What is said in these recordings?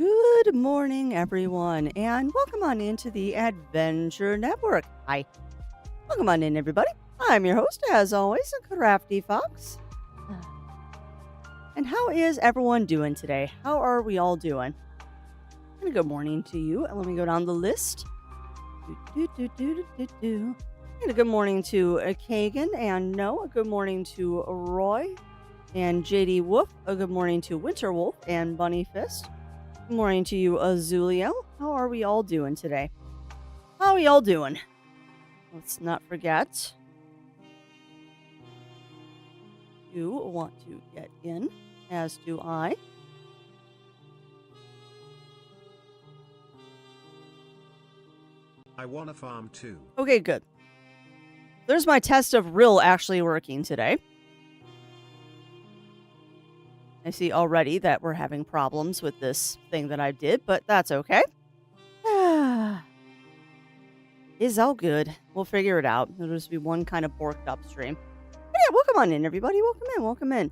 Good morning, everyone, and welcome on into the Adventure Network. Hi. Welcome on in, everybody. I'm your host, as always, a Crafty Fox. And how is everyone doing today? How are we all doing? And good morning to you. And let me go down the list. And a good morning to Kagan and Noah. A good morning to Roy and JD Wolf. A good morning to Winter Wolf and Bunny Fist. Good morning to you, Azulio. How are we all doing today? How are we all doing? Let's not forget you want to get in, as do I. I want to farm too. Okay, good. There's my test of Rill actually working today. I see already that we're having problems with this thing that I did, but that's okay. It's all good. We'll figure it out. It'll just be one kind of borked up stream. But yeah, welcome on in, everybody. Welcome in. Welcome in.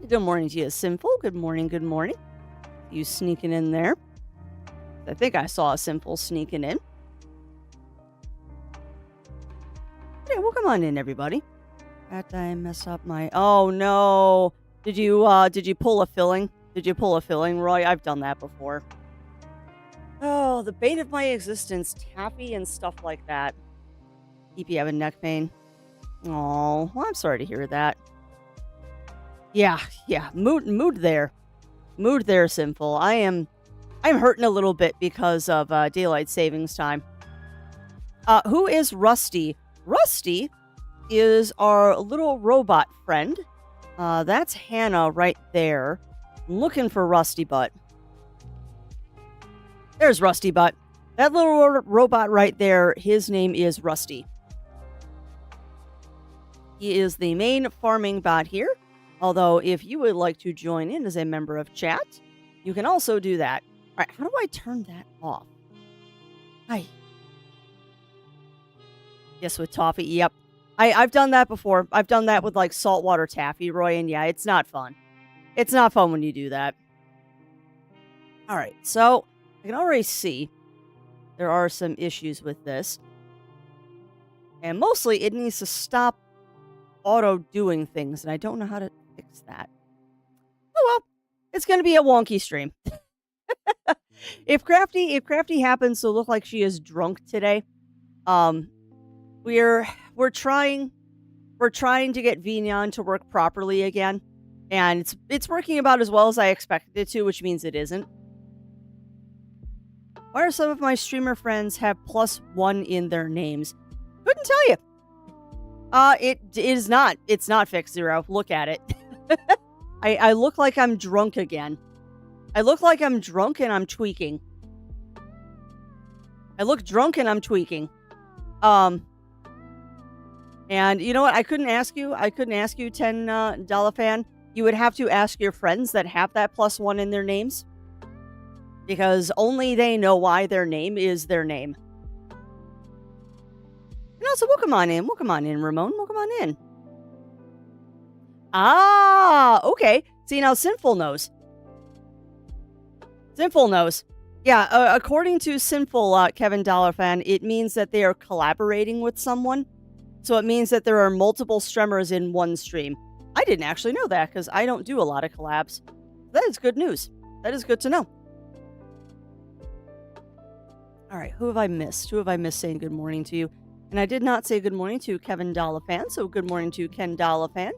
Good morning to you, Sinful. Good morning. Good morning. You sneaking in there. I think I saw a Sinful sneaking in. Yeah, welcome on in, everybody. After I mess up my... Oh, no. Did you pull a filling? Did you pull a filling, Roy? I've done that before. Oh, the bane of my existence. Taffy and stuff like that. Keep you having neck pain. Oh, well, I'm sorry to hear that. Yeah. Mood there. Mood there, Sinful. I'm hurting a little bit because of daylight savings time. Who is Rusty? Rusty is our little robot friend. That's Hannah right there. I'm looking for Rusty Butt. There's Rusty Butt. That little robot right there, his name is Rusty. He is the main farming bot here. Although, if you would like to join in as a member of chat, you can also do that. All right, how do I turn that off? Hi. Yes, with toffee. Yep. I've done that before. I've done that with like saltwater taffy, Roy, and yeah, it's not fun. It's not fun when you do that. All right, so I can already see there are some issues with this. And mostly it needs to stop auto-doing things, and I don't know how to fix that. Oh well, it's going to be a wonky stream. If Crafty happens to look like she is drunk today, we're trying to get Vignon to work properly again, and it's working about as well as I expected it to, which means it isn't. Why are some of my streamer friends have +1 in their names? Couldn't tell you. It is not. It's not fixed 0. Look at it. I look like I'm drunk again. I look like I'm drunk and I'm tweaking. I look drunk and I'm tweaking. And you know what? I couldn't ask you, $10 fan. You would have to ask your friends that have that +1 in their names. Because only they know why their name is their name. And also, welcome on in, Ramon. Welcome on in. Ah, okay. See, now Sinful knows. Sinful knows. Yeah, according to Sinful, Kevin Dollarfan, it means that they are collaborating with someone. So it means that there are multiple streamers in one stream. I didn't actually know that because I don't do a lot of collabs. That is good news. That is good to know. All right, who have I missed? Who have I missed saying good morning to you? And I did not say good morning to Kevin Dollarfan, so good morning to Ken Dollarfan.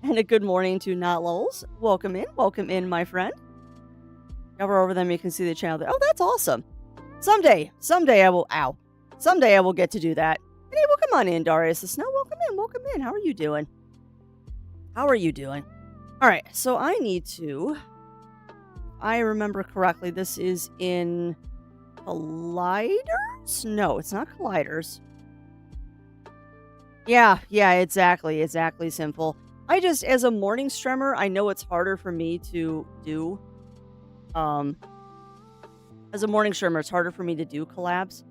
And a good morning to Not Lulz. Welcome in, my friend. Hover over them, you can see the channel there. Oh, that's awesome. Someday I will get to do that. Hey, welcome on in, Darius the Snow. Welcome in. How are you doing? All right, so I need to... If I remember correctly, this is in Colliders? No, it's not Colliders. Yeah, exactly, Simple. I just, as a morning streamer, I know it's harder for me to do... As a morning streamer, it's harder for me to do collabs.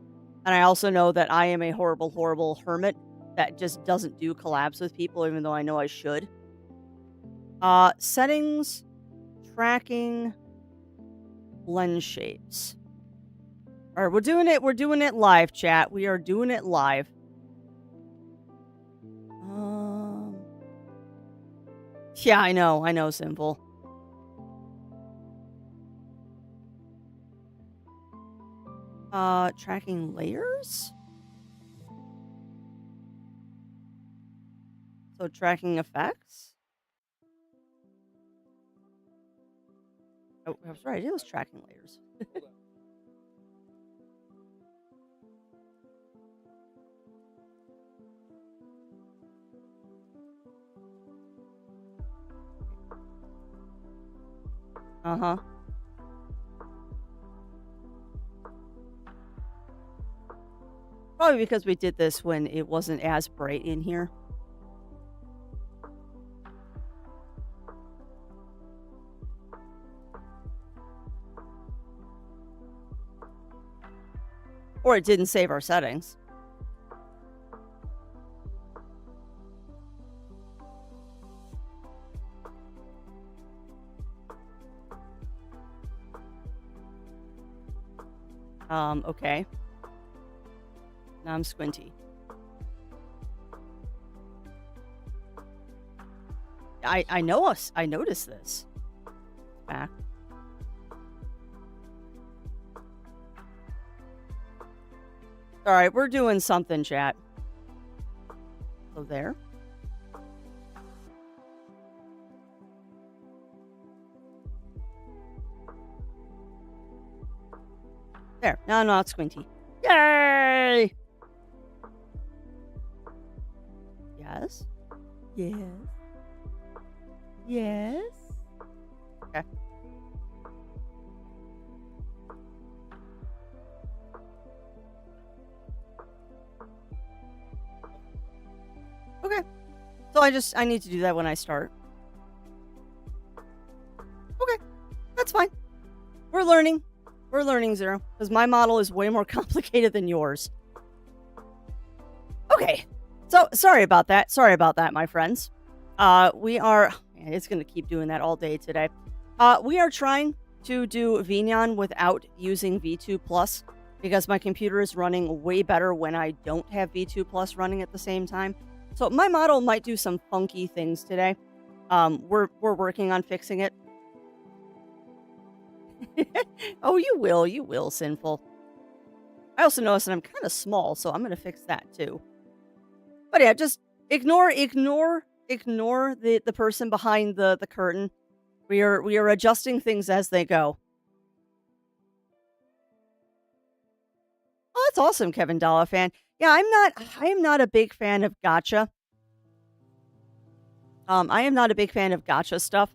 And I also know that I am a horrible, horrible hermit that just doesn't do collabs with people, even though I know I should. Settings, tracking blend shapes. All right, we're doing it. We're doing it live, chat. We are doing it live. Yeah, I know, Simple. Tracking layers? So tracking effects? Oh, I was right. It was tracking layers. Uh-huh. Probably because we did this when it wasn't as bright in here. Or it didn't save our settings. Okay. Now I'm squinty. I know us. I noticed this. Back. All right, we're doing something, chat. So there. There. Now I'm not squinty. Yay! Yes. Yes. Yes. Okay. Okay. So I need to do that when I start. Okay. That's fine. We're learning. We're learning, Zero. Because my model is way more complicated than yours. Okay. So, sorry about that. Sorry about that, my friends. We are... Man, it's going to keep doing that all day today. We are trying to do VNyan without using V2 Plus because my computer is running way better when I don't have V2 Plus running at the same time. So my model might do some funky things today. We're working on fixing it. Oh, you will, Sinful. I also noticed that I'm kind of small, so I'm going to fix that too. But yeah, just ignore the person behind the curtain. We are adjusting things as they go. Oh, that's awesome, Kevin Dalla fan. Yeah, I am not a big fan of gacha. I am not a big fan of gacha stuff.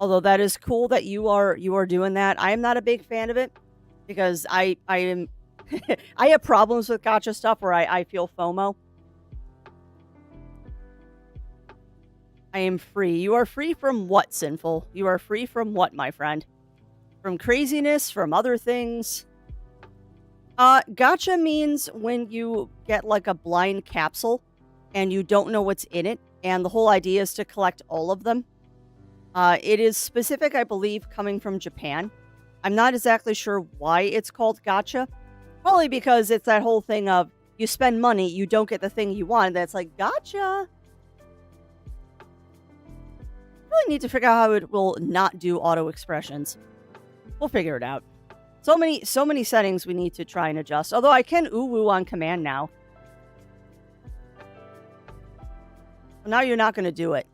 Although that is cool that you are doing that. I am not a big fan of it because I am I have problems with gacha stuff where I feel FOMO. I am free. You are free from what, Sinful? You are free from what, my friend? From craziness, from other things? Gacha means when you get like a blind capsule and you don't know what's in it, and the whole idea is to collect all of them. It is specific, I believe, coming from Japan. I'm not exactly sure why it's called gacha. Probably because it's that whole thing of you spend money, you don't get the thing you want. That's like, gotcha. Really need to figure out how it will not do auto expressions. We'll figure it out. So many settings we need to try and adjust. Although I can ooh-woo on command now. Well, now you're not going to do it.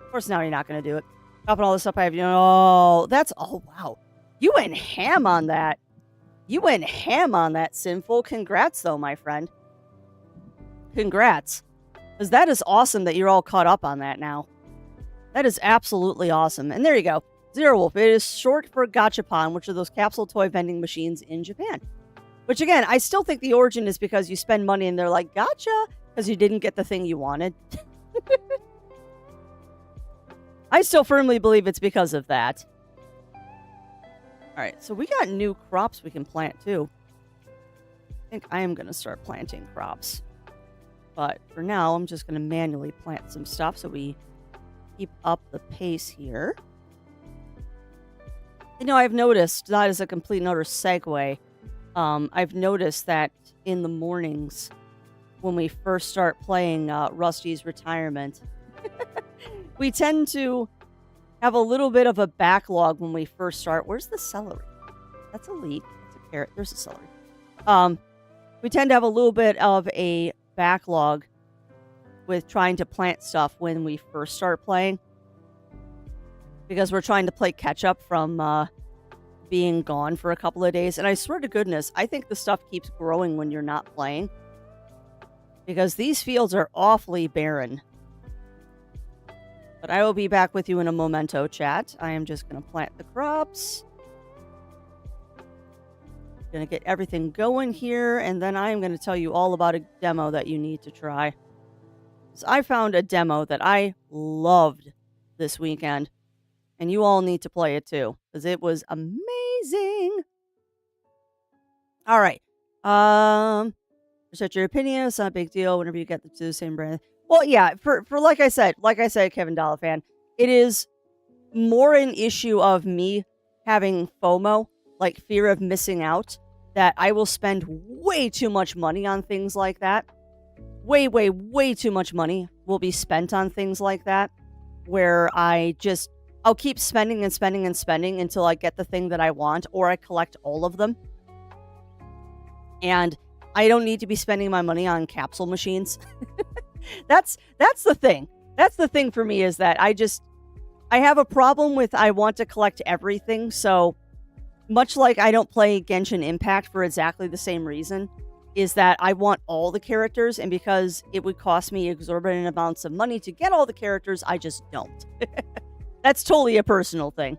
Of course, now you're not going to do it. Dropping all this stuff I have. Oh, that's... Oh, wow. You went ham on that. You went ham on that, Sinful. Congrats, though, my friend. Congrats. Because that is awesome that you're all caught up on that now. That is absolutely awesome. And there you go. Zero Wolf. It is short for gachapon, which are those capsule toy vending machines in Japan. Which, again, I still think the origin is because you spend money and they're like, gotcha, because you didn't get the thing you wanted. I still firmly believe it's because of that. All right, so we got new crops we can plant, too. I think I am going to start planting crops. But for now, I'm just going to manually plant some stuff so we keep up the pace here. You know, I've noticed, that is a complete and utter segue, I've noticed that in the mornings when we first start playing Rusty's Retirement, we tend to have a little bit of a backlog when we first start. Where's the celery? That's a leek. That's a carrot. There's a celery. We tend to have a little bit of a backlog with trying to plant stuff when we first start playing, because we're trying to play catch up from being gone for a couple of days. And I swear to goodness, I think the stuff keeps growing when you're not playing, because these fields are awfully barren. But I will be back with you in a momento, chat. I am just going to plant the crops. Going to get everything going here, and then I am going to tell you all about a demo that you need to try. So I found a demo that I loved this weekend, and you all need to play it too, because it was amazing. All right. Set your opinion. It's not a big deal whenever you get to the same brand. Well, yeah, for like I said, Kevin Dollar it is more an issue of me having FOMO, like fear of missing out, that I will spend way too much money on things like that. Way too much money will be spent on things like that, where I'll keep spending and spending and spending until I get the thing that I want, or I collect all of them. And I don't need to be spending my money on capsule machines. That's the thing. That's the thing for me, is that I have a problem with, I want to collect everything. So much like I don't play Genshin Impact for exactly the same reason, is that I want all the characters, and because it would cost me exorbitant amounts of money to get all the characters, I just don't. That's totally a personal thing.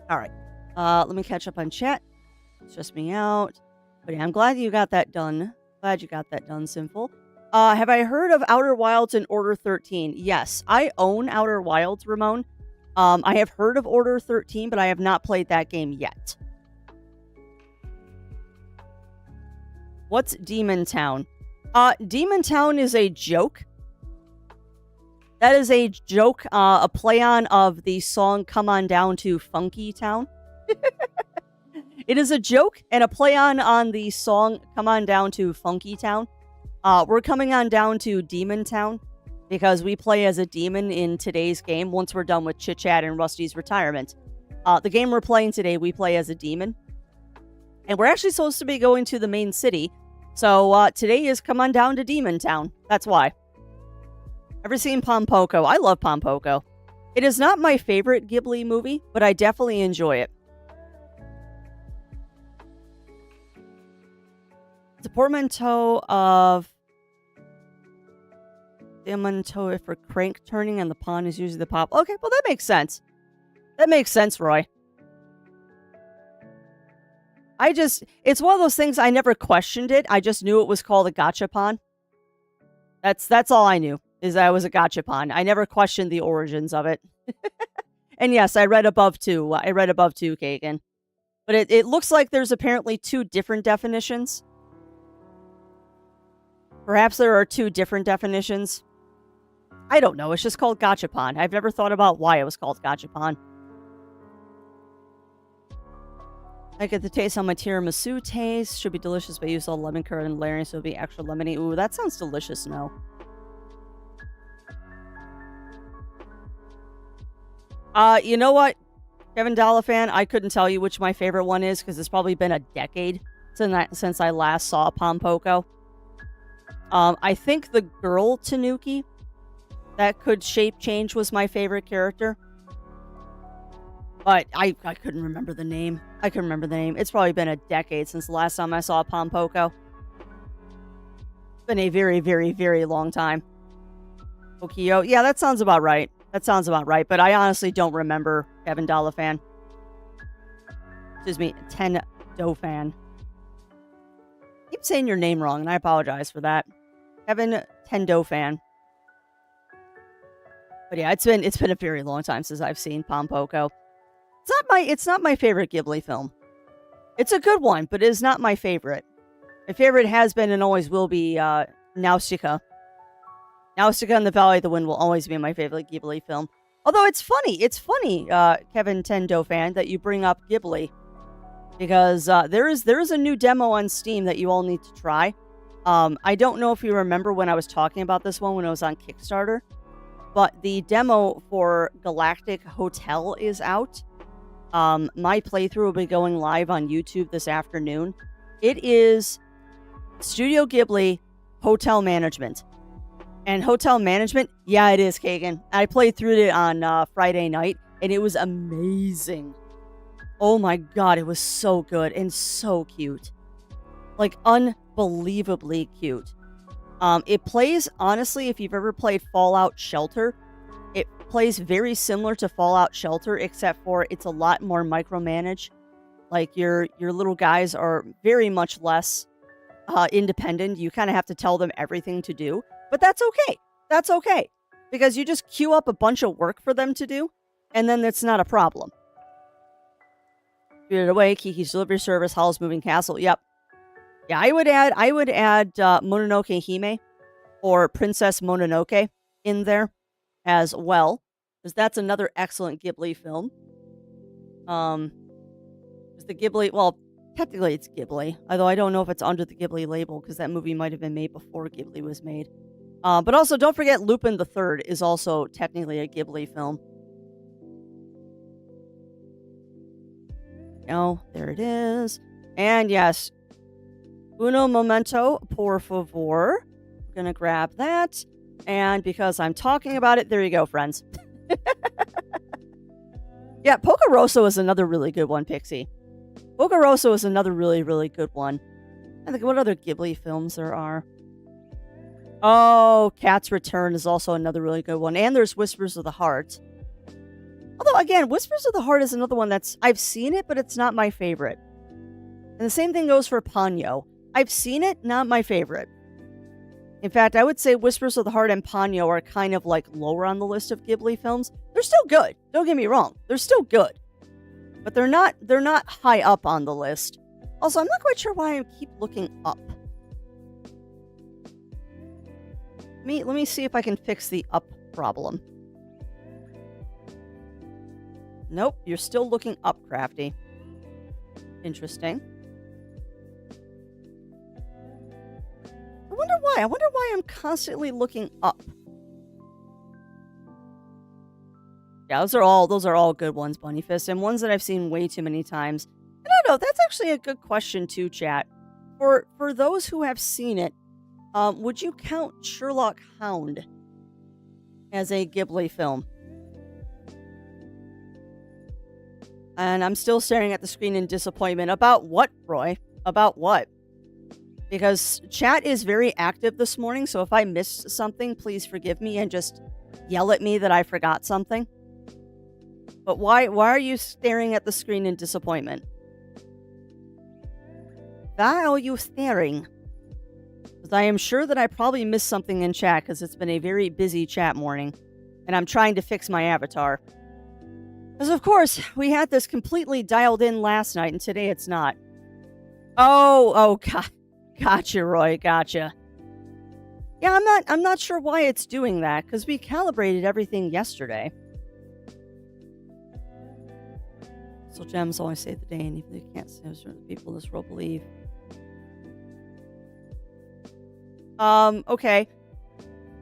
All right. Let me catch up on chat. Stress me out. But yeah, I'm glad you got that done. Glad you got that done, Simple. Have I heard of Outer Wilds and Order 13? Yes, I own Outer Wilds, Ramon. I have heard of Order 13, but I have not played that game yet. What's Demon Town? Demon Town is a joke. That is a joke, a play on of the song Come On Down to Funky Town. It is a joke and a play on the song Come On Down to Funky Town. We're coming on down to Demon Town because we play as a demon in today's game once we're done with Chit Chat and Rusty's Retirement. The game we're playing today, we play as a demon. And we're actually supposed to be going to the main city. So today is Come On Down to Demon Town. That's why. Ever seen Pompoko? I love Pompoko. It is not my favorite Ghibli movie, but I definitely enjoy it. It's a portmanteau of portmanteau for crank turning, and the pawn is usually the pop. Okay, well, that makes sense. That makes sense, Roy. It's one of those things, I never questioned it. I just knew it was called a gachapon. That's all I knew, is that it was a gachapon. I never questioned the origins of it. And yes, I read above too. Kagan. But it looks like there's apparently two different definitions. Perhaps there are two different definitions. I don't know. It's just called gachapon. I've never thought about why it was called gachapon. I get the taste on my tiramisu taste. Should be delicious, but use all lemon curd and layering, so it'll be extra lemony. Ooh, that sounds delicious, no. You know what, Kevin Dollar I couldn't tell you which my favorite one is, because it's probably been a decade since I last saw Pompoko. I think the girl Tanuki that could shape change was my favorite character. But I couldn't remember the name. It's probably been a decade since the last time I saw Pompoko. It's been a very, very, very long time. Okio. Yeah, that sounds about right. But I honestly don't remember Kevin Dollar. Excuse me, Ten Dofan. I keep saying your name wrong, and I apologize for that. Kevin Tendofan. But yeah, it's been a very long time since I've seen Pompoko. It's not my favorite Ghibli film. It's a good one, but it is not my favorite. My favorite has been and always will be Nausicaa. Nausicaa and the Valley of the Wind will always be my favorite Ghibli film. Although it's funny, Kevin Tendo fan, that you bring up Ghibli. Because there is a new demo on Steam that you all need to try. I don't know if you remember when I was talking about this one when it was on Kickstarter, but the demo for Galactic Hotel is out. My playthrough will be going live on YouTube this afternoon. It is Studio Ghibli Hotel Management. And Hotel Management, yeah, it is, Kagan. I played through it on Friday night, and it was amazing. Oh my god, it was so good and so cute. Like, unbelievably cute. It plays, honestly, if you've ever played Fallout Shelter, it plays very similar to Fallout Shelter, except for it's a lot more micromanaged. Like, your little guys are very much less independent. You kind of have to tell them everything to do. But that's okay. That's okay. Because you just queue up a bunch of work for them to do, and then it's not a problem. Spirited Away, Kiki's Delivery Service, Howl's Moving Castle. Yep. Yeah, I would add Mononoke Hime or Princess Mononoke in there as well, because that's another excellent Ghibli film. Is the Ghibli, well, technically it's Ghibli, although I don't know if it's under the Ghibli label because that movie might have been made before Ghibli was made. But also, don't forget Lupin the Third is also technically a Ghibli film. Oh, there it is. And yes, uno momento, por favor. We're going to grab that. And because I'm talking about it, there you go, friends. Yeah, Pocoroso is another really good one, Pixie. Pocoroso is another really, really good one. I think what other Ghibli films there are. Oh, Cat's Return is also another really good one. And there's Whispers of the Heart. Although, again, Whispers of the Heart is another one that's... I've seen it, but it's not my favorite. And the same thing goes for Ponyo. I've seen it, not my favorite. In fact, I would say Whispers of the Heart and Ponyo are kind of like lower on the list of Ghibli films. They're still good. Don't get me wrong. They're still good. But they're not high up on the list. Also, I'm not quite sure why I keep looking up. Let me see if I can fix the up problem. Nope, you're still looking up, Crafty. Interesting. I wonder why. I wonder why I'm constantly looking up. Yeah, those are all good ones, Bunnyfist, and ones that I've seen way too many times. I don't know. That's actually a good question too, chat. For those who have seen it, would you count Sherlock Hound as a Ghibli film? And I'm still staring at the screen in disappointment. About what, Roy? About what? Because chat is very active this morning, so if I missed something, please forgive me and just yell at me that I forgot something. But why are you staring at the screen in disappointment? Why are you staring? Because I am sure that I probably missed something in chat because it's been a very busy chat morning. And I'm trying to fix my avatar. Because, of course, we had this completely dialed in last night, and today it's not. Oh, God. Gotcha, Roy. Gotcha. Yeah, I'm not sure why it's doing that, because we calibrated everything yesterday. So gems always save the day, and even if you can't save certain people in this world believe. Okay.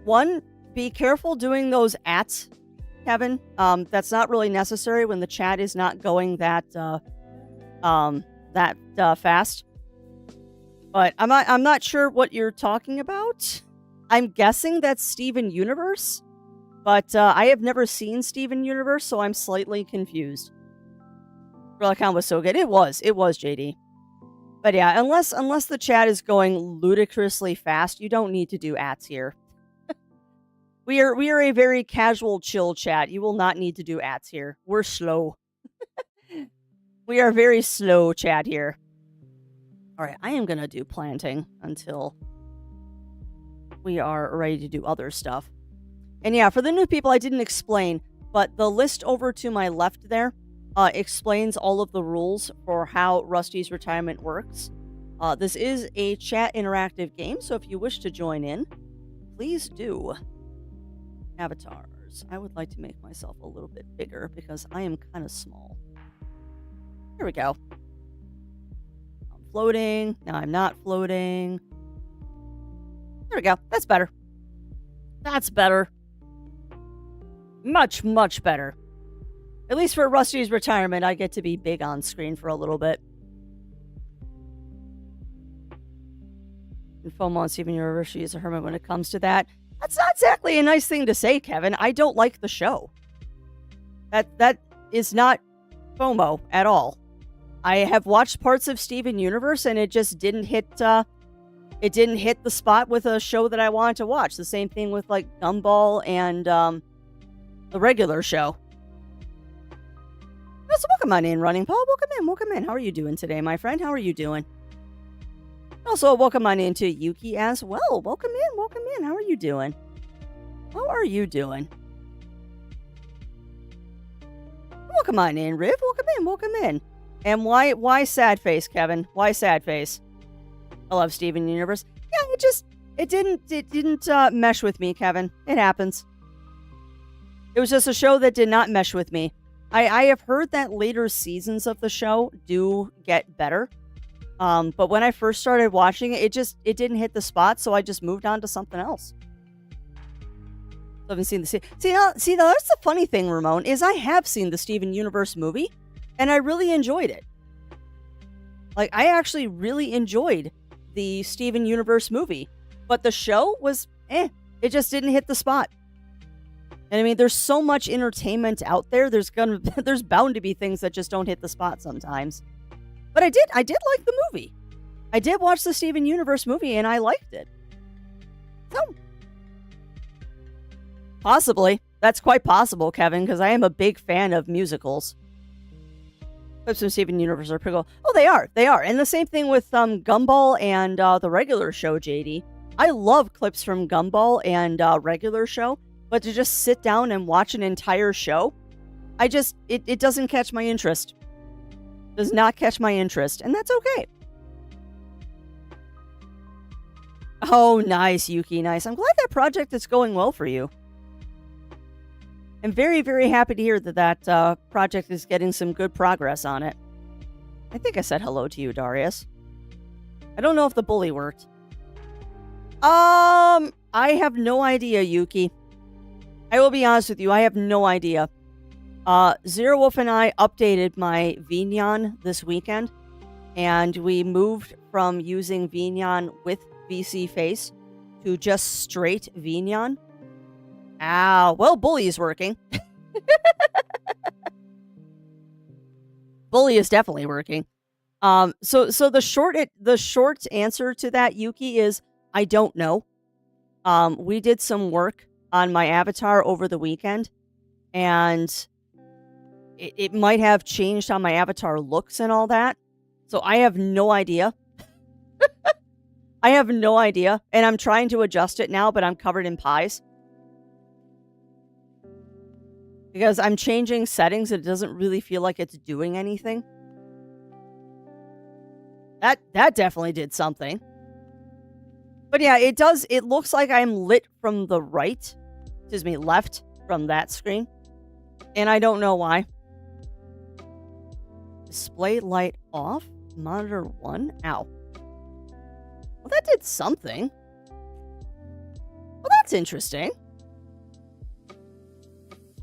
One, be careful doing those ats, Kevin. That's not really necessary when the chat is not going that fast. But I'm not sure what you're talking about. I'm guessing that's Steven Universe, but I have never seen Steven Universe, so I'm slightly confused. Relicon was so good. It was, JD. But yeah, unless the chat is going ludicrously fast, you don't need to do ats here. We are a very casual, chill chat. You will not need to do ats here. We're slow. We are very slow chat here. All right, I am going to do planting until we are ready to do other stuff. And yeah, for the new people, I didn't explain, but the list over to my left there explains all of the rules for how Rusty's retirement works. This is a chat interactive game, so if you wish to join in, please do. Avatars. I would like to make myself a little bit bigger because I am kind of small. Here we go. I'm floating. Now I'm not floating. There we go. That's better. That's better. Much, much better. At least for Rusty's retirement, I get to be big on screen for a little bit. And FOMO on Steven Universe, she is a hermit when it comes to that. That's not exactly a nice thing to say, Kevin. I don't like the show. That is not FOMO at all. I have watched parts of Steven Universe, and it just didn't hit. It didn't hit the spot with a show that I wanted to watch. The same thing with like Gumball and the regular show. So welcome on in, Running Paul. Welcome in. How are you doing today, my friend? How are you doing? Also, welcome on into Yuki as well. Welcome in. How are you doing? Welcome on in, Riv. Welcome in. And why sad face, Kevin? Why sad face? I love Steven Universe. Yeah, it didn't mesh with me, Kevin. It happens. It was just a show that did not mesh with me. I have heard that later seasons of the show do get better. But when I first started watching it, it didn't hit the spot, so I just moved on to something else. So I haven't seen the see now that's the funny thing, Ramon, is I have seen the Steven Universe movie, and I really enjoyed it. Like, I actually really enjoyed the Steven Universe movie, but the show was it just didn't hit the spot. And I mean, there's so much entertainment out there. There's bound to be things that just don't hit the spot sometimes. But I did like the movie. I did watch the Steven Universe movie, and I liked it. So, possibly. That's quite possible, Kevin, because I am a big fan of musicals. Clips from Steven Universe are pretty cool. Oh, they are. And the same thing with Gumball and the regular show, JD. I love clips from Gumball and regular show, but to just sit down and watch an entire show, it doesn't catch my interest. Does not catch my interest, and that's okay. Oh, nice, Yuki, nice. I'm glad that project is going well for you. I'm very, very happy to hear that project is getting some good progress on it. I think I said hello to you, Darius. I don't know if the bully worked. I have no idea, Yuki. I will be honest with you, I have no idea. Zero Wolf and I updated my Vignon this weekend, and we moved from using Vignon with VC Face to just straight Vignon. Well, Bully is working. Bully is definitely working. So the short answer to that, Yuki, is I don't know. We did some work on my avatar over the weekend, and it might have changed how my avatar looks and all that. So I have no idea. I have no idea. And I'm trying to adjust it now, but I'm covered in pies. Because I'm changing settings and it doesn't really feel like it's doing anything. That definitely did something. But yeah, it does. It looks like I'm lit from the left from that screen. And I don't know why. Display light off. Monitor 1. Ow. Well, that did something. Well, that's interesting.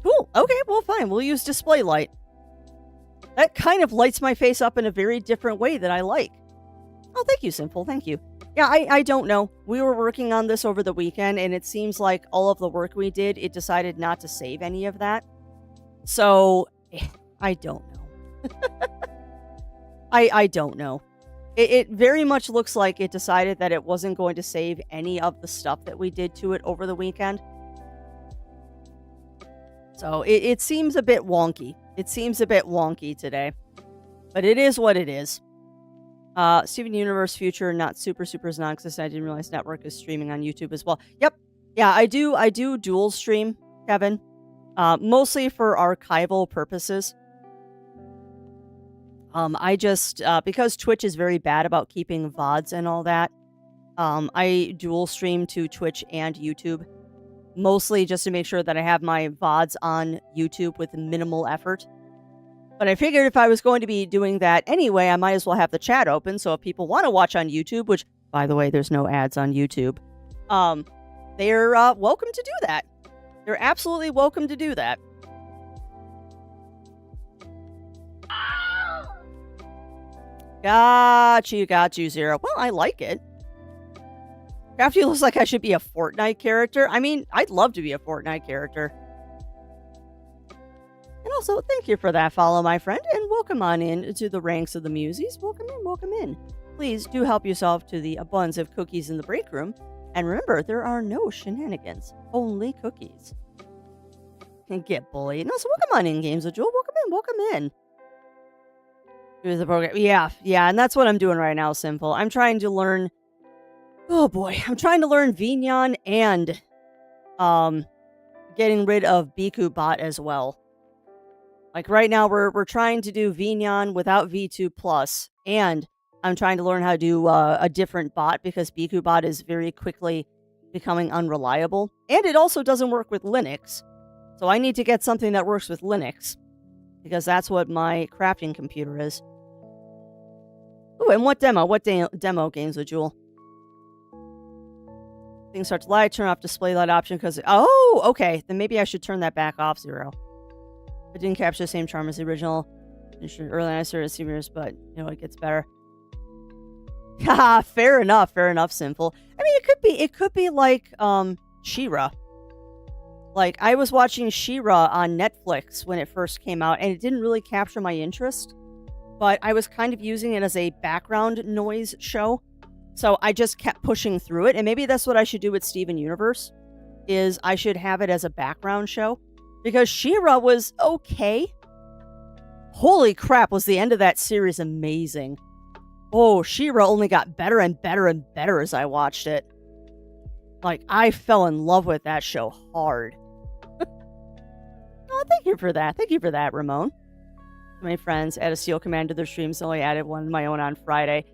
Cool. Okay, well, fine. We'll use display light. That kind of lights my face up in a very different way that I like. Oh, thank you, Simple. Thank you. Yeah, I don't know. We were working on this over the weekend, and it seems like all of the work we did, it decided not to save any of that. So, I don't know. I don't know. It very much looks like it decided that it wasn't going to save any of the stuff that we did to it over the weekend. So it seems a bit wonky. It seems a bit wonky today. But it is what it is. Steven Universe Future, not Super's non-existent. I didn't realize Network is streaming on YouTube as well. Yep. Yeah, I do dual stream, Kevin. Mostly for archival purposes. I just because Twitch is very bad about keeping VODs and all that. I dual stream to Twitch and YouTube, mostly just to make sure that I have my VODs on YouTube with minimal effort. But I figured if I was going to be doing that anyway, I might as well have the chat open. So if people want to watch on YouTube, which, by the way, there's no ads on YouTube, they're welcome to do that. They're absolutely welcome to do that. Got you, Zero. Well, I like it. Crafty looks like I should be a Fortnite character. I mean, I'd love to be a Fortnite character. And also, thank you for that follow, my friend, and welcome on in to the ranks of the Muses. Welcome in, welcome in. Please do help yourself to the abundance of cookies in the break room. And remember, there are no shenanigans, only cookies. And get bullied. And also, welcome on in, Games with Jewel. Welcome in. Through the program. Yeah, and that's what I'm doing right now, Simple. I'm trying to learn... Oh boy, I'm trying to learn Vignon and getting rid of Biku bot as well. Like right now, we're trying to do Vignon without V2 plus, and I'm trying to learn how to do a different bot because Biku bot is very quickly becoming unreliable, and it also doesn't work with Linux. So I need to get something that works with Linux because that's what my crafting computer is. Oh, and what demo? What demo games with Jewel? Things start to light. Turn off display light option because... Oh, okay. Then maybe I should turn that back off, Zero. It didn't capture the same charm as the original. Early I started Series, but you know it gets better. Haha, fair enough, Simple. I mean, it could be like She-Ra. Like I was watching She-Ra on Netflix when it first came out, and it didn't really capture my interest. But I was kind of using it as a background noise show, so I just kept pushing through it. And maybe that's what I should do with Steven Universe. Is I should have it as a background show. Because She-Ra was okay. Holy crap, was the end of that series amazing. Oh, She-Ra only got better and better and better as I watched it. Like, I fell in love with that show hard. Oh, thank you for that. Thank you for that, Ramon. My friends add a steel command to their stream, so I added one of my own on Friday.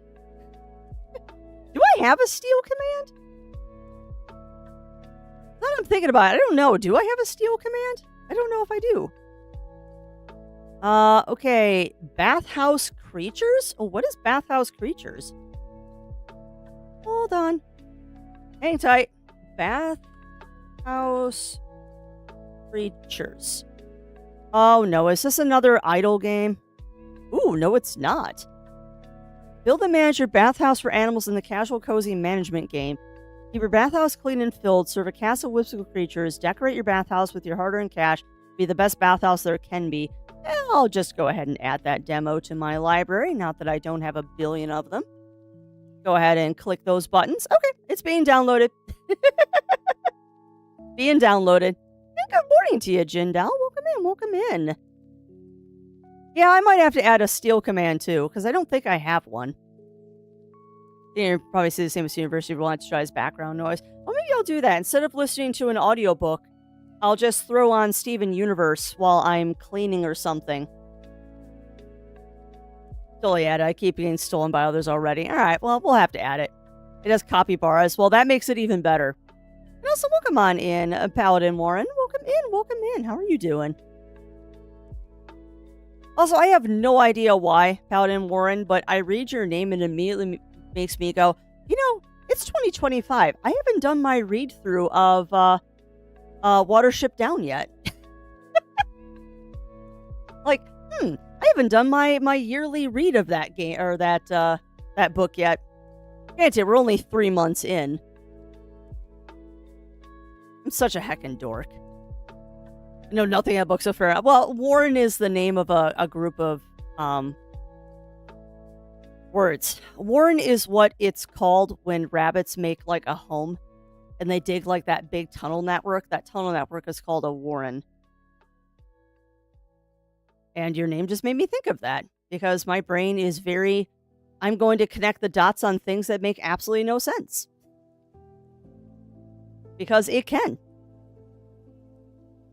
Do I have a steel command? Now I'm thinking about it. I don't know. Do I have a steel command? I don't know if I do. Okay. Bathhouse creatures? Oh, what is bathhouse creatures? Hold on. Hang tight. Bathhouse creatures. Oh, no. Is this another idle game? Ooh, no, it's not. Build and manage your bathhouse for animals in the casual cozy management game. Keep your bathhouse clean and filled, serve a cast of whimsical creatures, decorate your bathhouse with your hard-earned cash, be the best bathhouse there can be. And I'll just go ahead and add that demo to my library, not that I don't have a billion of them. Go ahead and click those buttons. Okay, it's being downloaded. Being downloaded. And good morning to you, Jindal. Welcome in. Yeah, I might have to add a steel command too, because I don't think I have one. You probably see the same as University of Wants to try his background noise. Well, maybe I'll do that. Instead of listening to an audiobook, I'll just throw on Steven Universe while I'm cleaning or something. Totally add it. I keep getting stolen by others already. Alright, well, we'll have to add it. It has capybaras. Well, that makes it even better. And also, welcome on in, Paladin Warren. Welcome in. How are you doing? Also, I have no idea why, Paladin Warren, but I read your name and immediately makes me go, you know, it's 2025. I haven't done my read-through of Watership Down yet. Like, I haven't done my yearly read of that game or that book yet. Granted, we're only 3 months in. I'm such a heckin' dork. I know nothing about books so fair. Well, Warren is the name of a group of words. Warren is what it's called when rabbits make like a home and they dig like that big tunnel network. That tunnel network is called a warren. And your name just made me think of that because my brain is very... I'm going to connect the dots on things that make absolutely no sense. Because it can.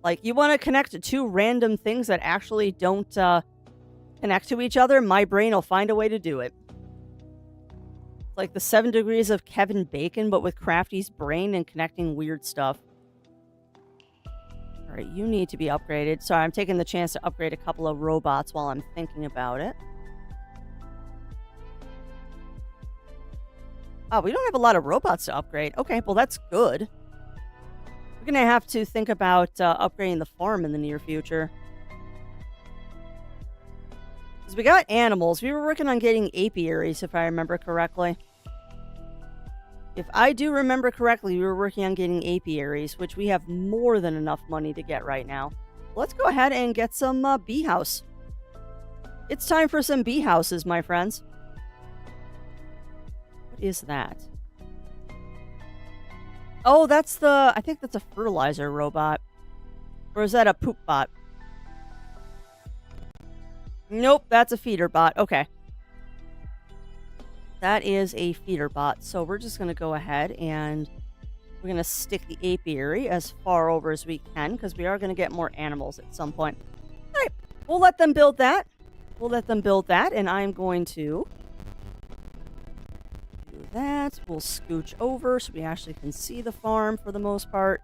Like, you want to connect two random things that actually don't connect to each other, my brain will find a way to do it. It's like the 7 degrees of Kevin Bacon, but with Crafty's brain and connecting weird stuff. All right, you need to be upgraded. Sorry, I'm taking the chance to upgrade a couple of robots while I'm thinking about it. Oh, we don't have a lot of robots to upgrade. Okay, well, that's good. We're going to have to think about upgrading the farm in the near future. Because we got animals. We were working on getting apiaries, if I remember correctly. If I do remember correctly, we were working on getting apiaries, which we have more than enough money to get right now. Let's go ahead and get some bee house. It's time for some bee houses, my friends. What is that? Oh, that's I think that's a fertilizer robot. Or is that a poop bot? Nope, that's a feeder bot. Okay. That is a feeder bot. So we're just going to go ahead and we're going to stick the apiary as far over as we can because we are going to get more animals at some point. All right, we'll let them build that. We'll let them build that, and I'm going to do that. We'll scooch over so we actually can see the farm for the most part.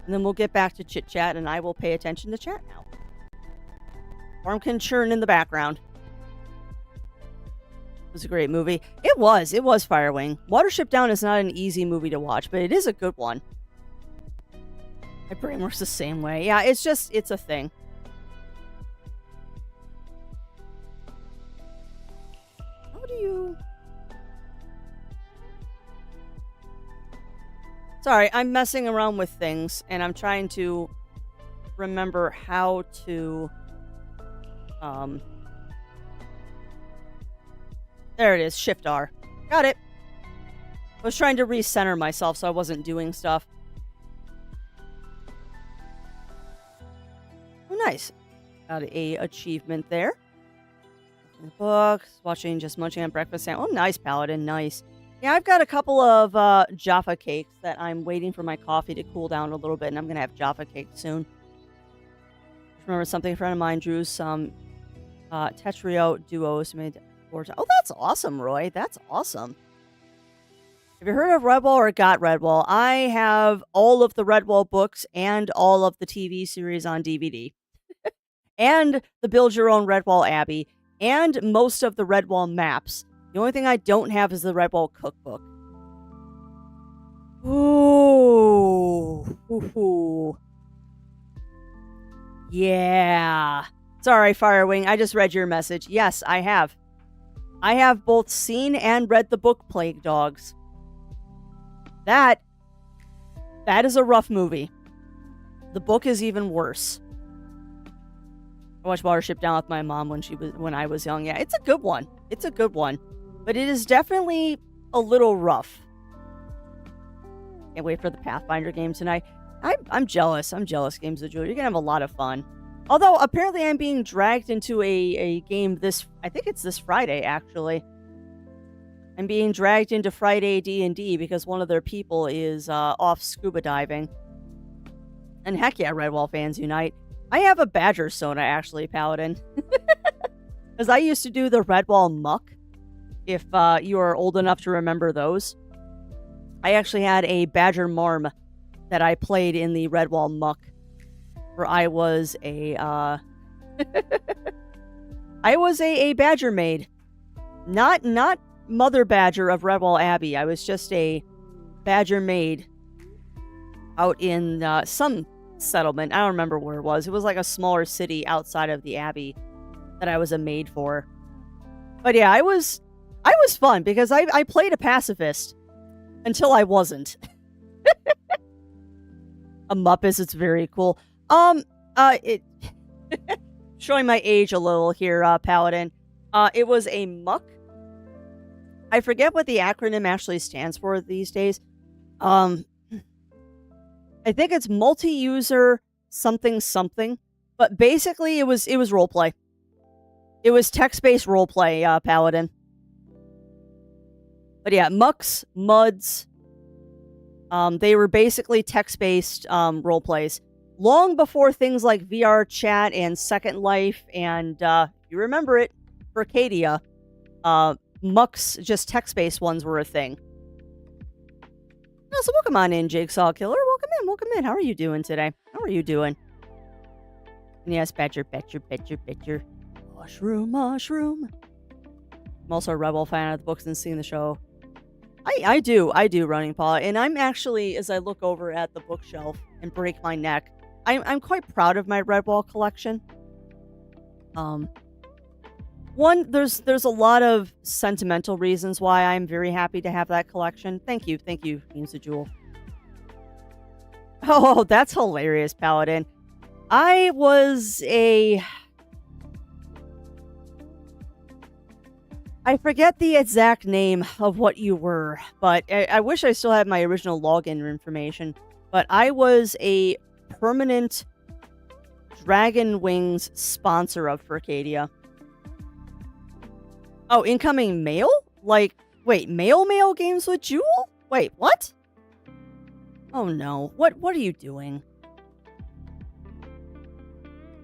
And then we'll get back to chit-chat, and I will pay attention to chat now. Farm can churn in the background. It was a great movie. It was Firewing. Watership Down is not an easy movie to watch, but it is a good one. My brain works the same way. Yeah, it's a thing. How do you... Sorry, I'm messing around with things, and I'm trying to remember how to... There it is, Shift R. Got it. I was trying to recenter myself so I wasn't doing stuff. Oh, nice. Got a achievement there. Books, watching Just Munching on Breakfast. Oh, nice, Paladin, nice. Yeah, I've got a couple of Jaffa cakes that I'm waiting for my coffee to cool down a little bit, and I'm going to have Jaffa cake soon. Remember something a friend of mine drew some Tetrio duos made. Oh, that's awesome, Roy. That's awesome. Have you heard of Redwall or got Redwall? I have all of the Redwall books and all of the TV series on DVD. And the Build Your Own Redwall Abbey. And most of the Redwall maps. The only thing I don't have is the Redwall cookbook. Ooh. Ooh. Yeah. Sorry, Firewing. I just read your message. Yes, I have. I have both seen and read the book Plague Dogs. That is a rough movie. The book is even worse. I watched Watership Down with my mom when I was young. Yeah, it's a good one. It's a good one. But it is definitely a little rough. Can't wait for the Pathfinder game tonight. I'm jealous. I'm jealous, Games of Joy. You're going to have a lot of fun. Although, apparently I'm being dragged into a game I think it's this Friday, actually. I'm being dragged into Friday D&D because one of their people is off scuba diving. And heck yeah, Redwall fans unite. I have a Badger Sona, actually, Paladin. Because I used to do the Redwall Muck, if you are old enough to remember those. I actually had a Badger Marm that I played in the Redwall Muck. Where I was a badger maid. Not mother badger of Redwall Abbey. I was just a badger maid out in some settlement. I don't remember where it was. It was like a smaller city outside of the Abbey that I was a maid for. But yeah, I was fun because I played a pacifist until I wasn't. A Muppet, it's very cool. Showing my age a little here, Paladin. It was a muck. I forget what the acronym actually stands for these days. I think it's multi-user something, but basically it was roleplay. It was text-based roleplay, Paladin. But yeah, mucks, muds. They were basically text-based roleplays. Long before things like VR chat and Second Life and, you remember it, Furcadia, Muck's just text-based ones were a thing. No, so welcome on in, Jigsaw Killer. Welcome in. How are you doing today? How are you doing? Yes, Betcher. Mushroom. I'm also a Rebel fan of the books and seeing the show. I do, Running Paw, and I'm actually, as I look over at the bookshelf and break my neck, I'm quite proud of my Redwall collection. One, there's a lot of sentimental reasons why I'm very happy to have that collection. Thank you, Games of Jewel. Oh, that's hilarious, Paladin. I forget the exact name of what you were, but I wish I still had my original login information. But I was a permanent Dragon Wings sponsor of Furcadia. Oh, incoming mail? Like, wait, mail Games with Jewel? Wait, what? Oh no, what are you doing?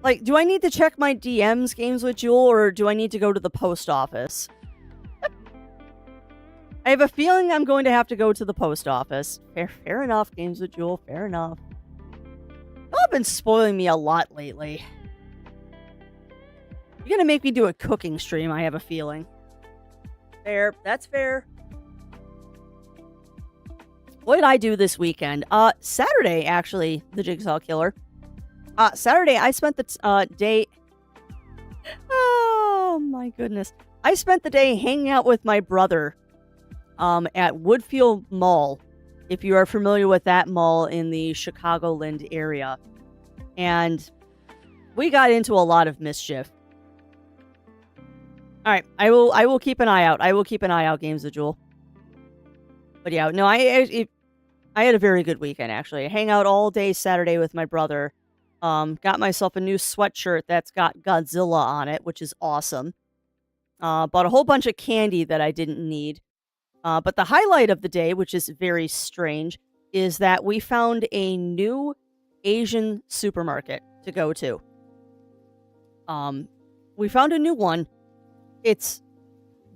Like, do I need to check my DMs, Games with Jewel, or do I need to go to the post office? I have a feeling I'm going to have to go to the post office. Fair enough, Games with Jewel, fair enough. Y'all have been spoiling me a lot lately. You're gonna make me do a cooking stream, I have a feeling. Fair, that's fair. What did I do this weekend? Saturday, actually, the Jigsaw Killer. Saturday, I spent the day... Oh, my goodness. I spent the day hanging out with my brother at Woodfield Mall, if you are familiar with that mall in the Chicagoland area. And we got into a lot of mischief. All right, I will keep an eye out. I will keep an eye out, Games of Jewel. But yeah, no, I had a very good weekend, actually. I hang out all day Saturday with my brother. Got myself a new sweatshirt that's got Godzilla on it, which is awesome. Bought a whole bunch of candy that I didn't need. But the highlight of the day, which is very strange, is that we found a new Asian supermarket to go to. We found a new one. It's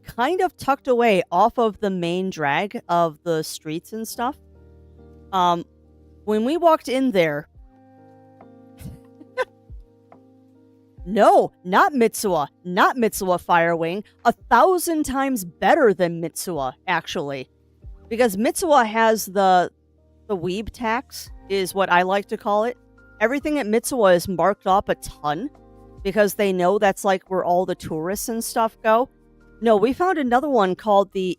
kind of tucked away off of the main drag of the streets and stuff. When we walked in there... No, not Mitsuwa. Not Mitsuwa Firewing. 1,000 times better than Mitsuwa, actually. Because Mitsuwa has the weeb tax, is what I like to call it. Everything at Mitsuwa is marked up a ton, because they know that's like where all the tourists and stuff go. No, we found another one called the,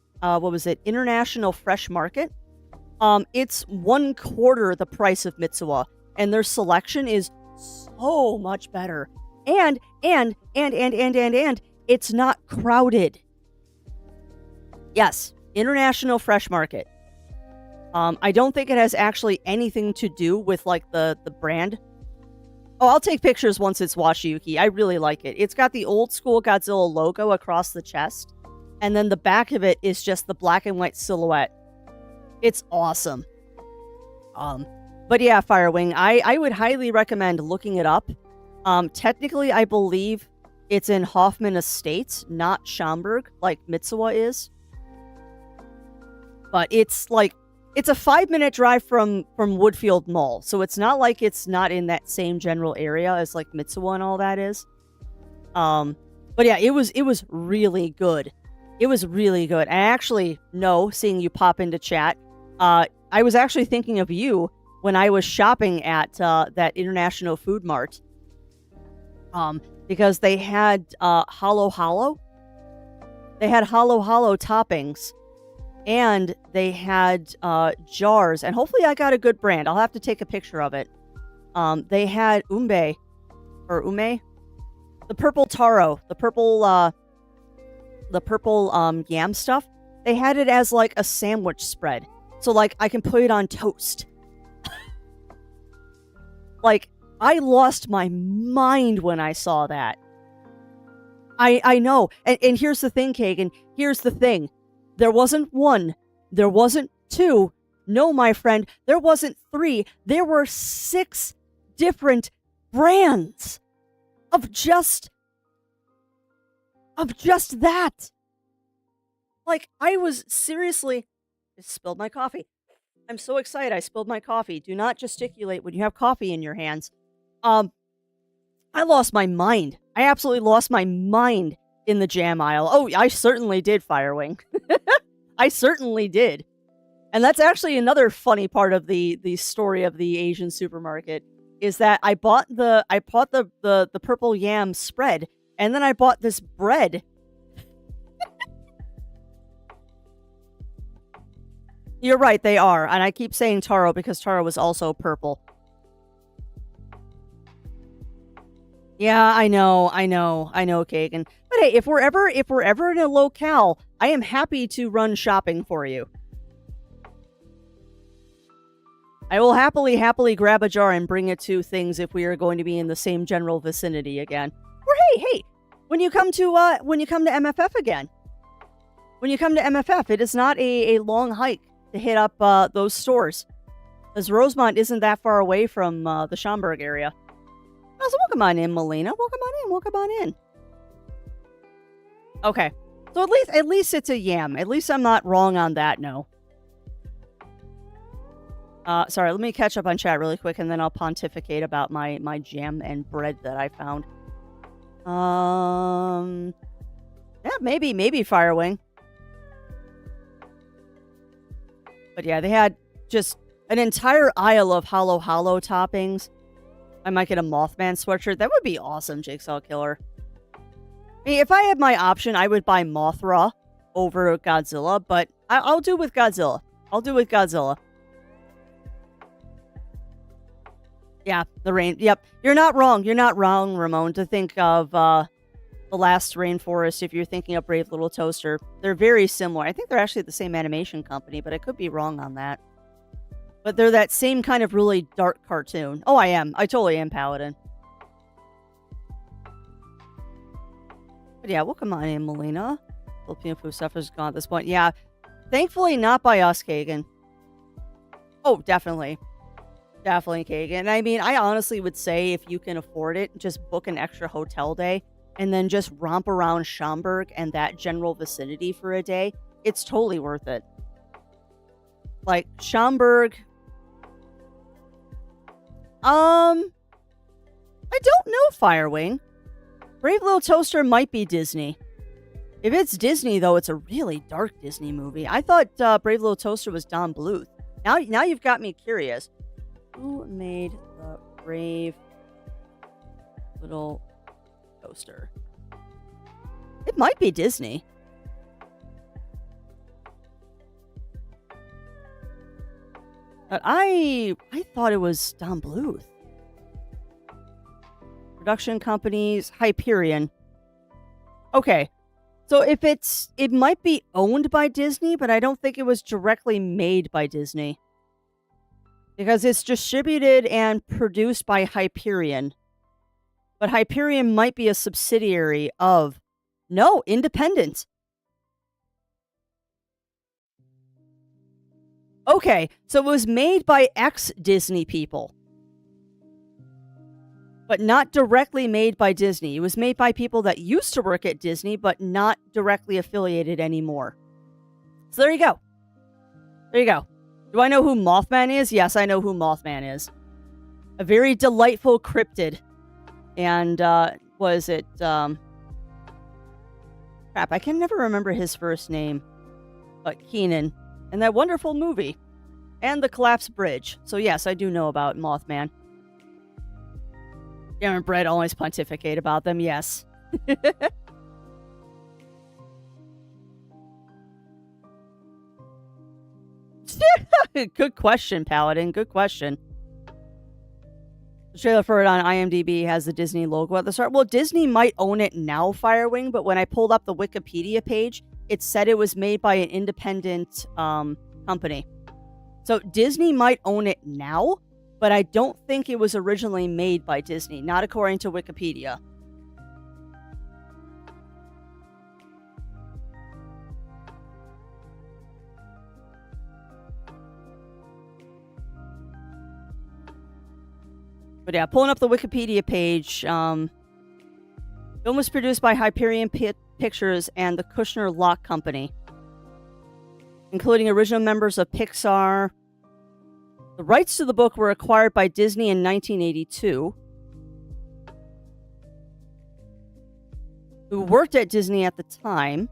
International Fresh Market. It's 1/4 the price of Mitsuwa, and their selection is so much better. And it's not crowded. Yes, International Fresh Market. I don't think it has actually anything to do with, like, the brand. Oh, I'll take pictures once it's Washiyuki. I really like it. It's got the old school Godzilla logo across the chest, and then the back of it is just the black and white silhouette. It's awesome. But yeah, Firewing, I would highly recommend looking it up. Technically, I believe it's in Hoffman Estates, not Schaumburg, like Mitsuwa is. But it's like, it's a 5-minute drive from Woodfield Mall, so it's not like it's not in that same general area as like Mitsuwa and all that is. But yeah, it was really good. It was really good. And actually, no, seeing you pop into chat, I was actually thinking of you when I was shopping at that International Food Mart. Because they had Holo Holo. They had Holo Holo toppings. And they had jars. And hopefully I got a good brand. I'll have to take a picture of it. They had Ume. The purple taro. The purple yam stuff. They had it as like a sandwich spread. So like I can put it on toast. Like, I lost my mind when I saw that. I know. And here's the thing, Kagan. Here's the thing. There wasn't 1. There wasn't 2. No, my friend. There wasn't 3. There were 6 different brands of just of just that. Like, I was seriously... I spilled my coffee. I'm so excited I spilled my coffee. Do not gesticulate when you have coffee in your hands. Um, I lost my mind. I absolutely lost my mind in the jam aisle. Oh, I certainly did, Firewing. I certainly did. And that's actually another funny part of the story of the Asian supermarket is that I bought the purple yam spread, and then I bought this bread. You're right, they are. And I keep saying Taro because Taro was also purple. Yeah, I know, Kagan. But hey, if we're ever in a locale, I am happy to run shopping for you. I will happily grab a jar and bring it to things if we are going to be in the same general vicinity again. Or hey, when you come to MFF again. When you come to MFF, it is not a long hike to hit up those stores. As Rosemont isn't that far away from the Schaumburg area. Oh, so welcome on in, Melina. Welcome on in. Okay. So at least it's a yam. At least I'm not wrong on that, no. Sorry, let me catch up on chat really quick, and then I'll pontificate about my jam and bread that I found. Yeah, maybe Firewing. But yeah, they had just an entire aisle of Hollow toppings. I might get a Mothman sweatshirt. That would be awesome, Jigsaw Killer. I mean, if I had my option, I would buy Mothra over Godzilla, but I'll do with Godzilla. Yeah, the rain. Yep. You're not wrong, Ramon, to think of the last rainforest if you're thinking of Brave Little Toaster. They're very similar. I think they're actually the same animation company, but I could be wrong on that. But they're that same kind of really dark cartoon. Oh, I am. I totally am, Paladin. But yeah, welcome on in, Melina. Filipino food stuff is gone at this point. Yeah, thankfully not by us, Kagan. Oh, definitely. Definitely, Kagan. I mean, I honestly would say if you can afford it, just book an extra hotel day and then just romp around Schaumburg and that general vicinity for a day. It's totally worth it. Like, Schaumburg... I don't know, Firewing. Brave Little Toaster might be Disney. If it's Disney, though, it's a really dark Disney movie. I thought Brave Little Toaster was Don Bluth. Now you've got me curious. Who made the Brave Little Toaster? It might be Disney. But I thought it was Don Bluth. Production companies, Hyperion. Okay. So it might be owned by Disney, but I don't think it was directly made by Disney. Because it's distributed and produced by Hyperion. But Hyperion might be a subsidiary of... No, independent. Okay, so it was made by ex-Disney people. But not directly made by Disney. It was made by people that used to work at Disney, but not directly affiliated anymore. So there you go. Do I know who Mothman is? Yes, I know who Mothman is. A very delightful cryptid. And, was it, crap, I can never remember his first name. But Keenan. And that wonderful movie. And the collapsed bridge. So yes, I do know about Mothman. Jam and Bread always pontificate about them, yes. Good question, Paladin. Good question. The trailer for it on IMDb has the Disney logo at the start. Well, Disney might own it now, Firewing, but when I pulled up the Wikipedia page, it said it was made by an independent company. So Disney might own it now, but I don't think it was originally made by Disney, not according to Wikipedia. But yeah, pulling up the Wikipedia page, film was produced by Hyperion Pictures and the Kushner Lock Company, including original members of Pixar. The rights to the book were acquired by Disney in 1982. Who worked at Disney at the time.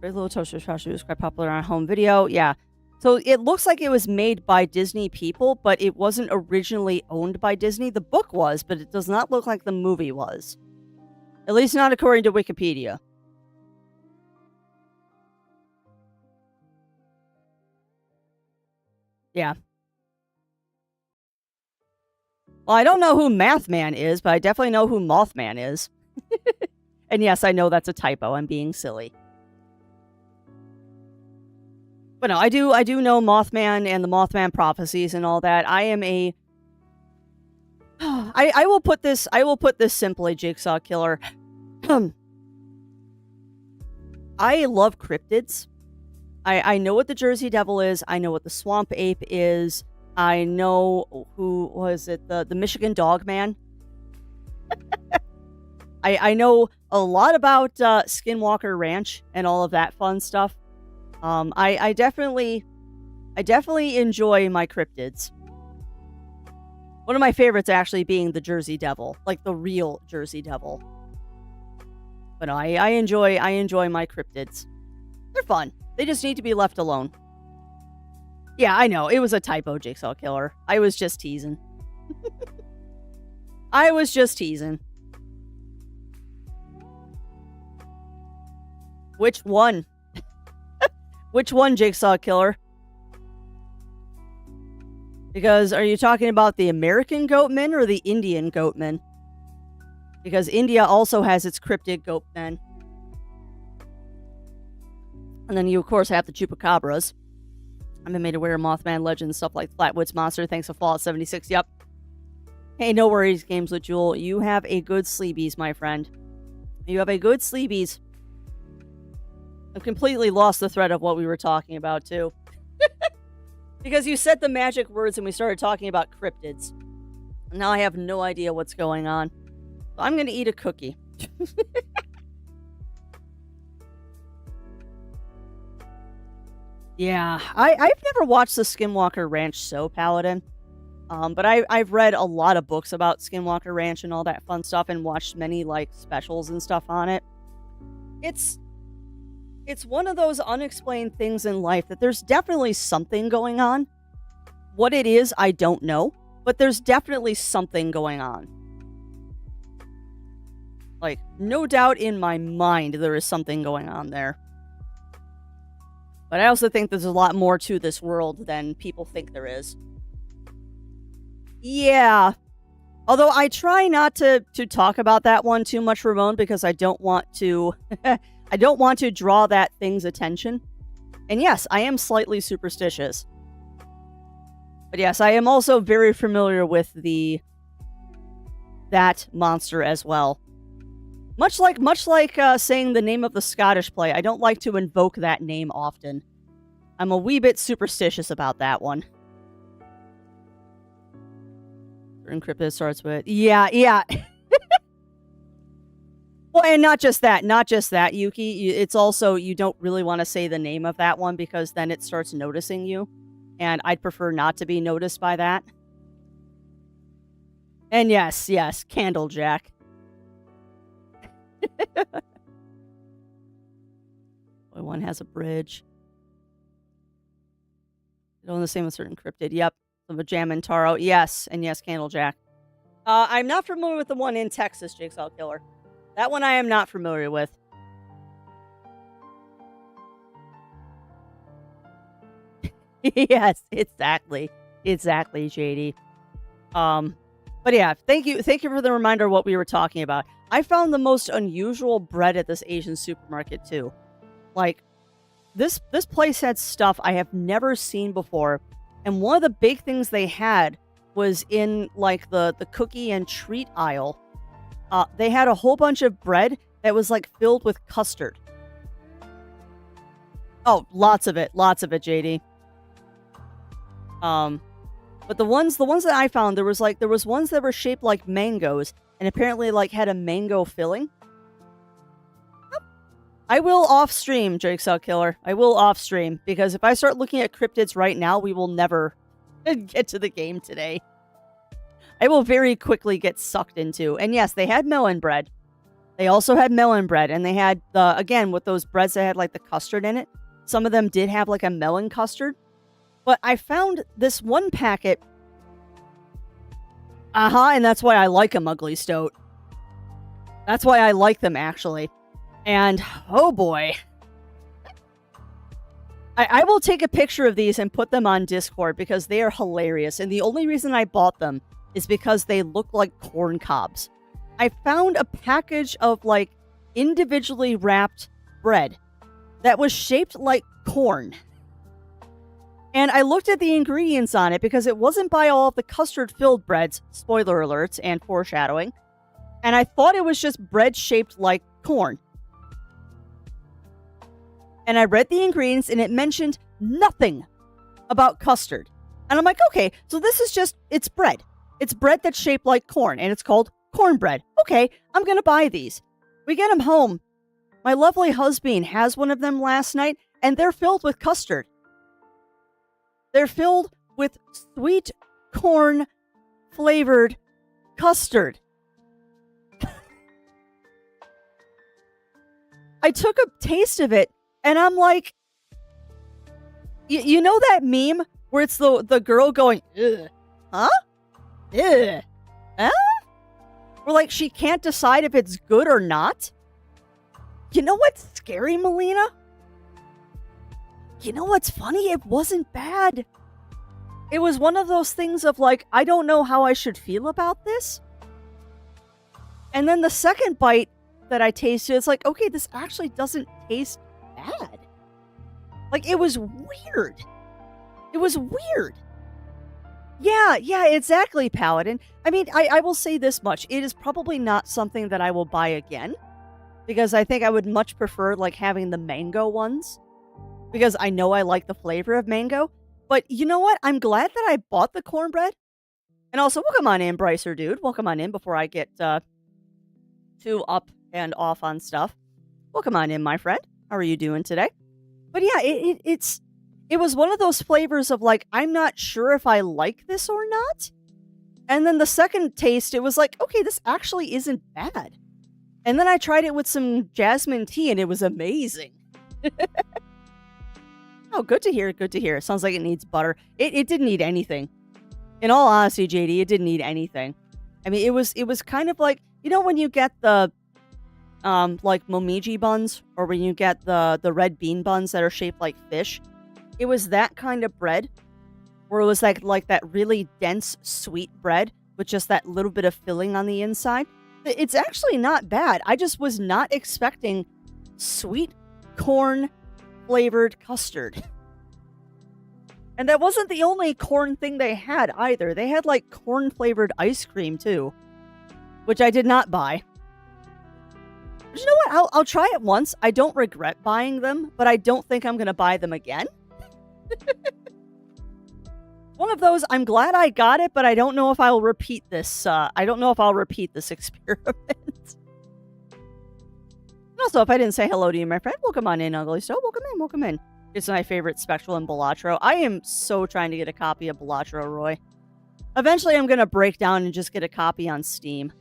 Very Little Toaster Trash was quite popular on home video. Yeah. So it looks like it was made by Disney people, but it wasn't originally owned by Disney. The book was, but it does not look like the movie was. At least not according to Wikipedia. Yeah. Well, I don't know who Mathman is, but I definitely know who Mothman is. And yes, I know that's a typo. I'm being silly. But no, I do know Mothman and the Mothman prophecies and all that. I am a I will put this simply, Jigsaw Killer. I love cryptids. I know what the Jersey Devil is. I know what the Swamp Ape is. I know who was it, the Michigan Dog Man. I know a lot about Skinwalker Ranch and all of that fun stuff. I definitely enjoy my cryptids. One of my favorites actually being the Jersey Devil, like the real Jersey Devil. But no, I enjoy my cryptids. They're fun. They just need to be left alone. Yeah, I know. It was a typo, Jigsaw Killer. I was just teasing. I was just teasing. Which one? Which one, Jigsaw Killer? Because are you talking about the American goatmen or the Indian goatmen? Because India also has its cryptid goatmen. And then you, of course, have the Chupacabras. I've been made aware of Mothman legends, stuff like Flatwoods Monster. Thanks to Fallout 76. Yep. Hey, no worries, Games with Jewel. You have a good sleebies, my friend. You have a good sleebies. I've completely lost the thread of what we were talking about, too. Because you said the magic words and we started talking about cryptids. Now I have no idea what's going on. So I'm going to eat a cookie. Yeah, I've never watched the Skinwalker Ranch show, Paladin. But I've read a lot of books about Skinwalker Ranch and all that fun stuff and watched many, like, specials and stuff on it. It's one of those unexplained things in life that there's definitely something going on. What it is, I don't know. But there's definitely something going on. Like, no doubt in my mind there is something going on there. But I also think there's a lot more to this world than people think there is. Yeah. Although I try not to talk about that one too much, Ramon, because I don't want to... I don't want to draw that thing's attention. And yes, I am slightly superstitious. But yes, I am also very familiar with that monster as well. Much like saying the name of the Scottish play, I don't like to invoke that name often. I'm a wee bit superstitious about that one. Encrypted starts with... Yeah. Well, and not just that, Yuki. It's also, you don't really want to say the name of that one because then it starts noticing you. And I'd prefer not to be noticed by that. And yes, Candlejack. Boy, one has a bridge. It's only the same with certain cryptid. Yep. The Jam Taro. Yes, and yes, Candlejack. I'm not familiar with the one in Texas, Jigsaw Killer. That one I am not familiar with. Yes, exactly, JD. But yeah, thank you for the reminder of what we were talking about. I found the most unusual bread at this Asian supermarket too. Like, this place had stuff I have never seen before, and one of the big things they had was in like the cookie and treat aisle. They had a whole bunch of bread that was like filled with custard. Oh, lots of it, JD. But the ones that I found, there was ones that were shaped like mangoes and apparently like had a mango filling. I will off stream, Jigsaw Killer. I will off stream, because if I start looking at cryptids right now, we will never get to the game today. I will very quickly get sucked into. And yes, they had melon bread. They also had melon bread, and they had again, with those breads that had like the custard in it. Some of them did have like a melon custard. But I found this one packet. And that's why I like them, Ugly Stoat. That's why I like them, actually. And, oh boy. I will take a picture of these and put them on Discord because they are hilarious. And the only reason I bought them is because they look like corn cobs. I found a package of, like, individually wrapped bread that was shaped like corn. And I looked at the ingredients on it because it wasn't by all of the custard-filled breads, spoiler alerts and foreshadowing, and I thought it was just bread shaped like corn. And I read the ingredients, and it mentioned nothing about custard. And I'm like, okay, so this is just, it's bread. It's bread that's shaped like corn, and it's called cornbread. Okay, I'm going to buy these. We get them home. My lovely husband has one of them last night, and they're filled with custard. They're filled with sweet corn flavored custard. I took a taste of it, and I'm like, you know that meme where it's the girl going, ugh, huh? Ugh, huh? Where, like, she can't decide if it's good or not? You know what's scary, Melina? You know what's funny? It wasn't bad. It was one of those things of, like, I don't know how I should feel about this. And then the second bite that I tasted, it's like, okay, this actually doesn't taste bad. Like, it was weird. It was weird. Yeah, exactly, Paladin. I mean, I will say this much. It is probably not something that I will buy again. Because I think I would much prefer, like, having the mango ones. Because I know I like the flavor of mango. But you know what? I'm glad that I bought the cornbread. And also, welcome on in, Brycer dude. Welcome on in before I get too up and off on stuff. Welcome on in, my friend. How are you doing today? But yeah, it was one of those flavors of, like, I'm not sure if I like this or not. And then the second taste, it was like, okay, this actually isn't bad. And then I tried it with some jasmine tea, and it was amazing. Oh, good to hear, good to hear. Sounds like it needs butter. It didn't need anything. In all honesty, JD, it didn't need anything. I mean, it was kind of like, you know when you get the, like, momiji buns? Or when you get the red bean buns that are shaped like fish? It was that kind of bread. Where it was like that really dense, sweet bread with just that little bit of filling on the inside. It's actually not bad. I just was not expecting sweet corn flavored custard. And that wasn't the only corn thing they had either. They had, like, corn flavored ice cream too, which I did not buy. But you know what? I'll try it once. I don't regret buying them, but I don't think I'm going to buy them again. One of those, I'm glad I got it, but I don't know if I'll repeat this. I don't know if I'll repeat this experiment. And also, if I didn't say hello to you, my friend, welcome on in, Ugly Stoat. Welcome in, welcome in. It's my favorite Spectral and Balatro. I am so trying to get a copy of Balatro, Roy. Eventually, I'm going to break down and just get a copy on Steam.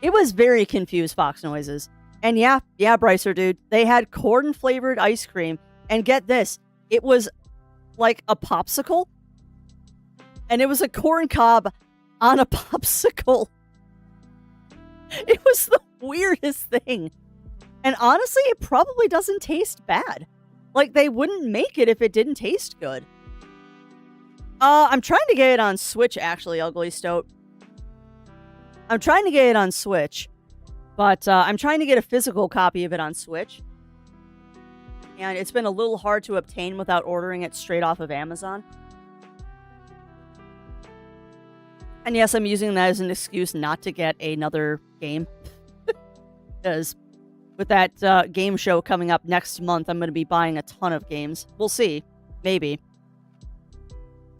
It was very confused, Fox Noises. And yeah, Brycer, dude. They had corn-flavored ice cream. And get this, it was like a popsicle. And it was a corn cob on a popsicle. It was the weirdest thing. And honestly, it probably doesn't taste bad. Like, they wouldn't make it if it didn't taste good. I'm trying to get it on Switch, actually, Ugly Stoat. I'm trying to get it on Switch. But I'm trying to get a physical copy of it on Switch. And it's been a little hard to obtain without ordering it straight off of Amazon. And yes, I'm using that as an excuse not to get another game. Because with that game show coming up next month, I'm going to be buying a ton of games. We'll see. Maybe.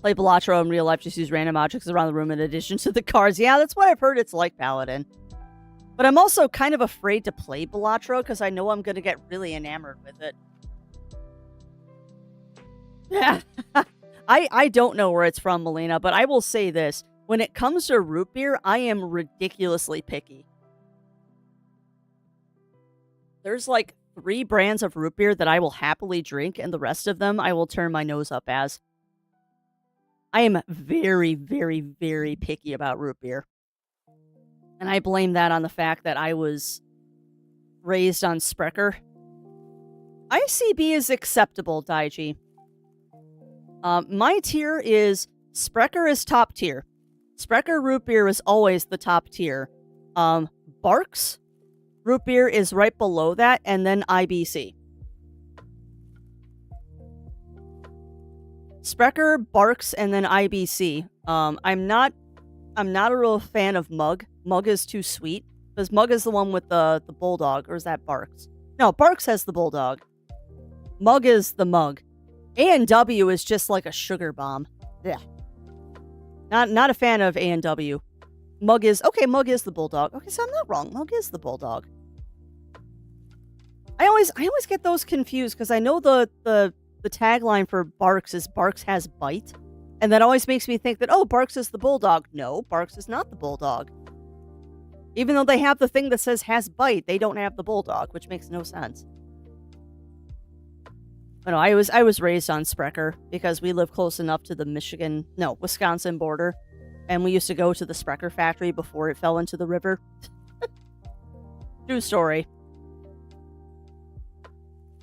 Play Balatro in real life, just use random objects around the room in addition to the cards. Yeah, that's what I've heard it's like, Paladin. But I'm also kind of afraid to play Balatro because I know I'm going to get really enamored with it. Yeah. I don't know where it's from, Melina, but I will say this. When it comes to root beer, I am ridiculously picky. There's like 3 brands of root beer that I will happily drink, and the rest of them I will turn my nose up as. I am very, very, very picky about root beer. And I blame that on the fact that I was raised on Sprecher. ICB is acceptable, Daiji. My tier is Sprecher is top tier. Sprecher root beer is always the top tier. Barks root beer is right below that, and then IBC. Sprecher, Barks, and then IBC. I'm not a real fan of Mug. Mug is too sweet. Because Mug is the one with the bulldog, or is that Barks? No, Barks has the bulldog. Mug is the Mug. A&W is just like a sugar bomb. Yeah. Not a fan of A&W. Mug is the bulldog. Okay, so I'm not wrong. Mug is the bulldog. I always get those confused because I know the tagline for Barks is Barks has bite. And that always makes me think that, oh, Barks is the bulldog. No, Barks is not the bulldog. Even though they have the thing that says has bite, they don't have the bulldog, which makes no sense. But no, I was raised on Sprecher because we live close enough to the Wisconsin border. And we used to go to the Sprecher factory before it fell into the river. True story.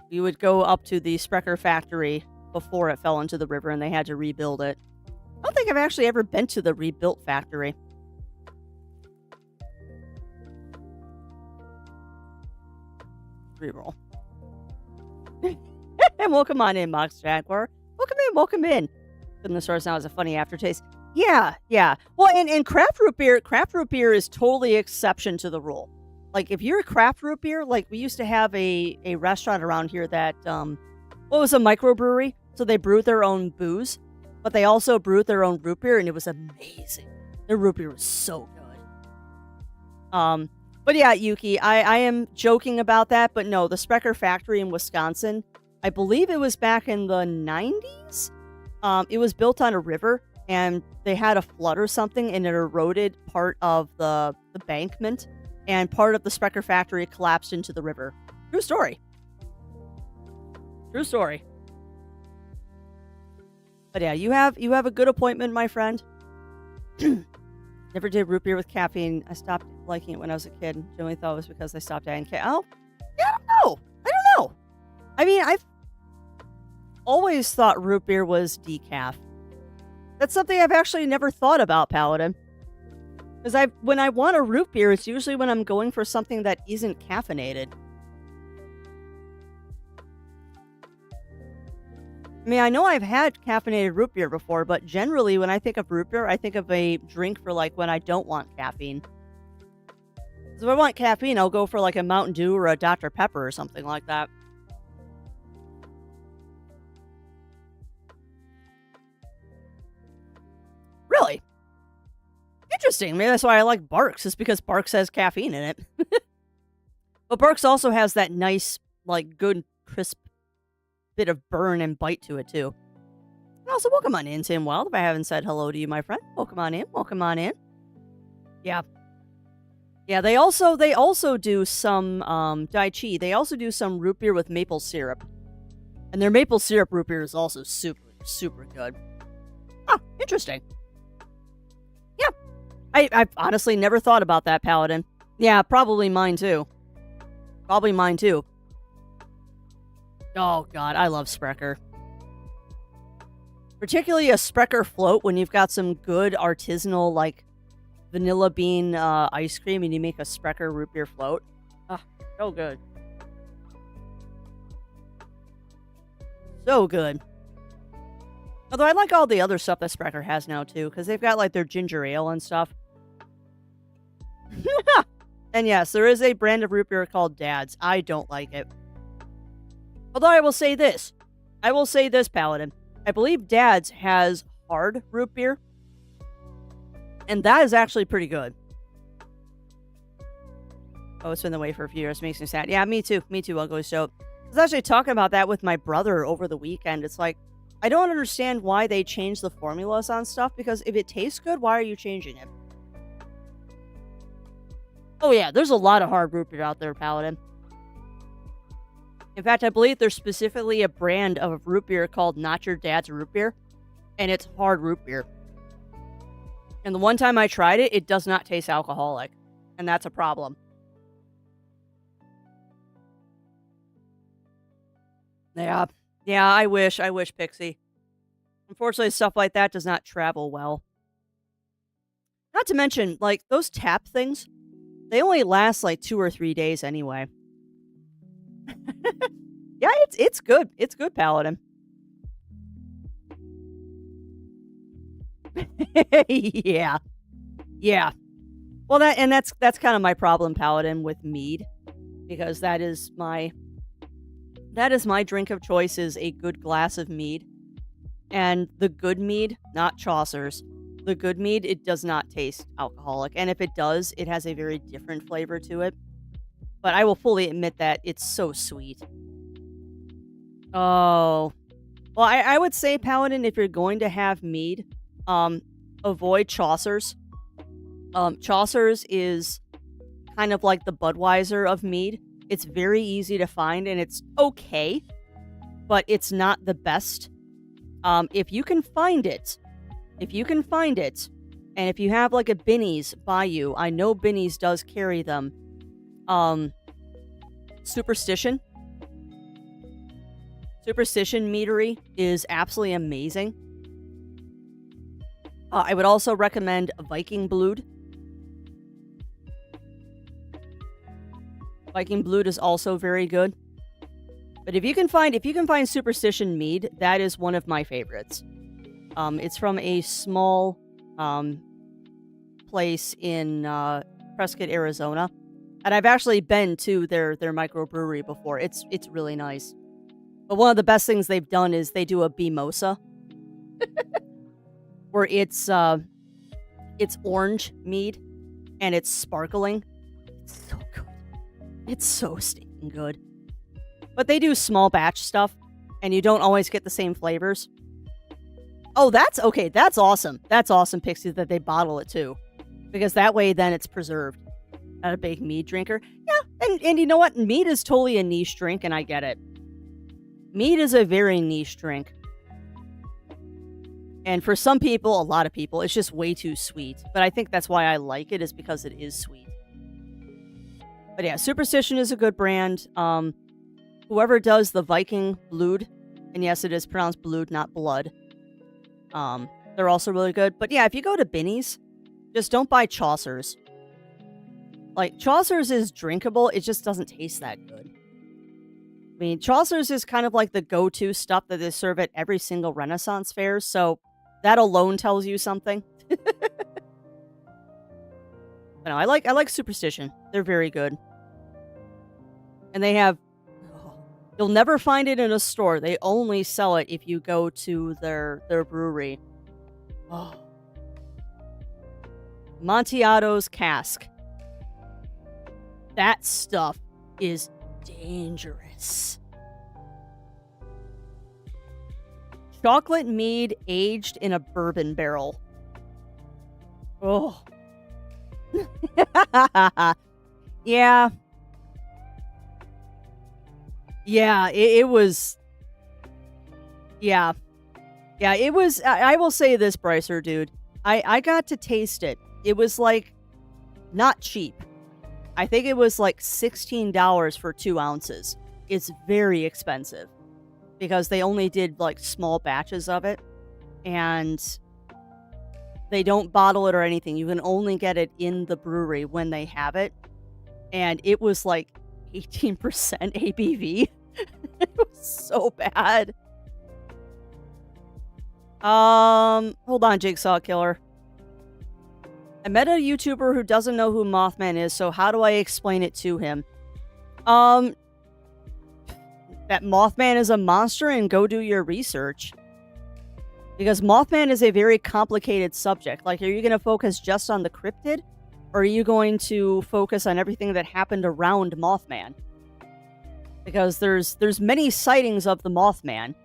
We would go up to the Sprecher factory before it fell into the river and they had to rebuild it. I don't think I've actually ever been to the rebuilt factory. Reroll. And welcome on in, Mox Jaguar. Welcome in. Goodness source now has a funny aftertaste. Yeah. Well, and craft root beer is totally exception to the rule. Like, if you're a craft root beer, like, we used to have a restaurant around here that, was a microbrewery. So they brewed their own booze, but they also brewed their own root beer, and it was amazing. Their root beer was so good. But yeah, Yuki, I am joking about that, but no, the Sprecher factory in Wisconsin, I believe it was back in the 90s. It was built on a river, and they had a flood or something, and it eroded part of the bankment, and part of the Sprecher factory collapsed into the river. True story. But yeah, you have a good appointment, my friend. Never did root beer with caffeine. I stopped liking it when I was a kid. Generally thought it was because I stopped adding caffeine. Oh, yeah, I don't know. I mean, I've always thought root beer was decaf. That's something I've actually never thought about, Paladin. Because when I want a root beer, it's usually when I'm going for something that isn't caffeinated. I mean, I know I've had caffeinated root beer before, but generally when I think of root beer, I think of a drink for like when I don't want caffeine. So if I want caffeine, I'll go for like a Mountain Dew or a Dr. Pepper or something like that. Really? Interesting. Maybe that's why I like Barks, is because Barks has caffeine in it. But Barks also has that nice, like, good, crisp bit of burn and bite to it, too. And also, welcome on in, Tim Wild, if I haven't said hello to you, my friend. Welcome on in. Yeah. Yeah, they also do some, Daichi, they also do some root beer with maple syrup. And their maple syrup root beer is also super, super good. Huh, interesting. Yeah. I've honestly never thought about that, Paladin. Yeah, probably mine too. Oh, God, I love Sprecher. Particularly a Sprecher float when you've got some good artisanal, like, vanilla bean ice cream and you make a Sprecher root beer float. Ah, so good. So good. Although I like all the other stuff that Sprecher has now, too, because they've got, like, their ginger ale and stuff. And yes, there is a brand of root beer called Dad's. I don't like it. Although I will say this, Paladin. I believe Dad's has hard root beer. And that is actually pretty good. Oh, it's been the way for a few years. Makes me sad. Yeah, me too. Me too, Ugly Soap. I was actually talking about that with my brother over the weekend. It's like, I don't understand why they change the formulas on stuff, because if it tastes good, why are you changing it? Oh, yeah, there's a lot of hard root beer out there, Paladin. In fact, I believe there's specifically a brand of root beer called Not Your Dad's Root Beer, and it's hard root beer. And the one time I tried it, it does not taste alcoholic, and that's a problem. Yeah. Yeah, I wish, Pixie. Unfortunately, stuff like that does not travel well. Not to mention, like, those tap things, they only last, like, 2 or 3 days anyway. Yeah, it's good. It's good, Paladin. Yeah. Yeah. Well, that's kind of my problem, Paladin, with mead, because that is my drink of choice, is a good glass of mead. And the good mead, not Chaucer's, the good mead, it does not taste alcoholic. And if it does, it has a very different flavor to it. But I will fully admit that it's so sweet. Oh. Well, I would say, Paladin, if you're going to have mead, avoid Chaucer's. Chaucer's is kind of like the Budweiser of mead. It's very easy to find, and it's okay, but it's not the best. If you can find it, and if you have like a Binny's by you, I know Binny's does carry them. Superstition meadery is absolutely amazing. I would also recommend Viking Blood. Viking Blood is also very good. But if you can find Superstition mead, that is one of my favorites. It's from a small place in Prescott, Arizona. And I've actually been to their microbrewery before. It's really nice. But one of the best things they've done is they do a mimosa. Where it's orange mead and it's sparkling. It's so good. It's so stinking good. But they do small batch stuff, and you don't always get the same flavors. Oh, that's okay. That's awesome. That's awesome, Pixie, that they bottle it too. Because that way then it's preserved. Not a big mead drinker. Yeah, and you know what? Mead is totally a niche drink, and I get it. Mead is a very niche drink. And for some people, a lot of people, it's just way too sweet. But I think that's why I like it, is because it is sweet. But yeah, Superstition is a good brand. Whoever does the Viking Blood, and yes, it is pronounced blood, not blood. They're also really good. But yeah, if you go to Binny's, just don't buy Chaucer's. Like, Chaucer's is drinkable, it just doesn't taste that good. I mean, Chaucer's is kind of like the go-to stuff that they serve at every single Renaissance fair, so that alone tells you something. But no, I like Superstition. They're very good. And they have... You'll never find it in a store. They only sell it if you go to their brewery. Oh. Amontillato's cask. That stuff is dangerous. Chocolate mead aged in a bourbon barrel. Oh. Yeah. Yeah, it was... Yeah. Yeah, it was... I will say this, Brycer, dude. I got to taste it. It was, like, not cheap. I think it was, like, $16 for 2 ounces. It's very expensive. Because they only did, like, small batches of it. And they don't bottle it or anything. You can only get it in the brewery when they have it. And it was, like, 18% ABV. It was so bad. Hold on, Jigsaw Killer. I met a YouTuber who doesn't know who Mothman is, so how do I explain it to him? That Mothman is a monster, and go do your research. Because Mothman is a very complicated subject. Like, are you going to focus just on the cryptid? Or are you going to focus on everything that happened around Mothman? Because there's many sightings of the Mothman.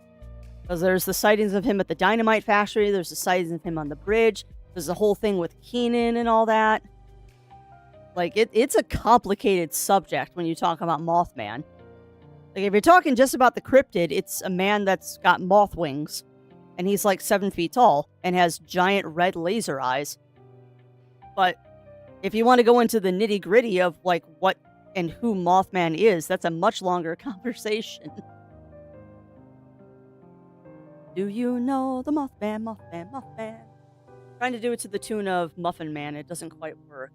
Because there's the sightings of him at the dynamite factory, there's the sightings of him on the bridge, there's the whole thing with Keenan and all that. Like, it's a complicated subject when you talk about Mothman. Like, if you're talking just about the cryptid, it's a man that's got moth wings. And he's like 7 feet tall and has giant red laser eyes. But if you want to go into the nitty-gritty of, like, what and who Mothman is, that's a much longer conversation. Do you know the Mothman, Mothman, Mothman? Trying to do it to the tune of Muffin Man. It doesn't quite work.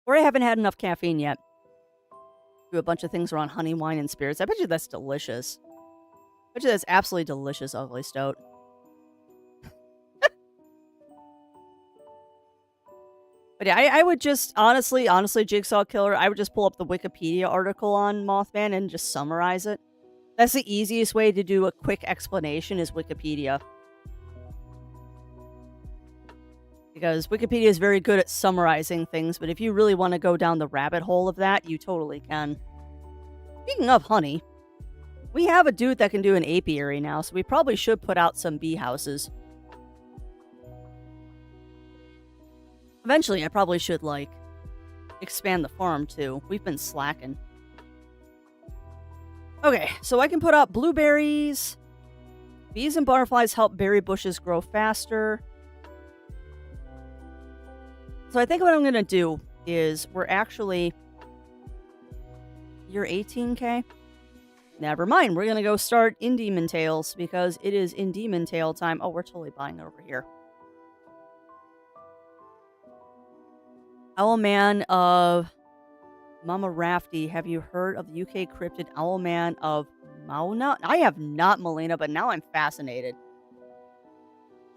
Or I haven't had enough caffeine yet. Do a bunch of things around honey, wine, and spirits. I bet you that's delicious. I bet you that's absolutely delicious, Ugly Stoat. But yeah, I would just, honestly, Jigsaw Killer, I would just pull up the Wikipedia article on Mothman and just summarize it. That's the easiest way to do a quick explanation is Wikipedia. Because Wikipedia is very good at summarizing things, but if you really want to go down the rabbit hole of that, you totally can. Speaking of honey, we have a dude that can do an apiary now, so we probably should put out some bee houses. Eventually, I probably should, like, expand the farm, too. We've been slacking. Okay, so I can put up blueberries. Bees and butterflies help berry bushes grow faster. So I think what I'm going to do is we're actually... You're 18K? Never mind, we're going to go start Indemon Tales because it is Indemon Tale time. Oh, we're totally buying it over here. Owlman of Mama Rafty. Have you heard of the UK cryptid Owlman of Mauna? I have not, Melina, but now I'm fascinated.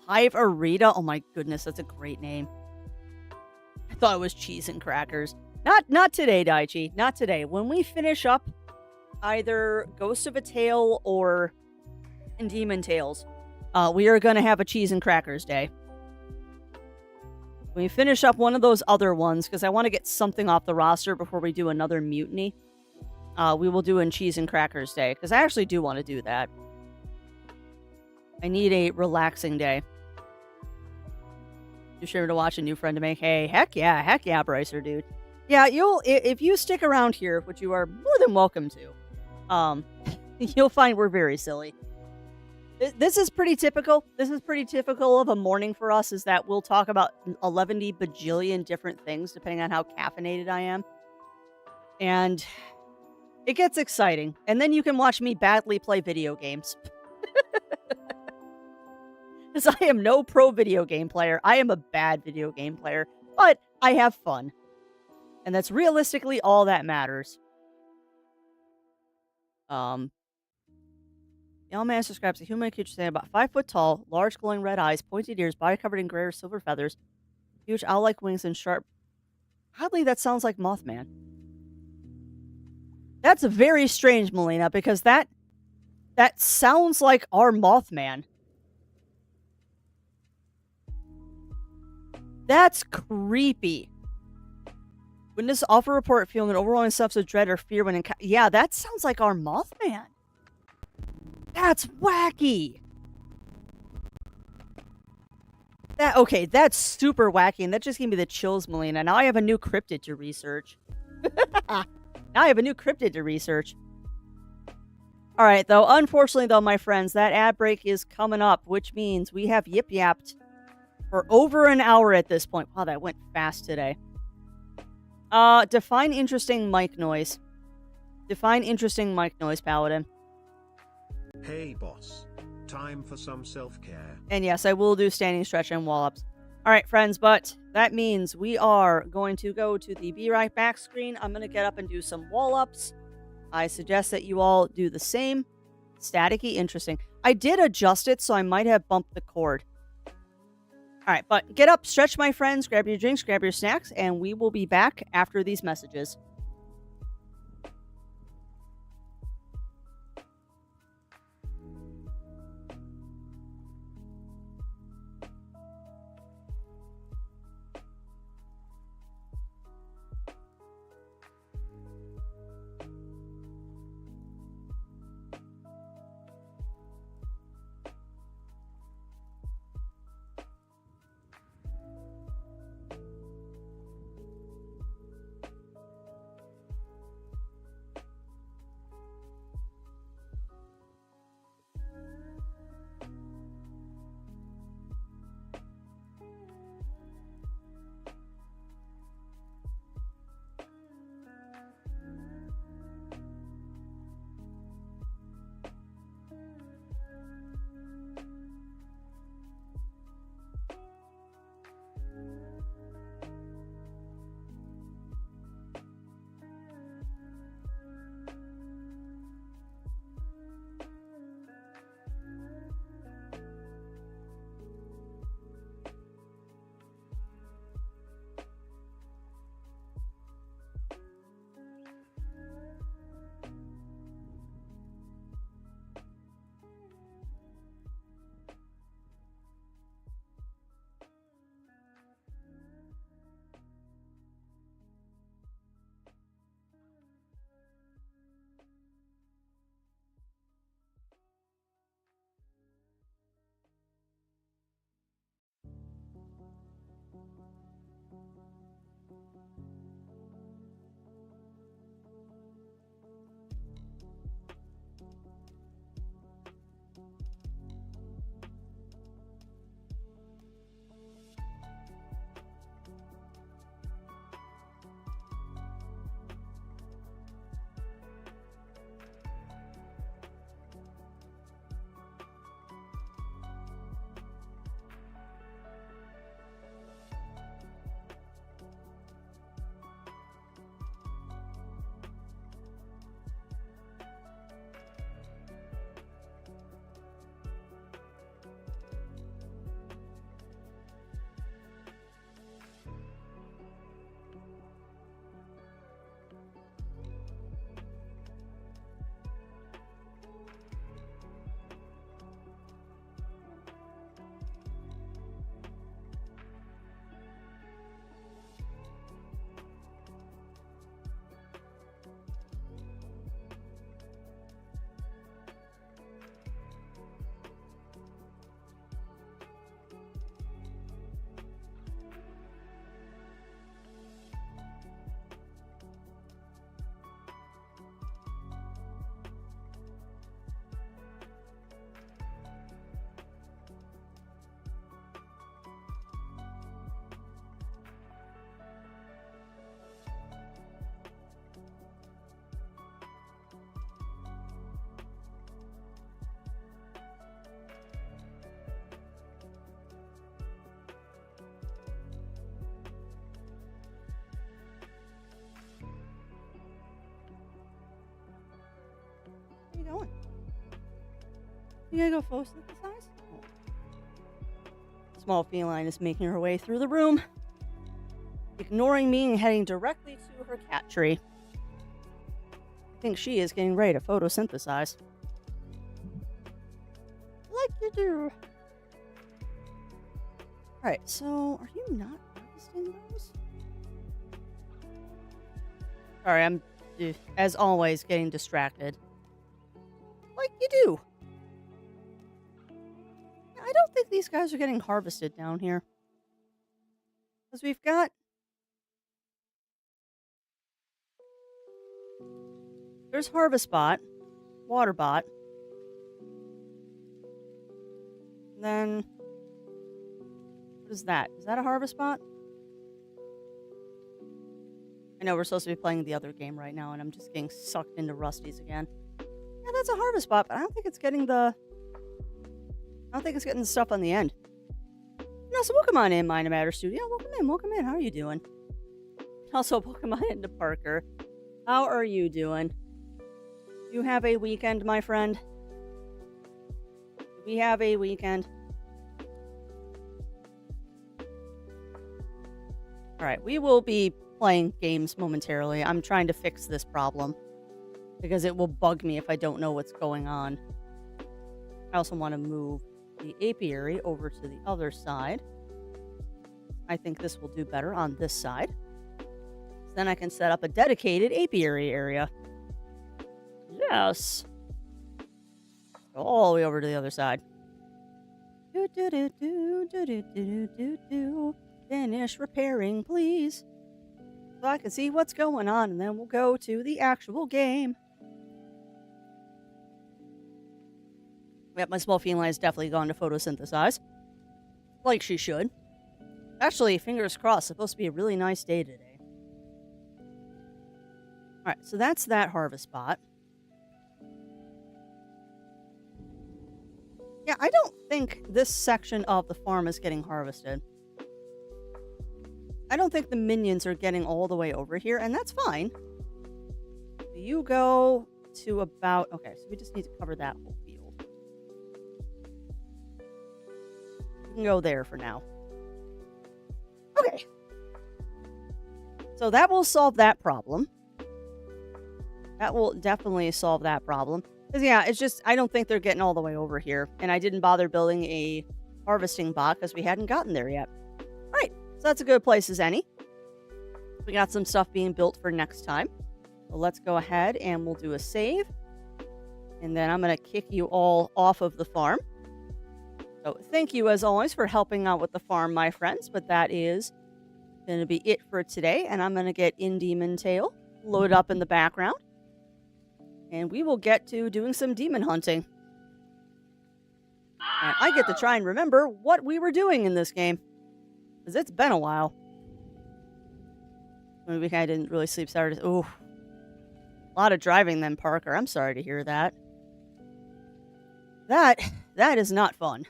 Hive Arita? Oh my goodness, that's a great name. I thought it was cheese and crackers. Not today, Daichi. Not today. When we finish up either Ghost of a Tale or Indemon Tales, we are going to have a cheese and crackers day. When we finish up one of those other ones, because I want to get something off the roster before we do another mutiny, we will do a cheese and crackers day, because I actually do want to do that. I need a relaxing day. You sure to watch a new friend to make? Hey, heck yeah, Brycer, dude. Yeah, if you stick around here, which you are more than welcome to, you'll find we're very silly. This is pretty typical. This is pretty typical of a morning for us, is that we'll talk about 11 bajillion different things, depending on how caffeinated I am. And it gets exciting. And then you can watch me badly play video games. Because I am no pro video game player. I am a bad video game player. But I have fun. And that's realistically all that matters. Owlman describes a human creature standing about 5 foot tall, large glowing red eyes, pointed ears, body covered in gray or silver feathers, huge owl-like wings, and sharp... Oddly, that sounds like Mothman. That's very strange, Melina, because that sounds like our Mothman. That's creepy. Witness offer report feeling an overwhelming sense of dread or fear when yeah, that sounds like our Mothman. That's wacky. Okay, that's super wacky, and that just gave me the chills, Melina. Now I have a new cryptid to research. Now I have a new cryptid to research. Alright, though, unfortunately, though, my friends, that ad break is coming up, which means we have yip-yapped for over an hour at this point. Wow, that went fast today. Define interesting mic noise. Define interesting mic noise, Paladin. Hey, boss. Time for some self-care. And yes, I will do standing stretch and wall-ups. Alright, friends, but that means we are going to go to the Be Right Back screen. I'm going to get up and do some wall-ups. I suggest that you all do the same. Staticky, interesting. I did adjust it, so I might have bumped the cord. Alright, but get up, stretch, my friends, grab your drinks, grab your snacks, and we will be back after these messages. You gotta go photosynthesize? Oh. Small feline is making her way through the room, ignoring me and heading directly to her cat tree. I think she is getting ready to photosynthesize. Like you do. Alright, so are you not harvesting those? Sorry, I'm, as always, getting distracted. Like you do. I don't think these guys are getting harvested down here. Because we've got... There's Harvest Bot, Water Bot. And then... What is that? Is that a Harvest Bot? I know we're supposed to be playing the other game right now, and I'm just getting sucked into Rusty's again. Yeah, that's a Harvest Bot, but I don't think it's getting the... I don't think it's getting the stuff on the end. No, so welcome on in, Mind Matter Studio. Welcome in. How are you doing? Also, welcome on into Parker. How are you doing? You have a weekend, my friend? We have a weekend. Alright, we will be playing games momentarily. I'm trying to fix this problem, because it will bug me if I don't know what's going on. I also want to move the apiary over to the other side. I think this will do better on this side. So then I can set up a dedicated apiary area. Yes. Go all the way over to the other side. Finish repairing, please. So I can see what's going on, and then we'll go to the actual game. Yep, my small feline is definitely gone to photosynthesize. Like she should. Actually, fingers crossed, supposed to be a really nice day today. Alright, so that's that Harvest Bot. Yeah, I don't think this section of the farm is getting harvested. I don't think the minions are getting all the way over here, and that's fine. You go to about... Okay, so we just need to cover that whole field. You can go there for now. Okay. So that will solve that problem. That will definitely solve that problem. Because, yeah, it's just... I don't think they're getting all the way over here. And I didn't bother building a harvesting bot because we hadn't gotten there yet. Alright, so that's a good place as any. We got some stuff being built for next time. So let's go ahead and we'll do a save. And then I'm going to kick you all off of the farm. So thank you as always for helping out with the farm, my friends. But that is going to be it for today. And I'm going to get Indemon Tail loaded up in the background. And we will get to doing some demon hunting. And I get to try and remember what we were doing in this game. Because it's been a while. Maybe I didn't really sleep Saturday. Ooh. A lot of driving then, Parker. I'm sorry to hear that. That is not fun.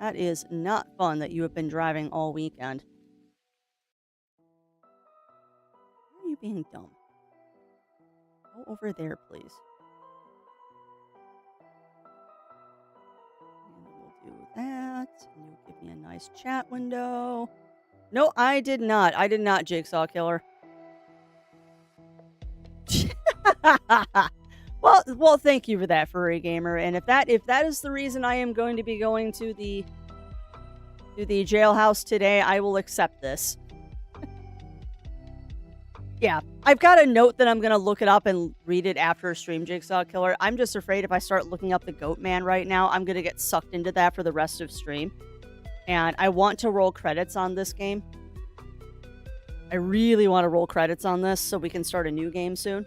That is not fun that you have been driving all weekend. Why are you being dumb? Go over there, please. And we'll do that. And you'll give me a nice chat window. No, I did not. I did not, Jigsaw Killer. well, thank you for that, Furry Gamer. And if that is the reason I am going to be going to the jailhouse today, I will accept this. Yeah, I've got a note that I'm gonna look it up and read it after a stream, Jigsaw Killer. I'm just afraid if I start looking up the Goat Man right now, I'm gonna get sucked into that for the rest of stream. And I want to roll credits on this game. I really want to roll credits on this so we can start a new game soon.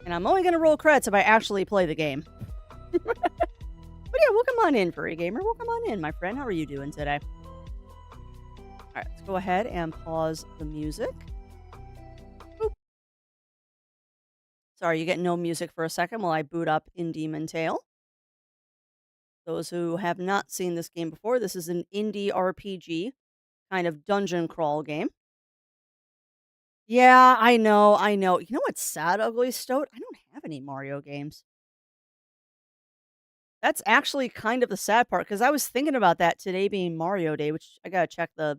And I'm only going to roll credits if I actually play the game. But yeah, welcome on in, Furry Gamer. Welcome on in, my friend. How are you doing today? Alright, let's go ahead and pause the music. Boop. Sorry, you get no music for a second while I boot up Indemon Tail. Those who have not seen this game before, this is an indie RPG kind of dungeon crawl game. Yeah, I know. You know what's sad, Ugly Stoat? I don't have any Mario games. That's actually kind of the sad part because I was thinking about that today being Mario Day, which I gotta check the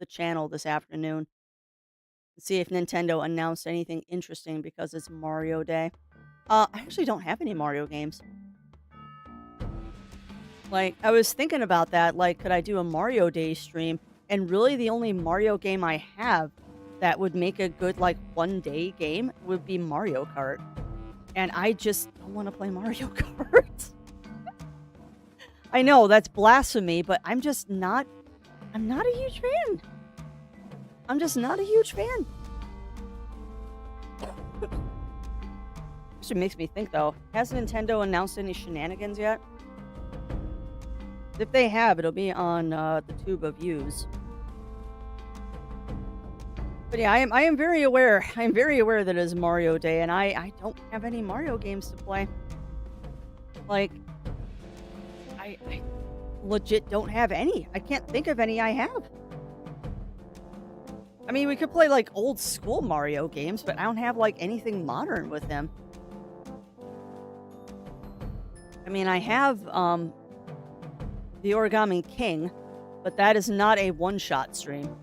channel this afternoon to see if Nintendo announced anything interesting because it's Mario Day. I actually don't have any Mario games. Like, I was thinking about that, like, could I do a Mario Day stream? And really the only Mario game I have that would make a good, like, one-day game would be Mario Kart. And I just don't wanna play Mario Kart. I know, that's blasphemy, but I'm not a huge fan. I'm just not a huge fan. Which makes me think, though, has Nintendo announced any shenanigans yet? If they have, it'll be on the tube of views. But yeah, I am very aware. I am very aware that it is Mario Day, and I don't have any Mario games to play. Like, I legit don't have any. I can't think of any I have. I mean, we could play like old school Mario games, but I don't have like anything modern with them. I mean, I have the Origami King, but that is not a one-shot stream.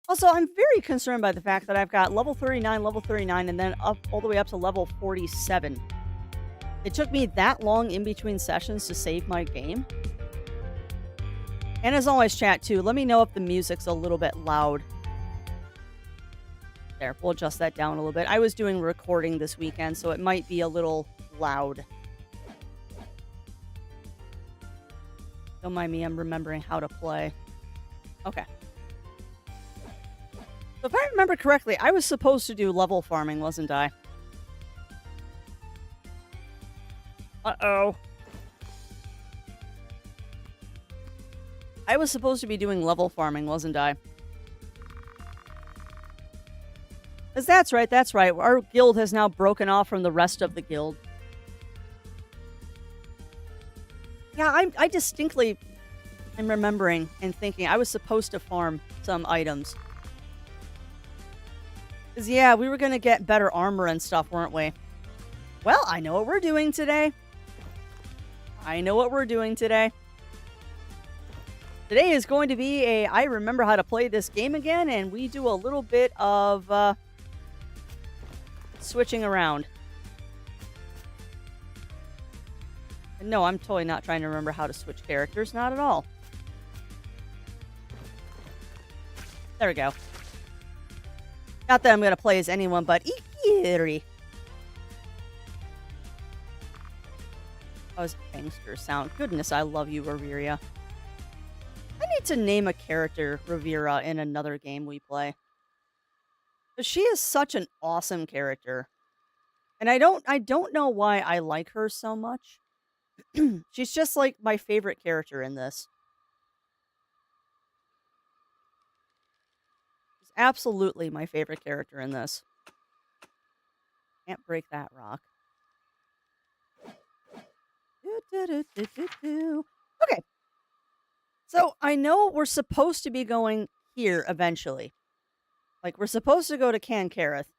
Also, I'm very concerned by the fact that I've got level 39, and then up all the way up to level 47. It took me that long in between sessions to save my game. And as always, chat too, let me know if the music's a little bit loud. There, we'll adjust that down a little bit. I was doing recording this weekend, so it might be a little loud. Don't mind me, I'm remembering how to play. Okay. So if I remember correctly, I was supposed to do level farming, wasn't I? Uh-oh. I was supposed to be doing level farming, wasn't I? 'Cause that's right, that's right. Our guild has now broken off from the rest of the guild. Yeah, I distinctly am remembering and thinking I was supposed to farm some items. 'Cause yeah, we were gonna get better armor and stuff, weren't we? Well, I know what we're doing today. Today is going to be I remember how to play this game again, and we do a little bit of switching around. And no, I'm totally not trying to remember how to switch characters, not at all. There we go. Not that I'm going to play as anyone but Ikiri. That was a gangster sound. Goodness, I love you, Reveria. I need to name a character Revera in another game we play. But she is such an awesome character. And I don't know why I like her so much. She's just like my favorite character in this. She's absolutely my favorite character in this. Can't break that rock. Okay. So I know we're supposed to be going here eventually. Like, we're supposed to go to Kankareth.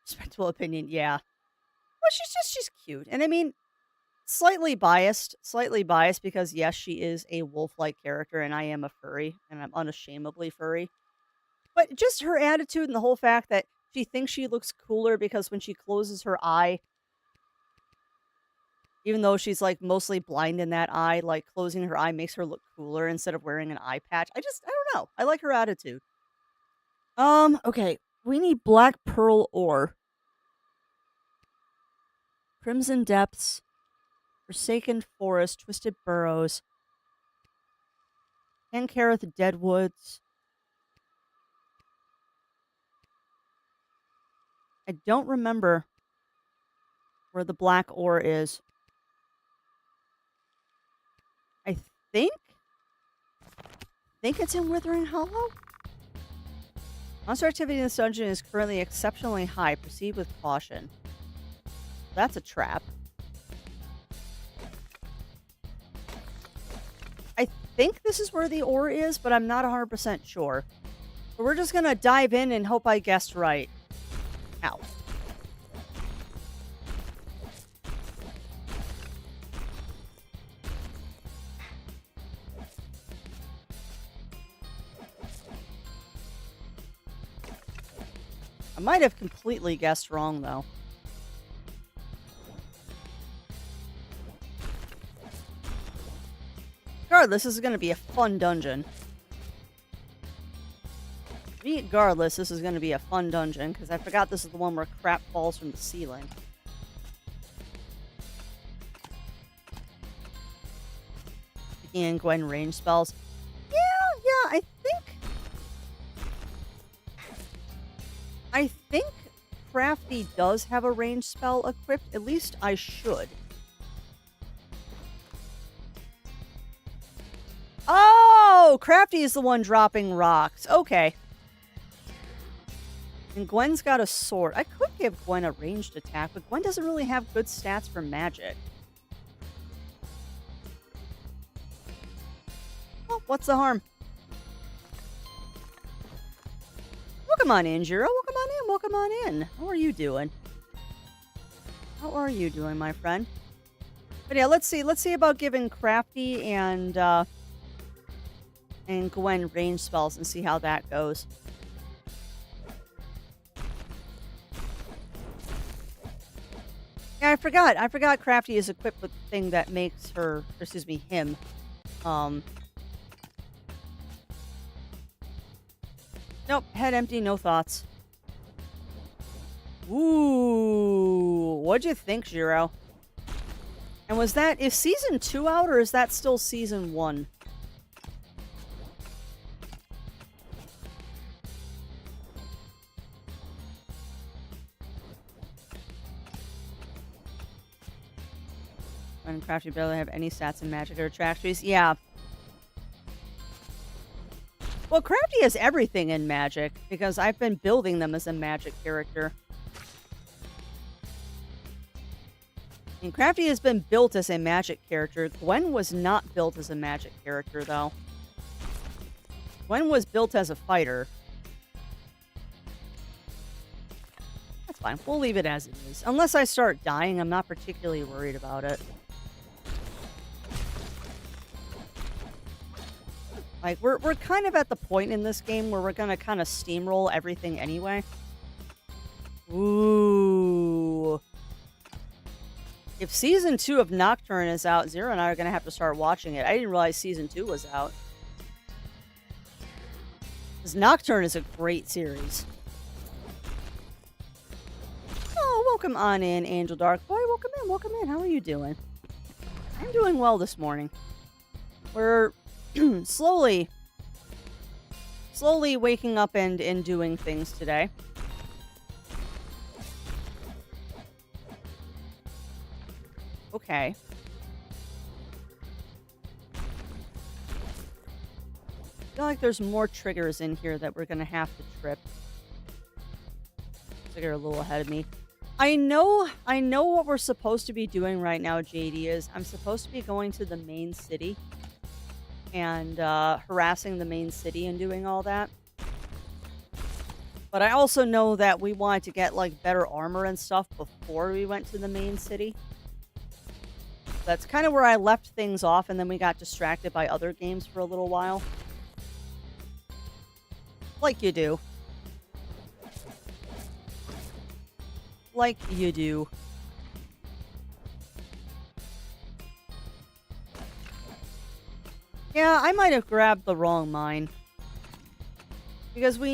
Respectable opinion, yeah. Well, she's cute. And I mean, slightly biased because yes, she is a wolf-like character and I am a furry and I'm unashamedly furry. But just her attitude and the whole fact that she thinks she looks cooler because when she closes her eye, even though she's like mostly blind in that eye, like closing her eye makes her look cooler instead of wearing an eye patch. I don't know. I like her attitude. Okay. We need Black Pearl ore. Crimson Depths. Forsaken Forest. Twisted Burrows. Kankareth Deadwoods. I don't remember where the black ore is. I think it's in Withering Hollow? Monster activity in this dungeon is currently exceptionally high. Proceed with caution. That's a trap. I think this is where the ore is, but I'm not 100% sure. But we're just gonna dive in and hope I guessed right. Ow. I might have completely guessed wrong, though. Regardless, this is going to be a fun dungeon. Regardless, this is going to be a fun dungeon, because I forgot this is the one where crap falls from the ceiling. And Gwen range spells. Yeah, I think Crafty does have a range spell equipped. At least I should. Oh, Crafty is the one dropping rocks. Okay. And Gwen's got a sword. I could give Gwen a ranged attack, but Gwen doesn't really have good stats for magic. Oh, what's the harm? Welcome on in, Jiro. Welcome on in. Welcome on in. How are you doing? How are you doing, my friend? But yeah, let's see. Let's see about giving Crafty and Gwen range spells and see how that goes. Yeah, I forgot. I forgot Crafty is equipped with the thing that makes her, or excuse me, him. Nope, head empty, no thoughts. Ooh, what'd you think, Jiro? And is season 2 out, or is that still season 1? When Crafty barely have any stats in magic or attractions. Yeah. Well, Crafty has everything in magic, because I've been building them as a magic character. And Crafty has been built as a magic character. Gwen was not built as a magic character, though. Gwen was built as a fighter. That's fine. We'll leave it as it is. Unless I start dying, I'm not particularly worried about it. Like, we're kind of at the point in this game where we're gonna kind of steamroll everything anyway. Ooh. If Season 2 of Nocturne is out, Zero and I are gonna have to start watching it. I didn't realize Season 2 was out. Because Nocturne is a great series. Oh, welcome on in, Angel Dark Boy. Welcome in, welcome in. How are you doing? I'm doing well this morning. We're slowly waking up and doing things today. Okay. I feel like there's more triggers in here that we're gonna have to trip. They're a little ahead of me. I know what we're supposed to be doing right now, JD, is I'm supposed to be going to the main city and harassing the main city and doing all that. But I also know that we wanted to get, like, better armor and stuff before we went to the main city. That's kind of where I left things off, and then we got distracted by other games for a little while. Like you do. Like you do. Yeah, I might have grabbed the wrong mine. Because what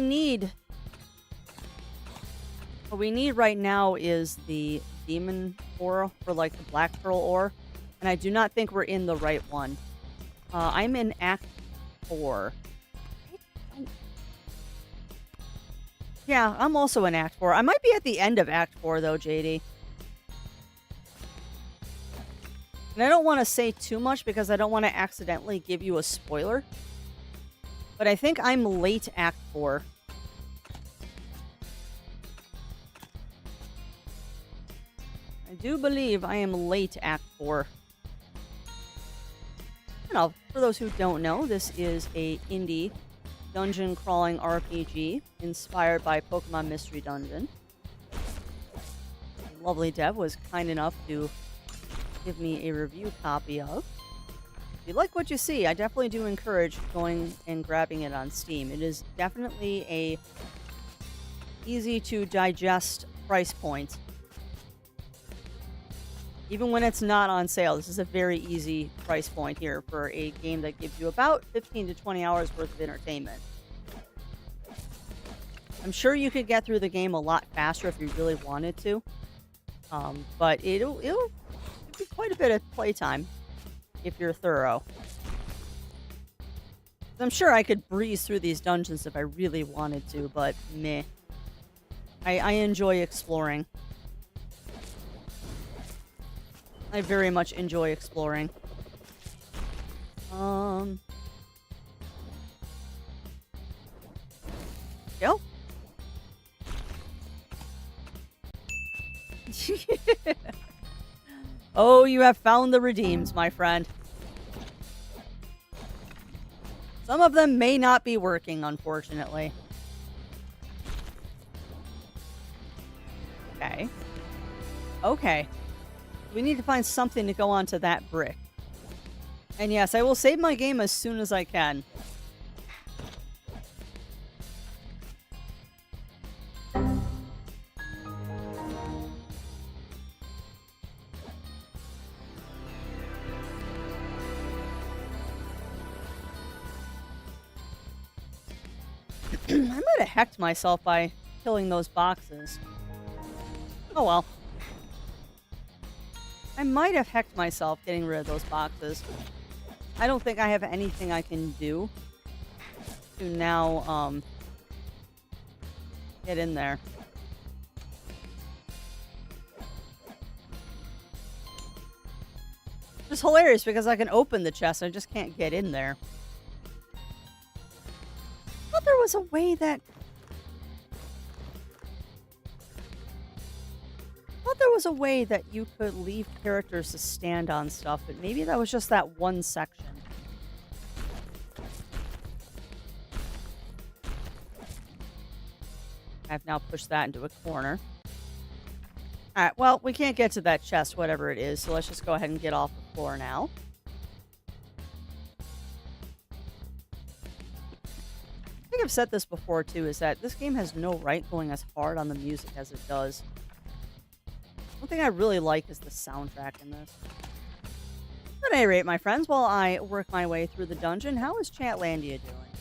we need right now is the demon ore, or like the black pearl ore. And I do not think we're in the right one. I'm in Act 4. Yeah, I'm also in Act 4. I might be at the end of Act 4, though, JD. And I don't want to say too much because I don't want to accidentally give you a spoiler. But I think I'm late Act 4. I do believe I am late Act 4. And for those who don't know, this is a indie dungeon crawling RPG inspired by Pokemon Mystery Dungeon. The lovely Dev was kind enough to give me a review copy of. If you like what you see, I definitely do encourage going and grabbing it on Steam. It is definitely easy to digest price point. Even when it's not on sale, this is a very easy price point here for a game that gives you about 15 to 20 hours worth of entertainment. I'm sure you could get through the game a lot faster if you really wanted to. But it'll be quite a bit of playtime if you're thorough. I'm sure I could breeze through these dungeons if I really wanted to, but meh. I enjoy exploring. I very much enjoy exploring. Go. Oh, you have found the redeems, my friend. Some of them may not be working, unfortunately. Okay. Okay. We need to find something to go onto that brick. And yes, I will save my game as soon as I can. I might have hecked myself by killing those boxes. Oh well. I might have hecked myself getting rid of those boxes. I don't think I have anything I can do to now, get in there. It's hilarious because I can open the chest, I just can't get in there. I thought there was a way that... you could leave characters to stand on stuff, but maybe that was just that one section. I've now pushed that into a corner. Alright, well, we can't get to that chest, whatever it is, so let's just go ahead and get off the floor now. I think I've said this before, too, is that this game has no right going as hard on the music as it does. One thing I really like is the soundtrack in this. At any rate, my friends, while I work my way through the dungeon, how is Chatlandia doing?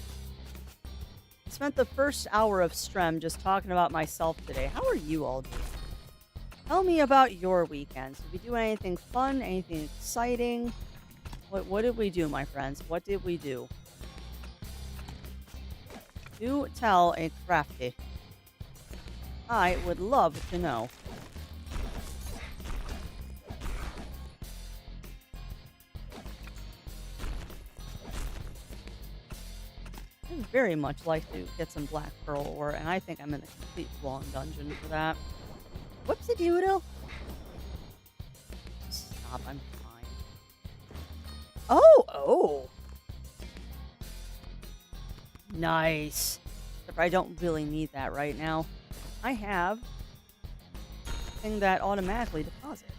I spent the first hour of Strem just talking about myself today. How are you all doing? Tell me about your weekends. Did we do anything fun? Anything exciting? What did we do, my friends? What did we do? Do tell a crafty. I would love to know. I very much like to get some black pearl ore, and I think I'm in the complete wrong dungeon for that. Whoopsie-doodle. Stop, I'm fine. Oh! Nice. Except I don't really need that right now. I have a thing that automatically deposits.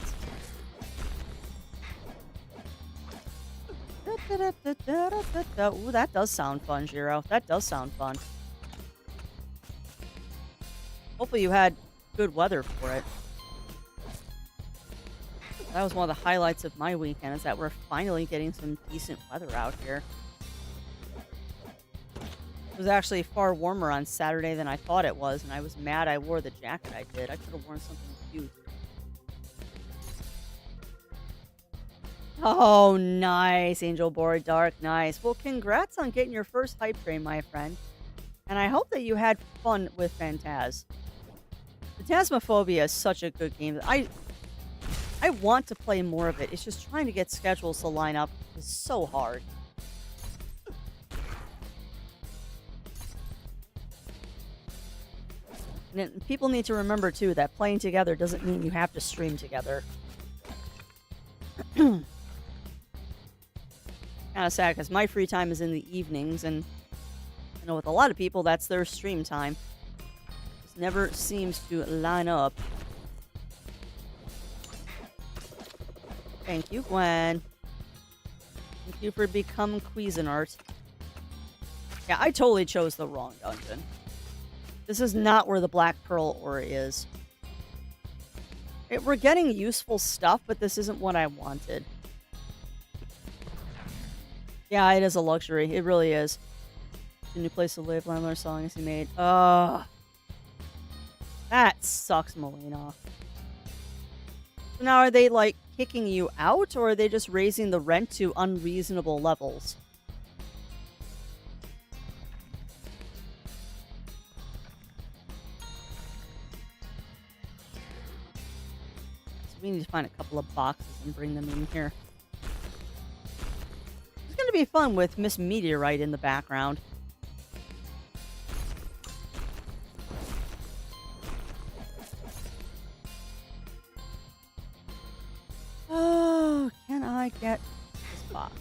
Ooh, that does sound fun, Jiro. That does sound fun. Hopefully you had good weather for it. That was one of the highlights of my weekend, is that we're finally getting some decent weather out here. It was actually far warmer on Saturday than I thought it was, and I was mad I wore the jacket I did. I could have worn something cute. Oh, nice, Angel Board Dark. Nice. Well, congrats on getting your first hype train, my friend. And I hope that you had fun with Phantaz. Phantasmophobia is such a good game. I want to play more of it. It's just trying to get schedules to line up is so hard. And people need to remember, too, that playing together doesn't mean you have to stream together. Kind of sad, because my free time is in the evenings, and I know with a lot of people, that's their stream time. Just never seems to line up. Thank you, Gwen. Thank you for becoming Cuisinart. Yeah, I totally chose the wrong dungeon. This is not where the Black Pearl ore is. We're getting useful stuff, but this isn't what I wanted. Yeah, it is a luxury. It really is. A new place to live, landlord selling as he made. Ugh. That sucks, Melina. So now are they, like, kicking you out, or are they just raising the rent to unreasonable levels? So we need to find a couple of boxes and bring them in here. It's going to be fun with Miss Meteorite in the background. Oh, can I get this box?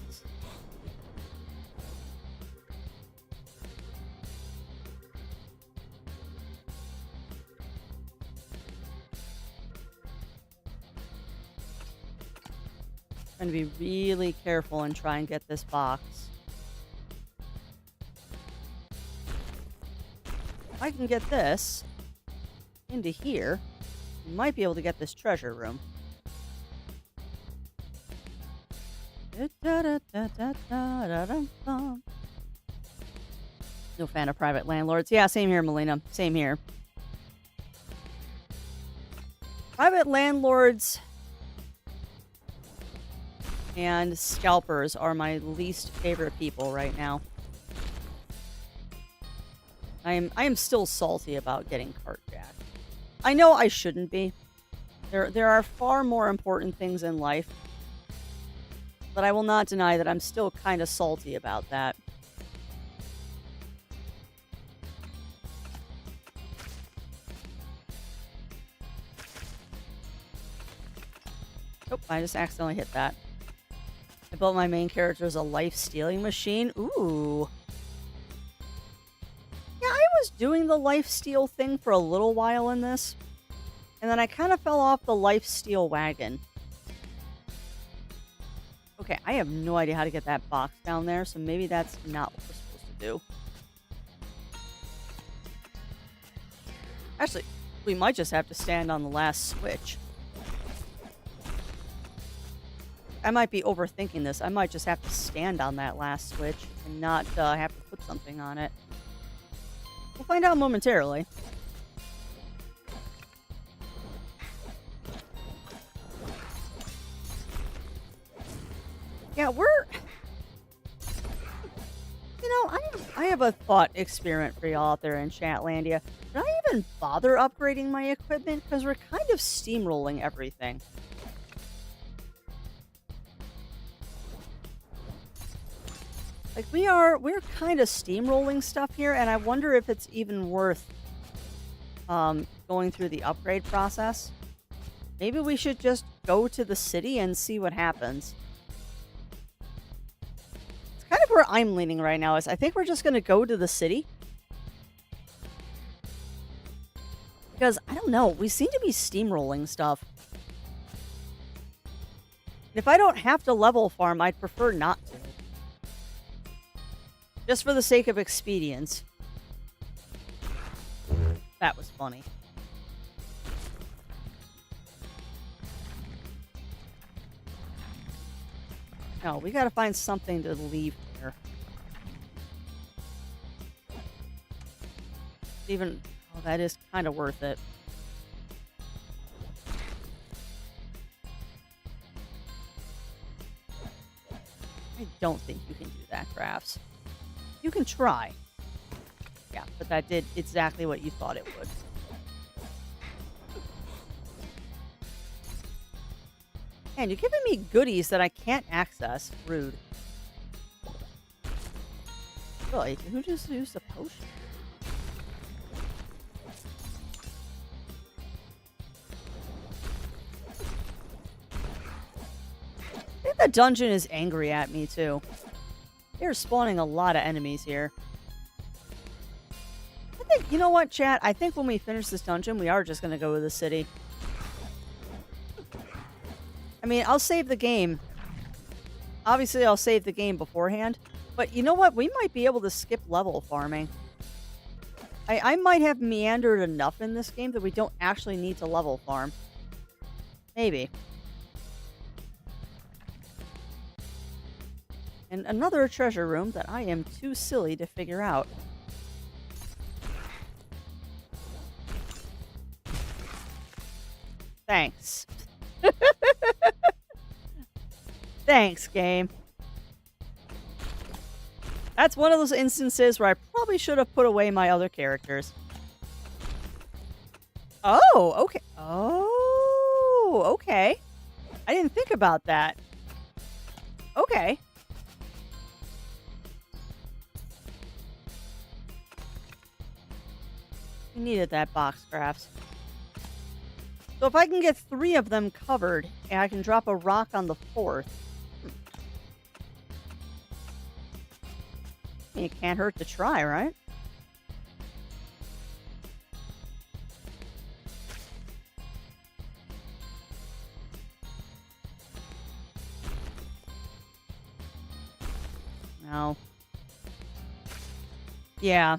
I'm going to be really careful and try and get this box. If I can get this into here, we might be able to get this treasure room. No fan of private landlords. Yeah, same here, Melina. Same here. Private landlords and scalpers are my least favorite people right now. I am still salty about getting cartjacked. I know I shouldn't be. There are far more important things in life. But I will not deny that I'm still kind of salty about that. Oh, I just accidentally hit that. I built my main character as a life-stealing machine. Ooh. Yeah, I was doing the life-steal thing for a little while in this. And then I kind of fell off the life-steal wagon. Okay, I have no idea how to get that box down there, so maybe that's not what we're supposed to do. Actually, we might just have to stand on the last switch. I might be overthinking this. I might just have to stand on that last switch and not have to put something on it. We'll find out momentarily. Yeah, I have a thought experiment for y'all out there in Chatlandia. Should I even bother upgrading my equipment? Because we're kind of steamrolling everything. Like, we're kind of steamrolling stuff here, and I wonder if it's even worth going through the upgrade process. Maybe we should just go to the city and see what happens. Kind of where I'm leaning right now is I think we're just going to go to the city. Because, I don't know, we seem to be steamrolling stuff. If I don't have to level farm, I'd prefer not to. Just for the sake of expedience. That was funny. No, we gotta find something to leave here. Even, oh, that is kind of worth it. I don't think you can do that, Crafts. You can try. Yeah, but that did exactly what you thought it would. Man, you're giving me goodies that I can't access. Rude. Really? Who just used a potion? I think the dungeon is angry at me, too. They're spawning a lot of enemies here. I think, you know what, chat? I think when we finish this dungeon, we are just going to go to the city. I mean, I'll save the game. Obviously, I'll save the game beforehand. But you know what? We might be able to skip level farming. I might have meandered enough in this game that we don't actually need to level farm. Maybe. And another treasure room that I am too silly to figure out. Thanks. Thanks, game. That's one of those instances where I probably should have put away my other characters. Oh, okay. Oh, okay. I didn't think about that. Okay. We needed that box crafts. So if I can get 3 of them covered, and I can drop a rock on the 4th. It can't hurt to try, right? No. Yeah.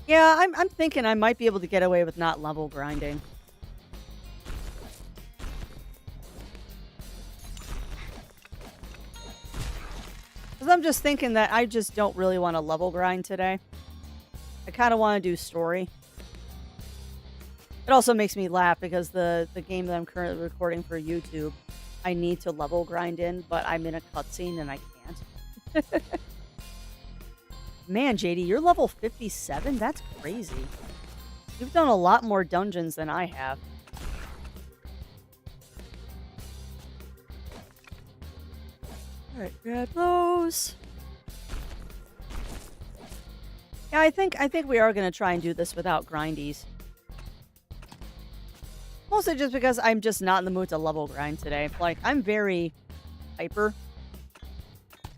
Yeah, I'm thinking I might be able to get away with not level grinding. Because I'm just thinking that I just don't really want to level grind today. I kind of want to do story. It also makes me laugh because the game that I'm currently recording for YouTube, I need to level grind in, but I'm in a cutscene and I can't. Man, JD, you're level 57? That's crazy. You've done a lot more dungeons than I have. Alright, grab those. Yeah, I think we are gonna try and do this without grindies. Mostly just because I'm just not in the mood to level grind today. Like, I'm very hyper.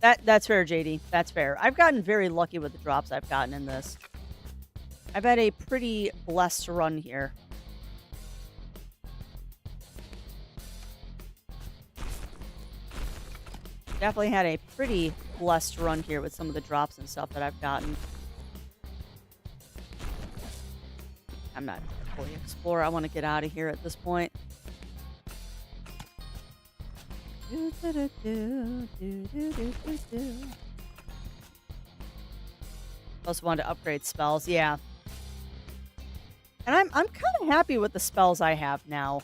That's fair, JD. That's fair. I've gotten very lucky with the drops I've gotten in this. I've had a pretty blessed run here. Definitely had a pretty blessed run here with some of the drops and stuff that I've gotten. I'm not fully explore. I want to get out of here at this point. Also wanted to upgrade spells, yeah. And I'm kind of happy with the spells I have now.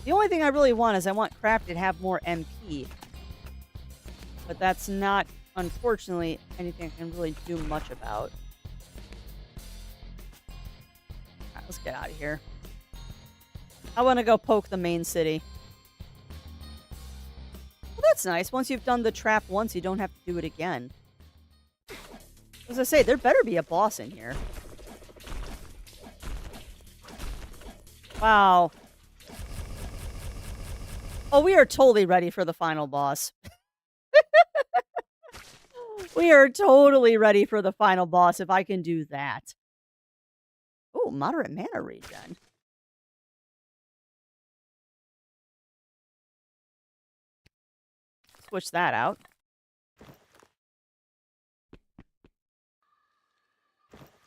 The only thing I really want is I want Crafty to have more MP. But that's not, unfortunately, anything I can really do much about. Alright, let's get out of here. I want to go poke the main city. Well, that's nice. Once you've done the trap once, you don't have to do it again. As I say, there better be a boss in here. Wow. Oh, we are totally ready for the final boss. We are totally ready for the final boss if I can do that. Oh, moderate mana regen. Switch that out.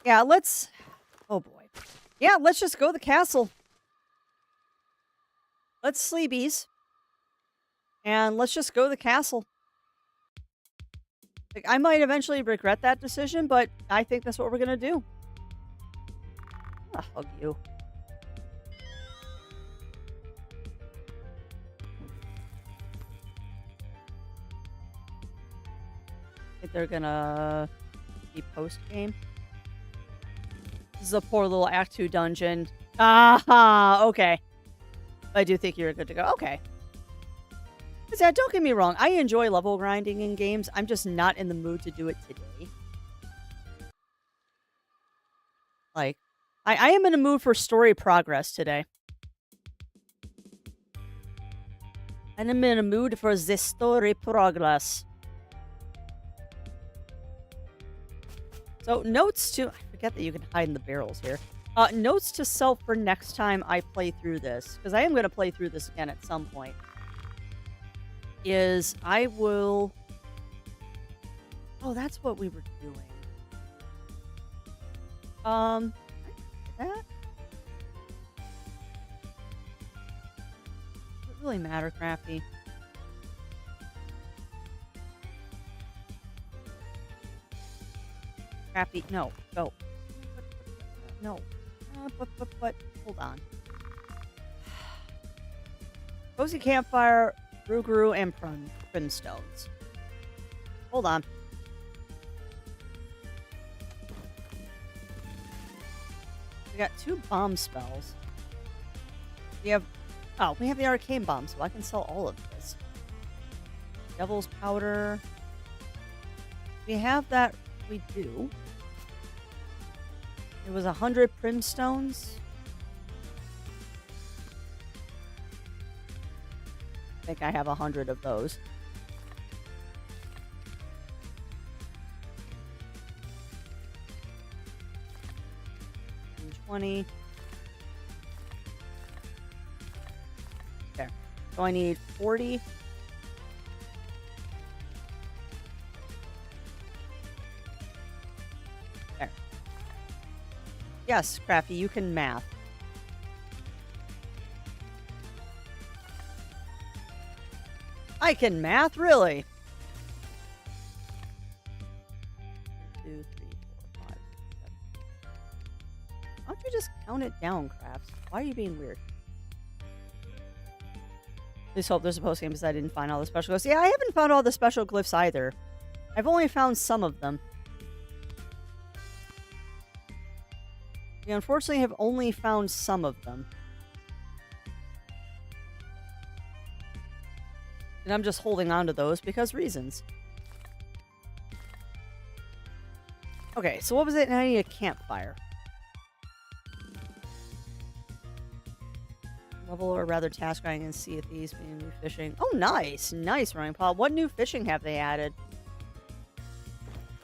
Yeah, let's... Oh, boy. Yeah, let's just go to the castle. Let's sleepies. And let's just go to the castle. Like, I might eventually regret that decision, but I think that's what we're going to do. I'll hug you. I think they're going to be post-game. This is a poor little Act 2 dungeon. Aha! Okay. I do think you're good to go. Okay. But yeah, don't get me wrong. I enjoy level grinding in games. I'm just not in the mood to do it today. Like, I am in a mood for story progress today. And I'm in a mood for the story progress. So, notes to... I forget that you can hide in the barrels here. Notes to self for next time I play through this. Because I am going to play through this again at some point. Is I will... Oh, that's what we were doing. That? Does it really matter, Crafty? Crafty, no, go. No. But, hold on. Cozy Campfire, Ruguru, and Primstones. Hold on. We got 2 bomb spells. We have... Oh, we have the arcane bomb, so I can sell all of this. Devil's Powder. We have that. We do. It was 100 Primstones. I think I have 100 of those. 20. Okay. So I need 40. There. Yes, Crafty, you can math. I can math, really? 2, 3, 4, 5, 6, 7. Why don't you just count it down, Crafts? Why are you being weird? Please hope there's a post game because I didn't find all the special glyphs. Yeah, I haven't found all the special glyphs either. I've only found some of them. We unfortunately have only found some of them. And I'm just holding on to those because reasons. Okay, so what was it? Now I need a campfire. Level or rather task grinding and Sea of Thieves being new fishing. Oh, nice. Nice, Running Paul. What new fishing have they added?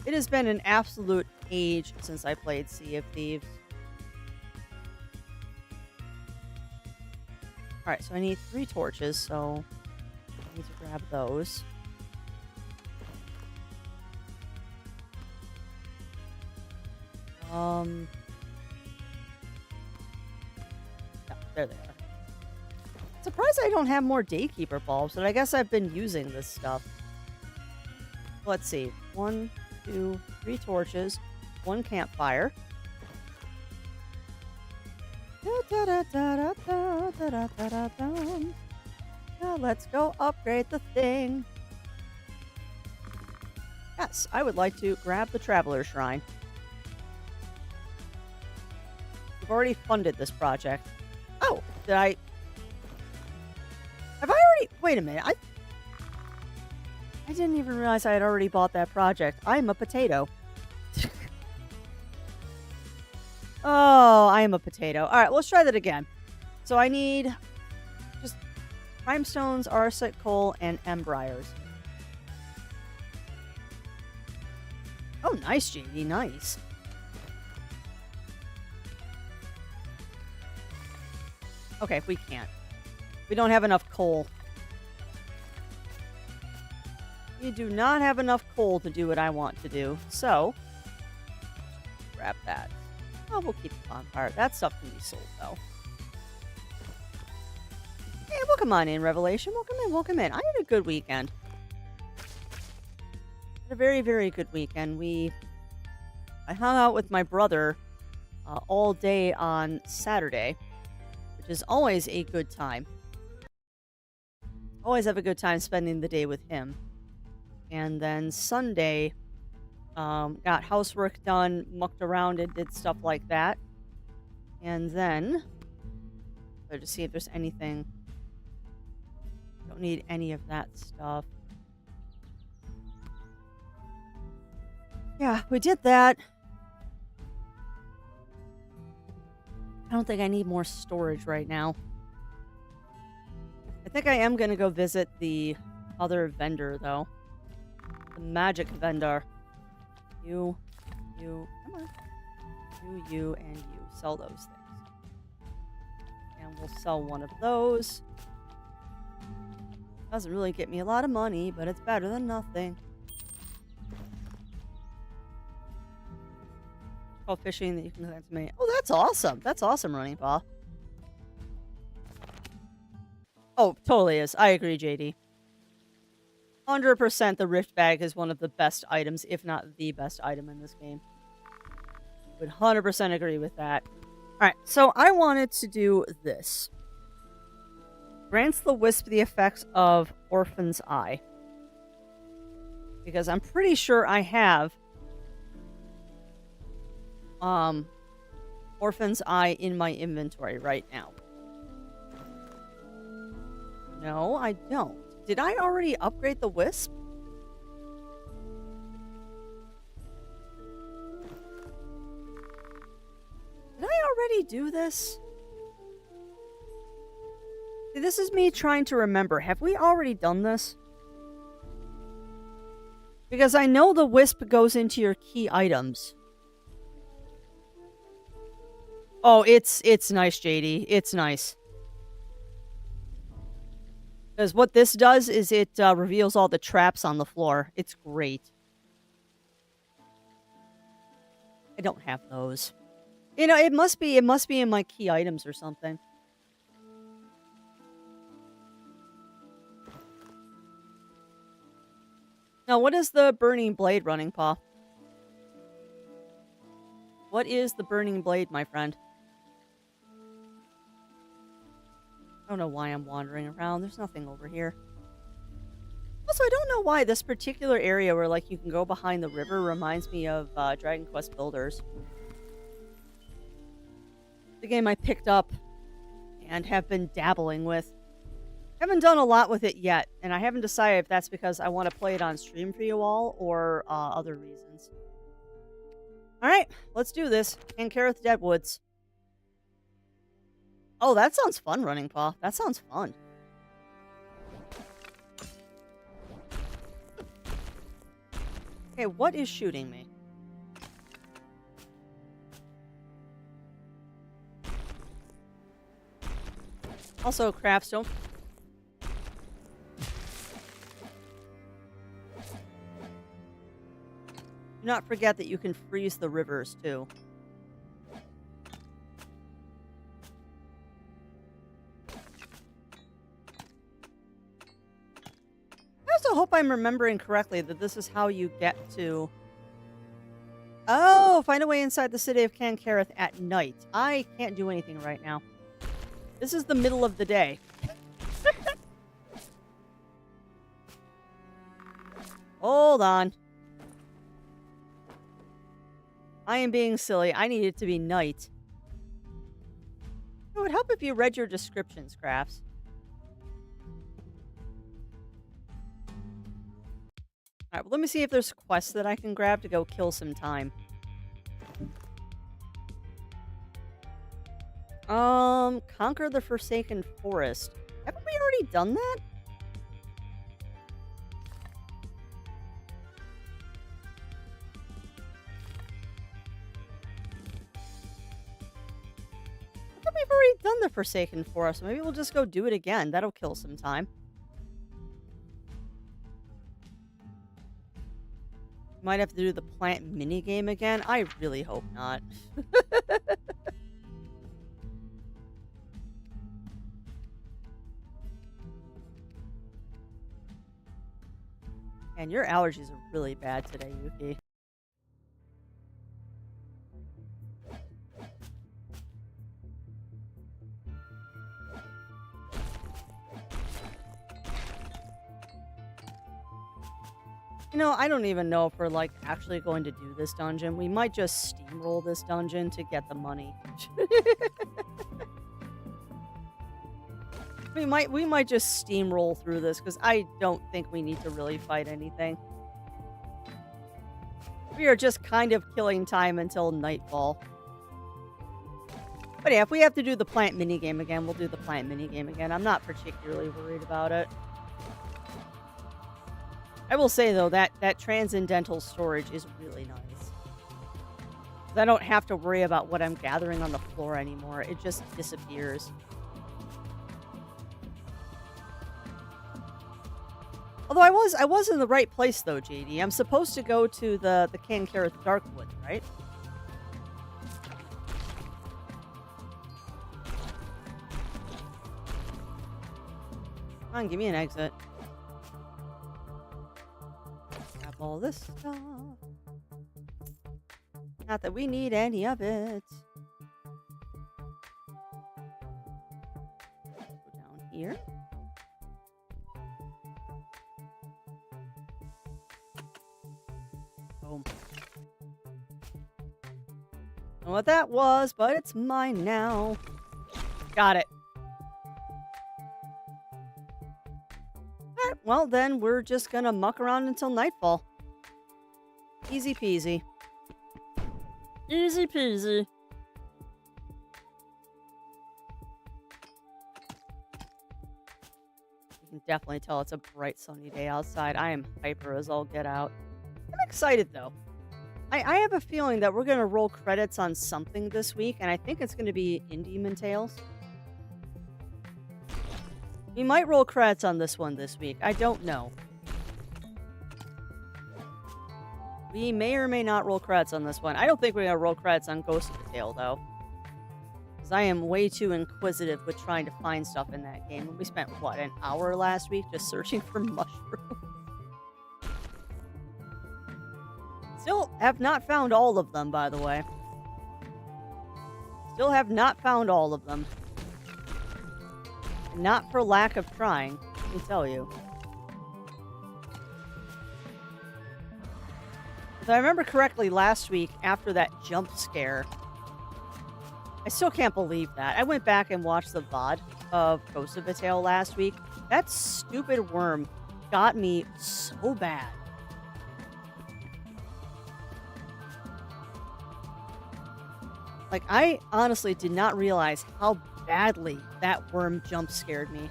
It has been an absolute age since I played Sea of Thieves. Alright, so I need 3 torches, so I need to grab those. Yeah, there they are. Surprised I don't have more Daykeeper bulbs, but I guess I've been using this stuff. Let's see. 1, 2, 3 torches, 1 campfire. Now let's go upgrade the thing. Yes, I would like to grab the Traveler Shrine. We've already funded this project. Oh, did I... Have I already... Wait a minute. I didn't even realize I had already bought that project. I'm a potato. Oh, I am a potato. Alright, let's try that again. So I need just prime stones, arsenic, coal, and embriars. Oh, nice, JD. Nice. Okay, we can't. We don't have enough coal. We do not have enough coal to do what I want to do. So, grab that. Oh, we'll keep the bonfire. That stuff can be sold, though. Hey, welcome on in, Revelation. Welcome in, welcome in. I had a good weekend. Had a very, very good weekend. I hung out with my brother all day on Saturday, which is always a good time. Always have a good time spending the day with him. And then Sunday... got housework done, mucked around and did stuff like that. And then, so to see if there's anything. Don't need any of that stuff. Yeah, we did that. I don't think I need more storage right now. I think I am going to go visit the other vendor, though. The magic vendor. You, come on. You, and you. Sell those things. And we'll sell one of those. Doesn't really get me a lot of money, but it's better than nothing. Call fishing that you can connect to me. Oh, that's awesome. That's awesome, Running Paw. Oh, totally is. I agree, JD. 100% the Rift Bag is one of the best items, if not the best item in this game. Would 100% agree with that. Alright, so I wanted to do this. Grants the Wisp the effects of Orphan's Eye. Because I'm pretty sure I have Orphan's Eye in my inventory right now. No, I don't. Did I already upgrade the Wisp? Did I already do this? See, this is me trying to remember. Have we already done this? Because I know the Wisp goes into your key items. Oh, it's nice, JD. It's nice. Because what this does is it reveals all the traps on the floor. It's great. I don't have those. You know, it must be in my key items or something. Now, what is the Burning Blade, Running Paw? What is the Burning Blade, my friend? I don't know why I'm wandering around. There's nothing over here. Also, I don't know why this particular area where, like, you can go behind the river reminds me of Dragon Quest Builders. The game I picked up and have been dabbling with. Haven't done a lot with it yet, and I haven't decided if that's because I want to play it on stream for you all or other reasons. Alright, let's do this. Ankareth Deadwoods. Oh, that sounds fun, Running Paw. That sounds fun. Okay, what is shooting me? Also, crafts, don't... Do not forget that you can freeze the rivers, too. I also hope I'm remembering correctly that this is how you get to... Oh, find a way inside the city of Kankareth at night. I can't do anything right now. This is the middle of the day. Hold on. I am being silly. I need it to be night. It would help if you read your descriptions, Crafts. Alright, well, let me see if there's quests that I can grab to go kill some time. Conquer the Forsaken Forest. Haven't we already done that? I thought we've already done the Forsaken Forest. Maybe we'll just go do it again. That'll kill some time. Might have to do the plant minigame again. I really hope not. And your allergies are really bad today, Yuki. You know, I don't even know if we're, like, actually going to do this dungeon. We might just steamroll this dungeon to get the money. We might just steamroll through this, because I don't think we need to really fight anything. We are just kind of killing time until nightfall. But yeah, if we have to do the plant minigame again, we'll do the plant minigame again. I'm not particularly worried about it. I will say, though, that transcendental storage is really nice. I don't have to worry about what I'm gathering on the floor anymore. It just disappears. Although I was in the right place, though, JD. I'm supposed to go to the Kankareth Darkwood, right? Come on, give me an exit. Grab all this stuff. Not that we need any of it. Go down here. Boom. Don't know what that was, but it's mine now. Got it. Alright, well then we're just gonna muck around until nightfall. Easy peasy. Easy peasy. You can definitely tell it's a bright sunny day outside. I am hyper as all get out. I'm excited though. I have a feeling that we're going to roll credits on something this week, and I think it's going to be Indemon Tales. We might roll credits on this one this week. I don't know. We may or may not roll credits on this one. I don't think we're going to roll credits on Ghost of the Tale, though. Because I am way too inquisitive with trying to find stuff in that game. We spent, what, an hour last week just searching for mushrooms? Still have not found all of them, by the way. Still have not found all of them. Not for lack of trying, let me tell you. If I remember correctly, last week, after that jump scare, I still can't believe that. I went back and watched the VOD of Ghost of the Tale last week. That stupid worm got me so bad. Like, I honestly did not realize how badly that worm jump scared me.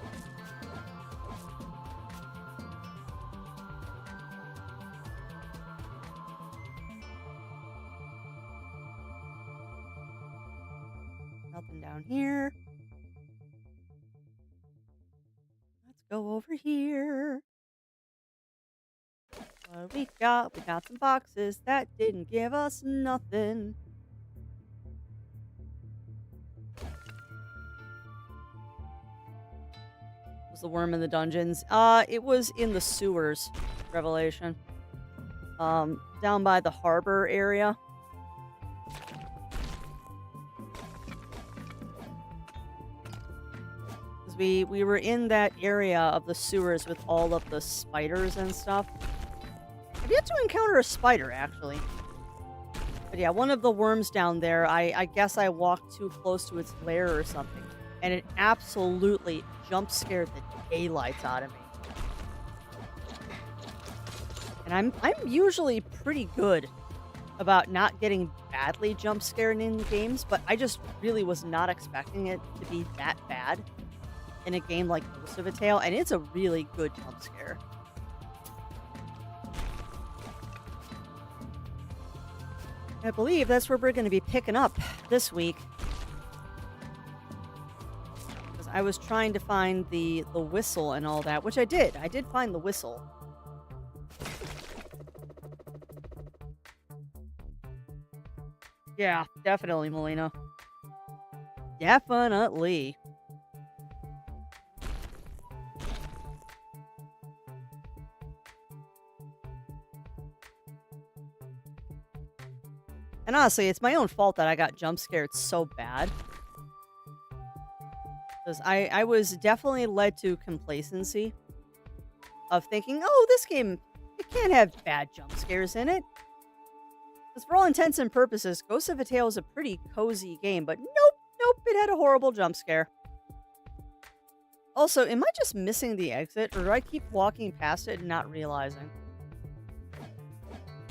Nothing down here. Let's go over here. What do we got? We got some boxes that didn't give us nothing. Was the worm in the dungeons? It was in the sewers, Revelation. Down by the harbor area. We were in that area of the sewers with all of the spiders and stuff. I've yet to encounter a spider, actually. But yeah, one of the worms down there, I guess I walked too close to its lair or something. And it absolutely jump scared the daylights out of me. And I'm usually pretty good about not getting badly jump scared in games, but I just really was not expecting it to be that bad in a game like Ghost of a Tale, and it's a really good jump scare. I believe that's where we're going to be picking up this week. Because I was trying to find the whistle and all that, which I did. I did find the whistle. Yeah, definitely, Melina. Definitely. And honestly, it's my own fault that I got jump scared so bad. Because I was definitely led to complacency of thinking, oh, this game, it can't have bad jump scares in it. Because for all intents and purposes, Ghost of a Tale is a pretty cozy game, but nope, it had a horrible jump scare. Also, am I just missing the exit, or do I keep walking past it and not realizing?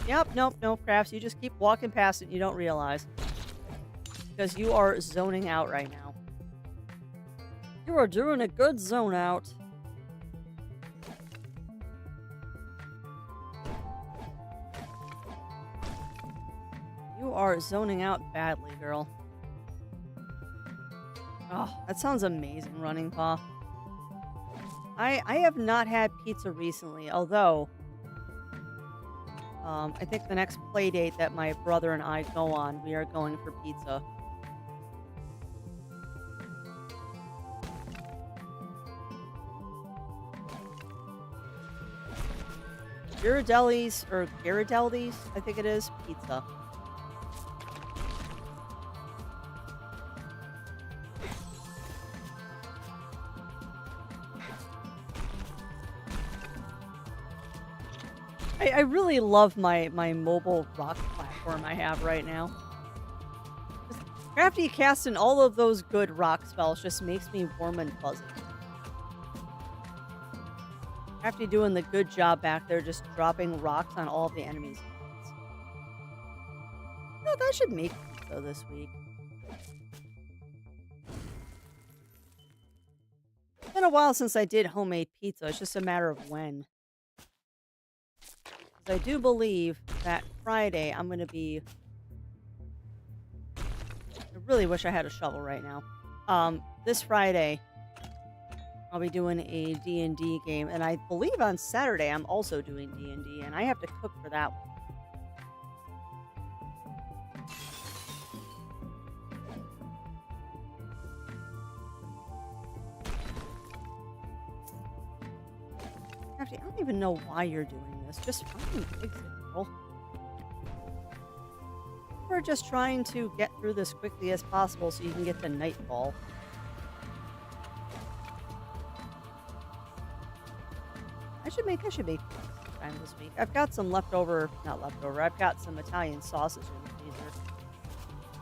Yep, nope, Crafts. You just keep walking past it and you don't realize. Because you are zoning out right now. You are doing a good zone out. You are zoning out badly, girl. Oh, that sounds amazing, Running Paw. I have not had pizza recently, although I think the next play date that my brother and I go on, we are going for pizza. Ghirardelli's, or Ghirardelli's, I think it is, pizza. I really love my mobile rock platform I have right now. Just Crafty casting all of those good rock spells just makes me warm and fuzzy. Crafty doing the good job back there, just dropping rocks on all of the enemies. No, that should make pizza this week. It's been a while since I did homemade pizza. It's just a matter of when. 'Cause I do believe that Friday I'm going to be... I really wish I had a shovel right now. This Friday I'll be doing a D&D game, and I believe on Saturday I'm also doing D&D, and I have to cook for that one. Actually, I don't even know why you're doing this. Just fucking fix it, girl. We're just trying to get through this quickly as possible so you can get to nightfall. I should make time this week. I've got some leftover, not leftover, I've got some Italian sausage in the freezer.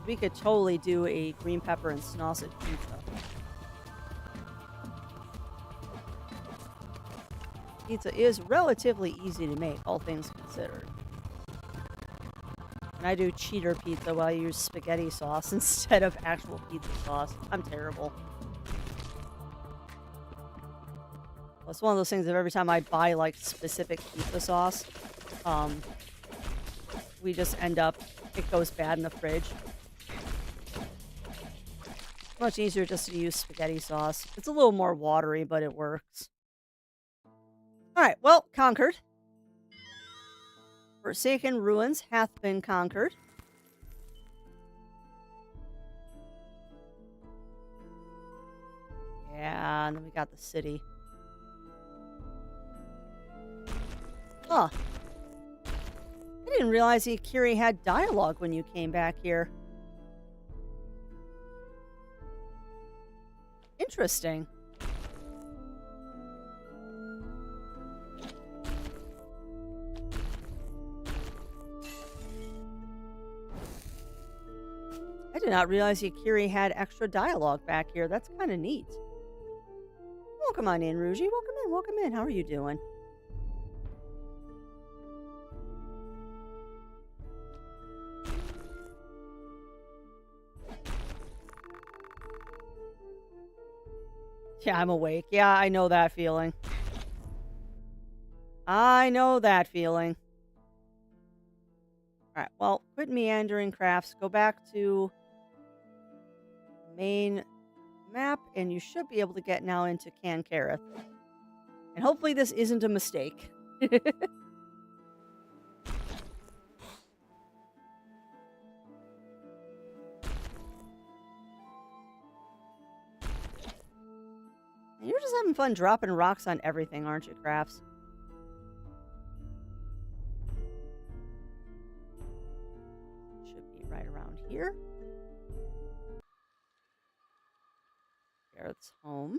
We could totally do a green pepper and sausage pizza. Pizza is relatively easy to make, all things considered. And I do cheater pizza while I use spaghetti sauce instead of actual pizza sauce. I'm terrible. Well, it's one of those things that every time I buy like specific pizza sauce, we just end up, it goes bad in the fridge. Much easier just to use spaghetti sauce. It's a little more watery, but it works. Alright, well, conquered. Forsaken Ruins hath been conquered. Yeah, and then we got the city. Huh. I didn't realize Ikiri had dialogue when you came back here. Interesting. I did not realize Ikiri had extra dialogue back here. That's kind of neat. Welcome on in, Ruji. Welcome in, welcome in. How are you doing? Yeah, I'm awake. Yeah, I know that feeling. I know that feeling. Alright, well, quit meandering crafts. Go back to main map, and you should be able to get now into Kankareth. And hopefully this isn't a mistake. You're just having fun dropping rocks on everything, aren't you, Crafts? Should be right around here. Garrett's home.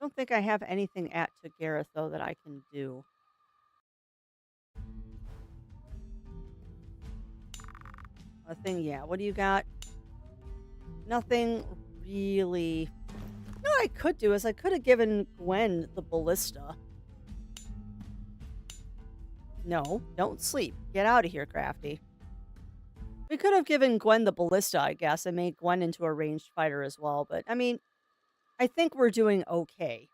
Don't think I have anything at to Gareth, though, that I can do. Nothing, yeah. What do you got? Nothing really. You know what I could do is I could have given Gwen the ballista. No, don't sleep. Get out of here, Crafty. We could have given Gwen the ballista, I guess, and made Gwen into a ranged fighter as well. But, I mean, I think we're doing okay.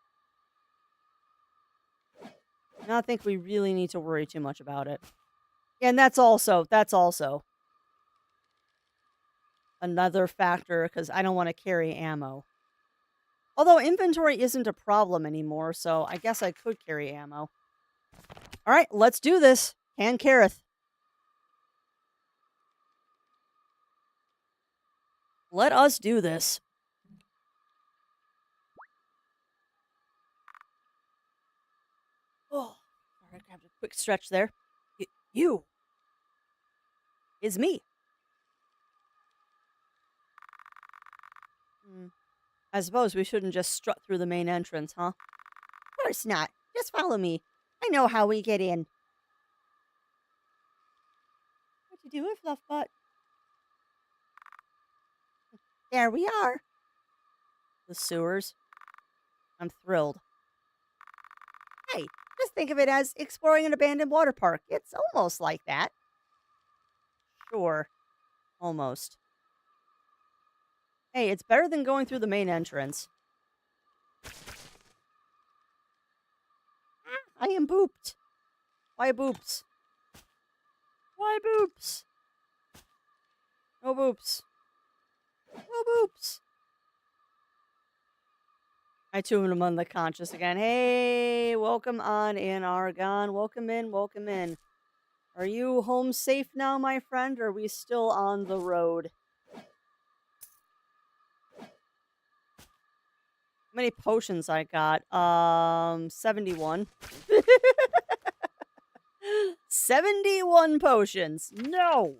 I don't think we really need to worry too much about it. And that's also another factor, because I don't want to carry ammo. Although inventory isn't a problem anymore, so I guess I could carry ammo. Alright, let's do this. Kankareth. Let us do this. Have a quick stretch there. You is me. I suppose we shouldn't just strut through the main entrance, huh? Of course not. Just follow me. I know how we get in. What you doing, Fluffbutt? There we are. The sewers. I'm thrilled. Hey, just think of it as exploring an abandoned water park. It's almost like that. Sure. Almost. Hey, it's better than going through the main entrance. I am booped. Why boops? Why boops? No boops. No boops. I too am on the conscious again. Hey, welcome on in, Argon. Welcome in, welcome in. Are you home safe now, my friend, or are we still on the road? How many potions I got? 71. 71 potions. No.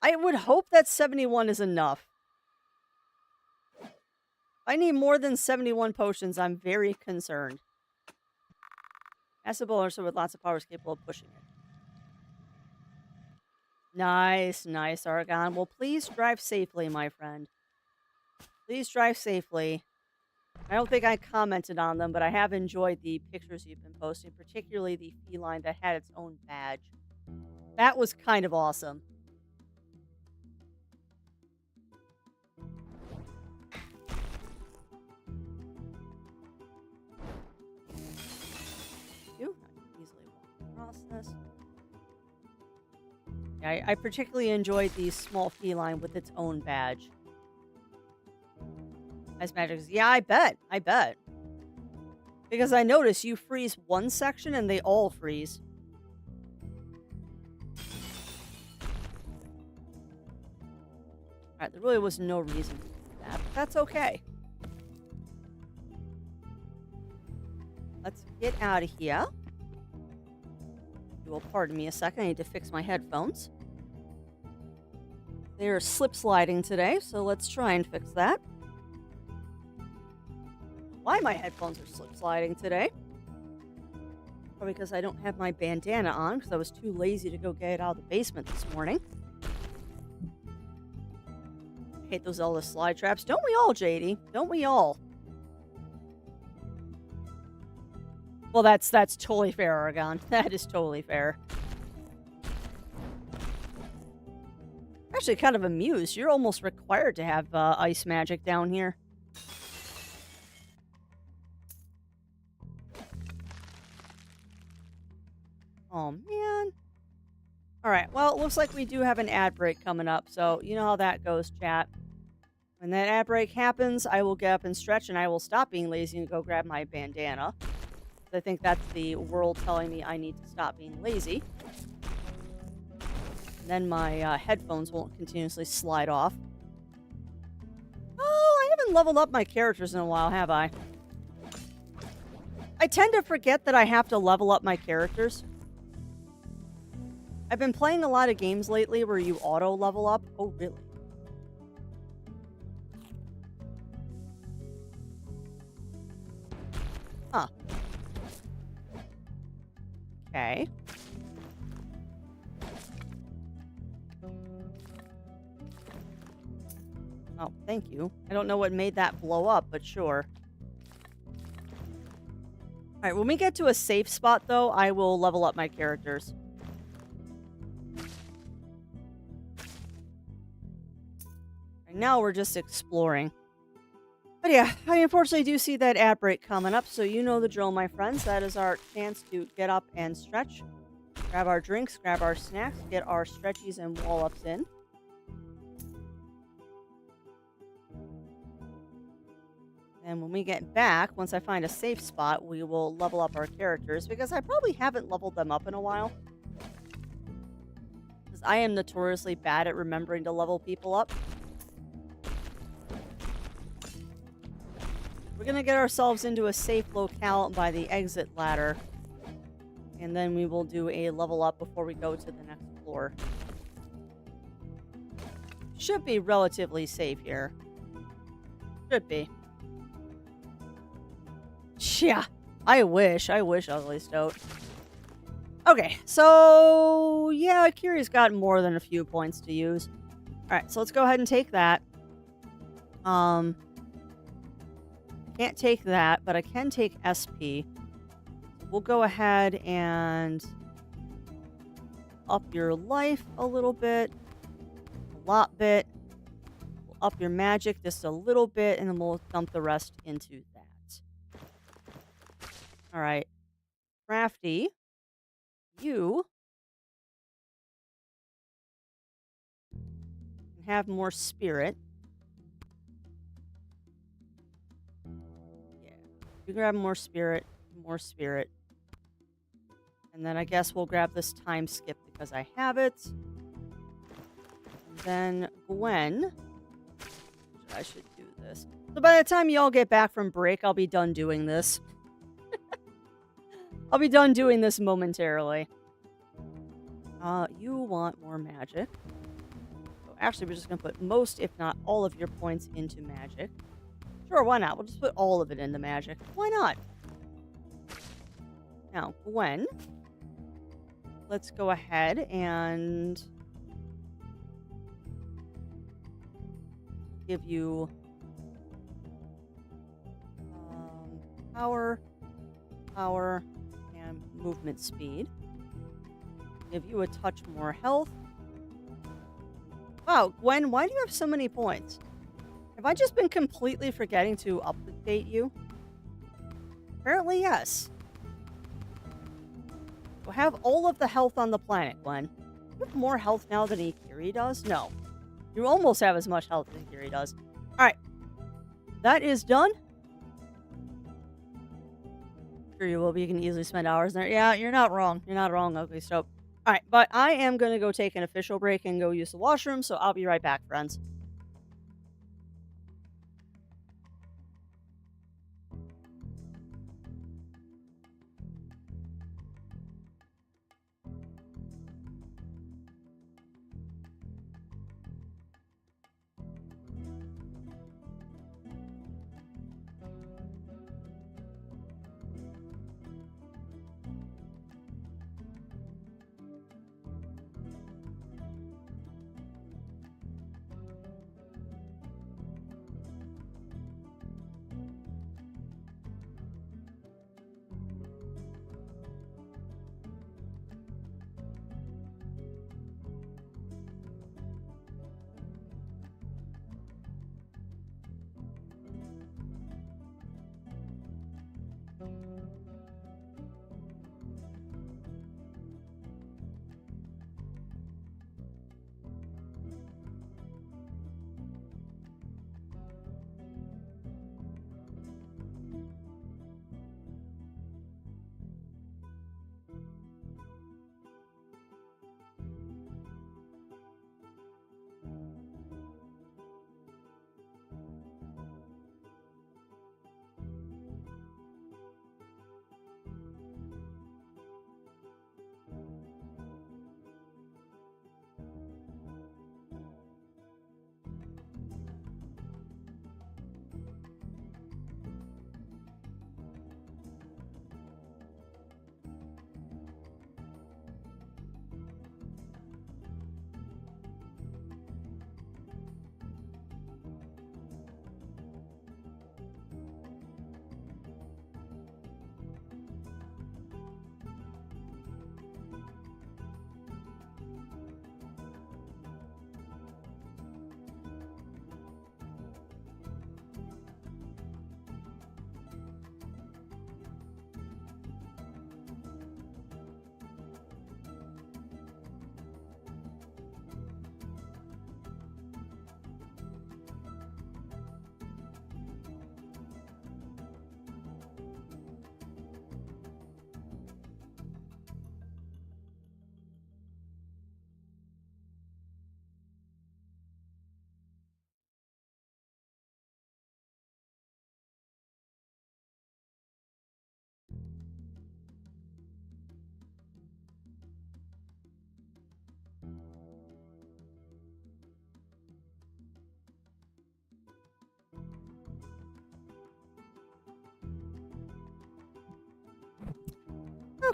I would hope that 71 is enough. I need more than 71 potions. I'm very concerned. Acid bowler with lots of powers capable of pushing it. Nice, nice, Argon. Well, please drive safely, my friend. Please drive safely. I don't think I commented on them, but I have enjoyed the pictures you've been posting, particularly the feline that had its own badge. That was kind of awesome. Easily walk across this. Yeah, I particularly enjoyed the small feline with its own badge. Ice magic. Yeah, I bet. I bet. Because I notice you freeze one section and they all freeze. Alright, there really was no reason to do that, but that's okay. Let's get out of here. You will pardon me a second. I need to fix my headphones. They are slip sliding today, so let's try and fix that. Why my headphones are slip sliding today? Probably because I don't have my bandana on because I was too lazy to go get it out of the basement this morning. I hate those Zelda slide traps. Don't we all, JD? Don't we all? Well, that's totally fair, Aragon. That is totally fair. Actually, kind of amused. You're almost required to have ice magic down here. Oh, man. All right. Well, it looks like we do have an ad break coming up. So, you know how that goes, chat. When that ad break happens, I will get up and stretch, and I will stop being lazy and go grab my bandana. I think that's the world telling me I need to stop being lazy. And then my headphones won't continuously slide off. Oh, I haven't leveled up my characters in a while, have I? I tend to forget that I have to level up my characters. I've been playing a lot of games lately where you auto-level up. Oh, really? Huh. Okay. Oh, thank you. I don't know what made that blow up, but sure. Alright, when we get to a safe spot, though, I will level up my characters. Right now, we're just exploring. But yeah, I unfortunately do see that ad break coming up, so you know the drill, my friends. That is our chance to get up and stretch. Grab our drinks, grab our snacks, get our stretchies and wall-ups in. And when we get back, once I find a safe spot, we will level up our characters, because I probably haven't leveled them up in a while. Because I am notoriously bad at remembering to level people up. We're gonna get ourselves into a safe locale by the exit ladder. And then we will do a level up before we go to the next floor. Should be relatively safe here. Should be. Yeah. I wish, Ugly Stoat. Okay, so yeah, Kiri's got more than a few points to use. Alright, so let's go ahead and take that. Can't take that, but I can take SP. We'll go ahead and up your life a little bit. A lot bit. We'll up your magic just a little bit, and then we'll dump the rest into that. Alright. Crafty. You can have more spirit. Yeah. You grab more spirit. More spirit. And then I guess we'll grab this time skip because I have it. And then Gwen. I should do this. So by the time y'all get back from break, I'll be done doing this. I'll be done doing this momentarily. You want more magic. So actually, we're just going to put most, if not all of your points into magic. Sure, why not? We'll just put all of it into magic. Why not? Now, Gwen. Let's go ahead and give you power, and movement speed. Give you a touch more health. Wow, Gwen, why do you have so many points? Have I just been completely forgetting to update you? Apparently, yes. We'll have all of the health on the planet, Gwen. You have more health now than Ikiri does? No. You almost have as much health as Ikiri does. Alright. That is done. Sure you will be. You can easily spend hours in there. Yeah, you're not wrong. You're not wrong, Ugly Stoat. Alright, but I am going to go take an official break and go use the washroom, so I'll be right back, friends.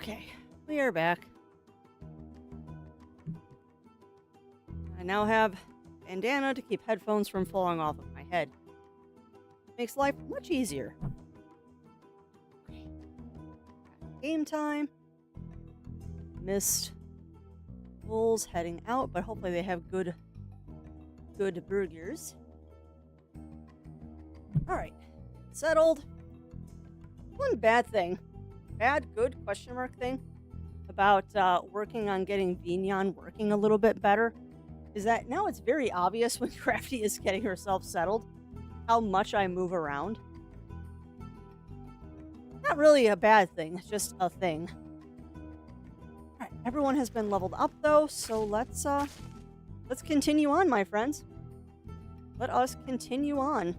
Okay, we are back. I now have bandana to keep headphones from falling off of my head. Makes life much easier. Okay. Game time. Missed Bulls heading out, but hopefully they have good burgers. Alright. Settled. One bad thing. Bad, good, question mark thing about working on getting Vignon working a little bit better is that now it's very obvious when Crafty is getting herself settled how much I move around. Not really a bad thing, it's just a thing. Alright, everyone has been leveled up though, so let's continue on, my friends. Let us continue on.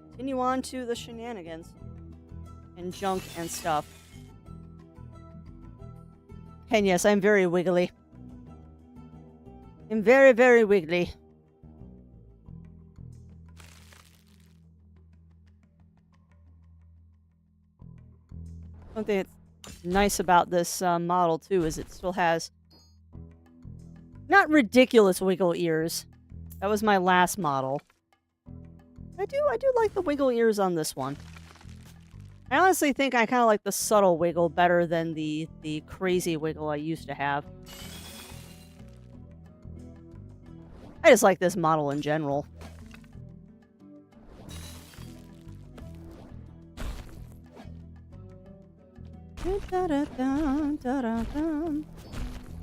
Continue on to the shenanigans and junk and stuff. And yes, I'm very wiggly. I'm very, very wiggly. Something that's nice about this model too is it still has not ridiculous wiggle ears. That was my last model. I do like the wiggle ears on this one. I honestly think I kind of like the subtle wiggle better than the crazy wiggle I used to have. I just like this model in general.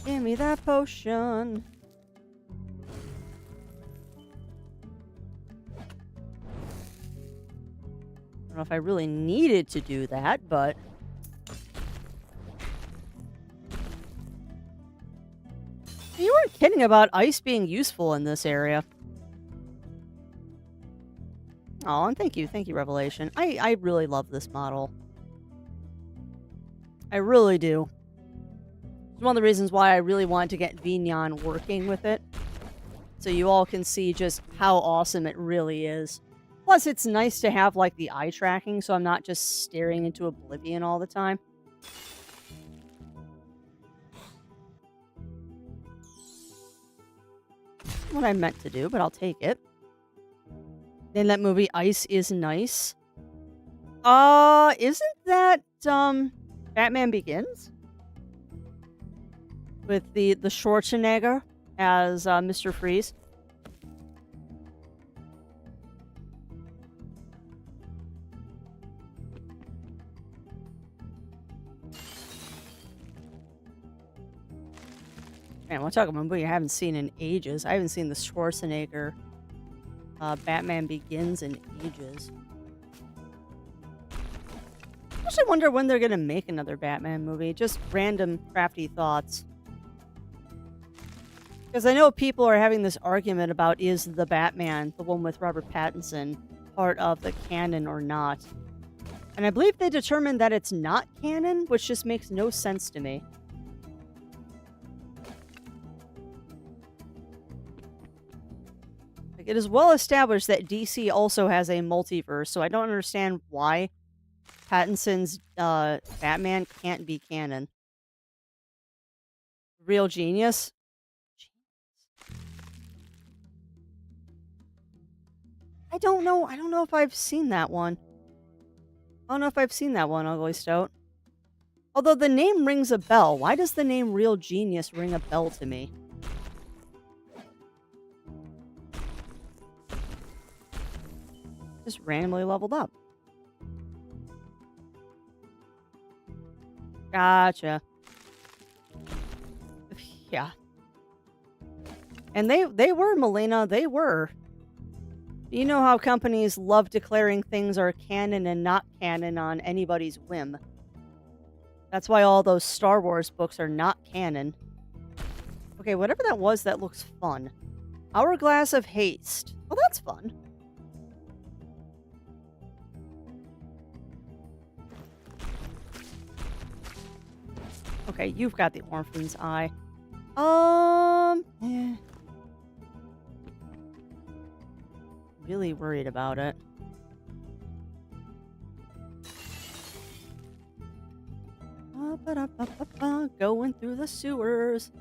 Give me that potion. I don't know if I really needed to do that, but you weren't kidding about ice being useful in this area. Oh, and thank you, Revelation. I really love this model. I really do. It's one of the reasons why I really wanted to get Vignon working with it, so you all can see just how awesome it really is. Plus, it's nice to have, like, the eye tracking, so I'm not just staring into oblivion all the time. What I meant to do, but I'll take it. In that movie, Ice is Nice. Isn't that, Batman Begins? With the Schwarzenegger as, Mr. Freeze? Man, we're talking about a movie I haven't seen in ages. I haven't seen the Schwarzenegger Batman Begins in ages. I actually wonder when they're gonna make another Batman movie. Just random crafty thoughts. Because I know people are having this argument about is the Batman, the one with Robert Pattinson, part of the canon or not. And I believe they determined that it's not canon, which just makes no sense to me. It is well established that DC also has a multiverse, so I don't understand why Pattinson's Batman can't be canon. Real genius? I don't know. I don't know if I've seen that one. Ugly Stout. Although the name rings a bell. Why does the name Real Genius ring a bell to me? Just randomly leveled up. Gotcha. Yeah. And they were, Melina, they were. You know how companies love declaring things are canon and not canon on anybody's whim. That's why all those Star Wars books are not canon. Okay, whatever that was, that looks fun. Hourglass of Haste. Well, that's fun. Okay, you've got the Orphan's Eye. Really worried about it. through the sewers.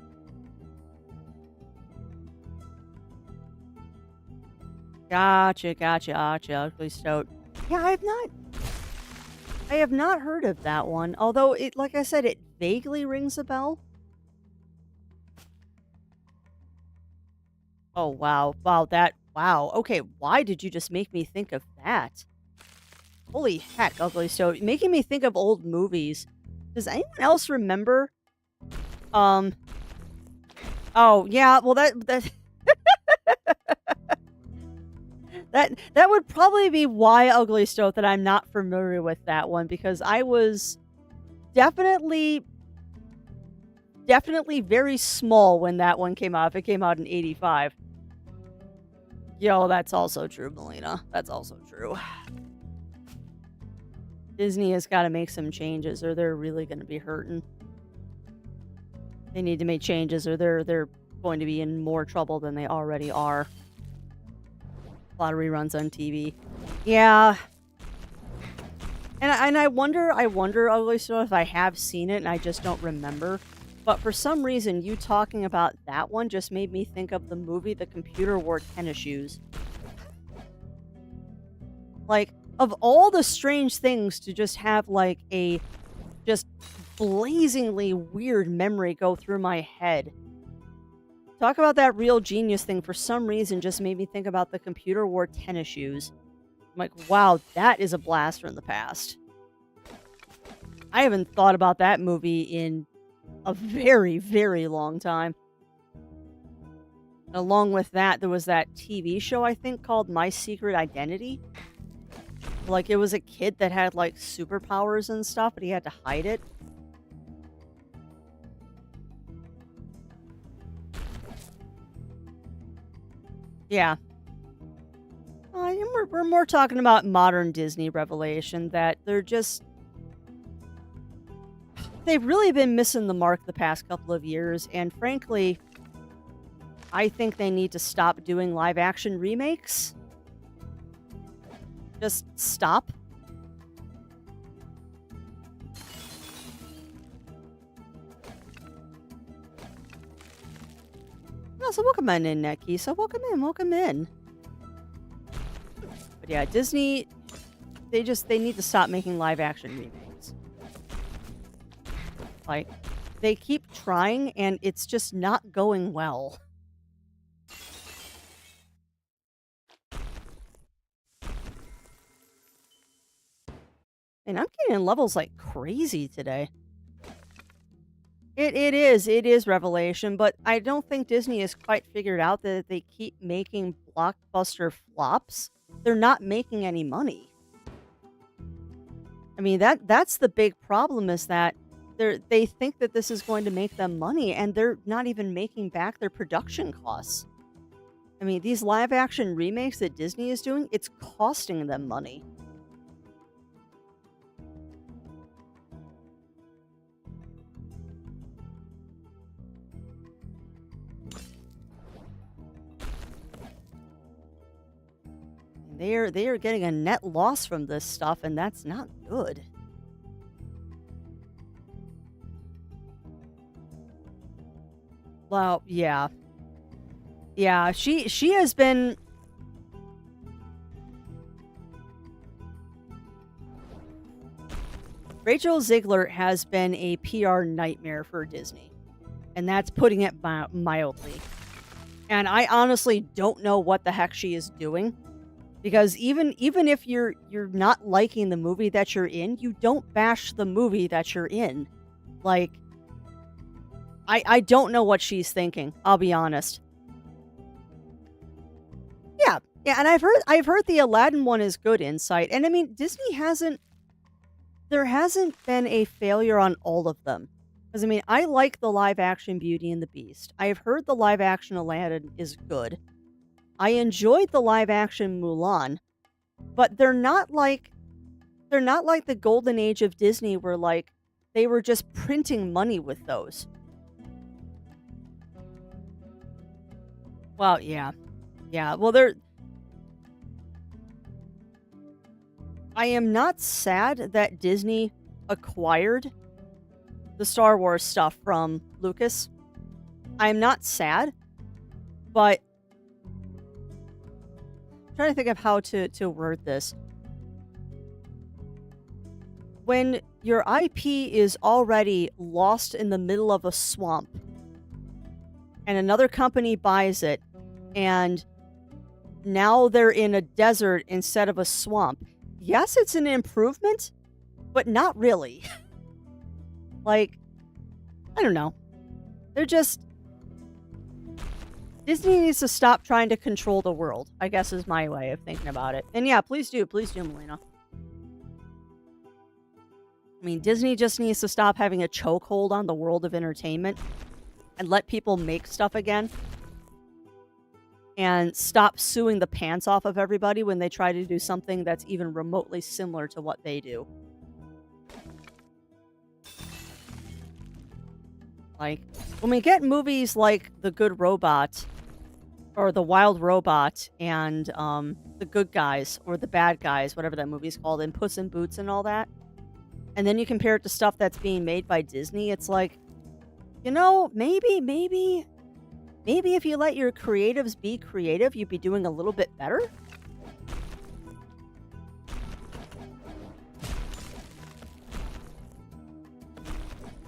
Gotcha, gotcha, gotcha. Ugly Stoat. Yeah, I have not heard of that one. Although it, like I said, it vaguely rings a bell. Oh wow, wow. Okay, why did you just make me think of that? Holy heck, Ugly Stoat, making me think of old movies. Does anyone else remember? Um. Oh yeah, well that would probably be why Ugly Stoat that I'm not familiar with that one, because I was definitely very small when that one came out. If it came out in 85. Yo, that's also true, Melina. That's also true. Disney has got to make some changes or they're really going to be hurting. They need to make changes or they're going to be in more trouble than they already are. A lot of reruns on TV. Yeah. And I wonder, Ugly Stoat, if I have seen it and I just don't remember. But for some reason, you talking about that one just made me think of the movie The Computer Wore Tennis Shoes. Like, of all the strange things to just have, like, a just blazingly weird memory go through my head. Talk about that real genius thing, for some reason just made me think about The Computer Wore Tennis Shoes. I'm like, wow, that is a blast from the past. I haven't thought about that movie in a very, very long time. And along with that, there was that TV show, I think, called My Secret Identity. Like, it was a kid that had, like, superpowers and stuff, but he had to hide it. Yeah. We're more talking about modern Disney Revelation, that they're just... They've really been missing the mark the past couple of years, and frankly, I think they need to stop doing live-action remakes. Just stop. Oh, so welcome on in, Neki. So welcome in. But yeah, Disney, they need to stop making live-action remakes. Like, they keep trying, and it's just not going well. And I'm getting levels like crazy today. It is Revelation, but I don't think Disney has quite figured out that they keep making blockbuster flops. They're not making any money. I mean, that's the big problem, is that they think that this is going to make them money, and they're not even making back their production costs. I mean, these live action remakes that Disney is doing, it's costing them money. They are getting a net loss from this stuff, and that's not good. Well, yeah. Yeah, she has been... Rachel Ziegler has been a PR nightmare for Disney. And that's putting it mildly. And I honestly don't know what the heck she is doing. Because even if you're not liking the movie that you're in, you don't bash the movie that you're in. Like, I don't know what she's thinking, I'll be honest. Yeah, and I've heard the Aladdin one is good insight. And I mean, Disney there hasn't been a failure on all of them. Because I mean, I like the live action Beauty and the Beast. I have heard the live action Aladdin is good. I enjoyed the live action Mulan, but they're not like the golden age of Disney where like they were just printing money with those. Well, yeah. Yeah, well I am not sad that Disney acquired the Star Wars stuff from Lucas. I'm not sad, but I'm trying to think of how to word this. When your IP is already lost in the middle of a swamp and another company buys it and now they're in a desert instead of a swamp. Yes, it's an improvement, but not really. Like, I don't know. They're just... Disney needs to stop trying to control the world, I guess is my way of thinking about it. And yeah, please do, Melina. I mean, Disney just needs to stop having a chokehold on the world of entertainment and let people make stuff again. And stop suing the pants off of everybody when they try to do something that's even remotely similar to what they do. Like, when we get movies like The Good Robot, or The Wild Robot, and The Good Guys, or The Bad Guys, whatever that movie's called, and Puss in Boots and all that, and then you compare it to stuff that's being made by Disney, it's like, you know, maybe if you let your creatives be creative, you'd be doing a little bit better.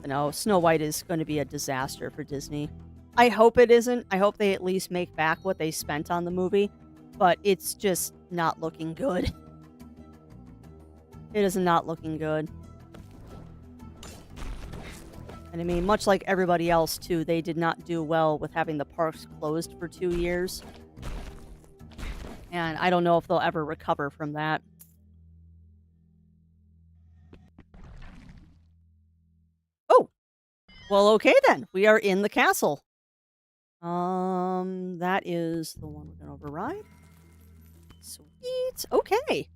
No, Snow White is going to be a disaster for Disney. I hope it isn't. I hope they at least make back what they spent on the movie. But it's just not looking good. It is not looking good. And I mean, much like everybody else, too, they did not do well with having the parks closed for 2 years. And I don't know if they'll ever recover from that. Oh! Well, okay then. We are in the castle. That is the one we're going to override. Sweet. Okay.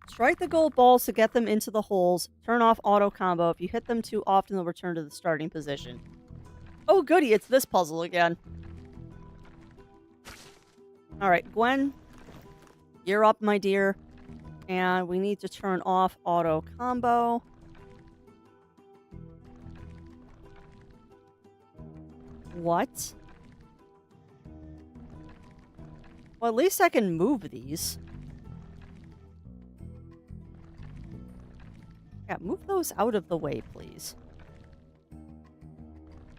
Strike the gold balls to get them into the holes. Turn off auto combo. If you hit them too often, they'll return to the starting position. Oh, goody. It's this puzzle again. All right, Gwen. You're up, my dear. And we need to turn off auto combo. What? Well, at least I can move these. Yeah, move those out of the way, please.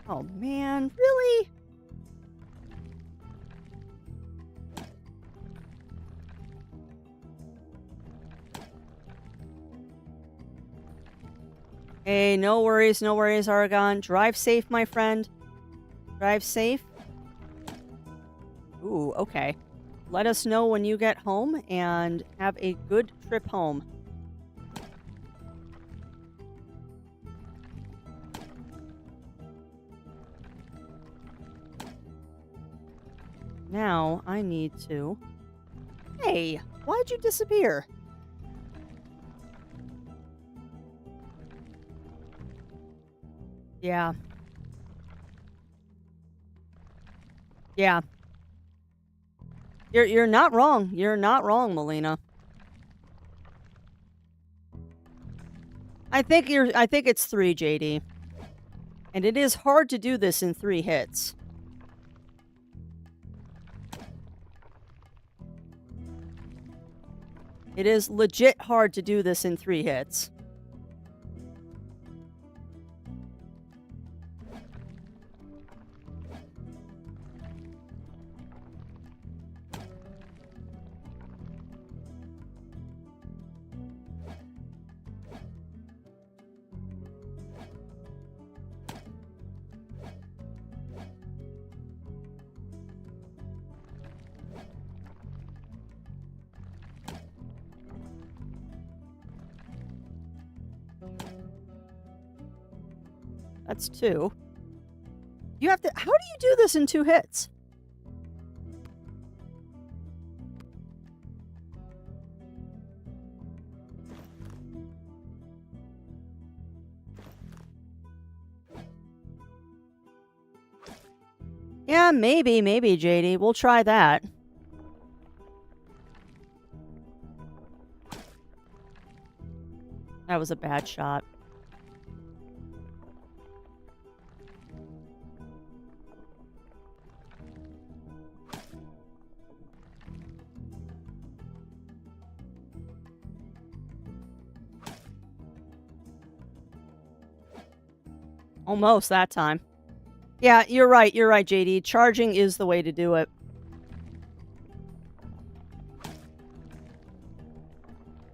Oh, man. Really? Hey, no worries, Aragon. Drive safe, my friend. Drive safe. Ooh, okay. Let us know when you get home and have a good trip home. Now, I need to... Hey, why'd you disappear? Yeah. Yeah. You're not wrong. You're not wrong, Melina. I think it's 3, JD. And it is hard to do this in 3 hits. It is legit hard to do this in 3 hits. That's 2. You have to... How do you do this in 2 hits? Yeah, maybe, JD. We'll try that. That was a bad shot. Almost that time. Yeah, you're right, JD. Charging is the way to do it.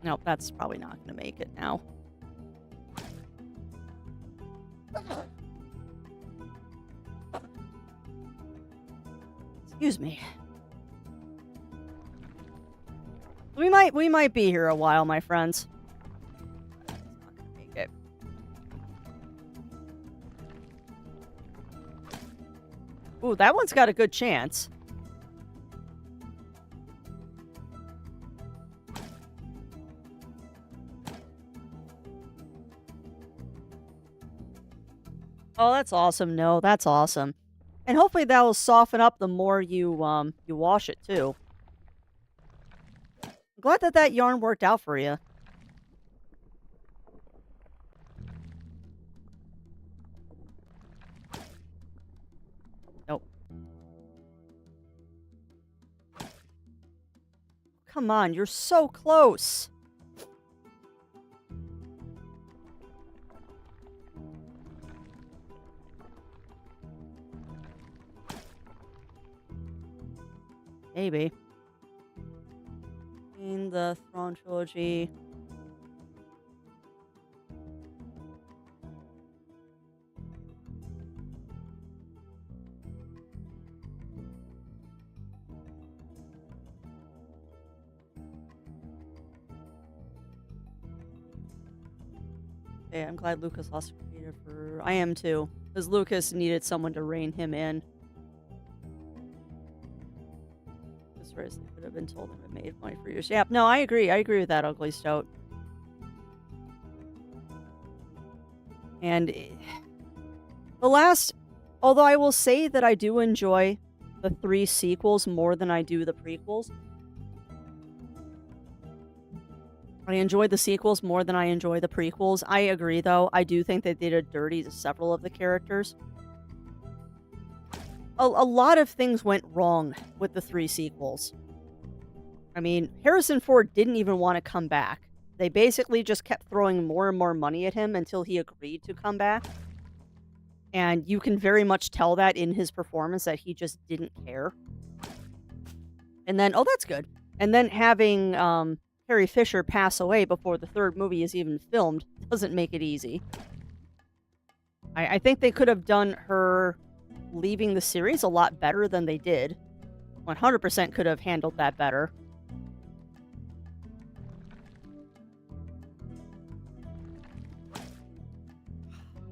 Nope, that's probably not gonna make it now. Excuse me. We might be here a while, my friends. It's not gonna make it. Ooh, that one's got a good chance. Oh, that's awesome. No, that's awesome. And hopefully that will soften up the more you wash it too. I'm glad that that yarn worked out for you. Nope. Come on, you're so close. Maybe. In the Throne trilogy. Yeah, I'm glad Lucas lost a creator for. I am too, because Lucas needed someone to rein him in. As far as they could have been told him it made money for years. Yeah, no, I agree. I agree with that, Ugly Stoat. And the last, although I will say that I do enjoy the 3 sequels more than I do the prequels. I enjoy the sequels more than I enjoy the prequels. I agree, though. I do think they did a dirty to several of the characters. A lot of things went wrong with the 3 sequels. I mean, Harrison Ford didn't even want to come back. They basically just kept throwing more and more money at him until he agreed to come back. And you can very much tell that in his performance that he just didn't care. And then, oh, that's good. And then having Carrie Fisher pass away before the 3rd movie is even filmed doesn't make it easy. I think they could have done her leaving the series a lot better than they did. 100% could have handled that better.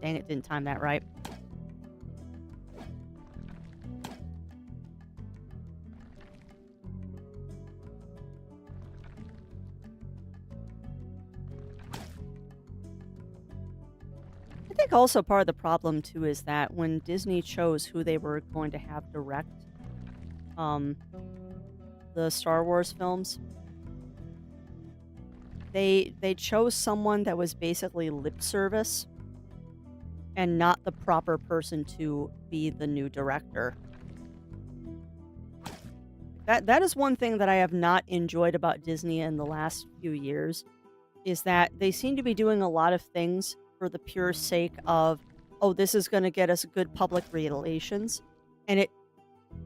Dang it, didn't time that right. I think also part of the problem too is that when Disney chose who they were going to have direct the Star Wars films, they chose someone that was basically lip service and not the proper person to be the new director. That is one thing that I have not enjoyed about Disney in the last few years, is that they seem to be doing a lot of things for the pure sake of, oh, this is going to get us good public relations, and it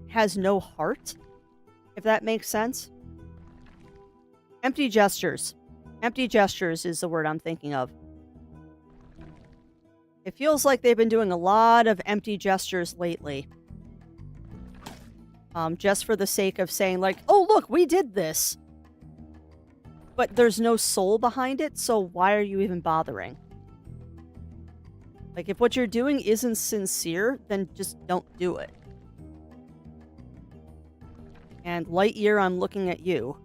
has no heart, if that makes sense. Empty gestures. Empty gestures is the word I'm thinking of. It feels like they've been doing a lot of empty gestures lately. Just for the sake of saying, like, oh, look, we did this. But there's no soul behind it, so why are you even bothering? Like, if what you're doing isn't sincere, then just don't do it. And Lightyear, I'm looking at you.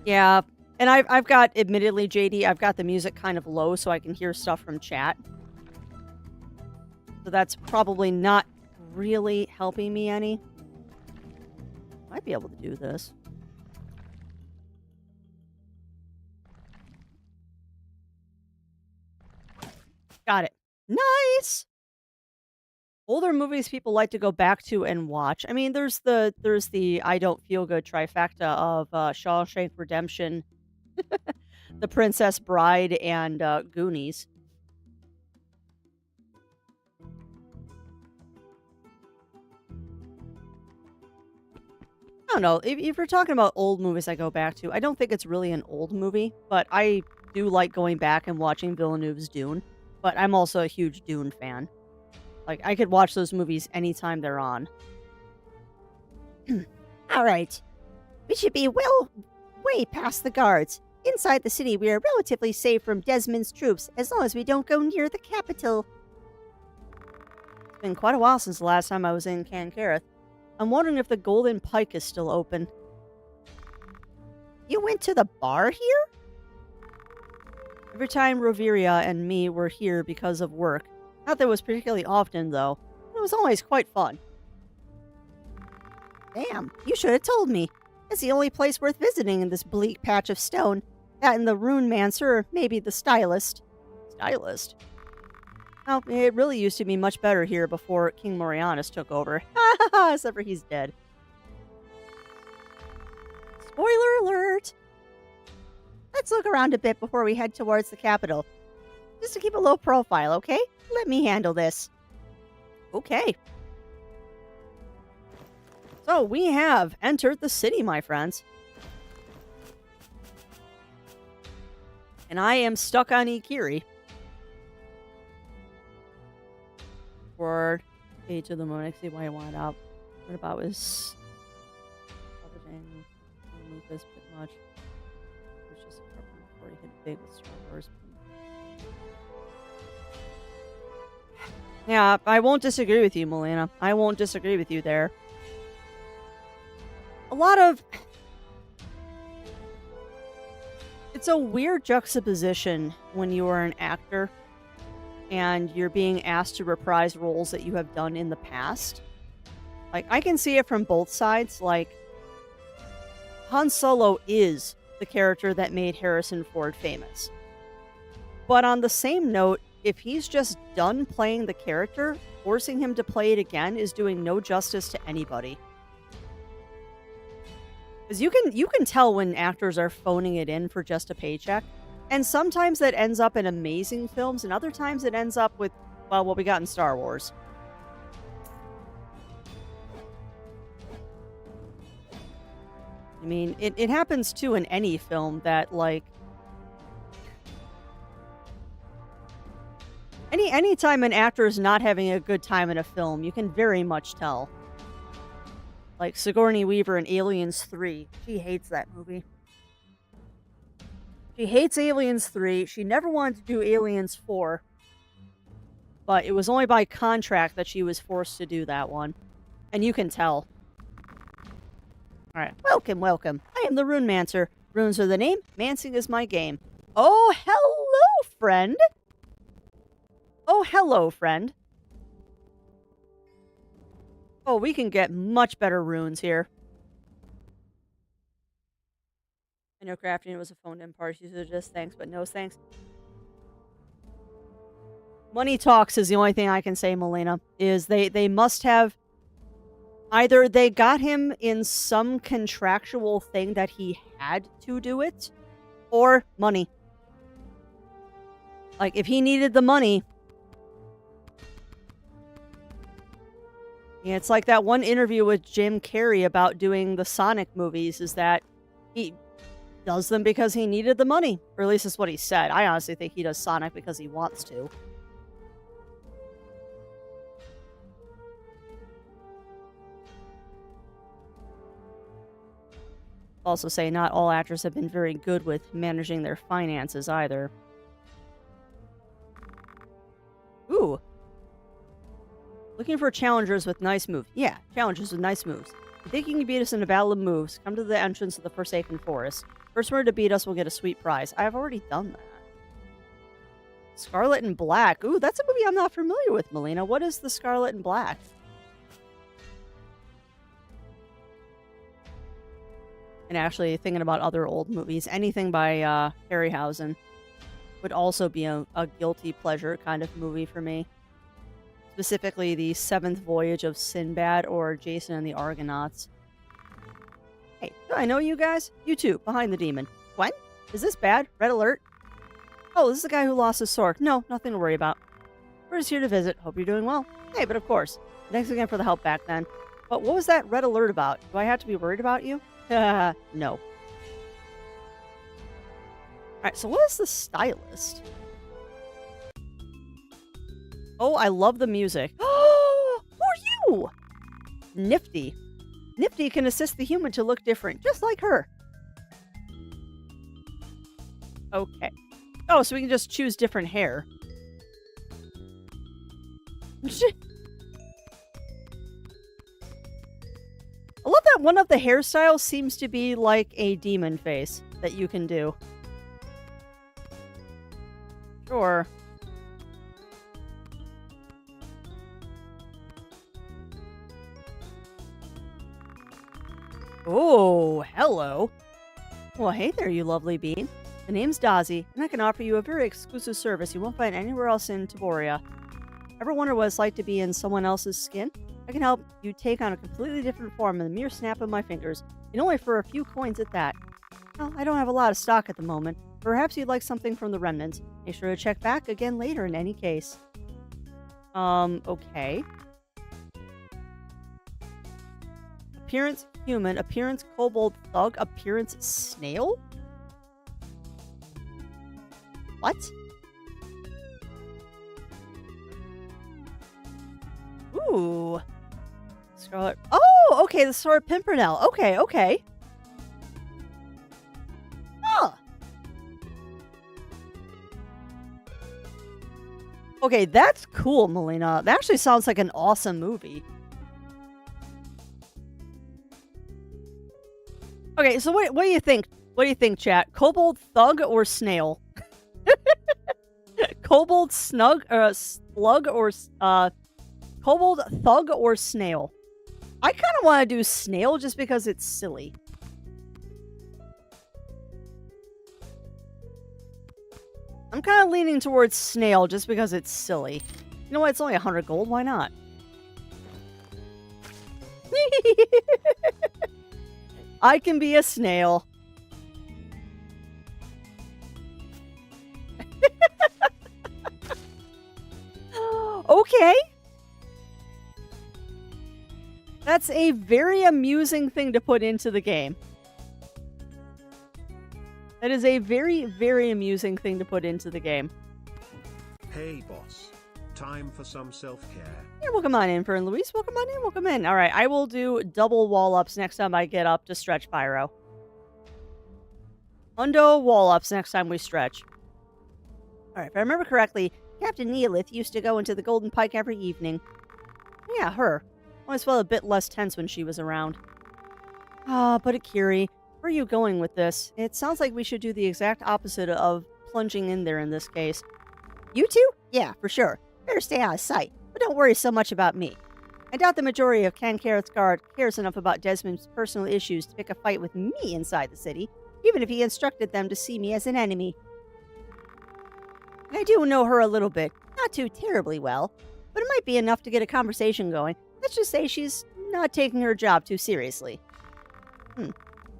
Yeah, and I've got, admittedly, JD, I've got the music kind of low so I can hear stuff from chat. So that's probably not really helping me any. Might be able to do this. Got it. Nice! Older movies people like to go back to and watch. I mean, there's the I don't feel good trifecta of Shawshank Redemption, The Princess Bride, and Goonies. I don't know. If you're talking about old movies I go back to, I don't think it's really an old movie, but I do like going back and watching Villeneuve's Dune. But I'm also a huge Dune fan. Like, I could watch those movies anytime they're on. All right. We should be well way past the guards. Inside the city, we are relatively safe from Desmond's troops, as long as we don't go near the capital. It's been quite a while since the last time I was in Kankareth. I'm wondering if the Golden Pike is still open. You went to the bar here? Every time Roveria and me were here because of work. Not that it was particularly often, though. It was always quite fun. Damn, you should have told me. It's the only place worth visiting in this bleak patch of stone. That and the Rune Mancer, or maybe the Stylist. Stylist? Oh, it really used to be much better here before King Morianus took over. Except for he's dead. Spoiler alert! Let's look around a bit before we head towards the capital. Just to keep a low profile, okay? Let me handle this. Okay. So we have entered the city, my friends. And I am stuck on Ikiri. For Age of the Moon. I see why I want it up. What about was everything Lucas pretty much. It was just before he hit big with Star Wars. Yeah, I won't disagree with you, Melina. I won't disagree with you there. A lot of... It's a weird juxtaposition when you are an actor and you're being asked to reprise roles that you have done in the past. Like, I can see it from both sides. Like, Han Solo is the character that made Harrison Ford famous. But on the same note, if he's just done playing the character, forcing him to play it again is doing no justice to anybody. Because you can tell when actors are phoning it in for just a paycheck. And sometimes that ends up in amazing films, and other times it ends up with, well, what we got in Star Wars. I mean, it happens too in any film that, like... Anytime an actor is not having a good time in a film, you can very much tell. Like Sigourney Weaver in Aliens 3. She hates that movie. She hates Aliens 3. She never wanted to do Aliens 4. But it was only by contract that she was forced to do that one. And you can tell. Alright, welcome, welcome. I am the Rune Mancer. Runes are the name, Mancing is my game. Oh, hello, friend! Oh, hello, friend. Oh, we can get much better runes here. I know crafting was a phone-in part. Usually just thanks, but no thanks. Money talks is the only thing I can say, Melina. Is they must have... Either they got him in some contractual thing that he had to do it, or money. Like, if he needed the money... Yeah, it's like that one interview with Jim Carrey about doing the Sonic movies, is that he does them because he needed the money. Or at least that's what he said. I honestly think he does Sonic because he wants to. Also say not all actors have been very good with managing their finances either. Ooh. Looking for challengers with nice moves. Yeah, challengers with nice moves. If you think you can beat us in a battle of moves, come to the entrance of the Forsaken Forest. First one to beat us will get a sweet prize. I've already done that. Scarlet and Black. Ooh, that's a movie I'm not familiar with, Melina. What is the Scarlet and Black? And actually, thinking about other old movies, anything by Harryhausen. would also be a guilty pleasure kind of movie for me. Specifically, the Seventh Voyage of Sinbad or Jason and the Argonauts. Hey, do I know you guys? You two, behind the demon. What? Is this bad? Red alert? Oh, this is the guy who lost his sword. No, nothing to worry about. We're just here to visit. Hope you're doing well. Hey, but of course. Thanks again for the help back then. But what was that red alert about? Do I have to be worried about you? No. Alright, so what is the stylist? Oh, I love the music. Oh, who are you? Nifty. Nifty can assist the human to look different, just like her. Okay. Oh, so we can just choose different hair. I love that one of the hairstyles seems to be like a demon face that you can do. Sure. Oh, hello. Well, hey there, you lovely bean. The name's Dazzy, and I can offer you a very exclusive service you won't find anywhere else in Taboria. Ever wonder what it's like to be in someone else's skin? I can help you take on a completely different form in the mere snap of my fingers, and only for a few coins at that. Well, I don't have a lot of stock at the moment. Perhaps you'd like something from the remnants. Make sure to check back again later in any case. Okay. Appearance human, appearance kobold thug, appearance snail? What? Ooh. Scarlet. Oh, okay, the Sword Pimpernel. Okay, okay. Huh. Okay, that's cool, Melina. That actually sounds like an awesome movie. Okay, so what do you think? What do you think, chat? Kobold thug or snail? Kobold slug or kobold thug or snail? I kind of want to do snail just because it's silly. I'm kind of leaning towards snail just because it's silly. You know what? It's only 100 gold. Why not? I can be a snail. Okay. That's a very amusing thing to put into the game. That is a very, very amusing thing to put into the game. Hey boss, time for some self-care. Yeah, welcome on in, Fern Luis. Welcome on in, welcome in. All right, I will do double wall-ups next time I get up to stretch Pyro. Hundo wall-ups next time we stretch. All right, if I remember correctly, Captain Neolith used to go into the Golden Pike every evening. Yeah, her. Always felt a bit less tense when she was around. Ah, but Akiri, where are you going with this? It sounds like we should do the exact opposite of plunging in there in this case. You two? Yeah, for sure. Better stay out of sight, but don't worry so much about me. I doubt the majority of Cancareth's guard cares enough about Desmond's personal issues to pick a fight with me inside the city, even if he instructed them to see me as an enemy. I do know her a little bit, not too terribly well, but it might be enough to get a conversation going. Let's just say she's not taking her job too seriously. I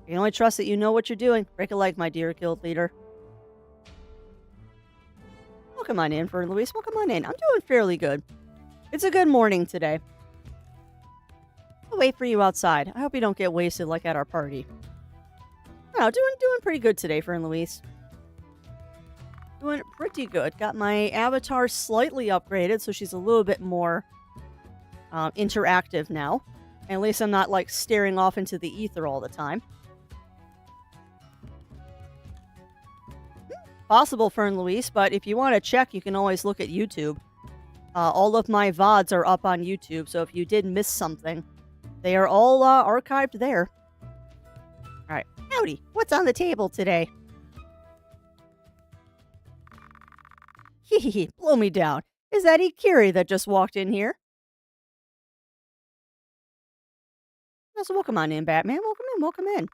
can only trust that you know what you're doing. Break a leg, my dear guild leader. Welcome on in, Fern Luis. Welcome on in. I'm doing fairly good. It's a good morning today. I'll wait for you outside. I hope you don't get wasted like at our party. No, doing pretty good today, Fern Luis. Doing pretty good. Got my avatar slightly upgraded, so she's a little bit more interactive now. And at least I'm not, like, staring off into the ether all the time. Possible, Fern Luis, but if you want to check, you can always look at YouTube. All of my VODs are up on YouTube, so if you did miss something, they are all archived there. Alright. Howdy, what's on the table today? Hehehe, blow me down. Is that Ikiri that just walked in here? So welcome on in, Batman. Welcome in, welcome in.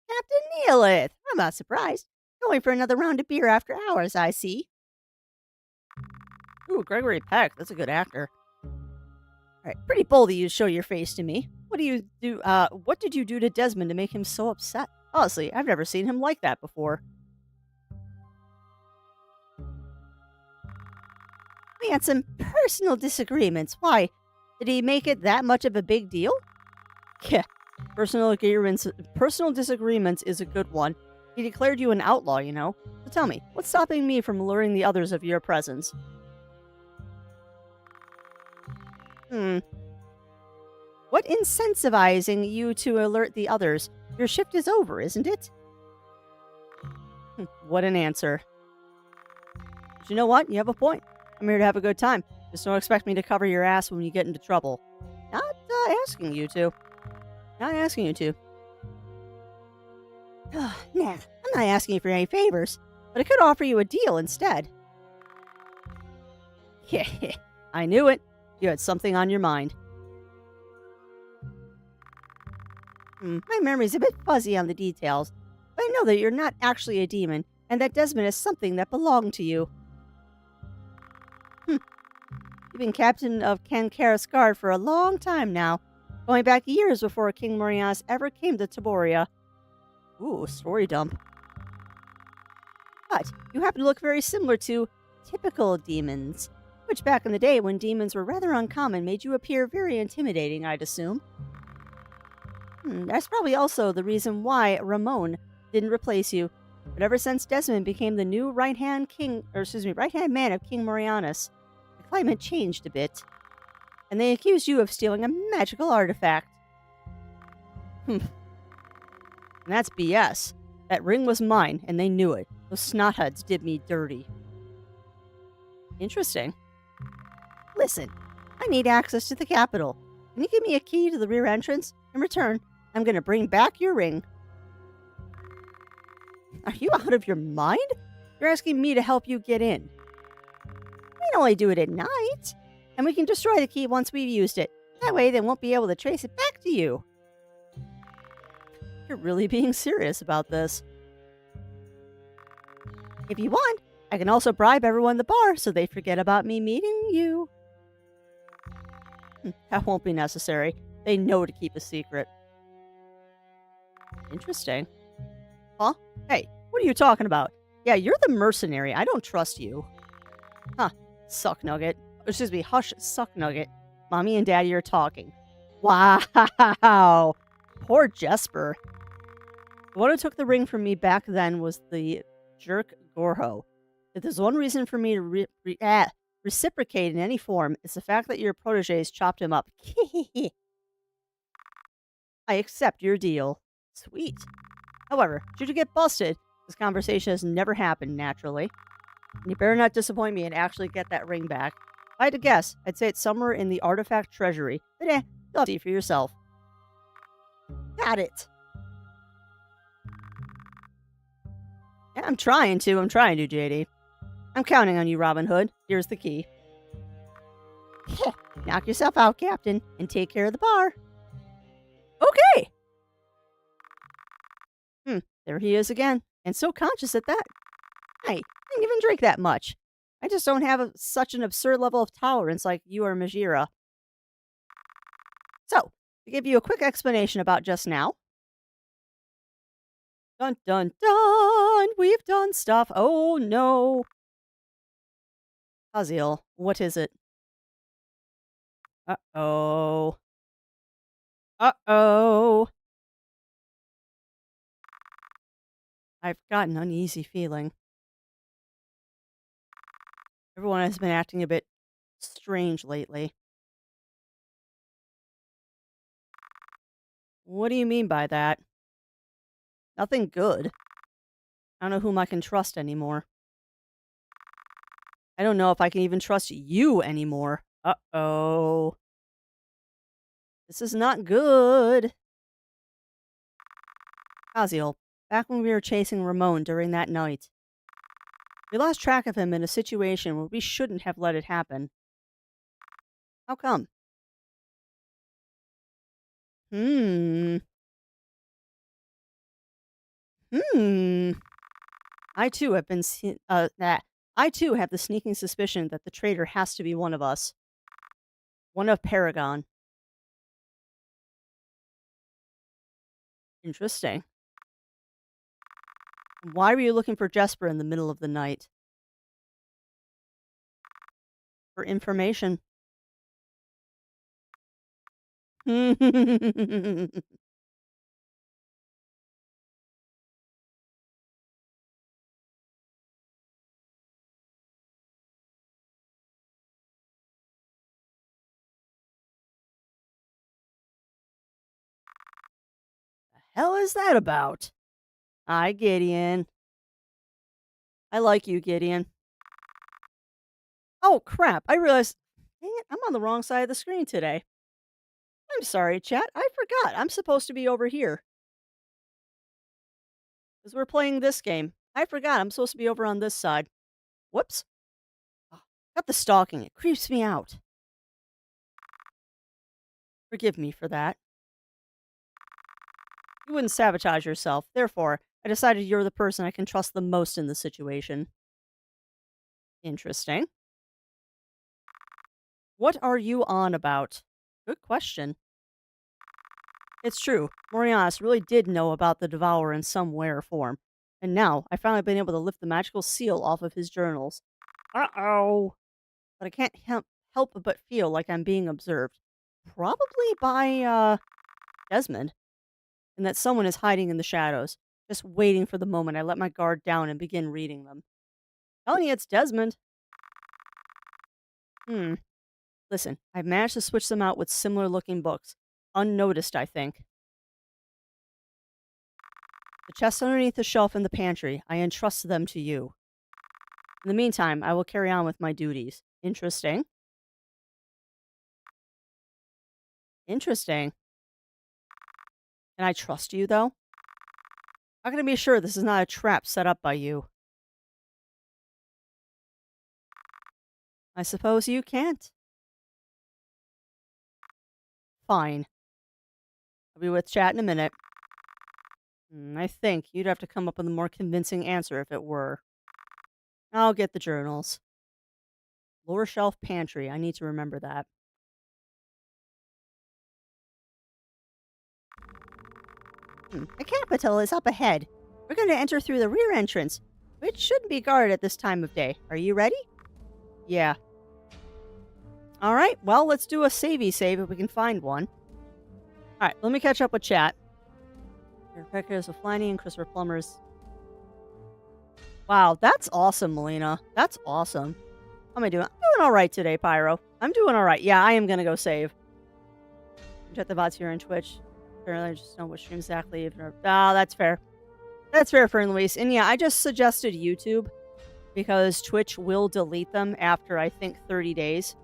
Captain Neolith. I'm not surprised. Going for another round of beer after hours, I see. Ooh, Gregory Peck. That's a good actor. All right, pretty bold of you to show your face to me. What do you do? What did you do to Desmond to make him so upset? Honestly, I've never seen him like that before. We had some personal disagreements. Why? Did he make it that much of a big deal? Yeah, personal disagreements is a good one. He declared you an outlaw, you know. So tell me, what's stopping me from luring the others of your presence? Hmm. What incentivizing you to alert the others? Your shift is over, isn't it? What an answer. But you know what? You have a point. I'm here to have a good time. Just don't expect me to cover your ass when you get into trouble. Not asking you to. Not asking you to. Nah, I'm not asking you for any favors, but I could offer you a deal instead. Yeah, I knew it. You had something on your mind. My memory's a bit fuzzy on the details, but I know that you're not actually a demon, and that Desmond is something that belonged to you. You've been captain of Cancara's guard for a long time now, going back years before King Morianas ever came to Taboria. Ooh, story dump. But you happen to look very similar to typical demons, which back in the day when demons were rather uncommon made you appear very intimidating, I'd assume. That's probably also the reason why Ramon didn't replace you. But ever since Desmond became the new right-hand man of King Morianas, the climate changed a bit. And they accused you of stealing a magical artifact. And that's BS. That ring was mine, and they knew it. Those snotheads did me dirty. Interesting. Listen, I need access to the capital. Can you give me a key to the rear entrance? In return, I'm going to bring back your ring. Are you out of your mind? You're asking me to help you get in. We can only do it at night, and we can destroy the key once we've used it. That way they won't be able to trace it back to you. You're really being serious about this. If you want, I can also bribe everyone in the bar so they forget about me meeting you. That won't be necessary. They know to keep a secret. Interesting. Huh? Hey, what are you talking about? Yeah, you're the mercenary. I don't trust you. Huh. Suck nugget. Excuse me, hush, suck nugget. Mommy and Daddy are talking. Wow. Poor Jesper. The one who took the ring from me back then was the jerk Gorho. If there's one reason for me to reciprocate in any form, it's the fact that your proteges chopped him up. I accept your deal. Sweet. However, should you get busted, this conversation has never happened naturally. And you better not disappoint me and actually get that ring back. If I had to guess, I'd say it's somewhere in the artifact treasury. But you'll have to see for yourself. Got it. Yeah, I'm trying to, JD. I'm counting on you, Robin Hood. Here's the key. Knock yourself out, Captain, and take care of the bar. Okay. There he is again, and so conscious at that. Hey, I didn't even drink that much. I just don't have such an absurd level of tolerance like you or Majira. So, to give you a quick explanation about just now. Dun dun dun! We've done stuff. Oh no. Haziel, what is it? Uh-oh. Uh-oh. I've got an uneasy feeling. Everyone has been acting a bit strange lately. What do you mean by that? Nothing good. I don't know whom I can trust anymore. I don't know if I can even trust you anymore. Uh-oh. This is not good. Kaziel, back when we were chasing Ramon during that night, we lost track of him in a situation where we shouldn't have let it happen. How come? Hmm. I too have been I too have the sneaking suspicion that the traitor has to be one of us. One of Paragon. Interesting. Why were you looking for Jesper in the middle of the night? For information. The hell is that about? Hi, Gideon. I like you, Gideon. Oh, crap. I realized. Dang it, I'm on the wrong side of the screen today. I'm sorry, chat. I forgot. I'm supposed to be over here. Because we're playing this game. I forgot. I'm supposed to be over on this side. Whoops. Oh, got the stalking. It creeps me out. Forgive me for that. You wouldn't sabotage yourself. Therefore, I decided you're the person I can trust the most in the situation. Interesting. What are you on about? Good question. It's true. Morianis really did know about the Devourer in some way or form. And now, I've finally been able to lift the magical seal off of his journals. Uh-oh. But I can't help but feel like I'm being observed. Probably by, Desmond. And that someone is hiding in the shadows, just waiting for the moment I let my guard down and begin reading them. Telling you it's Desmond. Listen, I've managed to switch them out with similar looking books. Unnoticed, I think. The chests underneath the shelf in the pantry, I entrust them to you. In the meantime, I will carry on with my duties. Interesting. Interesting. Can I trust you, though? How can I be sure this is not a trap set up by you? I suppose you can't. Fine. I'll be with chat in a minute. I think you'd have to come up with a more convincing answer if it were. I'll get the journals. Lower shelf pantry. I need to remember that. The capital is up ahead. We're going to enter through the rear entrance, which shouldn't be guarded at this time of day. Are you ready? Yeah. Alright, well, let's do a savey save if we can find one. Alright, let me catch up with chat. Rebecca's with Fliney and Christopher Plummer's. Wow, that's awesome, Melina. That's awesome. How am I doing? I'm doing alright today, Pyro. I'm doing alright. Yeah, I am going to go save. Check the VODs here on Twitch. Apparently, I just know what stream exactly. That's fair. That's fair, Fern Luis. And yeah, I just suggested YouTube because Twitch will delete them after, I think, 30 days.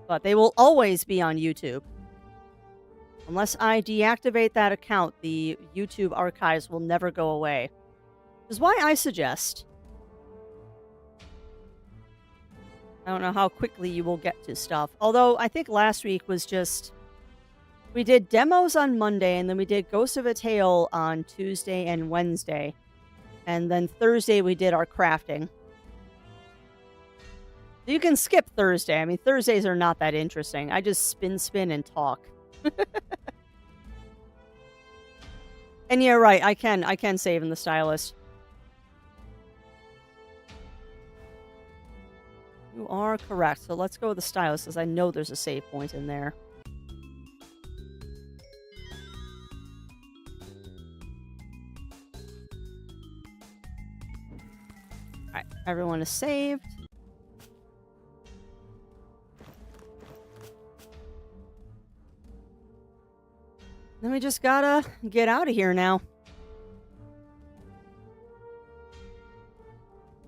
But they will always be on YouTube. Unless I deactivate that account, the YouTube archives will never go away. Which is why I suggest. I don't know how quickly you will get to stuff. Although, I think last week was just... We did demos on Monday, and then we did Ghost of a Tale on Tuesday and Wednesday. And then Thursday we did our crafting. You can skip Thursday. I mean, Thursdays are not that interesting. I just spin, and talk. And yeah, right, I can save in the stylus. You are correct. So let's go with the stylus, because I know there's a save point in there. Alright, everyone is saved. Then we just gotta get out of here now.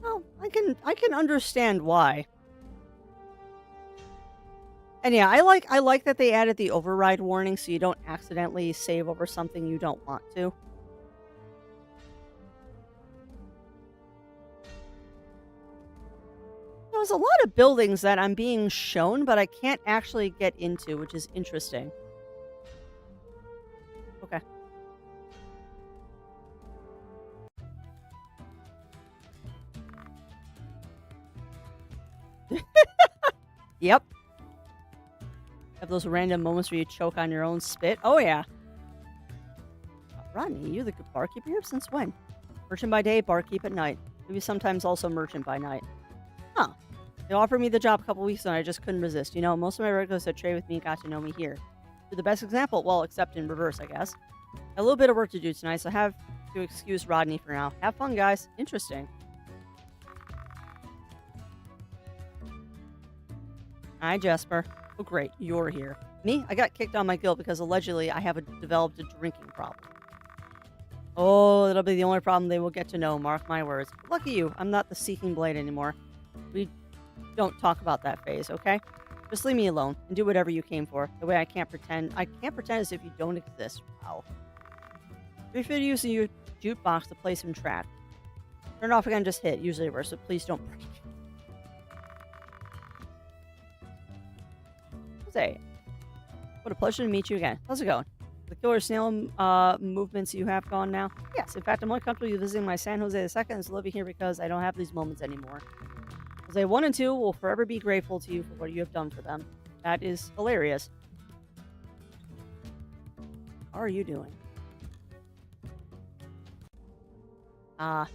Oh, I can understand why. And yeah, I like that they added the override warning so you don't accidentally save over something you don't want to. There's a lot of buildings that I'm being shown, but I can't actually get into, which is interesting. Okay. Yep. Have those random moments where you choke on your own spit. Oh, yeah. Rodney, you're the good barkeeper here since when? Merchant by day, barkeep at night. Maybe sometimes also merchant by night. Huh. They offered me the job a couple weeks ago and I just couldn't resist. You know, most of my regulars that trade with me got to know me here. You're the best example, well, except in reverse, I guess. A little bit of work to do tonight, so I have to excuse Rodney for now. Have fun, guys. Interesting. Hi, Jesper. Oh, great. You're here. Me? I got kicked out of my guild because allegedly I have developed a drinking problem. Oh, that'll be the only problem they will get to know, mark my words. Lucky you, I'm not the Seeking Blade anymore. We don't talk about that phase, okay? Just leave me alone and do whatever you came for. The way I can't pretend as if you don't exist. Wow. Feel free to use your jukebox to play some track. Turn it off again, just hit. Usually worse, so please don't break it. Say, what a pleasure to meet you again. How's it going? The killer snail movements you have gone now? Yes, in fact, I'm only comfortable visiting my San Jose II is living here because I don't have these moments anymore. Jose 1 and 2 will forever be grateful to you for what you have done for them. That is hilarious. How are you doing? Alright,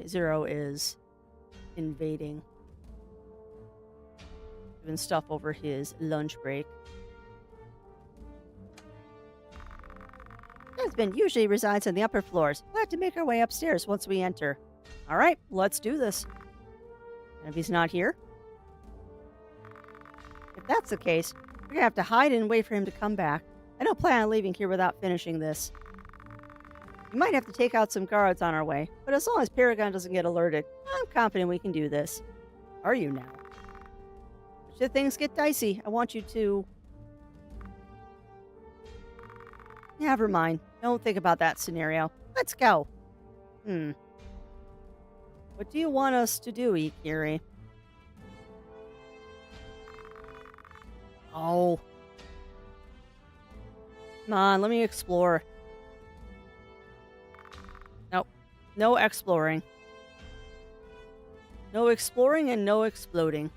Zero is invading. Doing stuff over his lunch break. Husband usually resides on the upper floors. We'll have to make our way upstairs once we enter. Alright, let's do this. And if he's not here? If that's the case, we're gonna have to hide and wait for him to come back. I don't plan on leaving here without finishing this. We might have to take out some guards on our way, but as long as Paragon doesn't get alerted, I'm confident we can do this. Are you now? Should things get dicey, I want you to... Never mind. Don't think about that scenario. Let's go. What do you want us to do, Ikiri? Oh. Come on, let me explore. Nope. No exploring. No exploring and no exploding.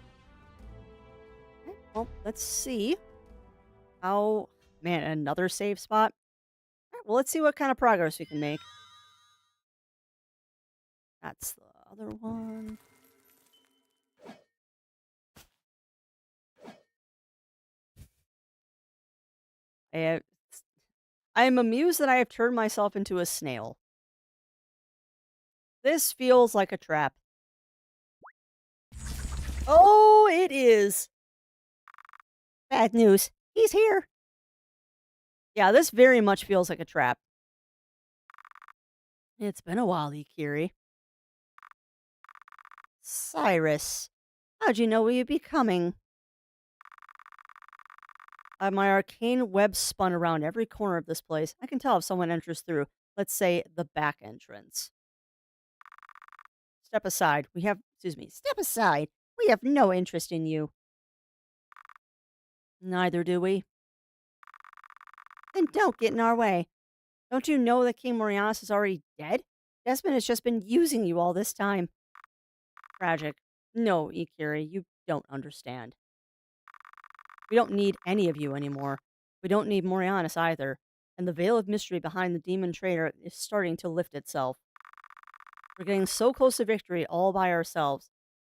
Okay, well, let's see. How... Man, another save spot? All right, well, let's see what kind of progress we can make. That's the other one. I am amused that I have turned myself into a snail. This feels like a trap. Oh, it is. Bad news. He's here. Yeah, this very much feels like a trap. It's been a while, Ikiri. Cyrus, how'd you know we'd be coming? My arcane web spun around every corner of this place. I can tell if someone enters through, let's say, the back entrance. Step aside. Step aside. We have no interest in you. Neither do we. Then don't get in our way. Don't you know that King Morianis is already dead? Desmond has just been using you all this time. Tragic. No, Ikiri, you don't understand. We don't need any of you anymore. We don't need Morianis either. And the veil of mystery behind the demon traitor is starting to lift itself. We're getting so close to victory all by ourselves.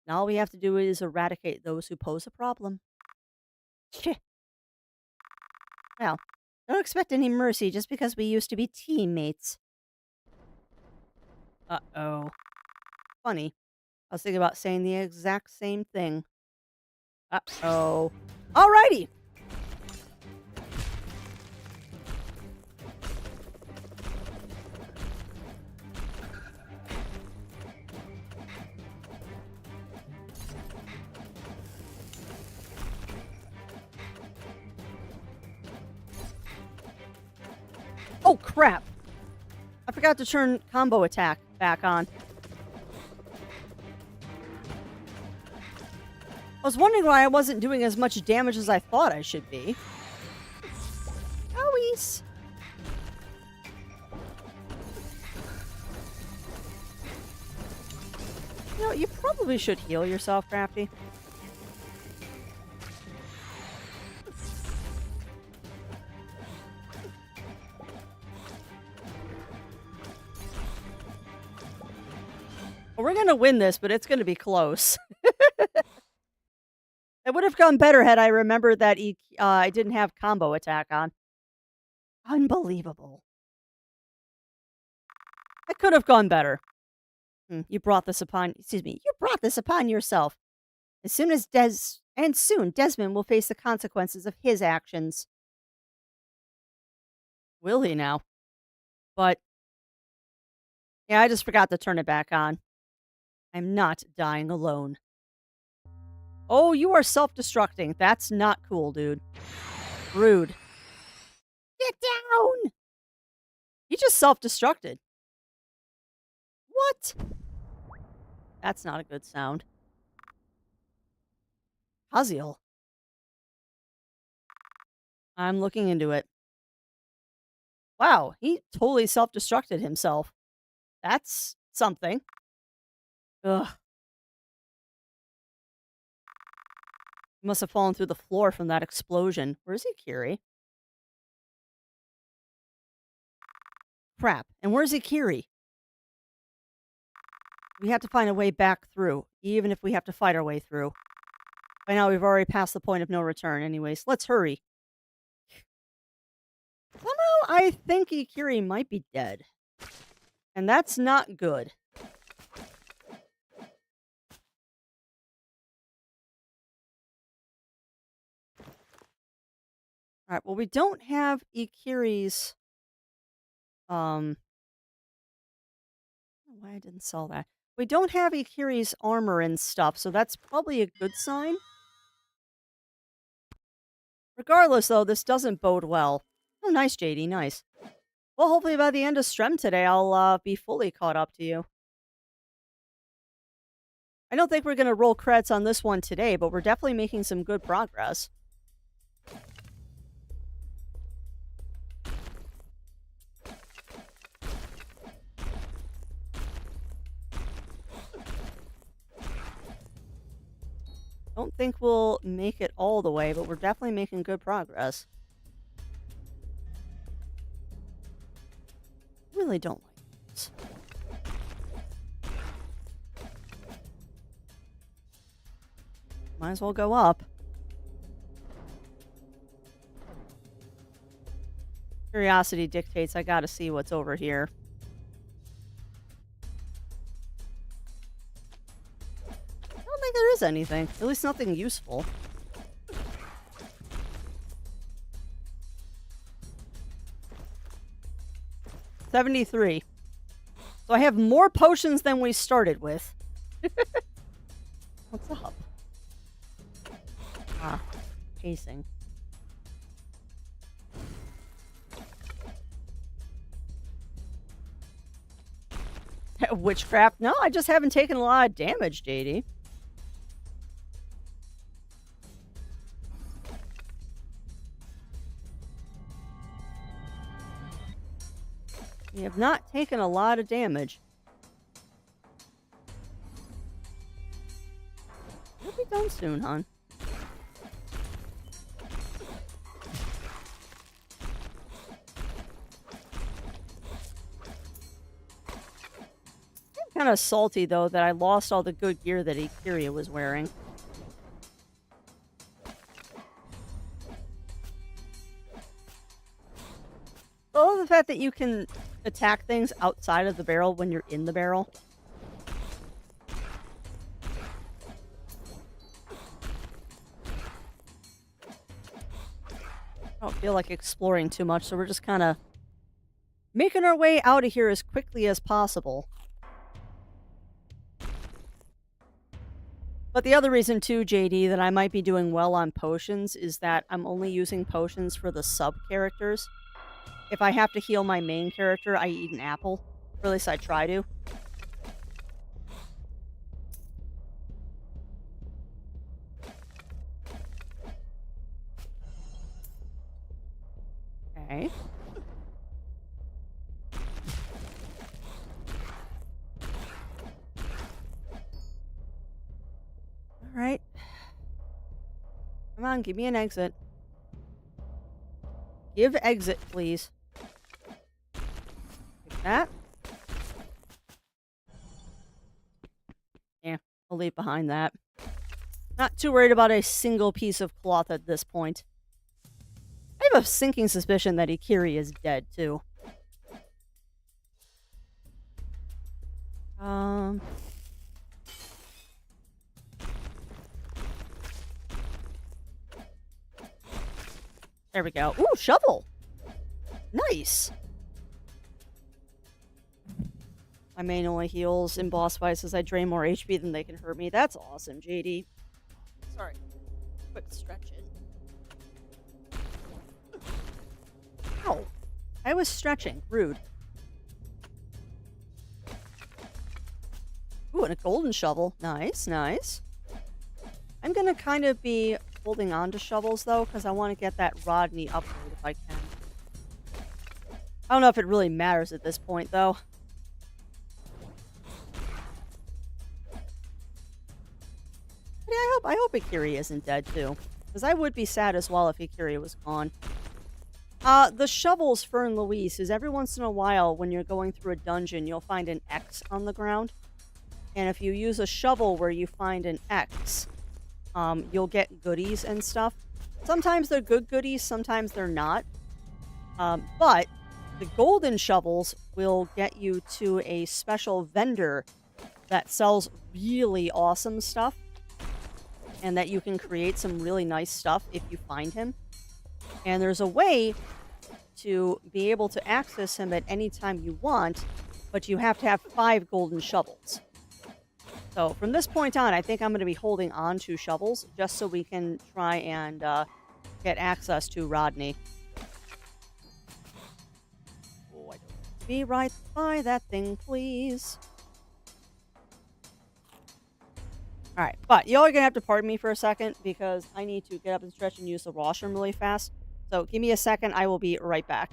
Now all we have to do is eradicate those who pose a problem. Well, don't expect any mercy just because we used to be teammates. Uh-oh. Funny. I was thinking about saying the exact same thing. Uh-oh. Alrighty! Oh, crap! I forgot to turn combo attack back on. I was wondering why I wasn't doing as much damage as I thought I should be. Owies! You know, you probably should heal yourself, Crafty. Well, we're gonna win this, but it's gonna be close. It would have gone better had I remembered that I didn't have combo attack on. Unbelievable. It could have gone better. You brought this upon, excuse me, you brought this upon yourself. As soon as soon Desmond will face the consequences of his actions. Will he now? But, yeah, I just forgot to turn it back on. I'm not dying alone. Oh, you are self-destructing. That's not cool, dude. Rude. Get down! You just self-destructed. What? That's not a good sound. Haziel. I'm looking into it. Wow, he totally self-destructed himself. That's something. Ugh. He must have fallen through the floor from that explosion. Where's Ikiri? Crap. And where's Ikiri? We have to find a way back through, even if we have to fight our way through. By now, we've already passed the point of no return. Anyways, let's hurry. Somehow, I think Ikiri might be dead. And that's not good. Alright, well, we don't have Ikiri's... why I didn't sell that. We don't have Ikiri's armor and stuff, so that's probably a good sign. Regardless, though, this doesn't bode well. Oh, nice, JD, nice. Well, hopefully by the end of Strem today, I'll be fully caught up to you. I don't think we're going to roll credits on this one today, but we're definitely making some good progress. Don't think we'll make it all the way, but we're definitely making good progress. Really don't like this. Might as well go up. Curiosity dictates I gotta see what's over here. I don't think there is anything. At least nothing useful. $73. So I have more potions than we started with. What's up? Ah, pacing. Witchcraft? No, I just haven't taken a lot of damage, JD. We have not taken a lot of damage. You'll be done soon, hon. I'm kind of salty, though, that I lost all the good gear that Ikiri was wearing. I love the fact that you can attack things outside of the barrel when you're in the barrel. I don't feel like exploring too much, so we're just kind of making our way out of here as quickly as possible. But the other reason too, JD, that I might be doing well on potions is that I'm only using potions for the sub-characters. If I have to heal my main character, I eat an apple. Or at least I try to. Okay. Come on, give me an exit. Give exit, please. Like that. Yeah, I'll leave behind that. Not too worried about a single piece of cloth at this point. I have a sinking suspicion that Ikiri is dead, too. There we go. Ooh, shovel! Nice! My main only heals in boss fights as I drain more HP than they can hurt me. That's awesome, JD. Sorry. Quick stretch it. Ow! I was stretching. Rude. Ooh, and a golden shovel. Nice, nice. I'm gonna kind of be holding on to shovels, though, because I want to get that Rodney upgrade if I can. I don't know if it really matters at this point, though. But yeah, I hope Ikiri isn't dead, too. Because I would be sad as well if Ikiri was gone. The shovels, Fern Louise, is every once in a while when you're going through a dungeon, you'll find an X on the ground. And if you use a shovel where you find an X, you'll get goodies and stuff. Sometimes they're good goodies, sometimes they're not. But the golden shovels will get you to a special vendor that sells really awesome stuff. And that you can create some really nice stuff if you find him. And there's a way to be able to access him at any time you want, but you have to have 5 golden shovels. So from this point on, I think I'm going to be holding on to shovels just so we can try and get access to Rodney. Oh, I don't be right by that thing, please. All right, but y'all are going to have to pardon me for a second because I need to get up and stretch and use the washroom really fast. So give me a second. I will be right back.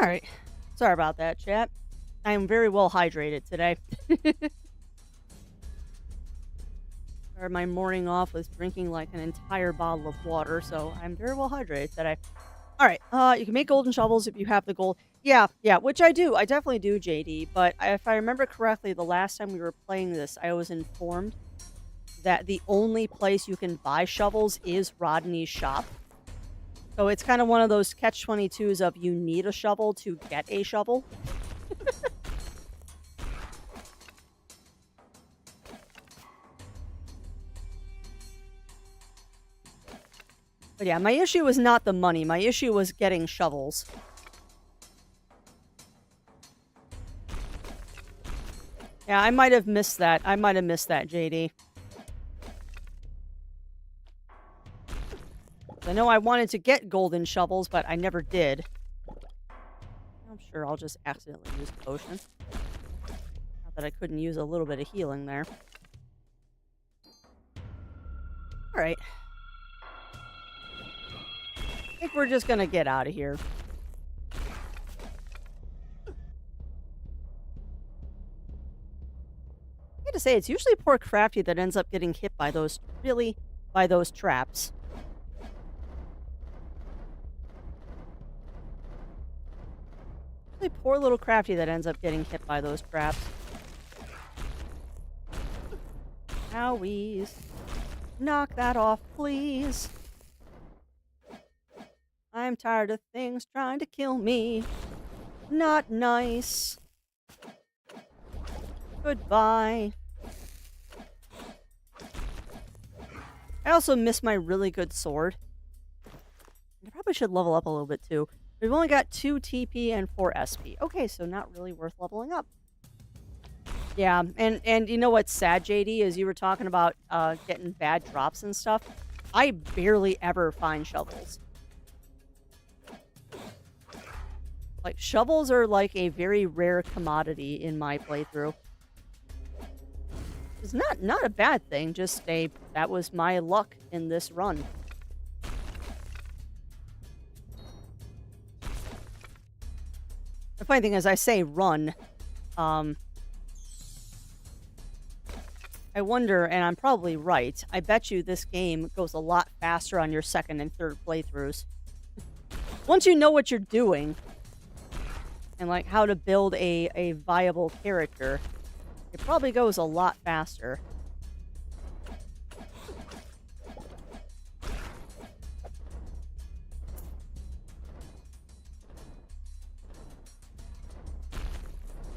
All right. Sorry about that, chat. I am very well hydrated today. Started my morning off with drinking like an entire bottle of water, so I'm very well hydrated today. All right. You can make golden shovels if you have the gold. Yeah, which I do. I definitely do, JD. But if I remember correctly, the last time we were playing this, I was informed that the only place you can buy shovels is Rodney's shop. So it's kind of one of those catch-22s of you need a shovel to get a shovel. But yeah, my issue was not the money. My issue was getting shovels. Yeah, I might have missed that. I might have missed that, JD. I know I wanted to get golden shovels, but I never did. I'm sure I'll just accidentally use a potion. Not that I couldn't use a little bit of healing there. Alright. I think we're just gonna get out of here. I gotta say, it's usually poor Crafty that ends up getting hit by those, by those traps. Really poor little Crafty that ends up getting hit by those traps. Owies. Knock that off, please. I'm tired of things trying to kill me. Not nice. Goodbye. I also miss my really good sword. I probably should level up a little bit too. We've only got 2 TP and 4 SP. Okay, so not really worth leveling up. Yeah, and you know what's sad, JD, is you were talking about getting bad drops and stuff. I barely ever find shovels. Like, shovels are like a very rare commodity in my playthrough. It's not a bad thing, just that was my luck in this run. The funny thing is, I say run. I wonder, and I'm probably right, I bet you this game goes a lot faster on your second and third playthroughs. Once you know what you're doing, and like how to build a viable character, it probably goes a lot faster.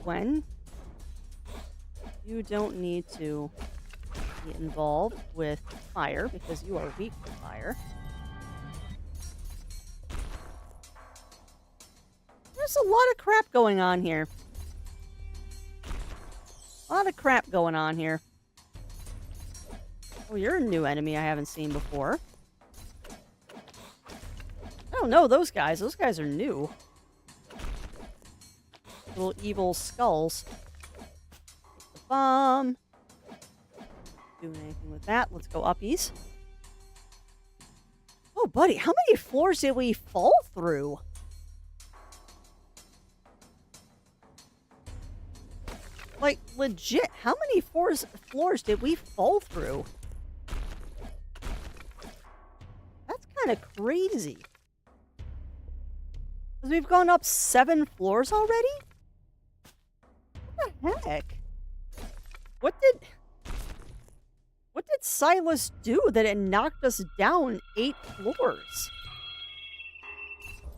When you don't need to be involved with fire because you are weak to fire. There's a lot of crap going on here. A lot of crap going on here. Oh, you're a new enemy I haven't seen before. I don't know those guys. Those guys are new. Little evil skulls. Take the bomb. Doing anything with that. Let's go uppies. Oh, buddy, how many floors did we fall through? Like, legit, how many floors did we fall through? That's kind of crazy. Because we've gone up 7 floors already? What the heck? What did Silas do that it knocked us down 8 floors?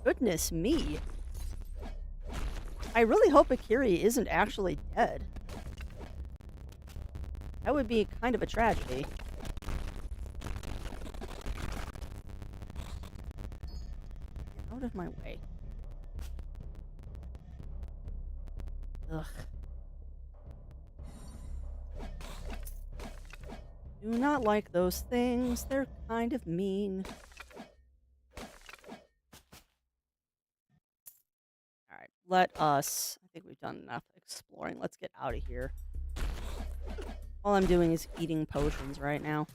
Goodness me. I really hope Akiri isn't actually dead. That would be kind of a tragedy. Get out of my way. Ugh. Do not like those things. They're kind of mean. Alright, let us... I think we've done enough exploring. Let's get out of here. All I'm doing is eating potions right now.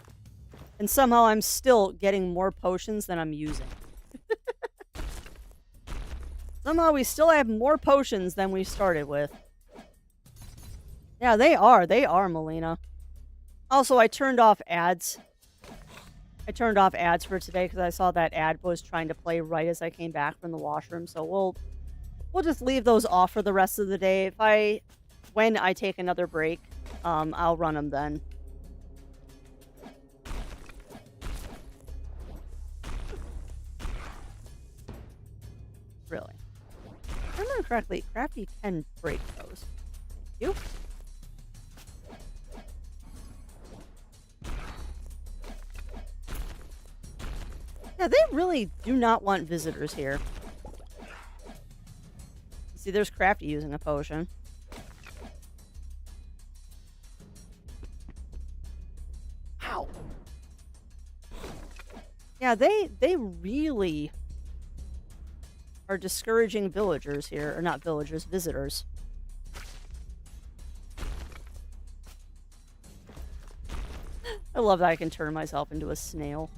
And somehow I'm still getting more potions than I'm using. Somehow we still have more potions than we started with. Yeah, they are. They are, Melina. Also, I turned off ads. I turned off ads for today because I saw that ad was trying to play right as I came back from the washroom. So we'll just leave those off for the rest of the day. When I take another break, I'll run them then. Really. If I remember correctly, Crafty can break those. Thank you. Yeah, they really do not want visitors here. See, there's Crafty using a potion. Ow. Yeah, they really are discouraging villagers here. Or not villagers, visitors. I love that I can turn myself into a snail.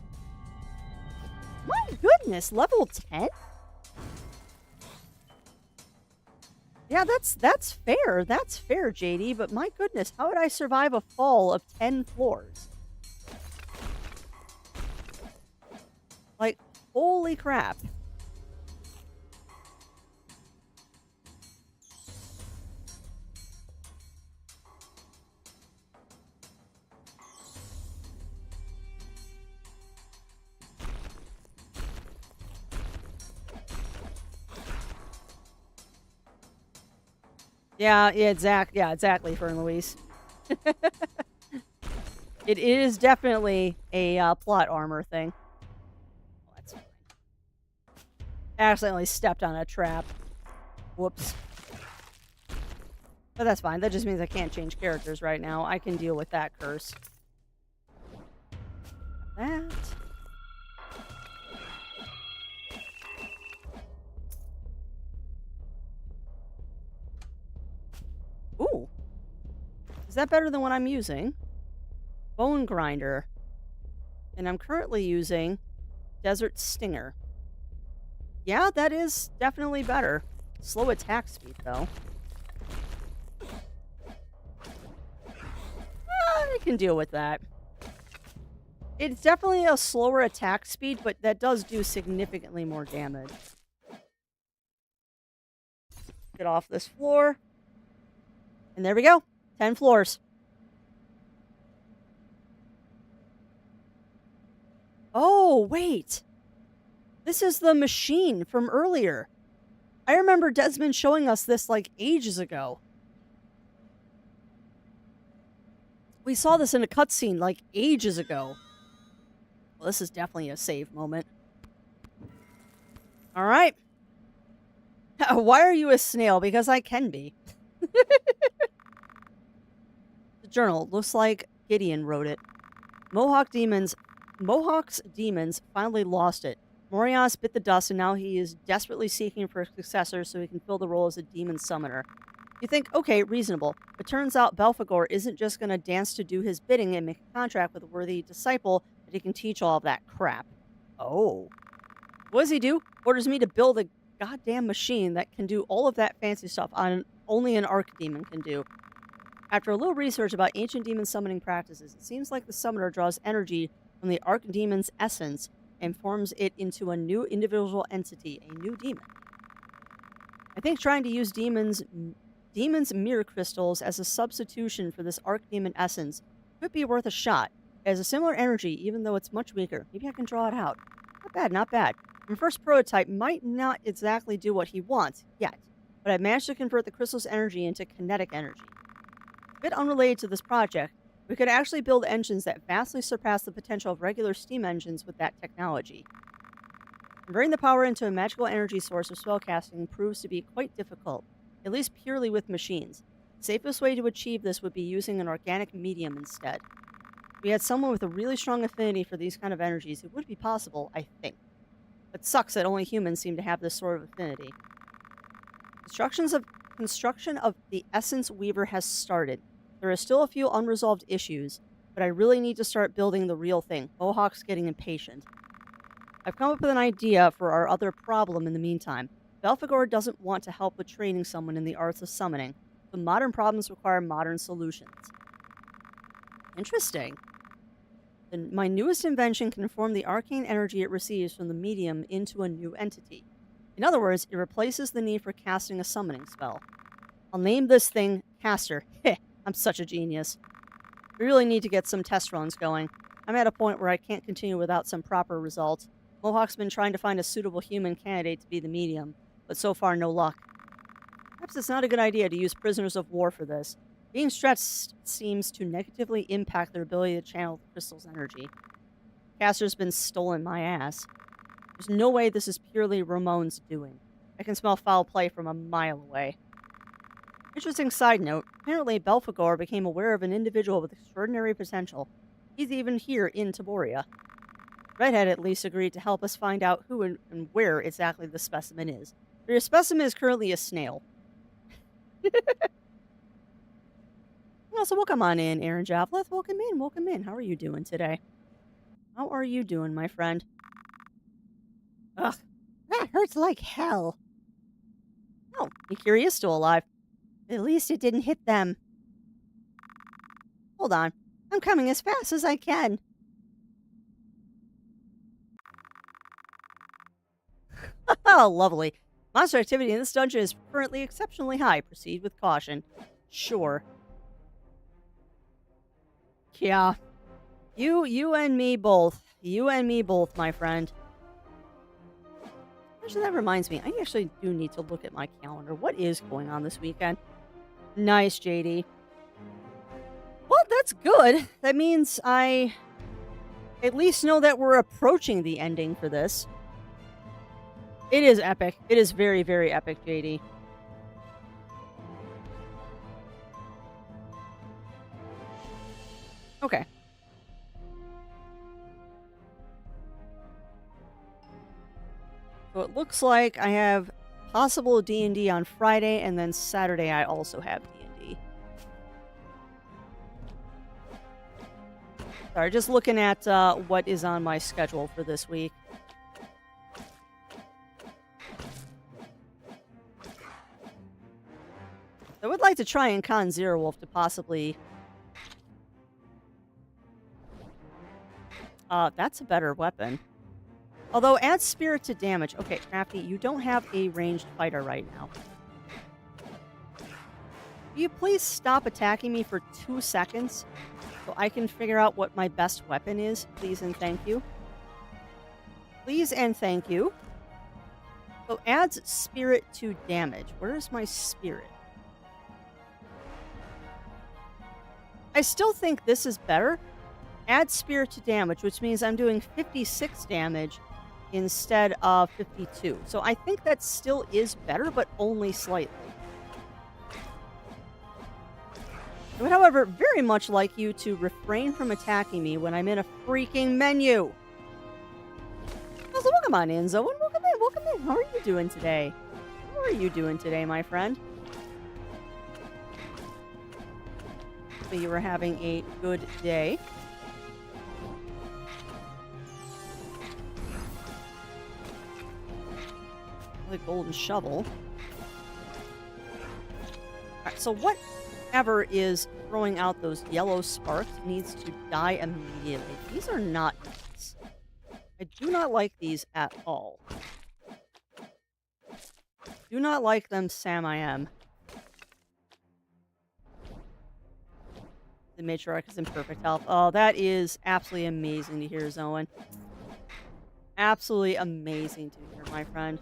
My goodness, level 10? Yeah, that's fair. That's fair, JD, but my goodness, how would I survive a fall of 10 floors? Like, holy crap. Yeah, exactly, Fern Louise. It is definitely a plot armor thing. Oh, that's fine. Accidentally stepped on a trap. Whoops. But that's fine. That just means I can't change characters right now. I can deal with that curse. That. Ooh. Is that better than what I'm using? Bone Grinder. And I'm currently using Desert Stinger. Yeah, that is definitely better. Slow attack speed, though. I can deal with that. It's definitely a slower attack speed, but that does do significantly more damage. Get off this floor. And there we go. 10 floors. Oh, wait. This is the machine from earlier. I remember Desmond showing us this like ages ago. We saw this in a cutscene like ages ago. Well, this is definitely a save moment. All right. Why are you a snail? Because I can be. The journal looks like Gideon wrote it. Mohawk's demons finally lost it. Morias bit the dust, and now he is desperately seeking for a successor so he can fill the role as a demon summoner. You think, okay, reasonable. But turns out Belphegor isn't just going to dance to do his bidding and make a contract with a worthy disciple that he can teach all of that crap. Oh. What does he do? Orders me to build a goddamn machine that can do all of that fancy stuff only an archdemon can do. After a little research about ancient demon summoning practices, it seems like the summoner draws energy from the archdemon's essence and forms it into a new individual entity, a new demon. I think trying to use demons' mirror crystals as a substitution for this archdemon essence could be worth a shot. It has a similar energy, even though it's much weaker. Maybe I can draw it out. Not bad, not bad. My first prototype might not exactly do what he wants yet, but I've managed to convert the crystal's energy into kinetic energy. A bit unrelated to this project, we could actually build engines that vastly surpass the potential of regular steam engines with that technology. Converting the power into a magical energy source of spellcasting proves to be quite difficult, at least purely with machines. The safest way to achieve this would be using an organic medium instead. If we had someone with a really strong affinity for these kind of energies, it would be possible, I think. It sucks that only humans seem to have this sort of affinity. Construction of the Essence Weaver has started. There are still a few unresolved issues, but I really need to start building the real thing. Mohawk's getting impatient. I've come up with an idea for our other problem in the meantime. Belphegor doesn't want to help with training someone in the arts of summoning, so modern problems require modern solutions. Interesting. My newest invention can form the arcane energy it receives from the medium into a new entity. In other words, it replaces the need for casting a summoning spell. I'll name this thing Caster. Heh, I'm such a genius. We really need to get some test runs going. I'm at a point where I can't continue without some proper results. Mohawk's been trying to find a suitable human candidate to be the medium, but so far no luck. Perhaps it's not a good idea to use prisoners of war for this. Being stretched seems to negatively impact their ability to channel the crystal's energy. Caster's been stolen my ass. There's no way this is purely Ramon's doing. I can smell foul play from a mile away. Interesting side note, apparently Belphegor became aware of an individual with extraordinary potential. He's even here in Taboria. Redhead at least agreed to help us find out who and where exactly the specimen is. Your specimen is currently a snail. So welcome on in, Aaron Javleth. Welcome in, welcome in. How are you doing today? How are you doing, my friend? Ugh, that hurts like hell. Oh, Ikiri is still alive. At least it didn't hit them. Hold on. I'm coming as fast as I can. Oh, lovely. Monster activity in this dungeon is currently exceptionally high. Proceed with caution. Sure. Yeah. You and me both. You and me both, my friend. Actually, that reminds me. I actually do need to look at my calendar. What is going on this weekend? Nice, JD. Well, that's good. That means I at least know that we're approaching the ending for this. It is epic. It is very, very epic, JD. Okay. So it looks like I have possible D&D on Friday, and then Saturday I also have D&D. Sorry, just looking at what is on my schedule for this week. I would like to try and con Zero Wolf to possibly... that's a better weapon. Although, add spirit to damage. Okay, Crafty, you don't have a ranged fighter right now. Will you please stop attacking me for 2 seconds so I can figure out what my best weapon is? Please and thank you. Please and thank you. So, adds spirit to damage. Where is my spirit? I still think this is better. Add spirit to damage, which means I'm doing 56 damage instead of 52. So I think that still is better, but only slightly. I would, however, very much like you to refrain from attacking me when I'm in a freaking menu. So welcome on in, Zoe. Welcome in, welcome in. How are you doing today? How are you doing today, my friend? Hopefully you were having a good day. The golden shovel. Alright, so whatever is throwing out those yellow sparks needs to die immediately. These are not nice. I do not like these at all. Do not like them, Sam I am. The matriarch is in perfect health. Oh, that is absolutely amazing to hear, Zoan. Absolutely amazing to hear, my friend.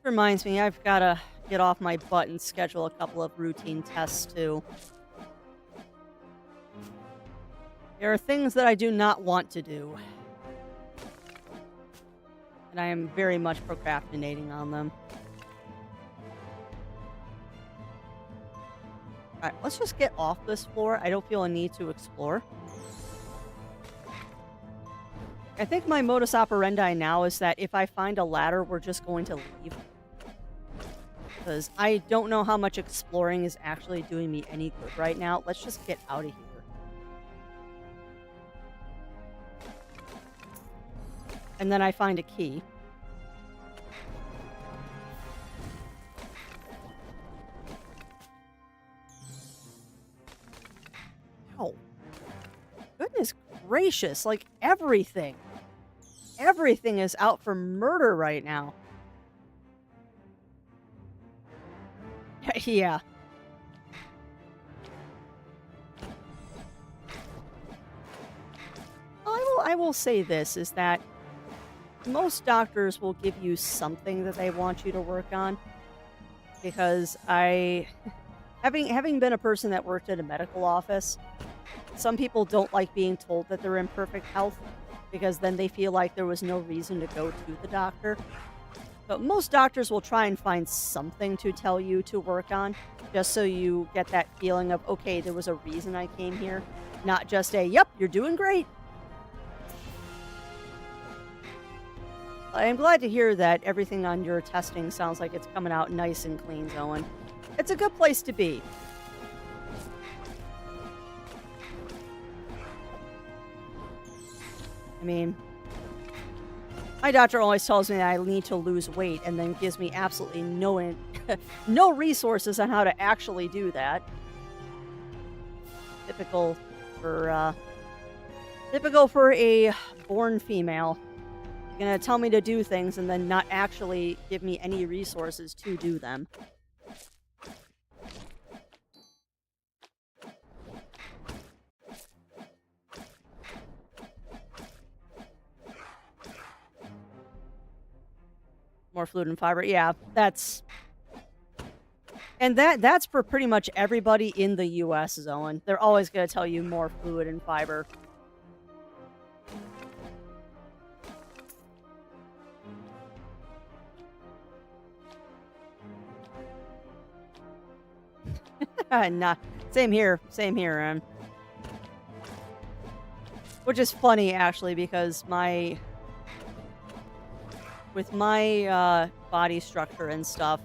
Reminds me, I've got to get off my butt and schedule a couple of routine tests, too. There are things that I do not want to do. And I am very much procrastinating on them. Alright, let's just get off this floor. I don't feel a need to explore. I think my modus operandi now is that if I find a ladder, we're just going to leave. Because I don't know how much exploring is actually doing me any good right now. Let's just get out of here. And then I find a key. Oh. Goodness gracious, like everything. Everything is out for murder right now. Yeah. I will say this, is that most doctors will give you something that they want you to work on. Because having been a person that worked at a medical office, some people don't like being told that they're in perfect health. because then they feel like there was no reason to go to the doctor. But most doctors will try and find something to tell you to work on, just so you get that feeling of, okay, there was a reason I came here, not just a, yep, you're doing great. I'm glad to hear that everything on your testing sounds like it's coming out nice and clean, Zoe. It's a good place to be. I mean, my doctor always tells me that I need to lose weight and then gives me absolutely no resources on how to actually do that. Typical for a born female. You're gonna tell me to do things and then not actually give me any resources to do them. More fluid and fiber. Yeah, that's for pretty much everybody in the US, Zoe. They're always going to tell you more fluid and fiber. Nah, same here, which is funny actually because with my body structure and stuff,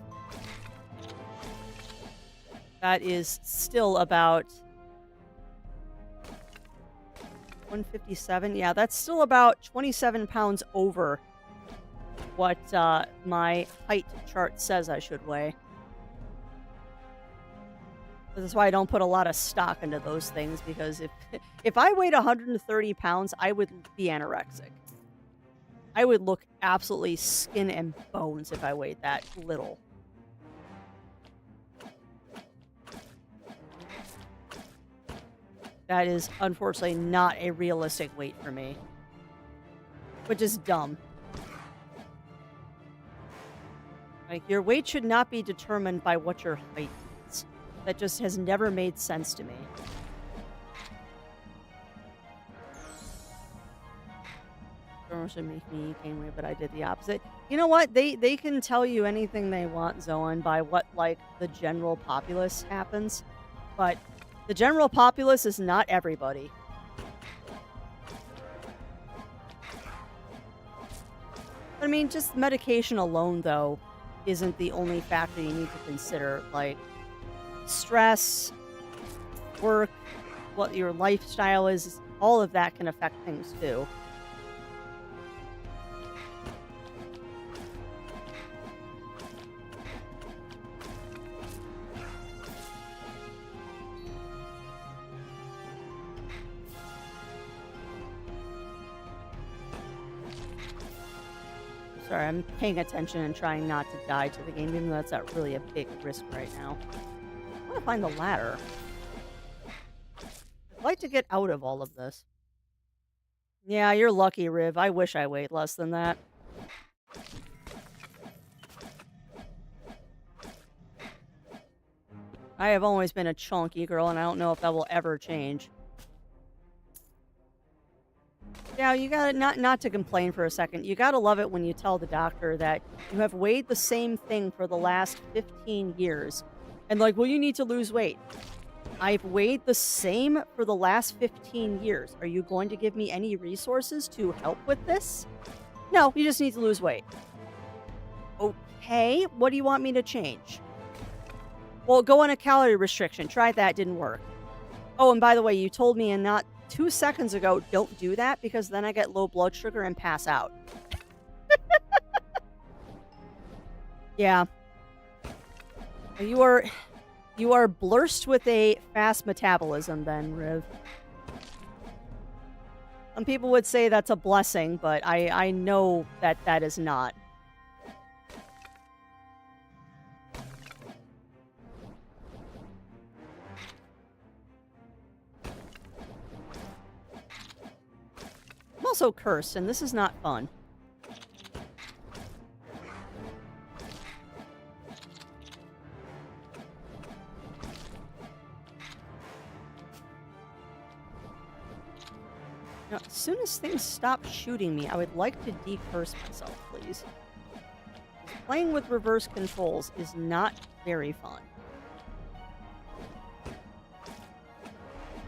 that is still about 157. Yeah, that's still about 27 pounds over what my height chart says I should weigh. This is why I don't put a lot of stock into those things, because if I weighed 130 pounds, I would be anorexic. I would look absolutely skin and bones if I weighed that little. That is unfortunately not a realistic weight for me, which is dumb. Like, your weight should not be determined by what your height is. That just has never made sense to me. Should make me gain weight, but I did the opposite. You know what? They can tell you anything they want, Zoe, by what, like, the general populace happens. But the general populace is not everybody. I mean, just medication alone, though, isn't the only factor you need to consider. Like, stress, work, what your lifestyle is, all of that can affect things, too. Sorry, I'm paying attention and trying not to die to the game, even though that's not really a big risk right now. I want to find the ladder. I'd like to get out of all of this. Yeah, you're lucky, Riv. I wish I weighed less than that. I have always been a chunky girl, and I don't know if that will ever change. Yeah, you gotta, not to complain for a second, you gotta love it when you tell the doctor that you have weighed the same thing for the last 15 years. And like, well, you need to lose weight. I've weighed the same for the last 15 years. Are you going to give me any resources to help with this? No, you just need to lose weight. Okay, what do you want me to change? Well, go on a calorie restriction. Tried that, didn't work. Oh, and by the way, you told me not 2 seconds ago, don't do that, because then I get low blood sugar and pass out. Yeah. You are blessed with a fast metabolism then, Riv. Some people would say that's a blessing, but I know that that is not. I'm also cursed, and this is not fun. As soon as things stop shooting me, I would like to decurse myself, please. Playing with reverse controls is not very fun.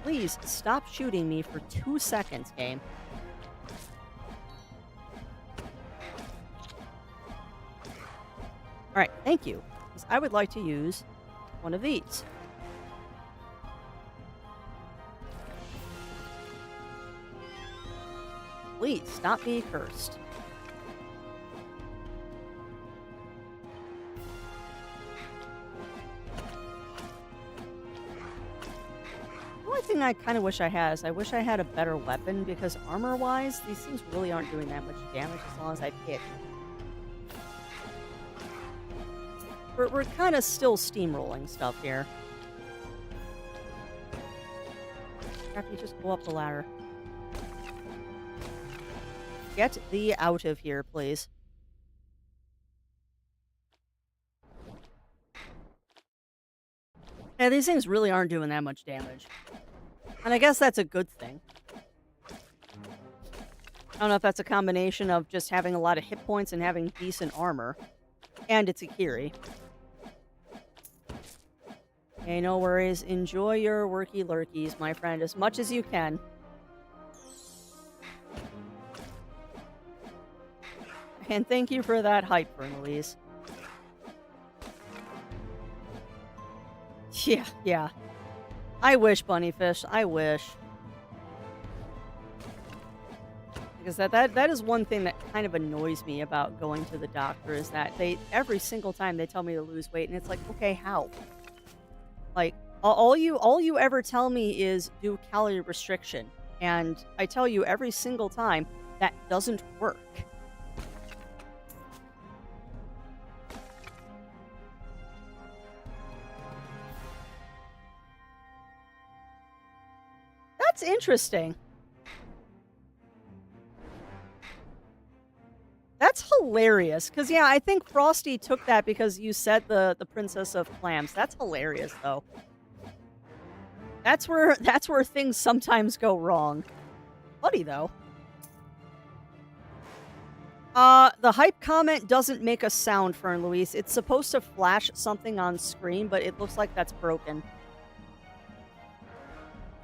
Please stop shooting me for 2 seconds, game. Alright, thank you. Because I would like to use one of these. Please stop being cursed. The only thing I kind of wish I had is I wish I had a better weapon because armor-wise, these things really aren't doing that much damage as long as I hit. We're kind of still steamrolling stuff here. After you just go up the ladder. Get thee out of here, please. Yeah, these things really aren't doing that much damage. And I guess that's a good thing. I don't know if that's a combination of just having a lot of hit points and having decent armor. And it's a Kiri. Okay, no worries. Enjoy your worky lurkies, my friend, as much as you can. And thank you for that hype, Louise. Yeah. I wish, Bunnyfish. I wish. Because that is one thing that kind of annoys me about going to the doctor is that every single time they tell me to lose weight, and it's like, okay, how? Like, all you ever tell me is do calorie restriction. And I tell you every single time that doesn't work. That's interesting. That's hilarious. Because, yeah, I think Frosty took that because you said the Princess of Clams. That's hilarious, though. That's where things sometimes go wrong. Funny, though. The hype comment doesn't make a sound, Fern Louise. It's supposed to flash something on screen, but it looks like that's broken.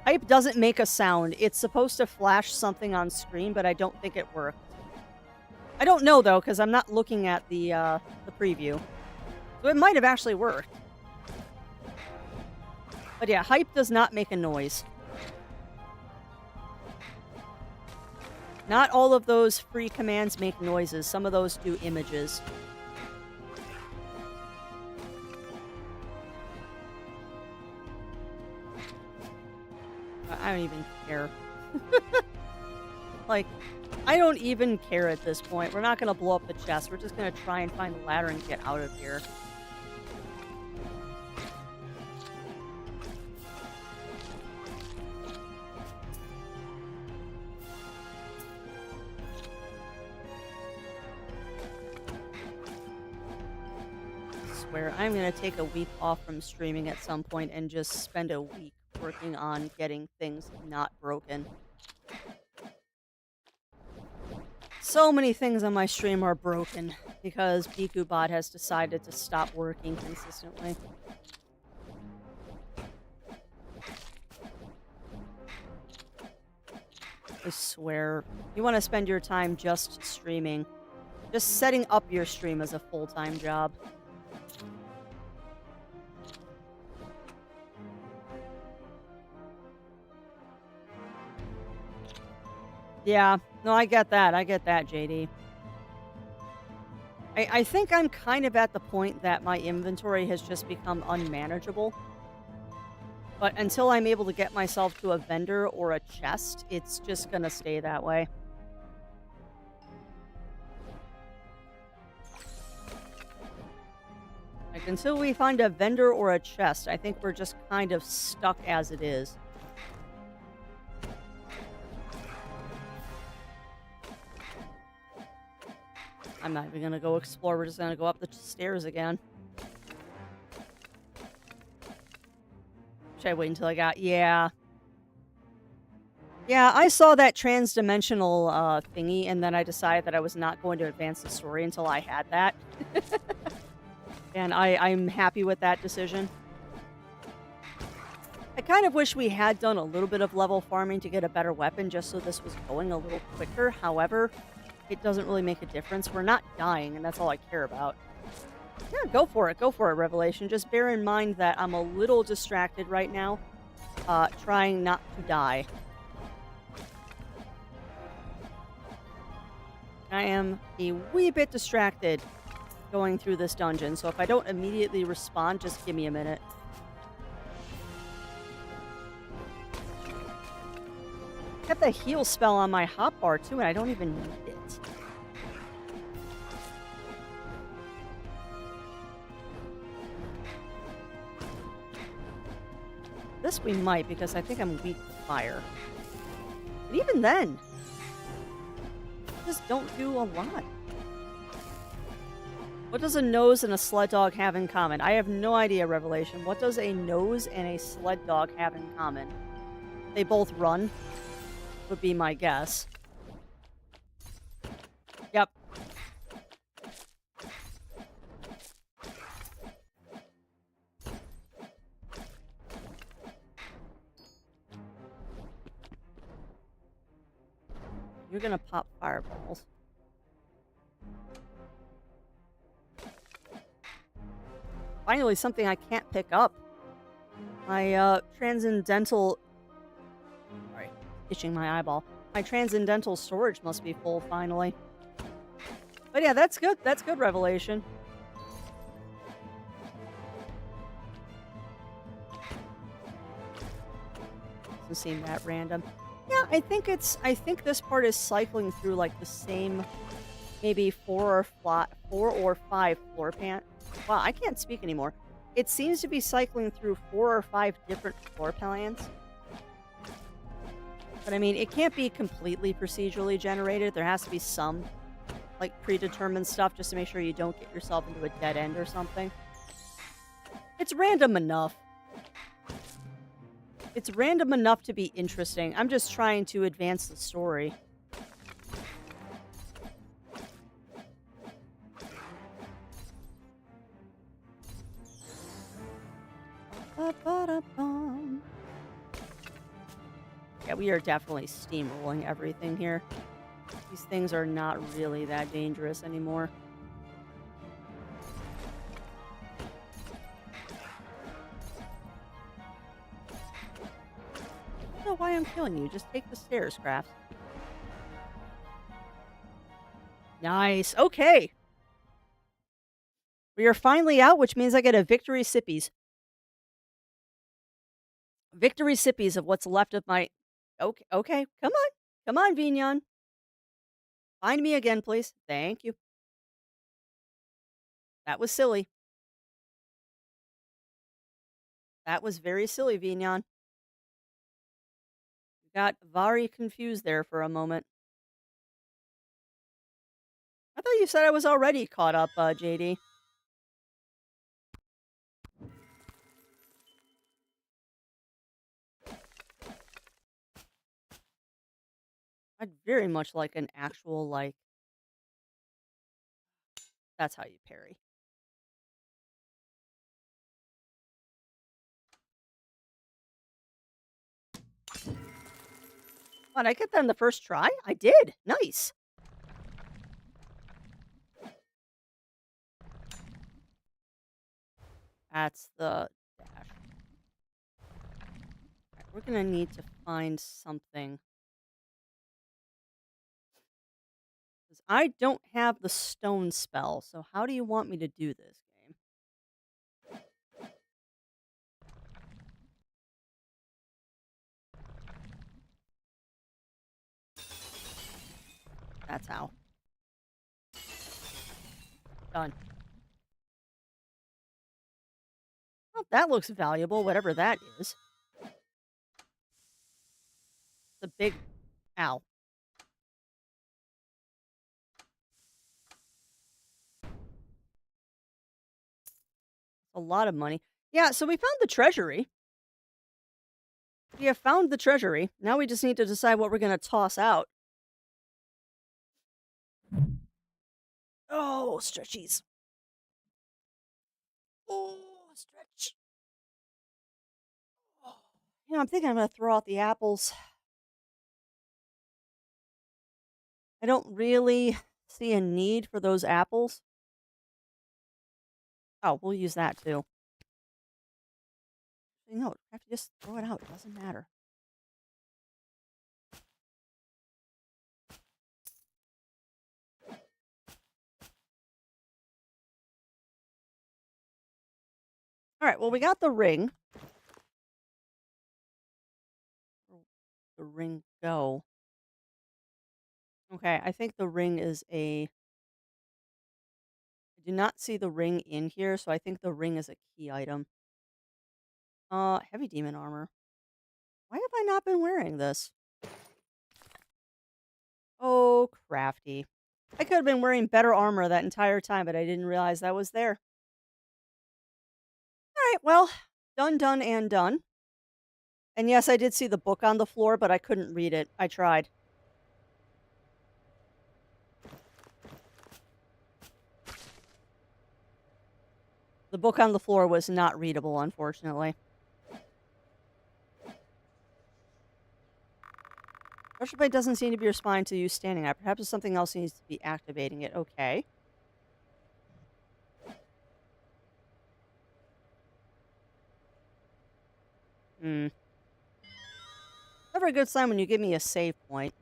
Hype doesn't make a sound. It's supposed to flash something on screen, but I don't think it worked. I don't know, though, because I'm not looking at the preview. So it might have actually worked. But yeah, hype does not make a noise. Not all of those free commands make noises. Some of those do images. I don't even care. Like, I don't even care at this point. We're not going to blow up the chest. We're just going to try and find the ladder and get out of here. I swear, I'm going to take a week off from streaming at some point and just spend a week working on getting things not broken. So many things on my stream are broken because BikuBot has decided to stop working consistently. I swear, you want to spend your time just streaming, just setting up your stream as a full-time job. Yeah, no, I get that. I get that, JD. I think I'm kind of at the point that my inventory has just become unmanageable. But until I'm able to get myself to a vendor or a chest, it's just gonna stay that way. Like, until we find a vendor or a chest, I think we're just kind of stuck as it is. I'm not even gonna go explore, we're just gonna go up the stairs again. Should I wait until I got... Yeah. Yeah, I saw that trans-dimensional, thingy, and then I decided that I was not going to advance the story until I had that, and I'm happy with that decision. I kind of wish we had done a little bit of level farming to get a better weapon just so this was going a little quicker. However, it doesn't really make a difference. We're not dying, and that's all I care about. Yeah, go for it. Go for it, Revelation. Just bear in mind that I'm a little distracted right now, trying not to die. I am a wee bit distracted going through this dungeon, so if I don't immediately respond, just give me a minute. Got the heal spell on my hotbar too, and I don't even need it. This we might, because I think I'm weak to fire. But even then, just don't do a lot. What does a nose and a sled dog have in common? I have no idea, Revelation. What does a nose and a sled dog have in common? They both run, would be my guess. Yep. You're gonna pop fireballs. Finally, something I can't pick up. My, transcendental... Sorry, itching my eyeball. My transcendental storage must be full, finally. But yeah, that's good. That's good, Revelation. Doesn't seem that random. Yeah, I think this part is cycling through, like, the same, maybe four or five floor pan. Wow, I can't speak anymore. It seems to be cycling through 4 or 5 different floor plans. But I mean, it can't be completely procedurally generated. There has to be some, like, predetermined stuff just to make sure you don't get yourself into a dead end or something. It's random enough. It's random enough to be interesting. I'm just trying to advance the story. Ba-ba-da-bum. Yeah, we are definitely steamrolling everything here. These things are not really that dangerous anymore. I don't know why I'm killing you. Just take the stairs, Crafts. Nice. Okay. We are finally out, which means I get a victory sippies. Victory sippies of what's left of my... Okay, okay. Come on. Come on, Vignon. Find me again, please. Thank you. That was silly. That was very silly, Vignon. Got very confused there for a moment. I thought you said I was already caught up, JD. I'd very much like an actual, like... That's how you parry. Did I get that in the first try? I did. Nice. That's the dash. Alright, we're gonna need to find something. Because I don't have the stone spell, so how do you want me to do this game? That's how. Done. Well, that looks valuable, whatever that is. The big... Ow. A lot of money. Yeah, so we found the treasury. We have found the treasury. Now we just need to decide what we're going to toss out. Oh, stretchies. Oh, stretch. Oh. I'm thinking I'm going to throw out the apples. I don't really see a need for those apples. Oh, we'll use that too. No, I have to just throw it out. It doesn't matter. All right, well, we got the ring. Where'd the ring go? Okay, I think the ring is a... I do not see the ring in here, so I think the ring is a key item. Heavy demon armor. Why have I not been wearing this? Oh, crafty. I could have been wearing better armor that entire time, but I didn't realize that was there. All right, well, done, done, and done. And yes, I did see the book on the floor, but I couldn't read it. I tried. The book on the floor was not readable, unfortunately. Pressure plate doesn't seem to be responding to you standing up. Perhaps something else needs to be activating it. Okay. Hmm. Never a good sign when you give me a save point.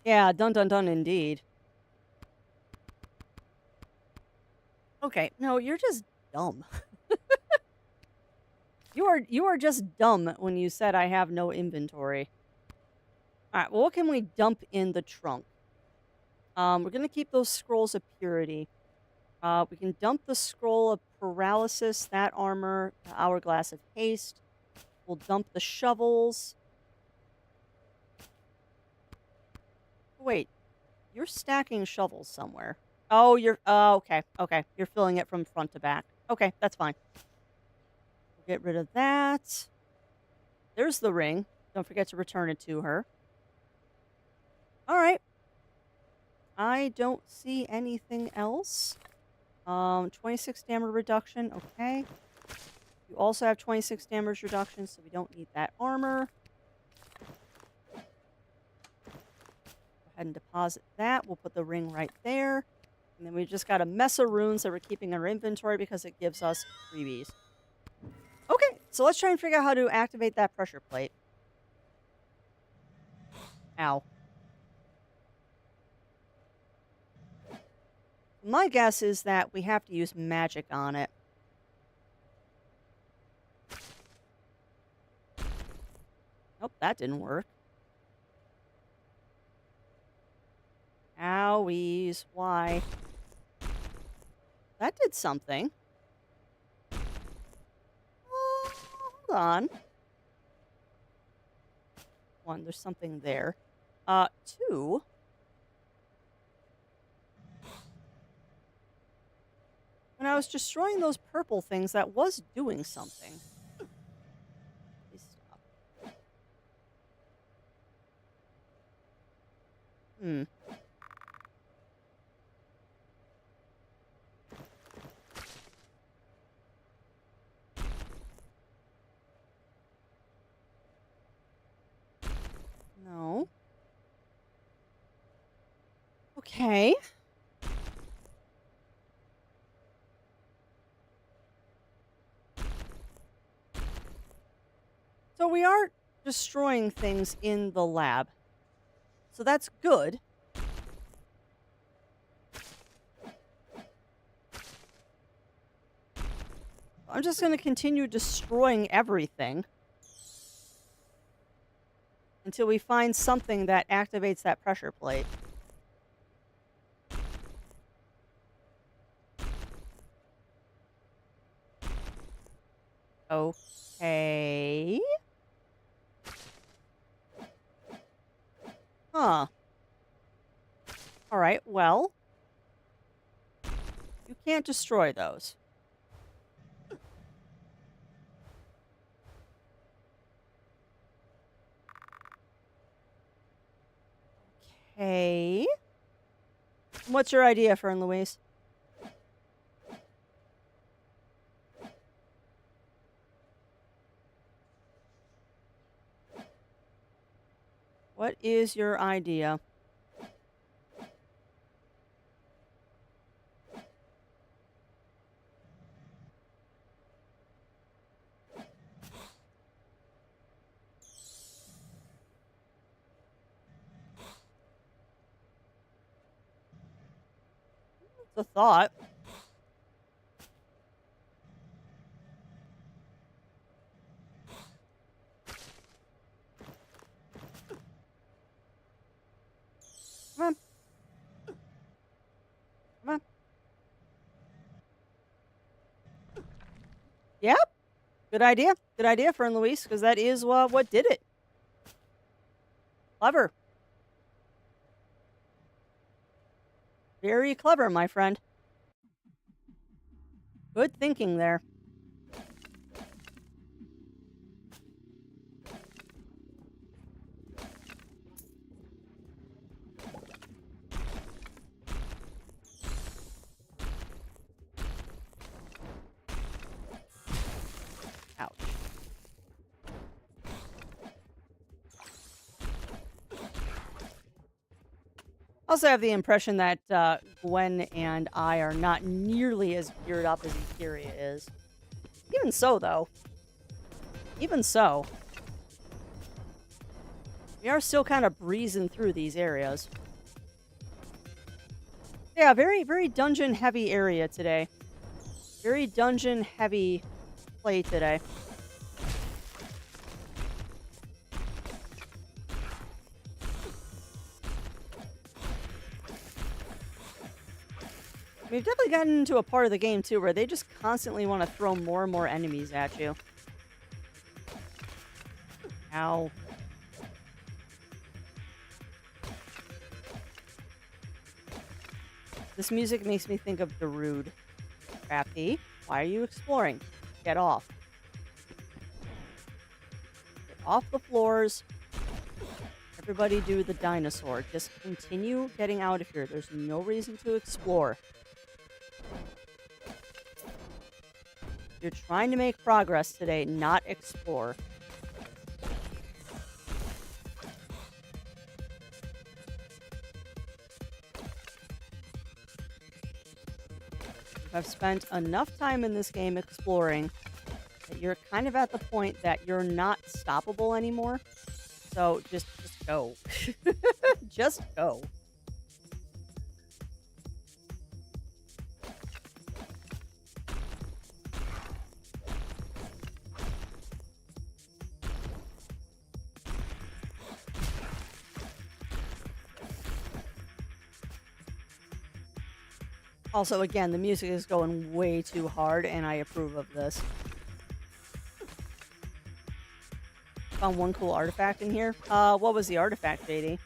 Yeah, dun dun dun indeed. Okay, no, you're just dumb. You are just dumb when you said I have no inventory. All right, well, what can we dump in the trunk? We're gonna keep those scrolls of purity. We can dump the scroll of paralysis, that armor, the hourglass of haste. We'll dump the shovels. Wait, you're stacking shovels somewhere. Oh, you're... Oh, okay. Okay. You're filling it from front to back. Okay, that's fine. We'll get rid of that. There's the ring. Don't forget to return it to her. All right. I don't see anything else. 26 damage reduction. Okay. You also have 26 damage reduction, so we don't need that armor. Go ahead and deposit that. We'll put the ring right there. And then we've just got a mess of runes that we're keeping in our inventory because it gives us freebies. Okay, so let's try and figure out how to activate that pressure plate. Ow. My guess is that we have to use magic on it. Nope, that didn't work. Owies, why? That did something. Hold on. One, there's something there. Two. When I was destroying those purple things, that was doing something. Please stop. Hmm. No. Okay. So we are destroying things in the lab. So that's good. I'm just going to continue destroying everything until we find something that activates that pressure plate. Okay. Huh. All right, well, you can't destroy those. Okay. What's your idea, Fern Louise? What is your idea? It's a thought. Come on. Come on. Yep. Good idea. Good idea, Fern Louise, because that is what did it. Clever. Very clever, my friend. Good thinking there. Ouch. Also have the impression that Gwen and I are not nearly as geared up as Etheria is. Even so, though. Even so. We are still kind of breezing through these areas. Yeah, very, very dungeon-heavy area today. Very dungeon-heavy play today. We've definitely gotten into a part of the game, too, where they just constantly want to throw more and more enemies at you. Ow. This music makes me think of Darude. Crafty, why are you exploring? Get off. Get off the floors. Everybody do the dinosaur. Just continue getting out of here. There's no reason to explore. You're trying to make progress today, not explore. I've spent enough time in this game exploring that you're kind of at the point that you're not stoppable anymore. So just go. Just go. Also, again, the music is going way too hard, and I approve of this. Found one cool artifact in here. What was the artifact, JD?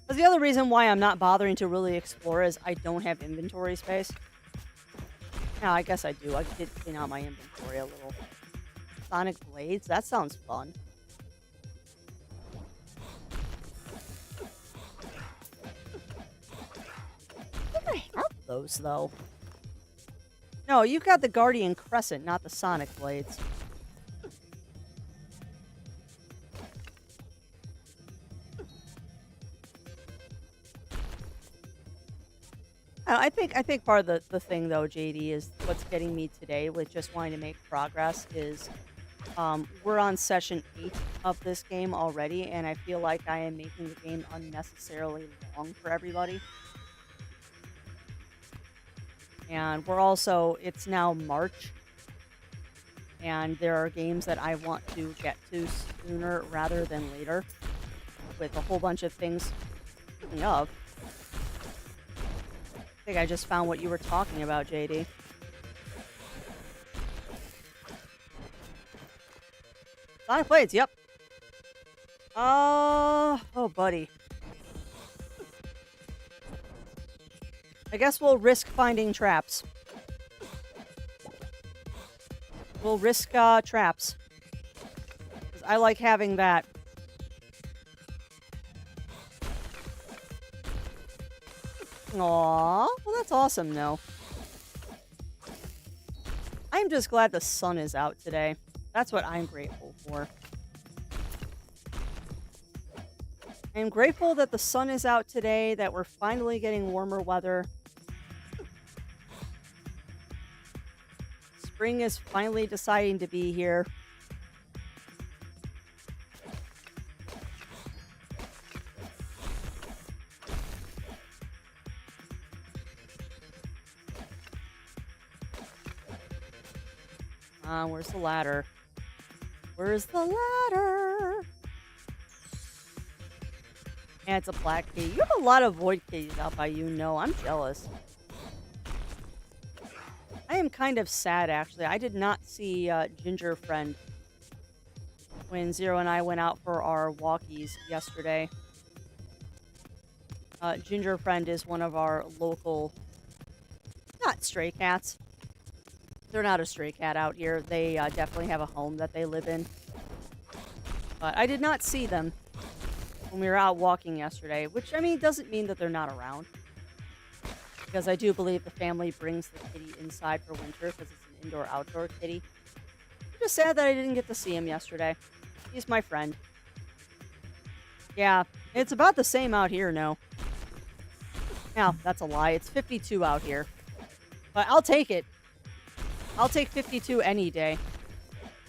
That's the other reason why I'm not bothering to really explore is I don't have inventory space. Now, I guess I do. I did clean out my inventory a little. Sonic Blades? That sounds fun. I think I have those, though. No, you've got the Guardian Crescent, not the Sonic Blades. I think part of the thing though, JD, is what's getting me today with just wanting to make progress is we're on session 8 of this game already, and I feel like I am making the game unnecessarily long for everybody. And we're also, it's now March, and there are games that I want to get to sooner rather than later, with a whole bunch of things coming up. I think I just found what you were talking about, JD. Sonic Blades, yep. Oh, buddy. I guess we'll risk finding traps. We'll risk traps. 'Cause I like having that. Aw, well, that's awesome, though. I'm just glad the sun is out today. That's what I'm grateful for. I'm grateful that the sun is out today, that we're finally getting warmer weather. Spring is finally deciding to be here. Where's the ladder? Where's the ladder? And it's a black kitty. You have a lot of void kitties out by you. No, I'm jealous. I am kind of sad, actually. I did not see Ginger Friend when Zero and I went out for our walkies yesterday. Ginger Friend is one of our local, not stray cats. They're not a stray cat out here. They definitely have a home that they live in. But I did not see them when we were out walking yesterday, which, I mean, doesn't mean that they're not around. Because I do believe the family brings the kitty inside for winter because it's an indoor-outdoor kitty. I'm just sad that I didn't get to see him yesterday. He's my friend. Yeah, it's about the same out here, no. No, that's a lie. It's 52 out here. But I'll take it. I'll take 52 any day.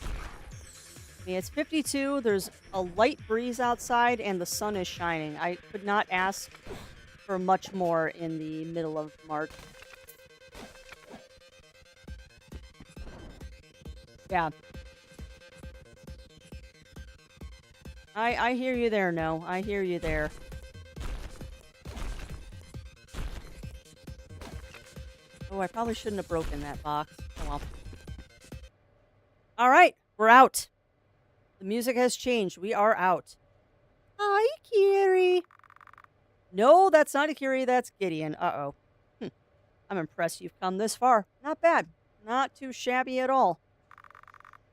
I mean, it's 52, there's a light breeze outside, and the sun is shining. I could not ask for much more in the middle of March. Yeah. I hear you there, no. I hear you there. Oh, I probably shouldn't have broken that box. Oh well. Alright, we're out. The music has changed. We are out. Hi, Kiri. No, that's not a Kiri. That's Gideon. Uh-oh. I'm impressed you've come this far. Not bad. Not too shabby at all.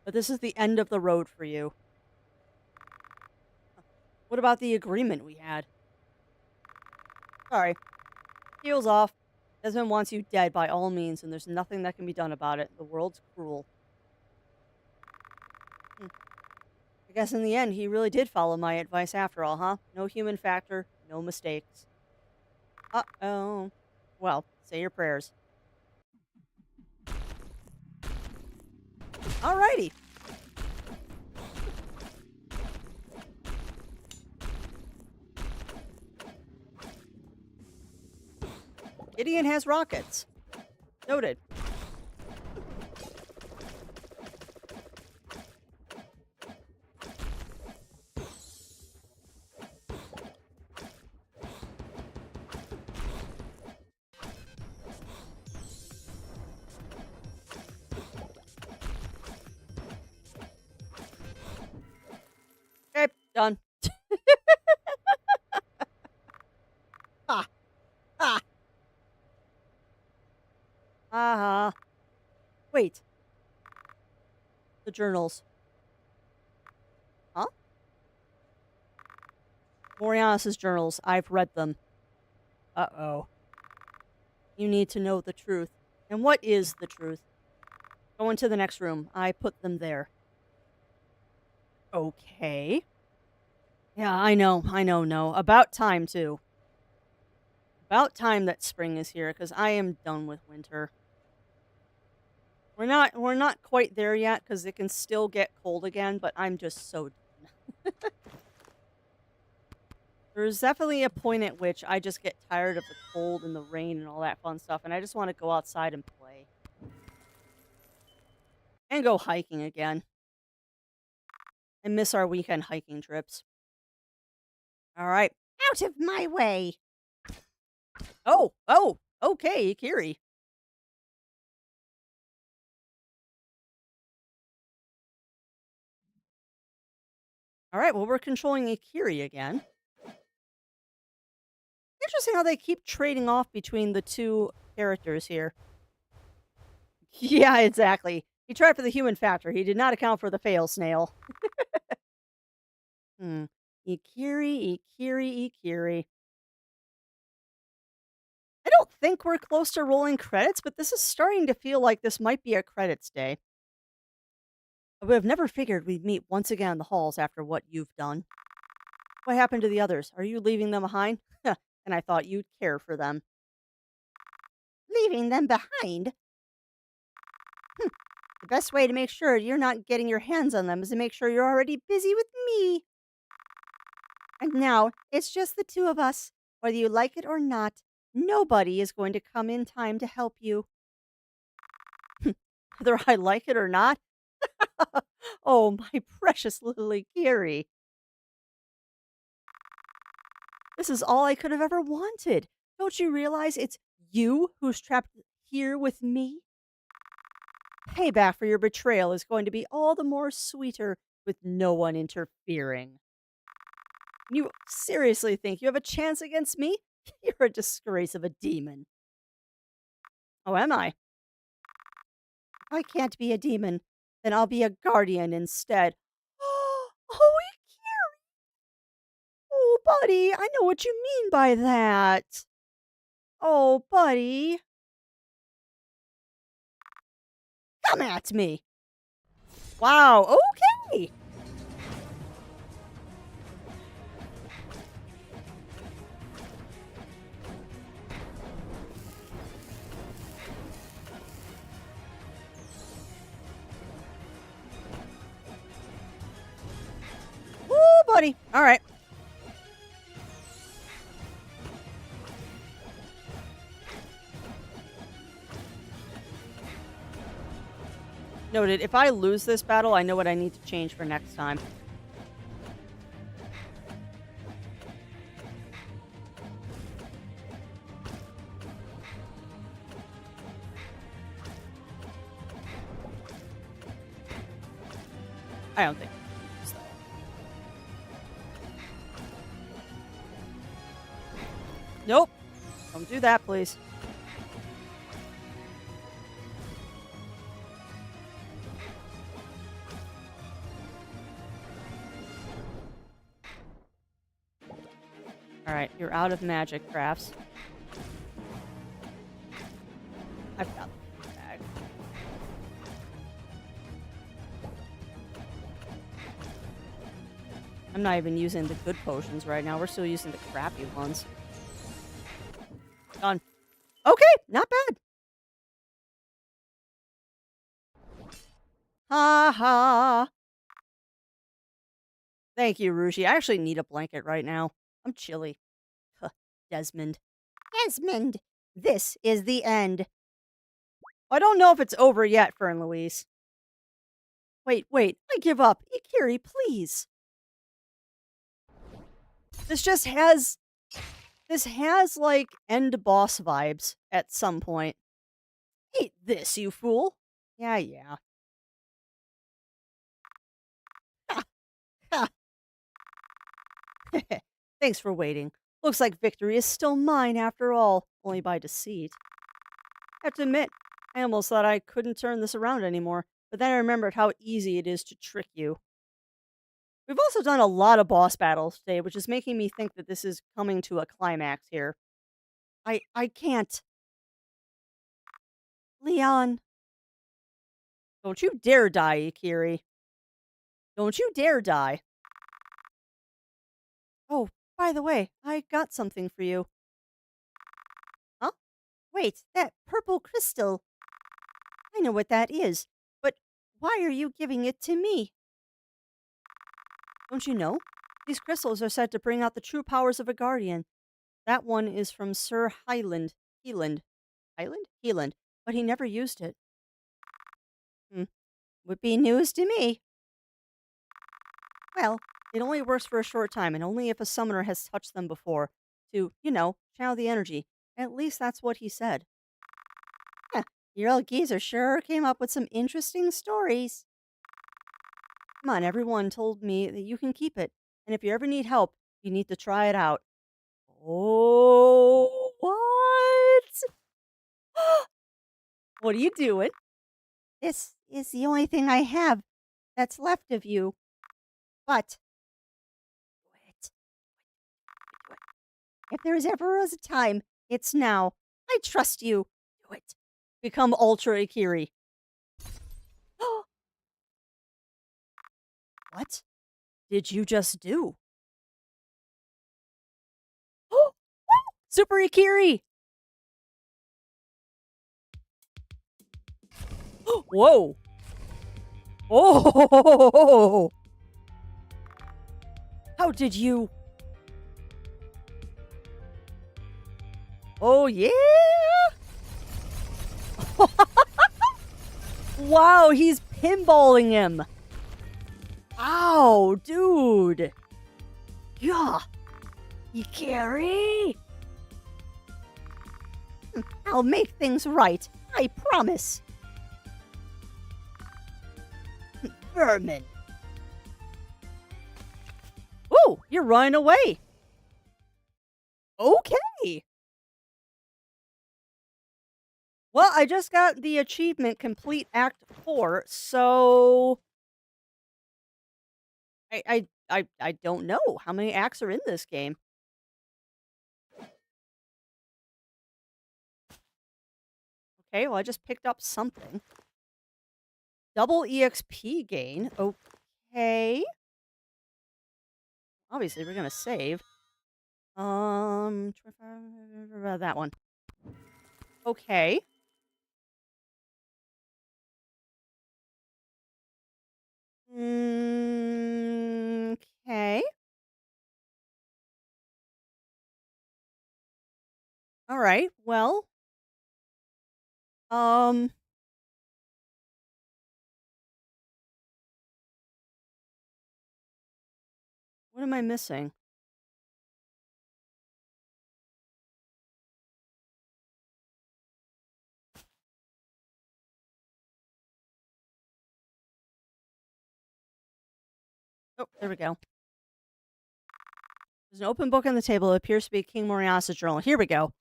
But this is the end of the road for you. What about the agreement we had? Sorry. Heels off. Desmond wants you dead by all means, and there's nothing that can be done about it. The world's cruel. I guess in the end, he really did follow my advice after all, huh? No human factor, no mistakes. Uh-oh. Well, say your prayers. Alrighty. Gideon has rockets. Noted. Okay, done. Ah. Ah. Uh-huh. Wait. The journals. Huh? Morianis' journals. I've read them. Uh-oh. You need to know the truth. And what is the truth? Go into the next room. I put them there. Okay. Yeah, I know, no. About time, too. About time that spring is here, because I am done with winter. We're not quite there yet, because it can still get cold again, but I'm just so done. There's definitely a point at which I just get tired of the cold and the rain and all that fun stuff, and I just want to go outside and play. And go hiking again. I miss our weekend hiking trips. Alright. Out of my way! Oh! Okay, Kiri. Alright, well, we're controlling Ikiri again. Interesting how they keep trading off between the two characters here. Yeah, exactly. He tried for the human factor. He did not account for the fail snail. Ikiri, Ikiri, Ikiri. I don't think we're close to rolling credits, but this is starting to feel like this might be a credits day. I would have never figured we'd meet once again in the halls after what you've done. What happened to the others? Are you leaving them behind? And I thought you'd care for them. Leaving them behind? The best way to make sure you're not getting your hands on them is to make sure you're already busy with me. And now it's just the two of us. Whether you like it or not, nobody is going to come in time to help you. Whether I like it or not? Oh, my precious little Akiri. This is all I could have ever wanted. Don't you realize it's you who's trapped here with me? Payback for your betrayal is going to be all the more sweeter with no one interfering. You seriously think you have a chance against me? You're a disgrace of a demon. Oh, am I? If I can't be a demon, then I'll be a guardian instead. Oh, Akira! Oh, buddy, I know what you mean by that. Oh, buddy. Come at me. Wow, okay. Woo, buddy. All right. Noted. If I lose this battle, I know what I need to change for next time. I don't think. Nope. Don't do that, please. All right, you're out of magic crafts. I've got the bag. I'm not even using the good potions right now. We're still using the crappy ones. Done. Okay, not bad. Ha ha. Thank you, Rushi. I actually need a blanket right now. I'm chilly. Huh, Desmond. Desmond, this is the end. I don't know if it's over yet, Fern Louise. Wait, I give up. Ikiri, please. This just has... This has, like, end boss vibes at some point. Eat this, you fool. Yeah. Ha, ha. Thanks for waiting. Looks like victory is still mine after all, only by deceit. I have to admit, I almost thought I couldn't turn this around anymore, but then I remembered how easy it is to trick you. We've also done a lot of boss battles today, which is making me think that this is coming to a climax here. I can't. Leon. Don't you dare die, Ikiri. Don't you dare die. Oh, by the way, I got something for you. Huh? Wait, that purple crystal. I know what that is, but why are you giving it to me? Don't you know? These crystals are said to bring out the true powers of a guardian. That one is from Sir Hyland. Healand? But he never used it. Would be news to me. Well, it only works for a short time, and only if a summoner has touched them before to, channel the energy. At least that's what he said. Huh, your old geezer sure came up with some interesting stories. Come on, everyone told me that you can keep it, and if you ever need help, you need to try it out. Oh, what? What are you doing? This is the only thing I have that's left of you. But if there is ever a time, it's now. I trust you. Do it. Become Ultra Ikiri. What did you just do? Super Ikiri! Whoa! Oh! How did you? Oh, yeah! Wow, he's pinballing him. Ow, dude. Yeah. Ikiri! I'll make things right. I promise. Vermin. Ooh, you're running away. Okay. Well, I just got the achievement complete Act 4, so I don't know how many acts are in this game. Okay, well I just picked up something. Double EXP gain. Okay. Obviously, we're gonna save. 25, that one. Okay. Okay. All right. Well, um, what am I missing? Oh, there we go. There's an open book on the table. It appears to be King Moriasa's journal. Here we go.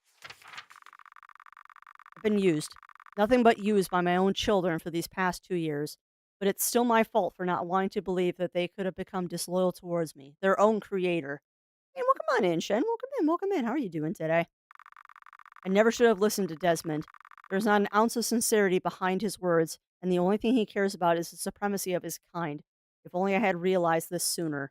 I've been used. Nothing but used by my own children for these past 2 years. But it's still my fault for not wanting to believe that they could have become disloyal towards me, their own creator. Hey, welcome on in, Shen. Welcome in. Welcome in. How are you doing today? I never should have listened to Desmond. There's not an ounce of sincerity behind his words, and the only thing he cares about is the supremacy of his kind. If only I had realized this sooner.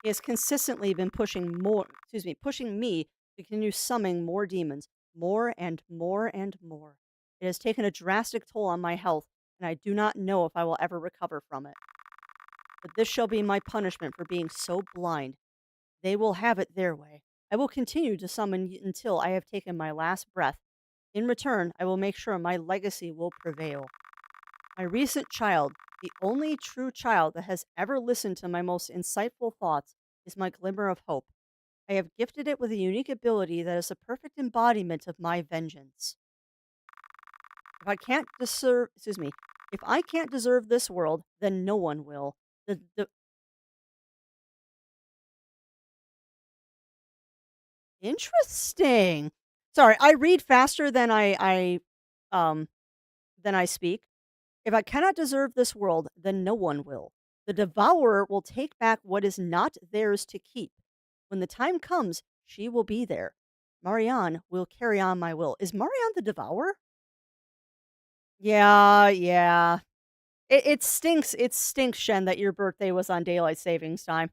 He has consistently been pushing me to continue summoning more demons, more and more and more. It has taken a drastic toll on my health, and I do not know if I will ever recover from it. But this shall be my punishment for being so blind. They will have it their way. I will continue to summon until I have taken my last breath. In return, I will make sure my legacy will prevail. My recent child, the only true child that has ever listened to my most insightful thoughts, is my glimmer of hope. I have gifted it with a unique ability that is a perfect embodiment of my vengeance. If I can't deserve, excuse me, if I can't deserve this world, then no one will. The Interesting. Sorry, I read faster um than I speak. If I cannot deserve this world, then no one will. The devourer will take back what is not theirs to keep. When the time comes, she will be there. Marianne will carry on my will. Is Marianne the devourer? Yeah, yeah. It stinks. It stinks, Shen, that your birthday was on daylight savings time.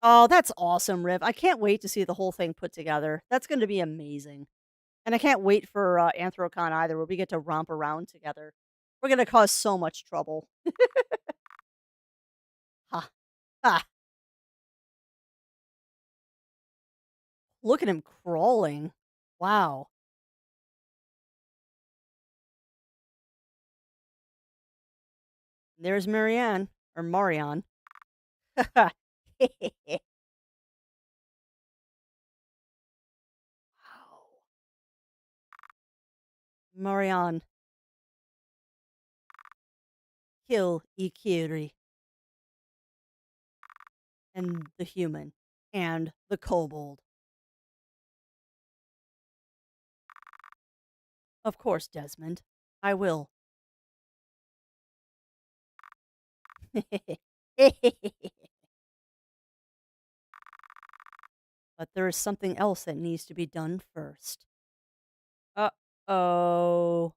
Oh, that's awesome, Riv. I can't wait to see the whole thing put together. That's going to be amazing. And I can't wait for Anthrocon either, where we get to romp around together. We're going to cause so much trouble. Ha. Ha. Look at him crawling. Wow. There's Marianne. Or Marion. Wow. Marianne. Kill Ikiri. And the human. And the kobold. Of course, Desmond. I will. But there is there's something else that needs to be done first. Uh-oh.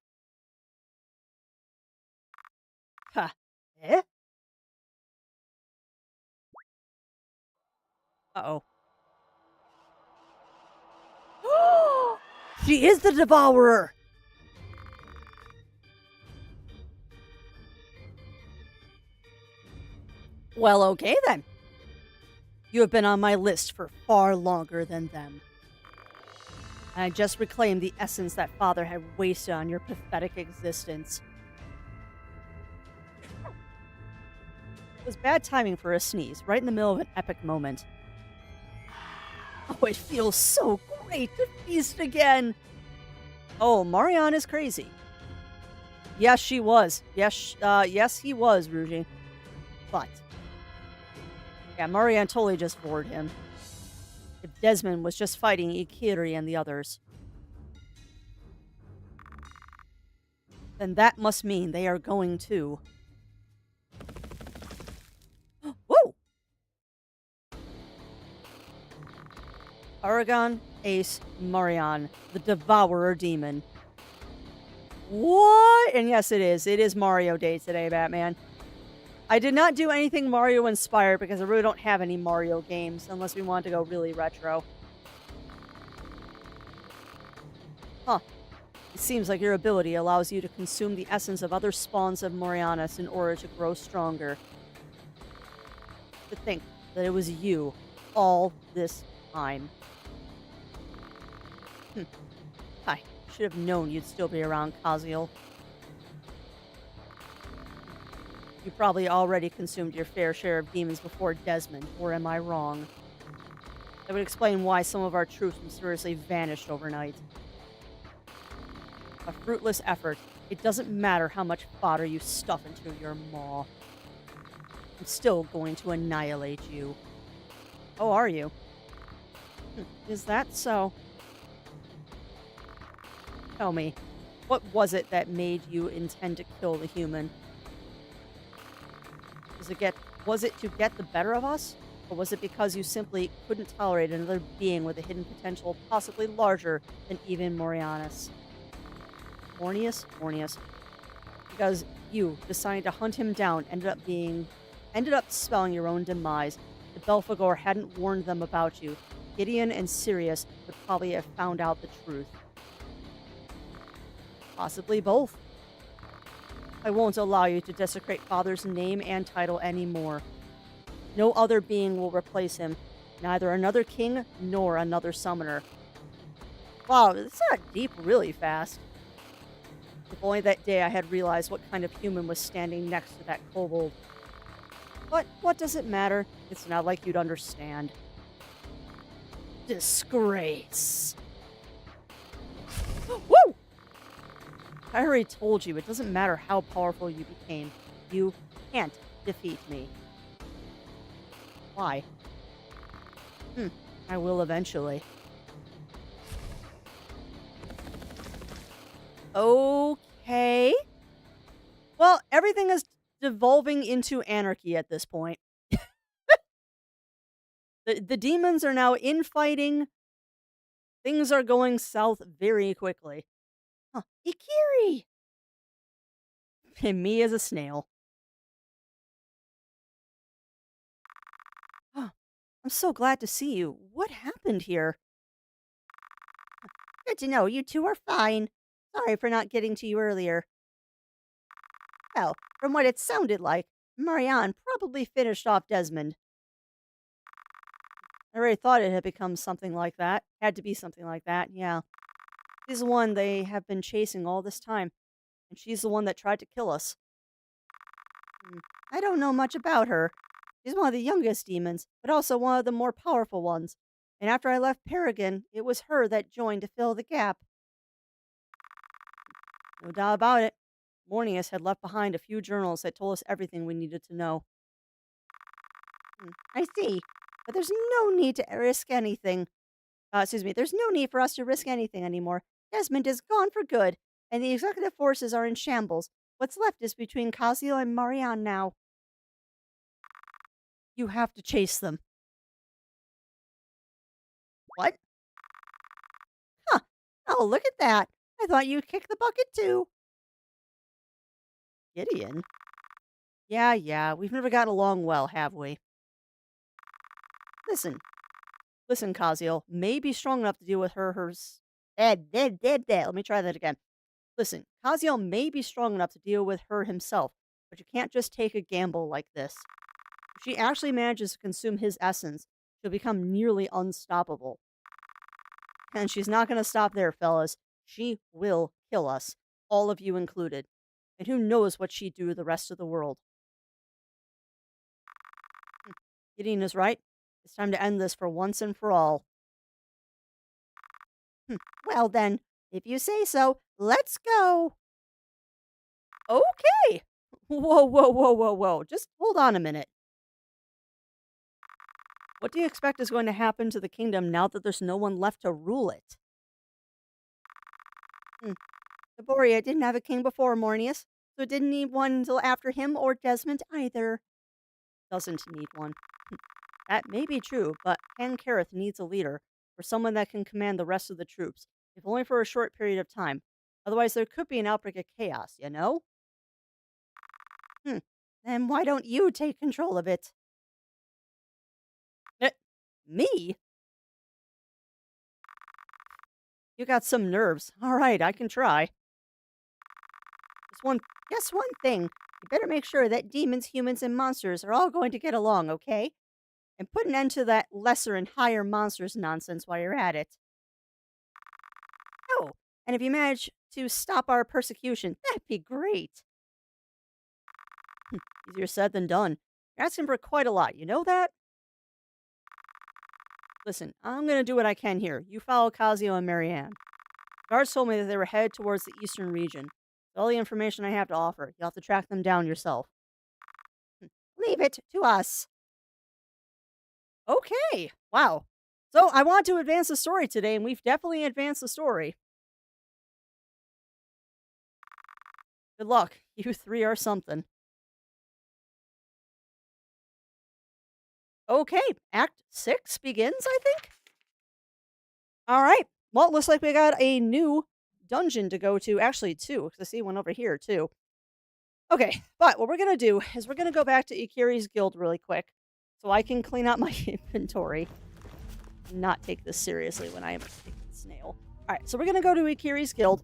Ha. Eh? Uh-oh. She is the devourer! Well, okay then. You have been on my list for far longer than them. And I just reclaimed the essence that father had wasted on your pathetic existence. It was bad timing for a sneeze, right in the middle of an epic moment. Oh, it feels so great to feast again! Oh, Marianne is crazy. Yes, she was. Yes, he was, Ruji. But, yeah, Marianne totally just bored him. If Desmond was just fighting Ikiri and the others, then that must mean they are going to... Whoa! Aragon, Ace, Marianne, the Devourer Demon. What? And yes, it is. It is Mario Day today, Batman. I did not do anything Mario inspired because I really don't have any Mario games unless we want to go really retro. Huh. It seems like your ability allows you to consume the essence of other spawns of Morianus in order to grow stronger. To think that it was you all this time. I should have known you'd still be around, Kaziel. You probably already consumed your fair share of demons before Desmond, or am I wrong? That would explain why some of our troops mysteriously vanished overnight. A fruitless effort. It doesn't matter how much fodder you stuff into your maw. I'm still going to annihilate you. Oh, are you? Is that so? Tell me, what was it that made you intend to kill the human? Was it to get the better of us? Or was it because you simply couldn't tolerate another being with a hidden potential possibly larger than even Morianus? Mornius? Because you, deciding to hunt him down, ended up spelling your own demise. If Belphegor hadn't warned them about you, Gideon and Sirius would probably have found out the truth. Possibly both. I won't allow you to desecrate Father's name and title anymore. No other being will replace him, neither another king nor another summoner. Wow, this got deep really fast. If only that day I had realized what kind of human was standing next to that kobold. But what does it matter? It's not like you'd understand. Disgrace. Woo! I already told you, it doesn't matter how powerful you became. You can't defeat me. Why? I will eventually. Okay. Well, everything is devolving into anarchy at this point. The demons are now infighting. Things are going south very quickly. Huh. Ikiri! And me as a snail. Oh, I'm so glad to see you. What happened here? Good to know you two are fine. Sorry for not getting to you earlier. Well, from what it sounded like, Marianne probably finished off Desmond. I already thought it had become something like that. Had to be something like that, yeah. She's the one they have been chasing all this time, and she's the one that tried to kill us. I don't know much about her. She's one of the youngest demons, but also one of the more powerful ones. And after I left Peregrine, it was her that joined to fill the gap. No doubt about it. Mornius had left behind a few journals that told us everything we needed to know. I see. But there's no need to risk anything. There's no need for us to risk anything anymore. Desmond is gone for good, and the executive forces are in shambles. What's left is between Kaziel and Marianne now. You have to chase them. What? Huh. Oh, look at that. I thought you'd kick the bucket too. Gideon? Yeah. We've never gotten along well, have we? Listen. Listen, Kaziel may be strong enough to deal with hers. Let me try that again. Listen, Kaziel may be strong enough to deal with her himself, but you can't just take a gamble like this. If she actually manages to consume his essence, she'll become nearly unstoppable. And she's not going to stop there, fellas. She will kill us, all of you included. And who knows what she'd do to the rest of the world. Gideon is right. It's time to end this for once and for all. Well then, if you say so, let's go. Okay. Whoa. Just hold on a minute. What do you expect is going to happen to the kingdom now that there's no one left to rule it? Laboria didn't have a king before Mornius, so it didn't need one until after him or Desmond either. Doesn't need one. That may be true, but Ken Kareth needs a leader, or someone that can command the rest of the troops, if only for a short period of time. Otherwise, there could be an outbreak of chaos, you know? Then why don't you take control of it? Me? You got some nerves. All right, I can try. Guess one thing. You better make sure that demons, humans, and monsters are all going to get along, okay? And put an end to that lesser and higher monsters nonsense while you're at it. Oh, and if you manage to stop our persecution, that'd be great. Easier said than done. You're asking for quite a lot, you know that? Listen, I'm going to do what I can here. You follow Kazuo and Marianne. Guards told me that they were headed towards the eastern region. That's all the information I have to offer. You'll have to track them down yourself. Leave it to us. Okay. Wow. So I want to advance the story today, and we've definitely advanced the story. Good luck. You three are something. Okay, Act 6 begins, I think? Alright, well, looks like we got a new dungeon to go to. Actually, two, because I see one over here, too. Okay, but what we're going to do is we're going to go back to Ikiri's guild really quick, so I can clean out my inventory. And not take this seriously when I am a snail. Alright, so we're going to go to Ikiri's guild.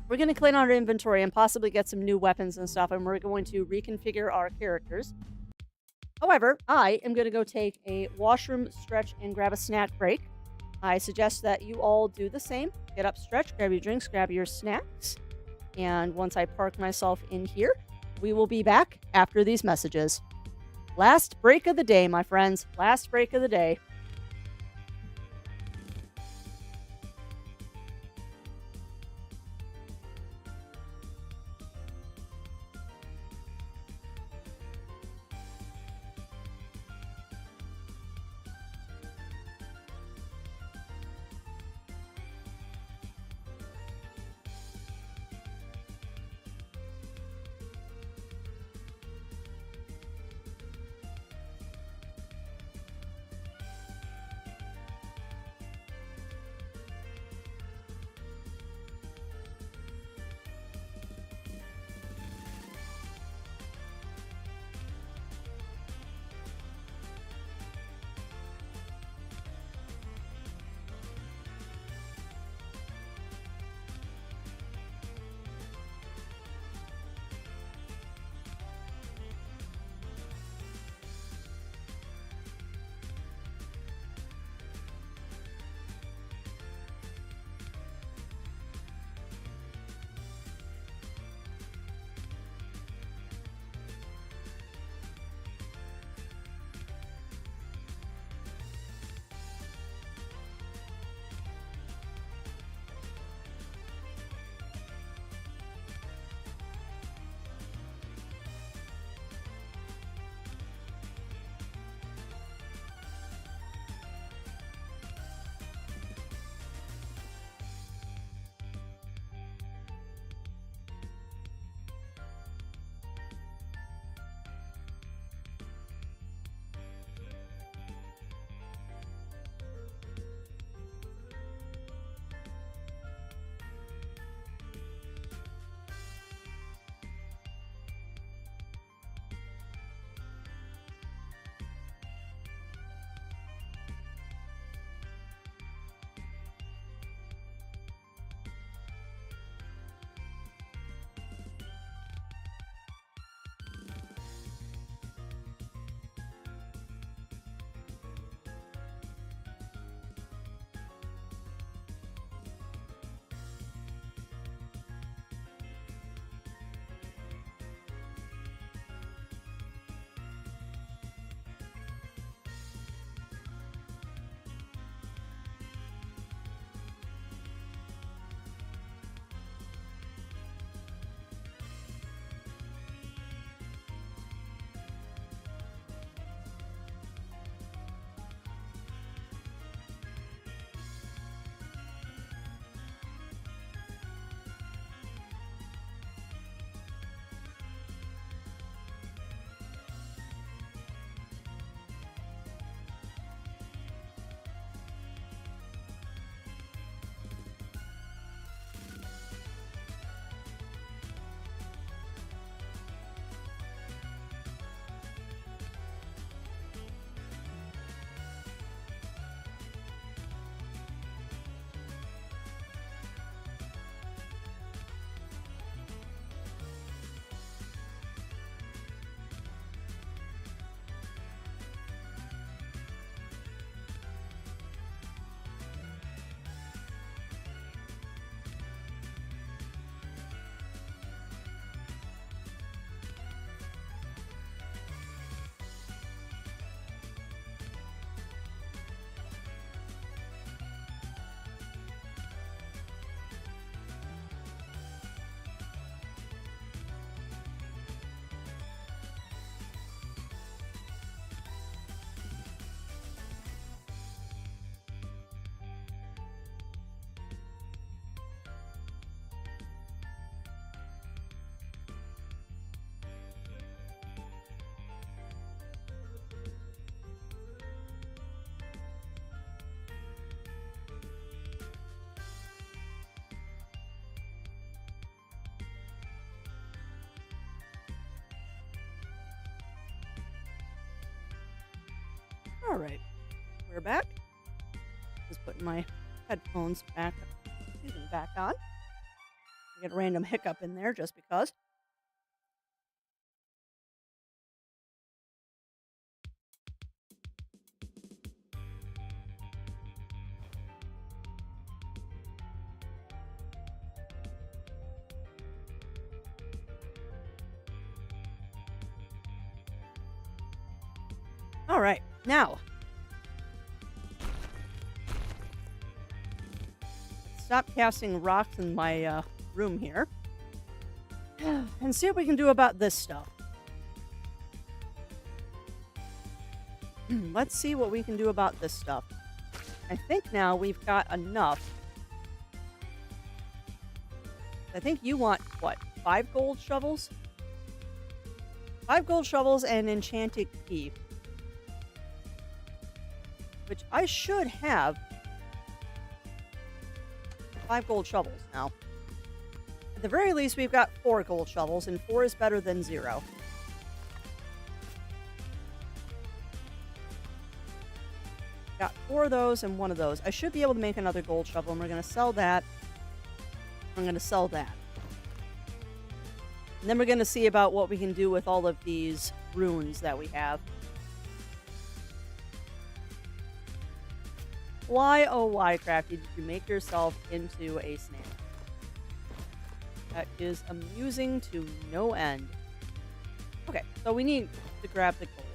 We're going to clean out our inventory and possibly get some new weapons and stuff, and we're going to reconfigure our characters. However, I am going to go take a washroom, stretch, and grab a snack break. I suggest that you all do the same. Get up, stretch, grab your drinks, grab your snacks. And once I park myself in here, we will be back after these messages. Last break of the day, my friends. Last break of the day. All right, we're back. Just putting my headphones back on. I get a random hiccup in there just because. All right, now stop casting rocks in my room here and see what we can do about this stuff. Let's see what we can do about this stuff. I think now we've got enough. I think you want, what, 5 gold shovels? 5 gold shovels and enchanted key. Which I should have 5 gold shovels now. At the very least, we've got 4 gold shovels, and 4 is better than 0. Got 4 of those and 1 of those. I should be able to make another gold shovel, and we're going to sell that. I'm going to sell that. And then we're going to see about what we can do with all of these runes that we have. Why, oh why, Crafty, did you make yourself into a snake? That is amusing to no end. Okay, so we need to grab the gold.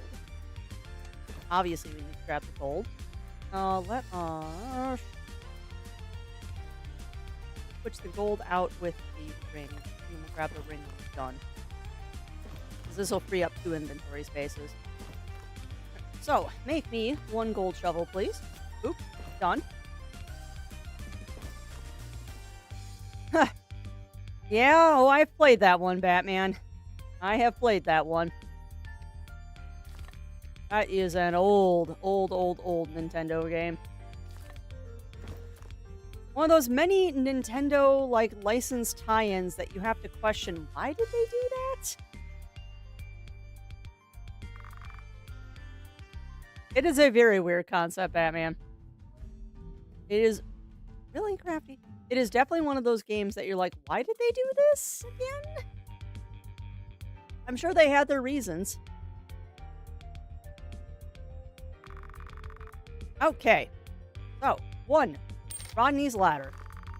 Obviously, we need to grab the gold. Let us switch the gold out with the ring. And we'll grab the ring when we're done. Because this will free up 2 inventory spaces. So, make me 1 gold shovel, please. Oop. Done. Yeah, oh, I've played that one, Batman. I have played that one. That is an old Nintendo game. One of those many Nintendo, like, licensed tie-ins that you have to question, why did they do that? It is a very weird concept, Batman. It is really Crafty. It is definitely one of those games that you're like, why did they do this again? I'm sure they had their reasons. Okay. So, 1. Rodney's ladder.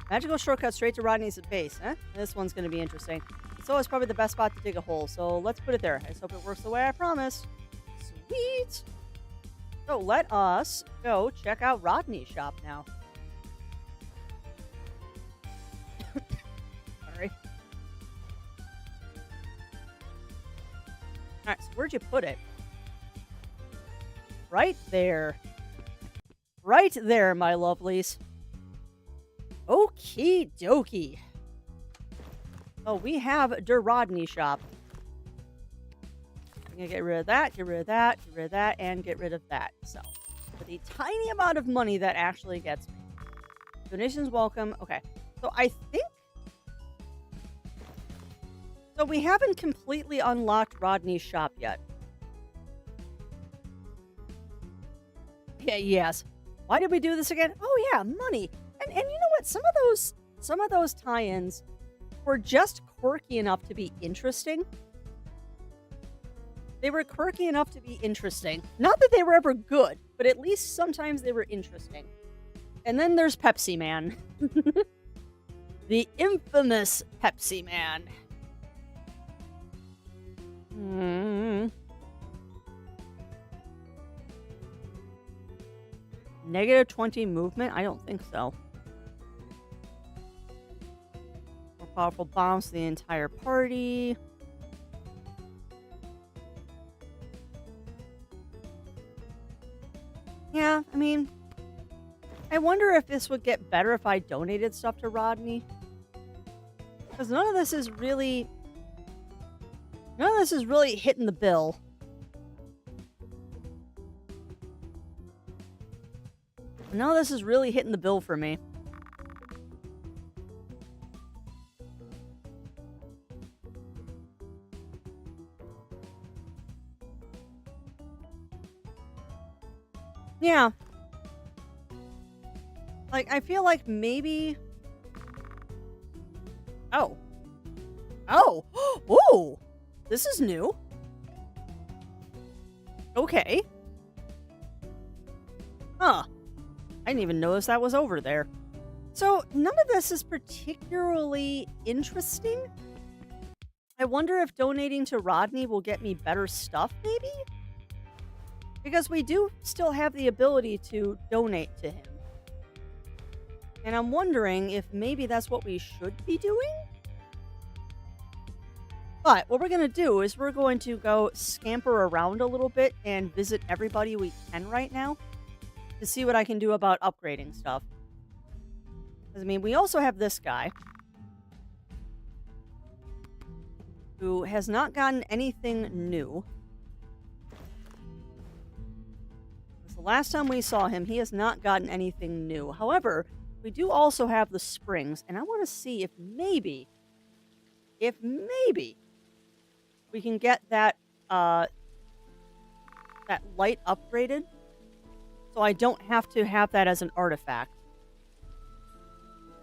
Magical shortcut straight to Rodney's base. This one's going to be interesting. So it's probably the best spot to dig a hole. So let's put it there. I just hope it works the way I promised. Sweet. So let us go check out Rodney's shop now. Sorry. Alright, so where'd you put it? Right there. Right there, my lovelies. Okie dokie. Oh, we have the Rodney shop. I'm gonna get rid of that, get rid of that, get rid of that, and get rid of that. So, for the tiny amount of money that actually gets me. Donations welcome. Okay, so I think... So we haven't completely unlocked Rodney's shop yet. Yeah, yes. Why did we do this again? Oh yeah, money. And you know what? Some of those tie-ins were just quirky enough to be interesting. They were quirky enough to be interesting. Not that they were ever good, but at least sometimes they were interesting. And then there's Pepsi Man. The infamous Pepsi Man. Negative 20 movement? I don't think so. More powerful bombs to the entire party. Yeah, I mean, I wonder if this would get better if I donated stuff to Rodney. Because none of this is really hitting the bill. None of this is really hitting the bill for me. Yeah. Like, I feel like maybe... Oh. Oh! Ooh! This is new. Okay. Huh. I didn't even notice that was over there. So, none of this is particularly interesting. I wonder if donating to Rodney will get me better stuff, maybe? Because we do still have the ability to donate to him. And I'm wondering if maybe that's what we should be doing? But what we're going to do is we're going to go scamper around a little bit and visit everybody we can right now to see what I can do about upgrading stuff. I mean, we also have this guy who has not gotten anything new. The last time we saw him, he has not gotten anything new. However, we do also have the springs, and I want to see if maybe we can get that that light upgraded, so I don't have to have that as an artifact.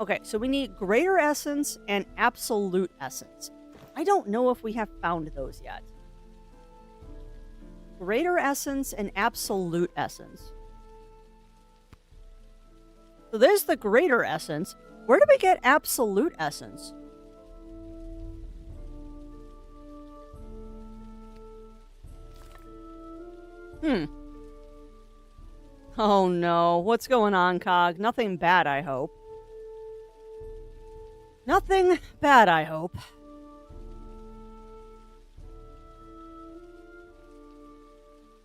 Okay, so we need greater essence and absolute essence. I don't know if we have found those yet. Greater essence and absolute essence. So there's the greater essence. Where do we get absolute essence? Oh no, what's going on, Cog? Nothing bad, I hope. Nothing bad, I hope.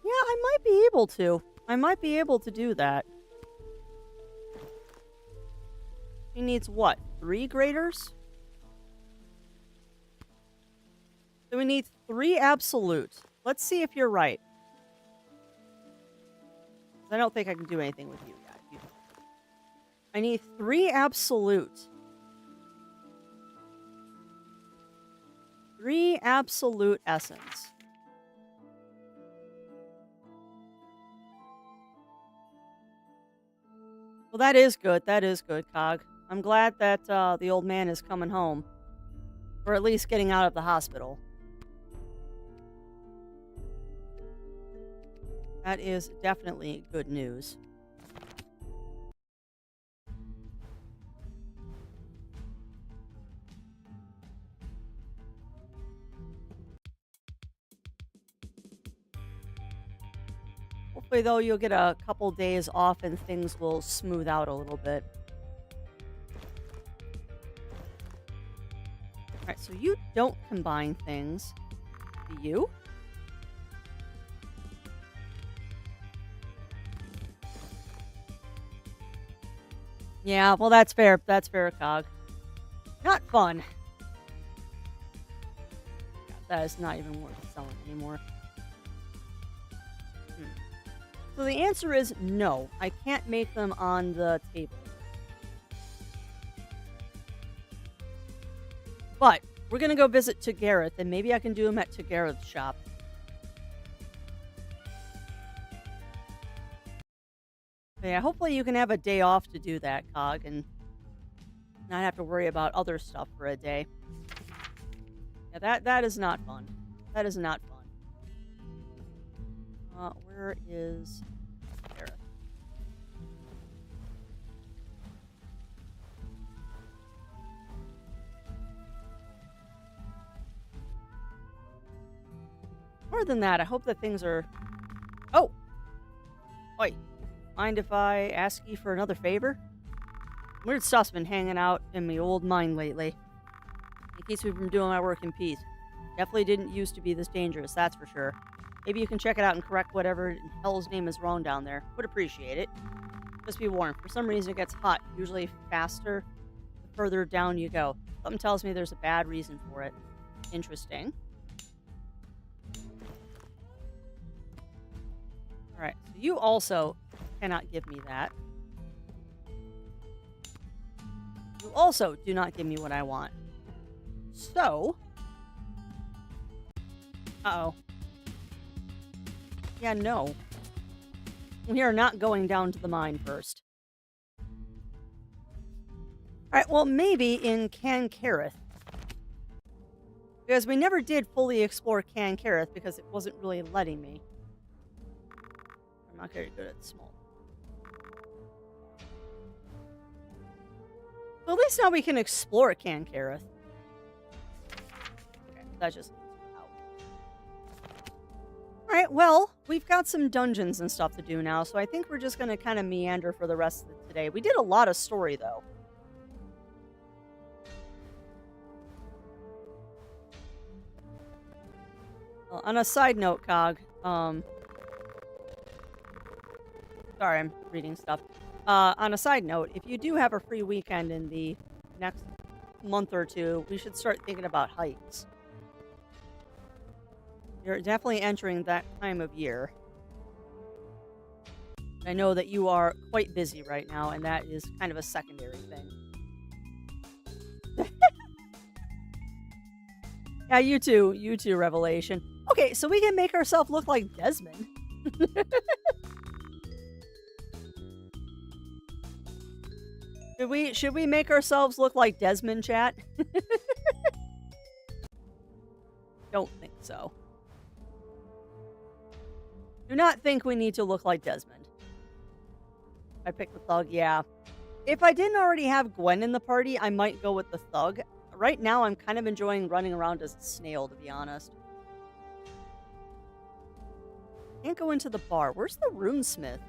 Yeah, I might be able to. I might be able to do that. He needs what? 3 graders? So we need 3 absolute. Let's see if you're right. I don't think I can do anything with you yet. I need 3 absolute. 3 absolute essence. Well, that is good. That is good, Cog. I'm glad that the old man is coming home. Or at least getting out of the hospital. That is definitely good news. Hopefully, though, you'll get a couple days off and things will smooth out a little bit. Alright, so you don't combine things. Do you? Yeah, well, that's fair. That's fair, Cog. Not fun. God, that is not even worth selling anymore. So the answer is no. I can't make them on the table. But we're going to go visit Gareth, and maybe I can do them at Gareth's shop. But yeah, hopefully you can have a day off to do that, Cog, and not have to worry about other stuff for a day. Yeah, that is not fun. That is not fun. Where is Gareth? More than that, I hope that things are... Oh! Oi. Mind if I ask you for another favor? Weird stuff's been hanging out in my old mind lately. It keeps me from doing my work in peace. Definitely didn't used to be this dangerous, that's for sure. Maybe you can check it out and correct whatever in hell's name is wrong down there. Would appreciate it. Just be warned, for some reason it gets hot, usually faster the further down you go. Something tells me there's a bad reason for it. Interesting. Alright, so you also cannot give me that. You also do not give me what I want. So... Uh-oh. Yeah, no. We are not going down to the mine first. Alright, well, maybe in Can Kareth. Because we never did fully explore Can Kareth because it wasn't really letting me. I'm not very good at small. Well, at least now we can explore Can Kareth. Okay, that just out. Alright, well, we've got some dungeons and stuff to do now, so I think we're just going to kind of meander for the rest of today. We did a lot of story, though. Well, on a side note, Cog, sorry, I'm reading stuff. On a side note, if you do have a free weekend in the next month or two, we should start thinking about hikes. You're definitely entering that time of year. I know that you are quite busy right now, and that is kind of a secondary thing. Yeah, you too, Revelation. Okay, so we can make ourselves look like Desmond. Should we make ourselves look like Desmond, chat? Don't think so. Do not think we need to look like Desmond. I picked the thug, yeah. If I didn't already have Gwen in the party, I might go with the thug. Right now, I'm kind of enjoying running around as a snail, to be honest. Can't go into the bar. Where's the runesmith?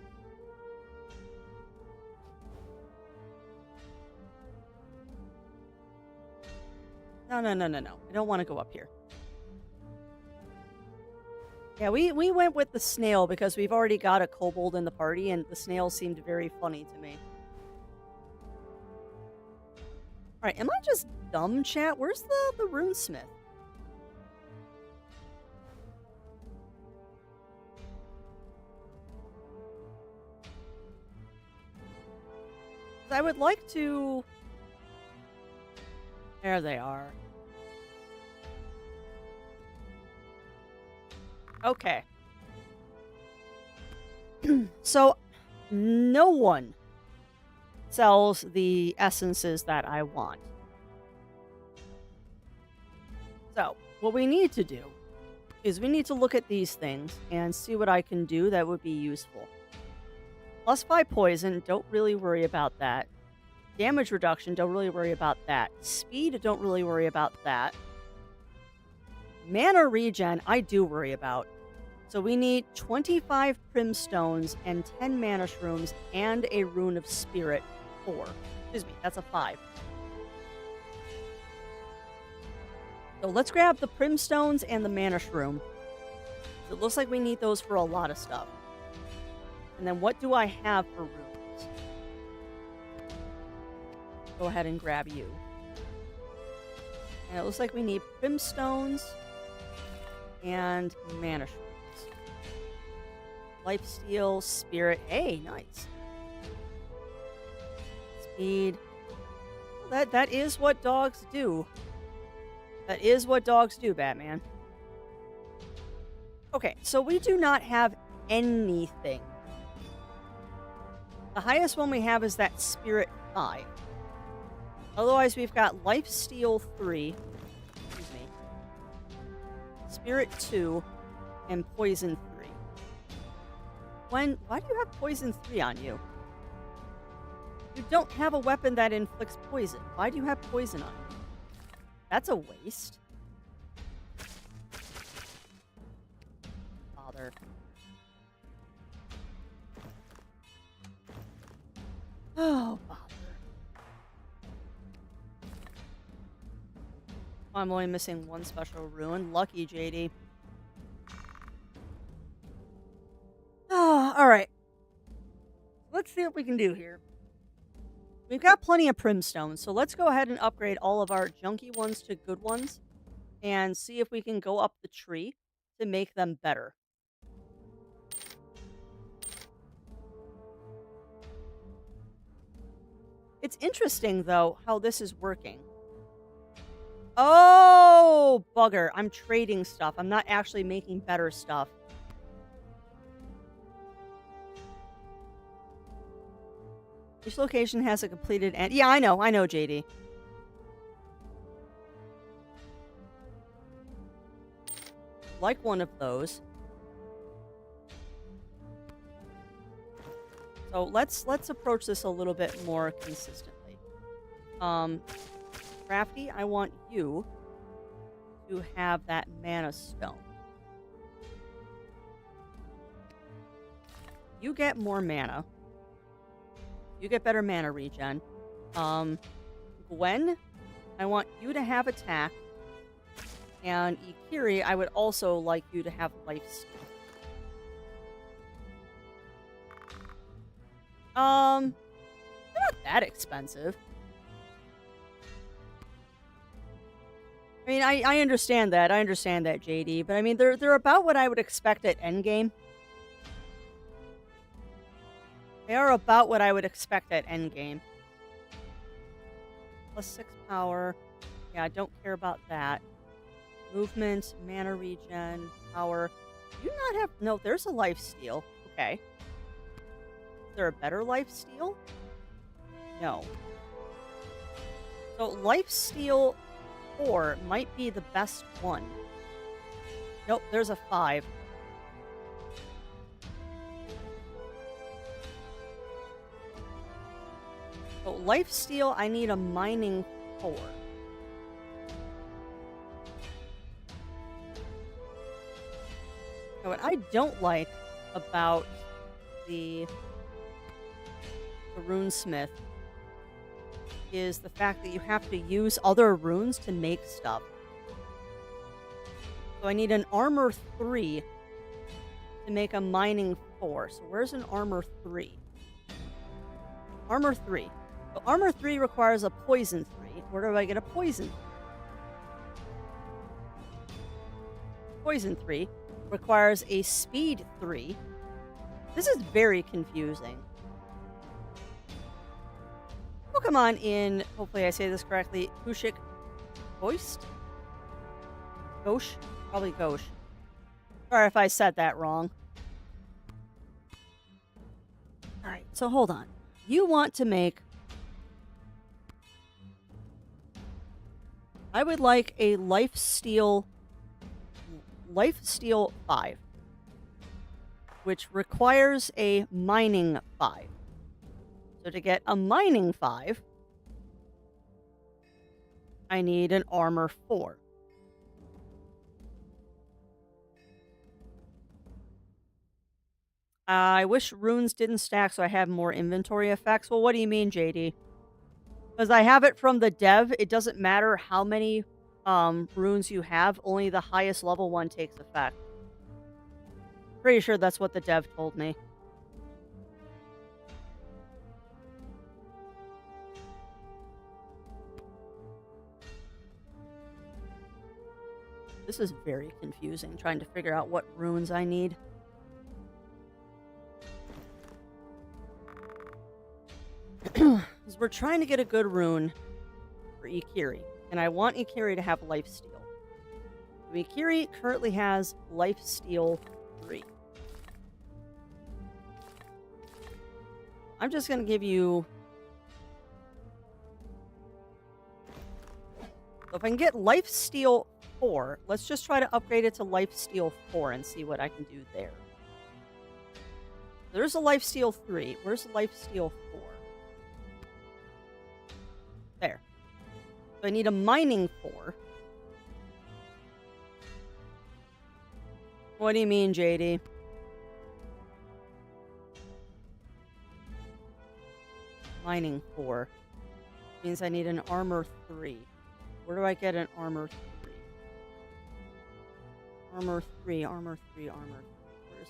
No. I don't want to go up here. Yeah, we went with the snail because we've already got a kobold in the party, and the snail seemed very funny to me. Alright, am I just dumb, chat? Where's the runesmith? I would like to... There they are. Okay. So, no one sells the essences that I want. So, what we need to do is we need to look at these things and see what I can do that would be useful. +5 poison, don't really worry about that. Damage reduction, don't really worry about that. Speed, don't really worry about that. Mana regen, I do worry about. So we need 25 primstones and 10 mana shrooms and a rune of spirit. 4. Excuse me, that's a 5. So let's grab the primstones and the mana shroom. It looks like we need those for a lot of stuff. And then what do I have for runes? Go ahead and grab you. And it looks like we need primstones and mana shrooms. Lifesteal, spirit. Hey, nice. Speed. That is what dogs do. That is what dogs do, Batman. Okay, so we do not have anything. The highest one we have is that Spirit 5. Otherwise, we've got Lifesteal 3. Excuse me. Spirit 2. And Poison 3. Why do you have Poison 3 on you? You don't have a weapon that inflicts poison. Why do you have poison on you? That's a waste. Bother. Oh, bother. I'm only missing one special rune. Lucky, JD. Oh, alright. Let's see what we can do here. We've got plenty of primstones, so let's go ahead and upgrade all of our junky ones to good ones and see if we can go up the tree to make them better. It's interesting, though, how this is working. Oh, bugger. I'm trading stuff. I'm not actually making better stuff. Each location has a completed end. Yeah, I know, JD. Like one of those. So let's approach this a little bit more consistently. Crafty, I want you to have that mana stone. You get more mana. You get better mana regen. Gwen, I want you to have attack. And Ikiri, I would also like you to have lifesteal. They're not that expensive. I mean, I understand that. I understand that, JD. But I mean, they're about what I would expect at endgame. They are about what I would expect at endgame. Plus 6 power. Yeah, I don't care about that. Movement, mana regen, power. Do you not have... No, there's a lifesteal. Okay. Is there a better lifesteal? No. So lifesteal 4 might be the best one. Nope, there's a 5. So lifesteal, I need a mining 4. Now, what I don't like about the runesmith is the fact that you have to use other runes to make stuff. So I need an armor 3 to make a mining 4. So where's an armor 3? Armor 3. So armor 3 requires a poison 3. Where do I get a poison? Poison 3 requires a speed 3. This is very confusing. Pokemon in, hopefully I say this correctly, Kushik Hoist? Gauche? Probably Gauche. Sorry if I said that wrong. Alright, so hold on. You want to make... I would like a lifesteal 5, which requires a mining 5. So to get a mining 5, I need an armor 4. I wish runes didn't stack so I have more inventory effects. Well, what do you mean, JD? Because I have it from the dev, it doesn't matter how many runes you have, only the highest level one takes effect. Pretty sure that's what the dev told me. This is very confusing, trying to figure out what runes I need. Because we're trying to get a good rune for Ikiri. And I want Ikiri to have lifesteal. Ikiri currently has lifesteal 3. I'm just going to give you... So if I can get lifesteal 4, let's just try to upgrade it to lifesteal 4 and see what I can do there. There's a lifesteal 3. Where's the lifesteal 4? There. So I need a mining 4. What do you mean, JD? Mining 4. Means I need an armor 3. Where do I get an armor 3? Armor 3, armor 3, armor 3. Where's...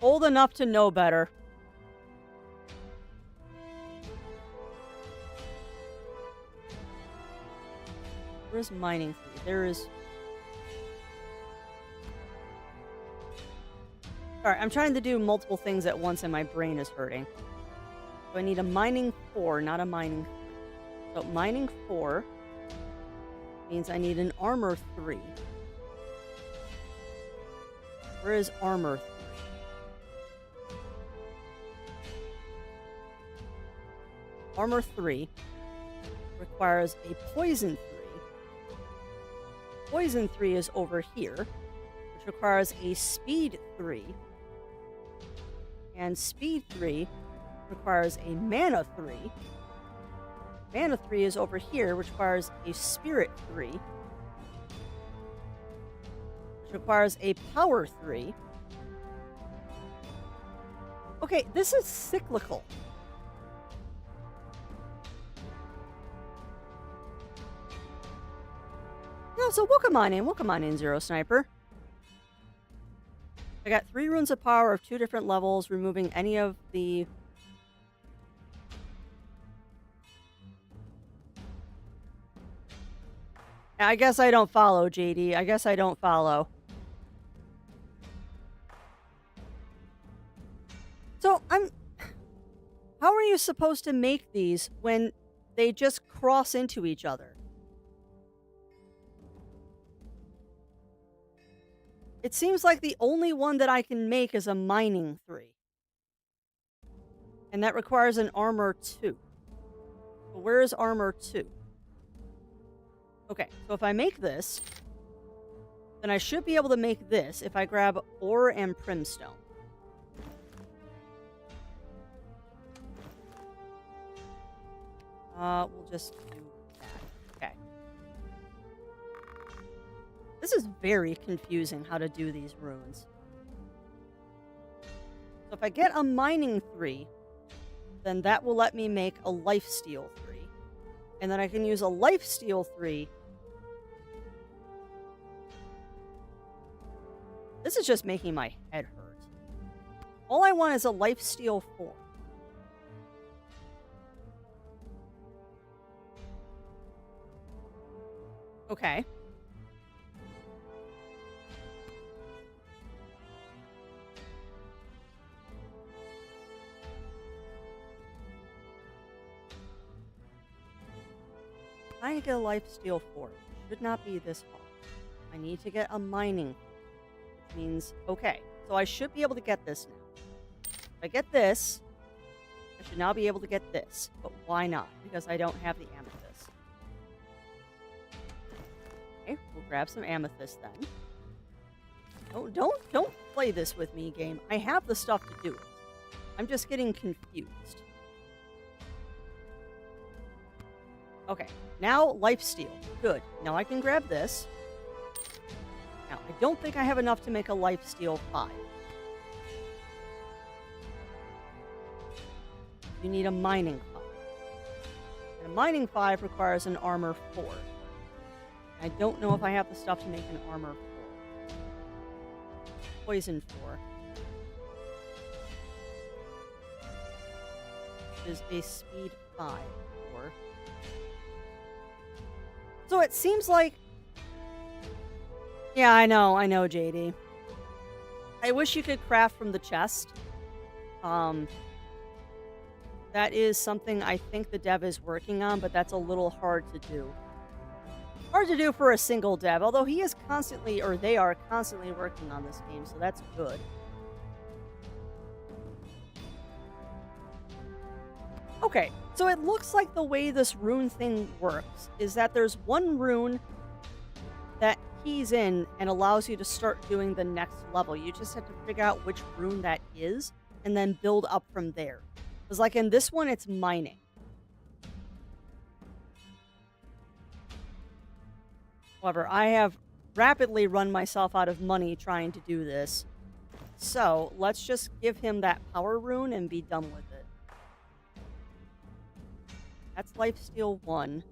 Old enough to know better. Where's mining 3? There is... Alright, I'm trying to do multiple things at once and my brain is hurting. So I need a mining 4, not a mining 3. So mining 4 means I need an armor 3. Where is armor 3? Armor 3 requires a Poison 3. Poison 3 is over here, which requires a Speed 3. And Speed 3 requires a Mana 3. Mana 3 is over here, which requires a Spirit 3. Which requires a Power 3. Okay, this is cyclical. No, so we'll come on in, Zero Sniper. I got 3 runes of power of 2 different levels, removing any of the... I guess I don't follow, JD. I guess I don't follow. So, how are you supposed to make these when they just cross into each other? It seems like the only one that I can make is a mining 3. And that requires an armor 2. So where is armor 2? Okay, so if I make this, then I should be able to make this if I grab ore and primstone. We'll just do that. Okay. This is very confusing how to do these runes. So if I get a mining 3, then that will let me make a lifesteal 3. And then I can use a lifesteal 3. This is just making my head hurt. All I want is a lifesteal 4. Okay. Trying to get a lifesteal 4. Should not be this hard. I need to get a mining, which means, okay, so I should be able to get this now. If I get this, I should now be able to get this. But why not? Because I don't have the amethyst. Okay, we'll grab some amethyst then. Oh, don't play this with me, game. I have the stuff to do it. I'm just getting confused. Okay, now lifesteal. Good. Now I can grab this. Now, I don't think I have enough to make a lifesteal 5. You need a mining 5. And a mining 5 requires an armor 4. I don't know if I have the stuff to make an armor 4. Poison 4. Which is a speed 5. 4. So it seems like... Yeah, I know, JD. I wish you could craft from the chest. That is something I think the dev is working on, but that's a little hard to do. Hard to do for a single dev, although he is constantly, or they are constantly working on this game, so that's good. Okay, so it looks like the way this rune thing works is that there's one rune that keys in and allows you to start doing the next level. You just have to figure out which rune that is and then build up from there. Because like in this one, it's mining. However, I have rapidly run myself out of money trying to do this. So let's just give him that power rune and be done with it. That's lifesteal 1.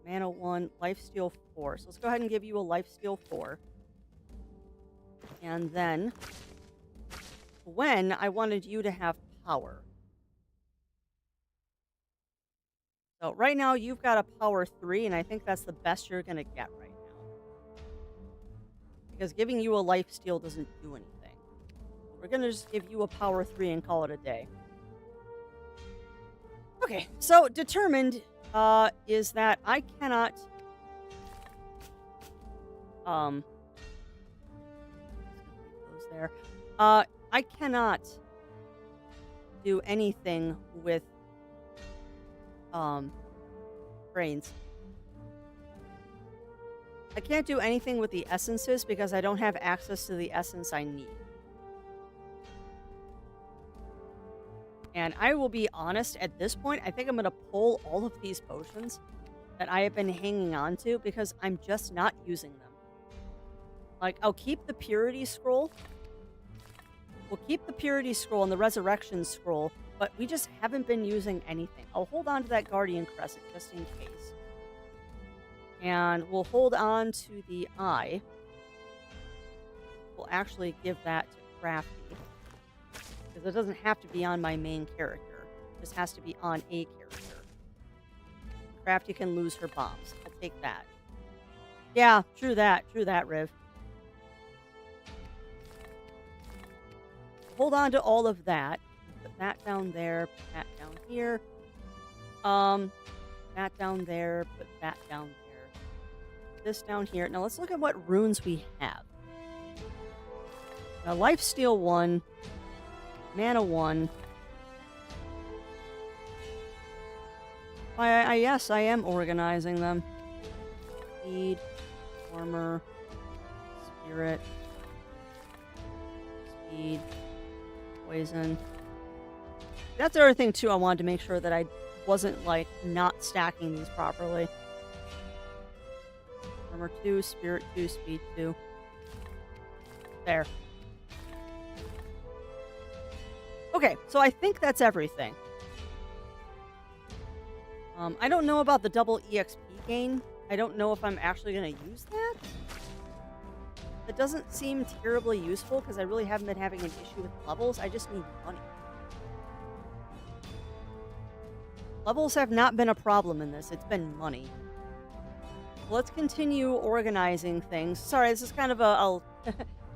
Mana 1, lifesteal 4. So let's go ahead and give you a lifesteal 4. And then, when I wanted you to have power. So right now you've got a power 3, and I think that's the best you're going to get right now. Because giving you a lifesteal doesn't do anything. We're going to just give you a power 3 and call it a day. Okay, so determined is that I cannot goes there. I cannot do anything with brains. I can't do anything with the essences because I don't have access to the essence I need. And I will be honest, at this point, I think I'm going to pull all of these potions that I have been hanging on to because I'm just not using them. Like, I'll keep the Purity Scroll. We'll keep the Purity Scroll and the Resurrection Scroll, but we just haven't been using anything. I'll hold on to that Guardian Crescent just in case. And we'll hold on to the Eye. We'll actually give that to Crafty. Because it doesn't have to be on my main character. It just has to be on a character. Crafty can lose her bombs. I'll take that. Yeah, true that. True that, Riv. Hold on to all of that. Put that down there. Put that down here. That down there. Put that down there. This down here. Now let's look at what runes we have. Now, Lifesteal 1. Mana 1. Yes, I am organizing them. Speed, Armor, Spirit, Speed, Poison. That's the other thing, too. I wanted to make sure that I wasn't, like, not stacking these properly. Armor 2, Spirit 2, Speed 2. There. Okay, so I think that's everything. I don't know about the double EXP gain. I don't know if I'm actually going to use that. It doesn't seem terribly useful because I really haven't been having an issue with levels. I just need money. Levels have not been a problem in this. It's been money. Let's continue organizing things. Sorry, this is kind of a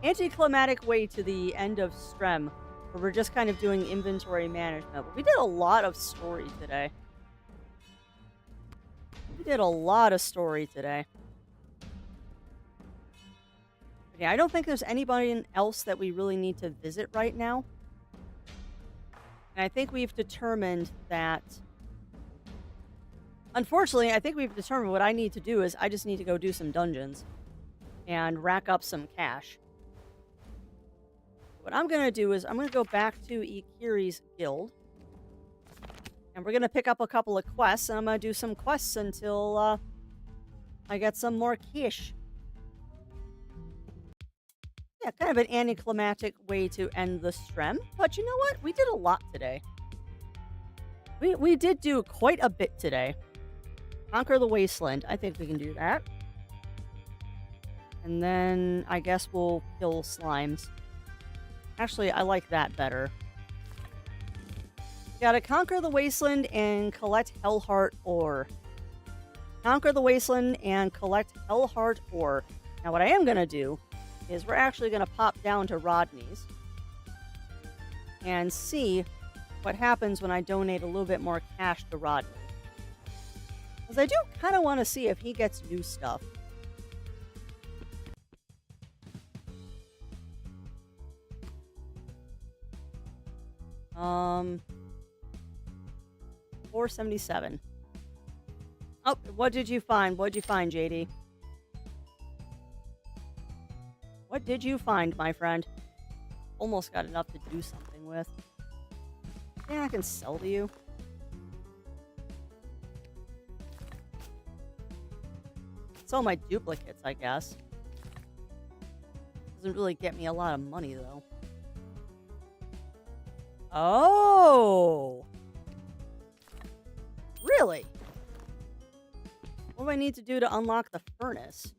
anticlimactic way to the end of Strem, where we're just kind of doing inventory management. But we did a lot of story today. Yeah, I don't think there's anybody else that we really need to visit right now. And I think we've determined that... Unfortunately, I think we've determined what I need to do is I just need to go do some dungeons and rack up some cash. What I'm going to do is I'm going to go back to Ikiri's guild. And we're going to pick up a couple of quests. And I'm going to do some quests until I get some more cash. Yeah, kind of an anticlimactic way to end the Strem. But you know what? We did a lot today. We did do quite a bit today. Conquer the Wasteland. I think we can do that. And then I guess we'll kill slimes. Actually, I like that better. Gotta conquer the Wasteland and collect Hellheart ore. Conquer the Wasteland and collect Hellheart ore. Now, what I am gonna do is we're actually gonna pop down to Rodney's and see what happens when I donate a little bit more cash to Rodney. Because I do kind of want to see if he gets new stuff. $477. Oh, what did you find? What did you find, JD? What did you find, my friend? Almost got enough to do something with. Yeah, I can sell to you. Sell my duplicates, I guess. Doesn't really get me a lot of money, though. Oh! Really? What do I need to do to unlock the furnace?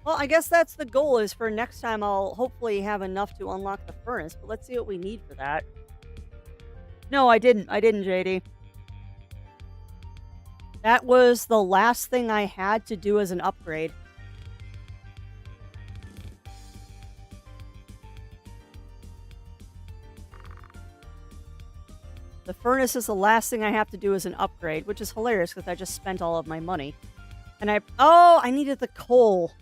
Well, I guess that's the goal, is for next time I'll hopefully have enough to unlock the furnace, but let's see what we need for that. No, I didn't, JD. That was the last thing I had to do as an upgrade. The furnace is the last thing I have to do as an upgrade, which is hilarious because I just spent all of my money. And I needed the coal.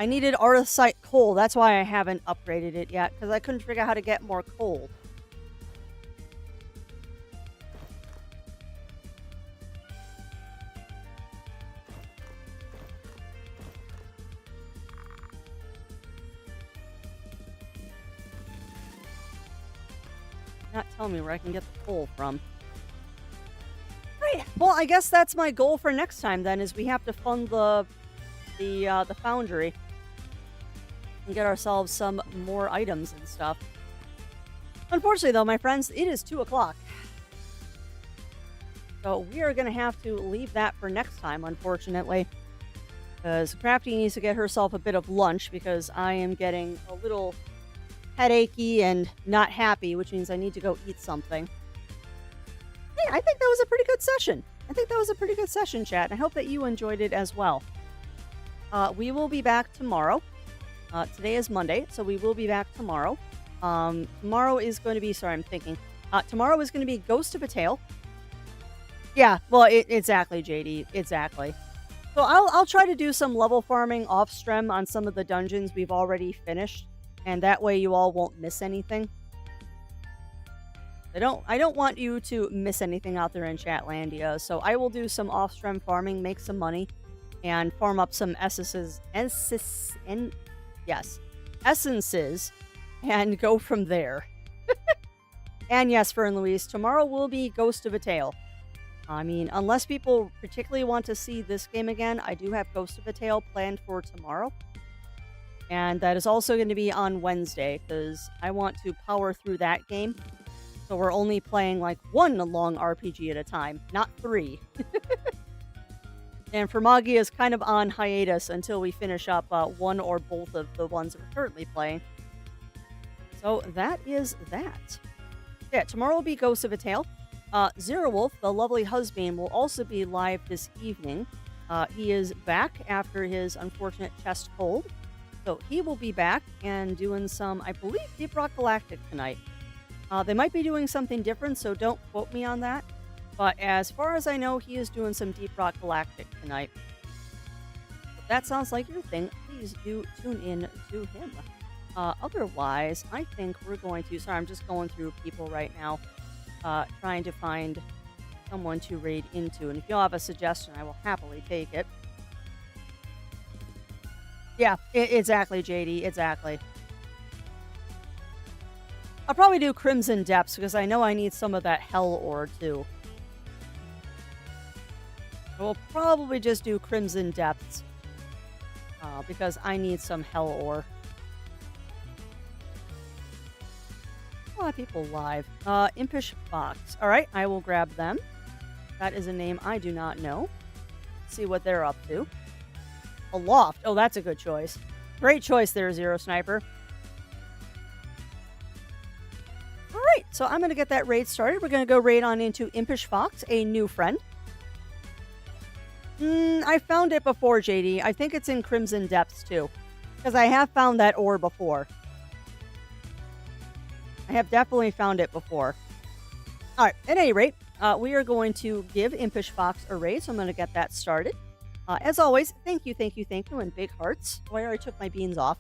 I needed Arthsite coal. That's why I haven't upgraded it yet, because I couldn't figure out how to get more coal. Not telling me where I can get the coal from. Right. Well, I guess that's my goal for next time. Then is we have to fund the foundry and get ourselves some more items and stuff. Unfortunately, though, my friends, it is 2 o'clock. So we are going to have to leave that for next time, unfortunately. Because Crafty needs to get herself a bit of lunch because I am getting a little headachy and not happy, which means I need to go eat something. Hey, I think that was a pretty good session. Chat. And I hope that you enjoyed it as well. We will be back tomorrow. Today is Monday, so we will be back tomorrow. Tomorrow is going to be... Sorry, I'm thinking. Tomorrow is going to be Ghost of a Tale. Yeah, well, exactly, JD. Exactly. So I'll try to do some level farming off-stream on some of the dungeons we've already finished. And that way you all won't miss anything. I don't want you to miss anything out there in Chatlandia. So I will do some off-stream farming, make some money, and farm up some essences, and go from there. And yes, Fern Louise, tomorrow will be Ghost of a Tale. I mean, unless people particularly want to see this game again, I do have Ghost of a Tale planned for tomorrow. And that is also going to be on Wednesday, because I want to power through that game. So we're only playing like one long RPG at a time, not 3. And Fermagia is kind of on hiatus until we finish up one or both of the ones that we're currently playing. So that is that. Yeah, tomorrow will be Ghost of a Tale. Zero Wolf, the lovely husband, will also be live this evening. He is back after his unfortunate chest cold. So he will be back and doing some, I believe, Deep Rock Galactic tonight. They might be doing something different, so don't quote me on that. But as far as I know, he is doing some Deep Rock Galactic tonight. If that sounds like your thing, please do tune in to him. Otherwise, I think we're going to... Sorry, I'm just going through people right now, trying to find someone to raid into. And if y'all have a suggestion, I will happily take it. Yeah, exactly, JD, exactly. I'll probably do Crimson Depths, because I know I need some of that Hell Ore, too. We'll probably just do Crimson Depths, because I need some Hell Ore. A lot of people live. Impish Fox. Alright, I will grab them. That is a name I do not know. Let's see what they're up to. Aloft. Oh, that's a good choice. Great choice there, Zero Sniper. Alright, so I'm going to get that raid started. We're going to go raid on into Impish Fox, a new friend. I found it before, JD. I think it's in Crimson Depths, too. Because I have found that ore before. I have definitely found it before. Alright, at any rate, we are going to give Impish Fox a raid, so I'm going to get that started. As always, thank you, and big hearts. Oh, I already took my beans off.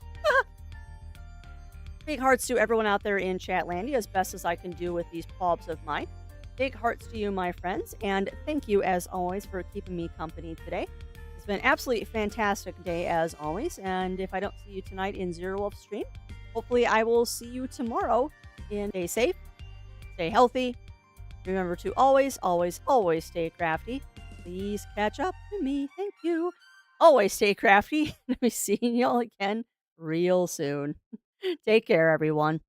Big hearts to everyone out there in Chatlandia, as best as I can do with these pawbs of mine. Big hearts to you, my friends, and thank you, as always, for keeping me company today. It's been an absolutely fantastic day, as always, and if I don't see you tonight in Zero Wolf stream, hopefully I will see you tomorrow. Stay safe, stay healthy, remember to always, always, always stay crafty. Please catch up to me, thank you. Always stay crafty. I'll be seeing y'all again real soon. Take care, everyone.